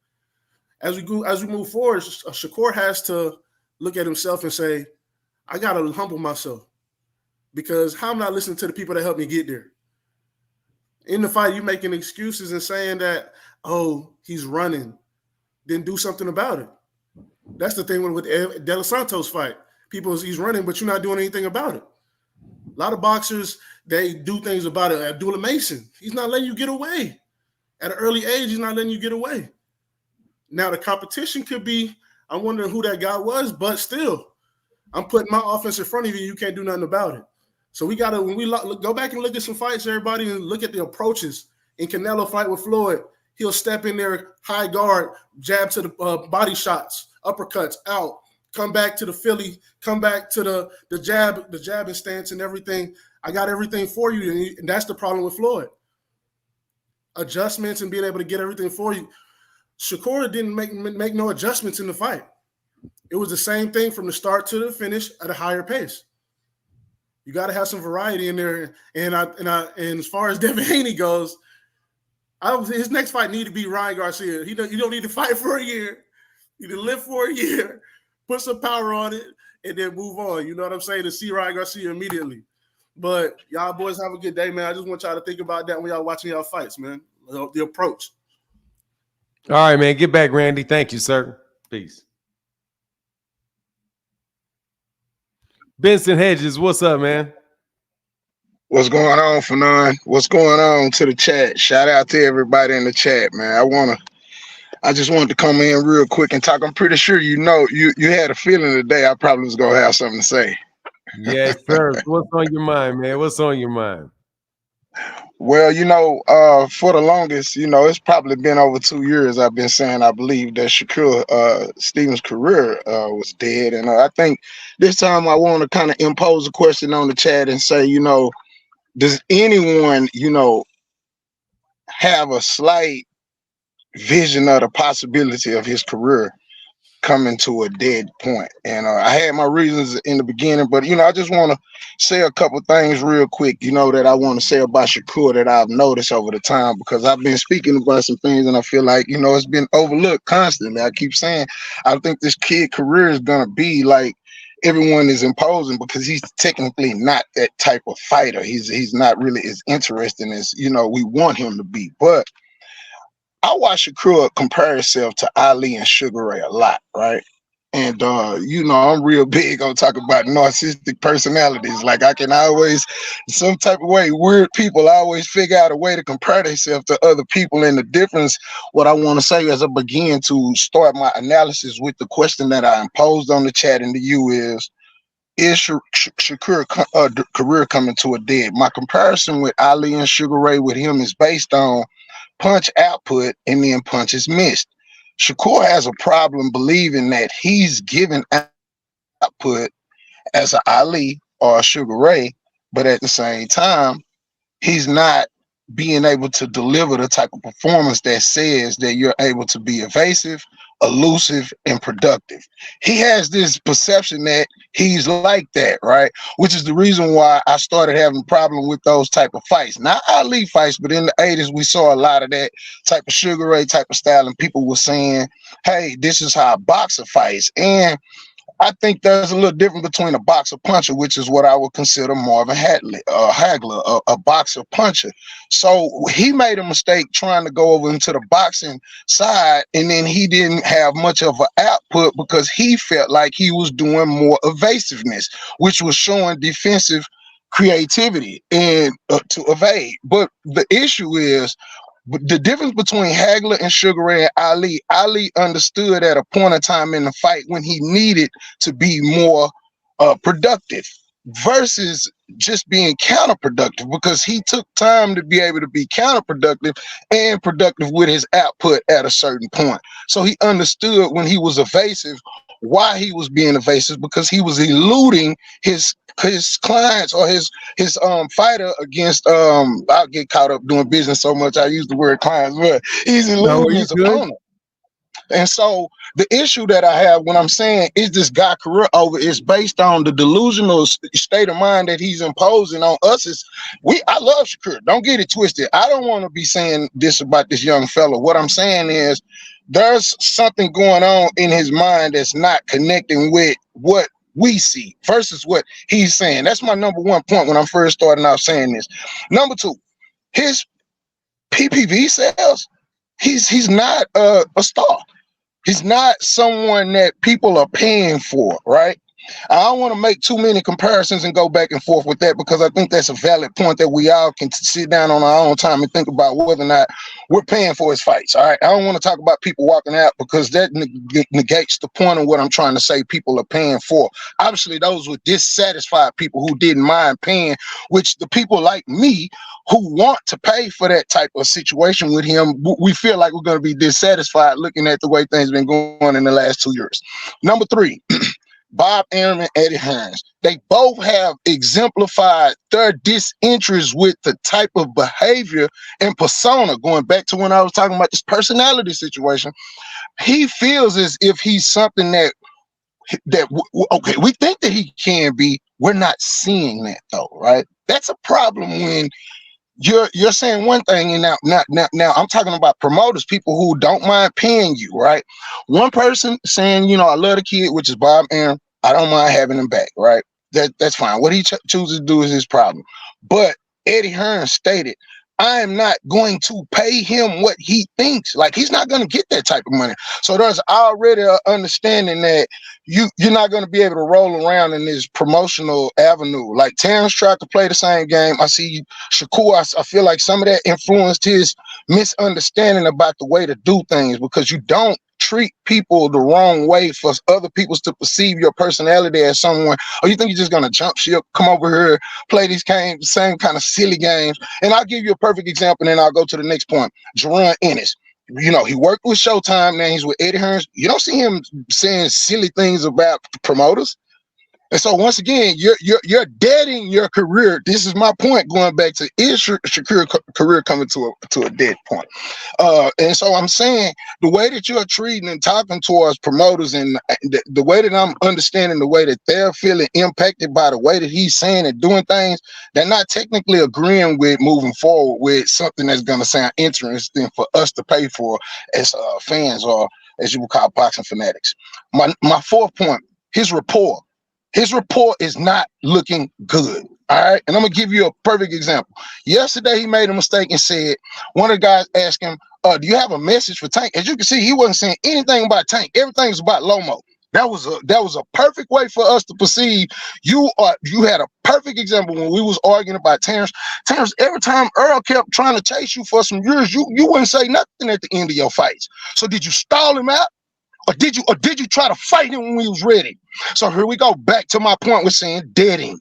As we move forward, Shakur has to look at himself and say, I got to humble myself because how am I listening to the people that helped me get there? In the fight, you making excuses and saying that, oh, he's running. Then do something about it. That's the thing with De Los Santos fight. He's running, but you're not doing anything about it. A lot of boxers, they do things about it. Abdullah Mason, he's not letting you get away. At an early age, he's not letting you get away. Now, the competition could be, I'm wondering who that guy was, but still, I'm putting my offense in front of you. You can't do nothing about it. So we got to, when we go back and look at some fights, everybody, and look at the approaches. In Canelo fight with Floyd, he'll step in there, high guard, jab to the body shots, uppercuts, out, come back to the Philly, come back to the jabbing stance and everything. I got everything for you, and that's the problem with Floyd. Adjustments and being able to get everything for you. Shakur didn't make no adjustments in the fight. It was the same thing from the start to the finish at a higher pace. You got to have some variety in there. And as far as Devin Haney goes, his next fight need to be Ryan Garcia. You don't need to fight for a year. You need to live for a year, put some power on it, and then move on. You know what I'm saying? To see Ryan Garcia immediately. But y'all boys have a good day, man. I just want y'all to think about that when y'all watching y'all fights, man. The approach. All right, man. Get back, Randy. Thank you, sir. Peace. Benson Hedges, what's up, man? What's going on, Fanon? What's going on to the chat? Shout out to everybody in the chat, man. I just wanted to come in real quick and talk. I'm pretty sure you had a feeling today I probably was gonna have something to say. Yes, sir. What's on your mind, man? What's on your mind? Well, for the longest, it's probably been over 2 years I've been saying I believe that Shakur Stevens' career was dead. And I think this time I want to kind of impose a question on the chat and say, does anyone, have a slight vision of the possibility of his career coming to a dead point? And I had my reasons in the beginning, but I just want to say a couple things real quick, that I want to say about Shakur that I've noticed over the time, because I've been speaking about some things and I feel like, it's been overlooked constantly. I keep saying, I think this kid career is going to be like everyone is imposing, because he's technically not that type of fighter. He's not really as interesting as, we want him to be. But I watch Shakur compare himself to Ali and Sugar Ray a lot, right? And I'm real big on talking about narcissistic personalities. Like I can always, some type of way, weird people always figure out a way to compare themselves to other people. And the difference, what I want to say as I begin to start my analysis with the question that I imposed on the chat and to you is Shakur career coming to a dead? My comparison with Ali and Sugar Ray with him is based on punch output and then punches missed. Shakur has a problem believing that he's giving output as an Ali or a Sugar Ray, but at the same time, he's not being able to deliver the type of performance that says that you're able to be evasive, elusive, and productive. He has this perception that he's like that, right? Which is the reason why I started having a problem with those type of fights. Not Ali fights, but in the 80s, we saw a lot of that type of Sugar Ray type of style, and people were saying, hey, this is how a boxer fights. And I think there's a little difference between a boxer puncher, which is what I would consider more of a haggler, a boxer puncher. So he made a mistake trying to go over into the boxing side, and then he didn't have much of an output because he felt like he was doing more evasiveness, which was showing defensive creativity and to evade. But the issue is, But the difference between Hagler and Sugar Ray and Ali understood at a point in time in the fight when he needed to be more productive versus just being counterproductive, because he took time to be able to be counterproductive and productive with his output at a certain point. So he understood when he was evasive why he was being evasive, because he was eluding his clients or his fighter against I'll get caught up doing business so much I use the word clients, but he's eluding his opponent. And so the issue that I have when I'm saying is this guy career over is based on the delusional state of mind that he's imposing on us. I love Shakur. Don't get it twisted. I don't want to be saying this about this young fella. What I'm saying is there's something going on in his mind that's not connecting with what we see versus what he's saying. That's my number one point when I'm first starting out saying this. Number two, his PPV sales, he's not a star. He's not someone that people are paying for, right? I don't want to make too many comparisons and go back and forth with that, because I think that's a valid point that we all can sit down on our own time and think about whether or not we're paying for his fights. All right. I don't want to talk about people walking out, because that negates the point of what I'm trying to say people are paying for. Obviously, those were dissatisfied people who didn't mind paying, which the people like me who want to pay for that type of situation with him, we feel like we're going to be dissatisfied looking at the way things been going in the last 2 years. Number three, Bob Arum and Eddie Hearns. They both have exemplified their disinterest with the type of behavior and persona. Going back to when I was talking about this personality situation, he feels as if he's something that okay, we think that he can be. We're not seeing that though, right? That's a problem when you're saying one thing, and now I'm talking about promoters, people who don't mind paying you, right? One person saying, I love the kid, which is Bob Arum. I don't mind having him back, right? That's fine. What he chooses to do is his problem. But Eddie Hearns stated, I am not going to pay him what he thinks. Like, he's not going to get that type of money. So there's already an understanding that you're not going to be able to roll around in this promotional avenue. Like, Terrence tried to play the same game. I see Shakur, I feel like some of that influenced his misunderstanding about the way to do things, because you don't treat people the wrong way for other people to perceive your personality as someone, or you think you're just going to jump ship, come over here, play these games, same kind of silly games. And I'll give you a perfect example, and then I'll go to the next point. Jerron Ennis. He worked with Showtime, now he's with Eddie Hearns. You don't see him saying silly things about promoters. And so once again, you're deading your career. This is my point, going back to is Shakur career coming to a dead point. And so I'm saying the way that you're treating and talking towards promoters, and the way that I'm understanding the way that they're feeling impacted by the way that he's saying and doing things, they're not technically agreeing with moving forward with something that's going to sound interesting for us to pay for as fans, or as you would call boxing fanatics. My fourth point, his rapport. His report is not looking good. All right. And I'm going to give you a perfect example. Yesterday, he made a mistake and said, one of the guys asked him, do you have a message for Tank? As you can see, he wasn't saying anything about Tank. Everything was about Lomo. That was a perfect way for us to perceive you had a perfect example when we was arguing about Terrence. Terrence, every time Earl kept trying to chase you for some years, you wouldn't say nothing at the end of your fights. So did you stall him out? Or did you try to fight him when he was ready? So here we go back to my point with saying deading.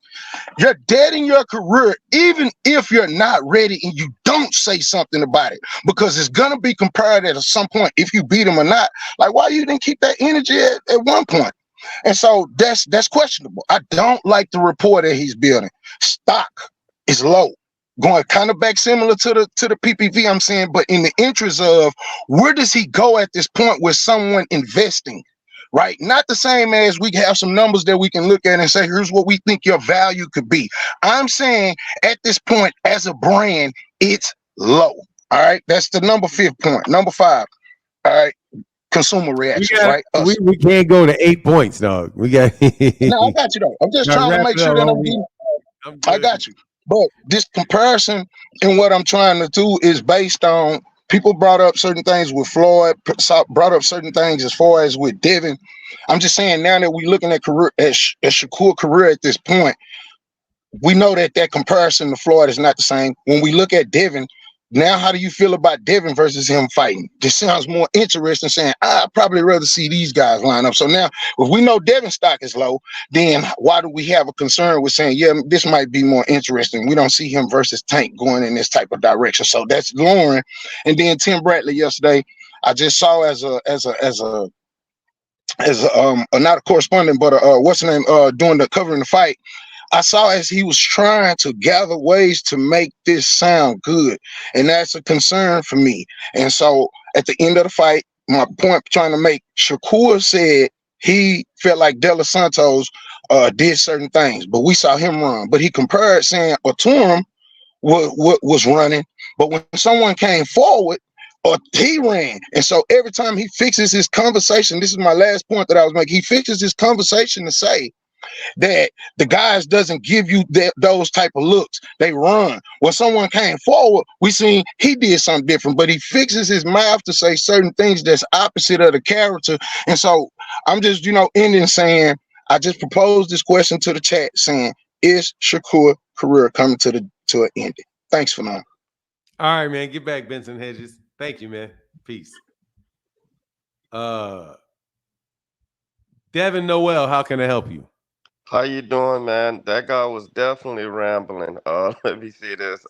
You're deading your career even if you're not ready and you don't say something about it, because it's gonna be compared at some point if you beat him or not. Like, why you didn't keep that energy at one point? And so that's questionable. I don't like the rapport that he's building. Stock is low. Going kind of back similar to the PPV I'm saying, but in the interest of where does he go at this point with someone investing, right? Not the same as we have some numbers that we can look at and say, here's what we think your value could be. I'm saying at this point as a brand, it's low. All right. That's the fifth point. Number 5. All right. Consumer reaction, right? We can't go to 8 points, dog. We got No, I got you though. I'm just trying to make sure that I got you. But this comparison and what I'm trying to do is based on people brought up certain things with Floyd, brought up certain things as far as with Devin. I'm just saying now that we're looking at career at Shakur career at this point, we know that comparison to Floyd is not the same. When we look at Devin, Now, how do you feel about Devin versus him fighting? This sounds more interesting, saying, I'd probably rather see these guys line up. So now, if we know Devin's stock is low, then why do we have a concern with saying, yeah, this might be more interesting? We don't see him versus Tank going in this type of direction. So that's Lauren. And then Tim Bradley yesterday, I just saw as not a correspondent, but what's the name, doing the covering the fight. I saw as he was trying to gather ways to make this sound good, and that's a concern for me. And so at the end of the fight, my point trying to make, Shakur said he felt like De Los Santos did certain things, but we saw him run. But he compared saying Artem was running, but when someone came forward, or he ran. And so every time he fixes his conversation, this is my last point that I was making, he fixes his conversation to say that the guys doesn't give you those type of looks. They run. When someone came forward, we seen he did something different, but he fixes his mouth to say certain things that's opposite of the character. And so I'm just, ending saying, I just proposed this question to the chat saying, is Shakur career coming to an ending? Thanks for now. All right, man. Get back, Benson Hedges. Thank you, man. Peace. Devin Noel, how can I help you? How you doing, man? That guy was definitely rambling. Let me see this.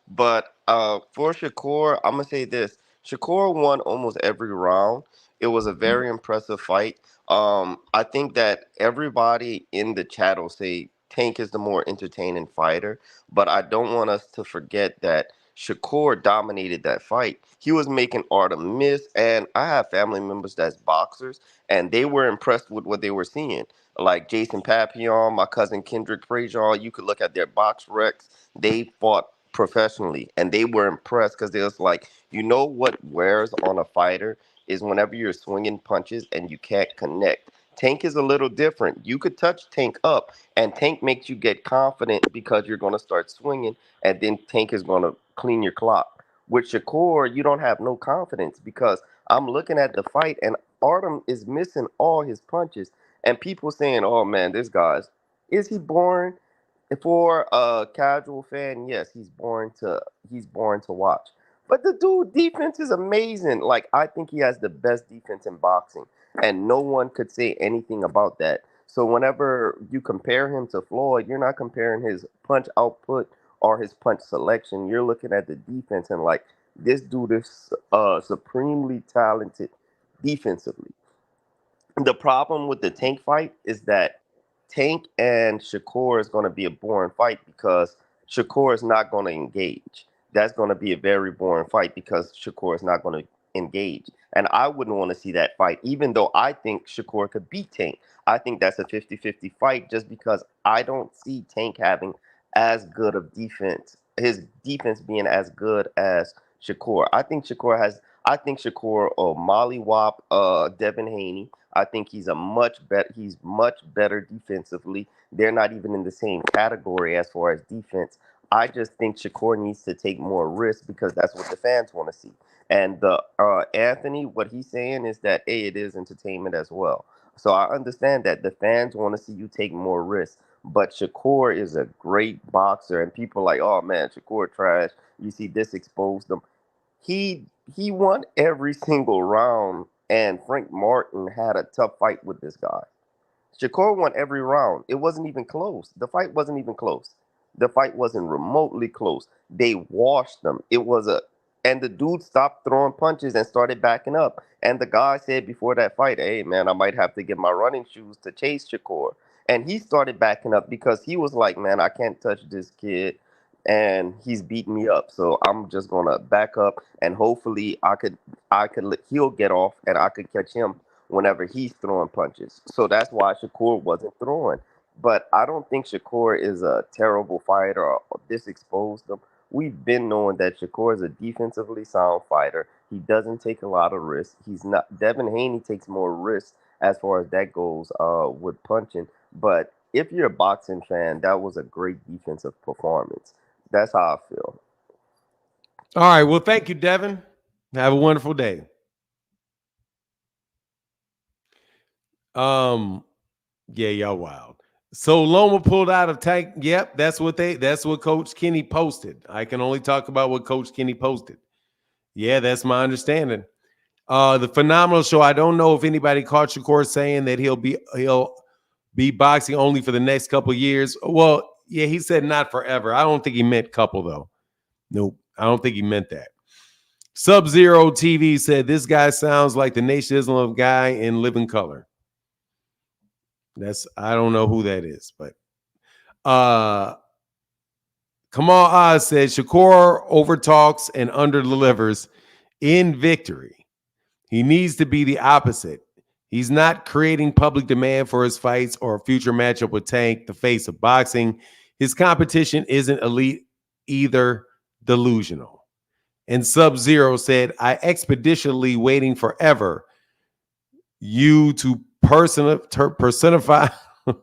But for Shakur, I'm gonna say this. Shakur won almost every round. It was a very impressive fight. I think that everybody in the chat will say Tank is the more entertaining fighter, but I don't want us to forget that Shakur dominated that fight. He was making Artem miss, and I have family members that's boxers, and they were impressed with what they were seeing, like Jason Papillon, my cousin Kendrick Frazier. You could look at their box recs. They fought professionally, and they were impressed because they was like, what wears on a fighter is whenever you're swinging punches and you can't connect. Tank is a little different. You could touch Tank up, and Tank makes you get confident because you're going to start swinging, and then Tank is going to clean your clock. With Shakur, you don't have no confidence because I'm looking at the fight, and Artem is missing all his punches. And people saying, "Oh man, is he boring?" For a casual fan, yes, he's boring to watch. But the dude defense is amazing. Like I think he has the best defense in boxing, and no one could say anything about that. So whenever you compare him to Floyd, you're not comparing his punch output or his punch selection. You're looking at the defense and like this dude is supremely talented defensively. The problem with the Tank fight is that Tank and Shakur is going to be a boring fight because Shakur is not going to engage. That's going to be a very boring fight because Shakur is not going to engage. And I wouldn't want to see that fight, even though I think Shakur could beat Tank. I think that's a 50-50 fight just because I don't see Tank having as good of defense, his defense being as good as Shakur. I think Shakur or mollywop Devin Haney. I think he's much better defensively. They're not even in the same category as far as defense. I just think Shakur needs to take more risks because that's what the fans want to see. And the Anthony, what he's saying is that it is entertainment as well. So I understand that the fans want to see you take more risks. But Shakur is a great boxer, and people are like, oh man, Shakur trash. You see, this exposed him. He he won every single round, and Frank Martin had a tough fight with this guy. Shakur won every round. It wasn't even close. The fight wasn't even close. The fight wasn't remotely close. They washed them. And the dude stopped throwing punches and started backing up. And the guy said before that fight, "Hey man, I might have to get my running shoes to chase Shakur." And he started backing up because he was like, "Man, I can't touch this kid, and he's beating me up. So I'm just gonna back up, and hopefully he'll get off, and I could catch him whenever he's throwing punches." So that's why Shakur wasn't throwing. But I don't think Shakur is a terrible fighter or this exposed him. We've been knowing that Shakur is a defensively sound fighter. He doesn't take a lot of risks. He's not Devin Haney takes more risks as far as that goes with punching. But if you're a boxing fan, that was a great defensive performance. That's how I feel. All right. Well, thank you, Devin. Have a wonderful day. Yeah, y'all wild. So Loma pulled out of Tank. Yep, that's what Coach Kenny posted. I can only talk about what Coach Kenny posted. Yeah, that's my understanding. The Phenomenal Show. I don't know if anybody caught Shakur saying that he'll be boxing only for the next couple of years. Well, yeah, he said not forever. I don't think he meant couple though. Nope, I don't think he meant that. Sub-Zero TV said this guy sounds like the Nation Islam guy in Living Color. I don't know who that is, but Kamal Oz said Shakur overtalks and underdelivers in victory. He needs to be the opposite. He's not creating public demand for his fights or a future matchup with Tank, the face of boxing. His competition isn't elite either, delusional. And Sub-Zero said, I expeditiously waiting forever you to personify. Hold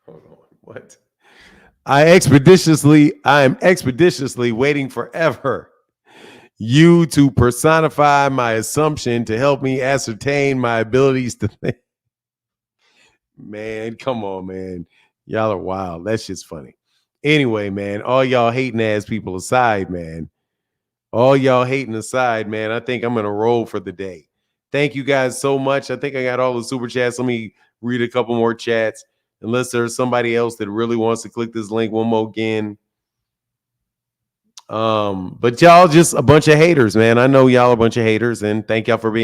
on, what? I am expeditiously waiting forever you to personify my assumption to help me ascertain my abilities to think. Man, come on, man. Y'all are wild. That shit's funny. Anyway, man, all y'all hating ass people aside, man. All y'all hating aside, man, I think I'm going to roll for the day. Thank you guys so much. I think I got all the super chats. Let me read a couple more chats. Unless there's somebody else that really wants to click this link one more again. But y'all just a bunch of haters, man. I know y'all a bunch of haters, and thank y'all for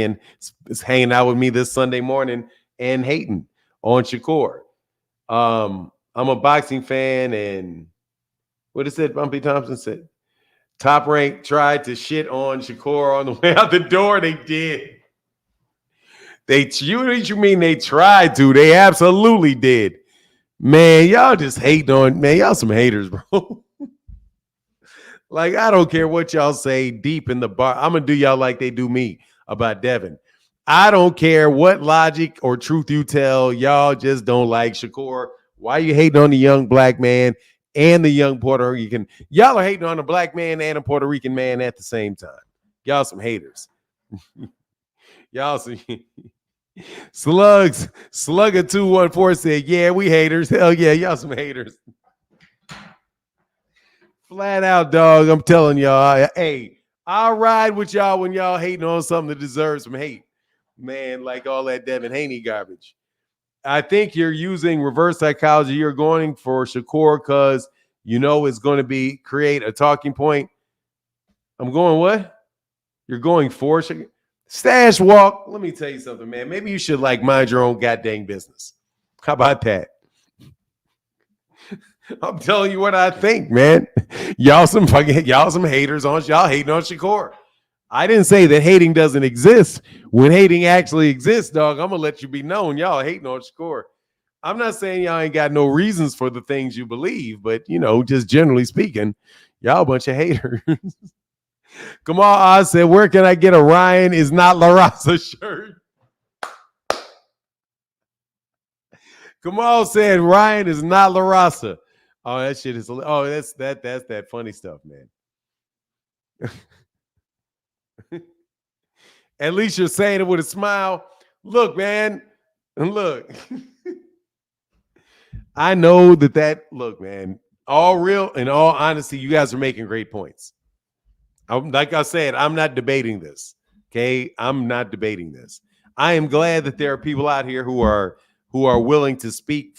hanging out with me this Sunday morning and hating on Shakur. I'm a boxing fan, and what is it? Bumpy Thompson said, Top Rank tried to shit on Shakur on the way out the door. They did. You mean they tried to? They absolutely did. Man, y'all just hating on, man, y'all some haters, bro. Like, I don't care what y'all say deep in the bar. I'm going to do y'all like they do me about Devin. I don't care what logic or truth you tell. Y'all just don't like Shakur. Why you hating on the young black man and the young Puerto Rican? Y'all are hating on a black man and a Puerto Rican man at the same time. Y'all some haters. Y'all some... Slugger214 said, yeah, we haters. Hell yeah, y'all some haters. Flat out, dog. I'm telling y'all. Hey, I'll ride with y'all when y'all hating on something that deserves some hate. Man, like all that Devin Haney garbage. I think you're using reverse psychology. You're going for Shakur because you know it's going to create a talking point. I'm going what? You're going for Shakur? Stash walk. Let me tell you something, man. Maybe you should mind your own goddamn business. How about that? I'm telling you what I think, man. Y'all some haters on y'all hating on Shakur. I didn't say that hating doesn't exist. When hating actually exists, dog, I'm gonna let you be known. Y'all hating on Shakur. I'm not saying y'all ain't got no reasons for the things you believe, but just generally speaking, y'all a bunch of haters. Kamal Oz said, where can I get a Ryan is not La Raza shirt? Kamal said Ryan is not La Raza. Oh, that shit is that's that funny stuff, man. At least you're saying it with a smile. Look, man. Look. I know look, man. In all honesty, you guys are making great points. Like I said, I'm not debating this. Okay, I'm not debating this. I am glad that there are people out here who are willing to speak.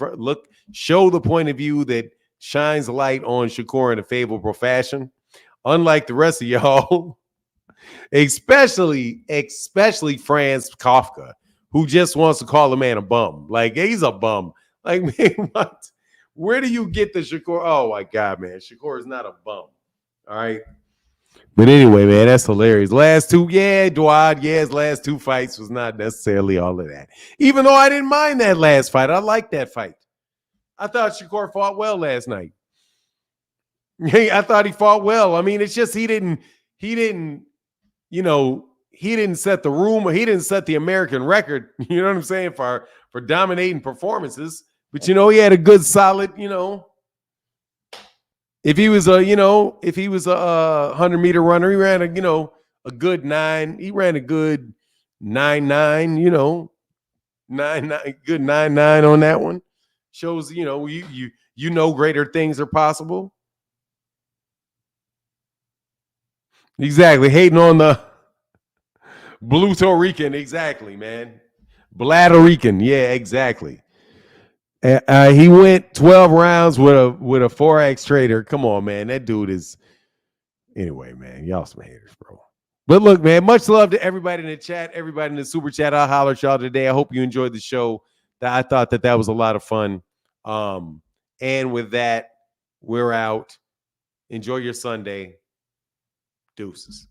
Show the point of view that shines light on Shakur in a favorable fashion. Unlike the rest of y'all, especially Franz Kafka, who just wants to call a man a bum. Like, he's a bum. Like, man, what? Where do you get the Shakur? Oh my God, man, Shakur is not a bum. All right. But anyway, man, that's hilarious. His last two fights was not necessarily all of that. Even though I didn't mind that last fight. I liked that fight. I thought Shakur fought well last night. I thought he fought well. I mean, it's just he didn't set the room, or he didn't set the American record, you know what I'm saying, for dominating performances. But he had a good solid, if he was a 100-meter runner, he ran a a good 9. He ran a good 9.9, you know, 9.9, good 9.9 on that one. Shows, you know, you know greater things are possible. Exactly. Hating on the Bluto-Rican. Exactly, man. Bladder-Rican. Yeah, exactly. He went 12 rounds with a Forex trader. Come on, man. That dude is anyway, man. Y'all some haters, bro. But look, man, much love to everybody in the chat, everybody in the super chat. I'll holler at y'all today. I hope you enjoyed the show. I thought that was a lot of fun. And with that, we're out. Enjoy your Sunday. Deuces.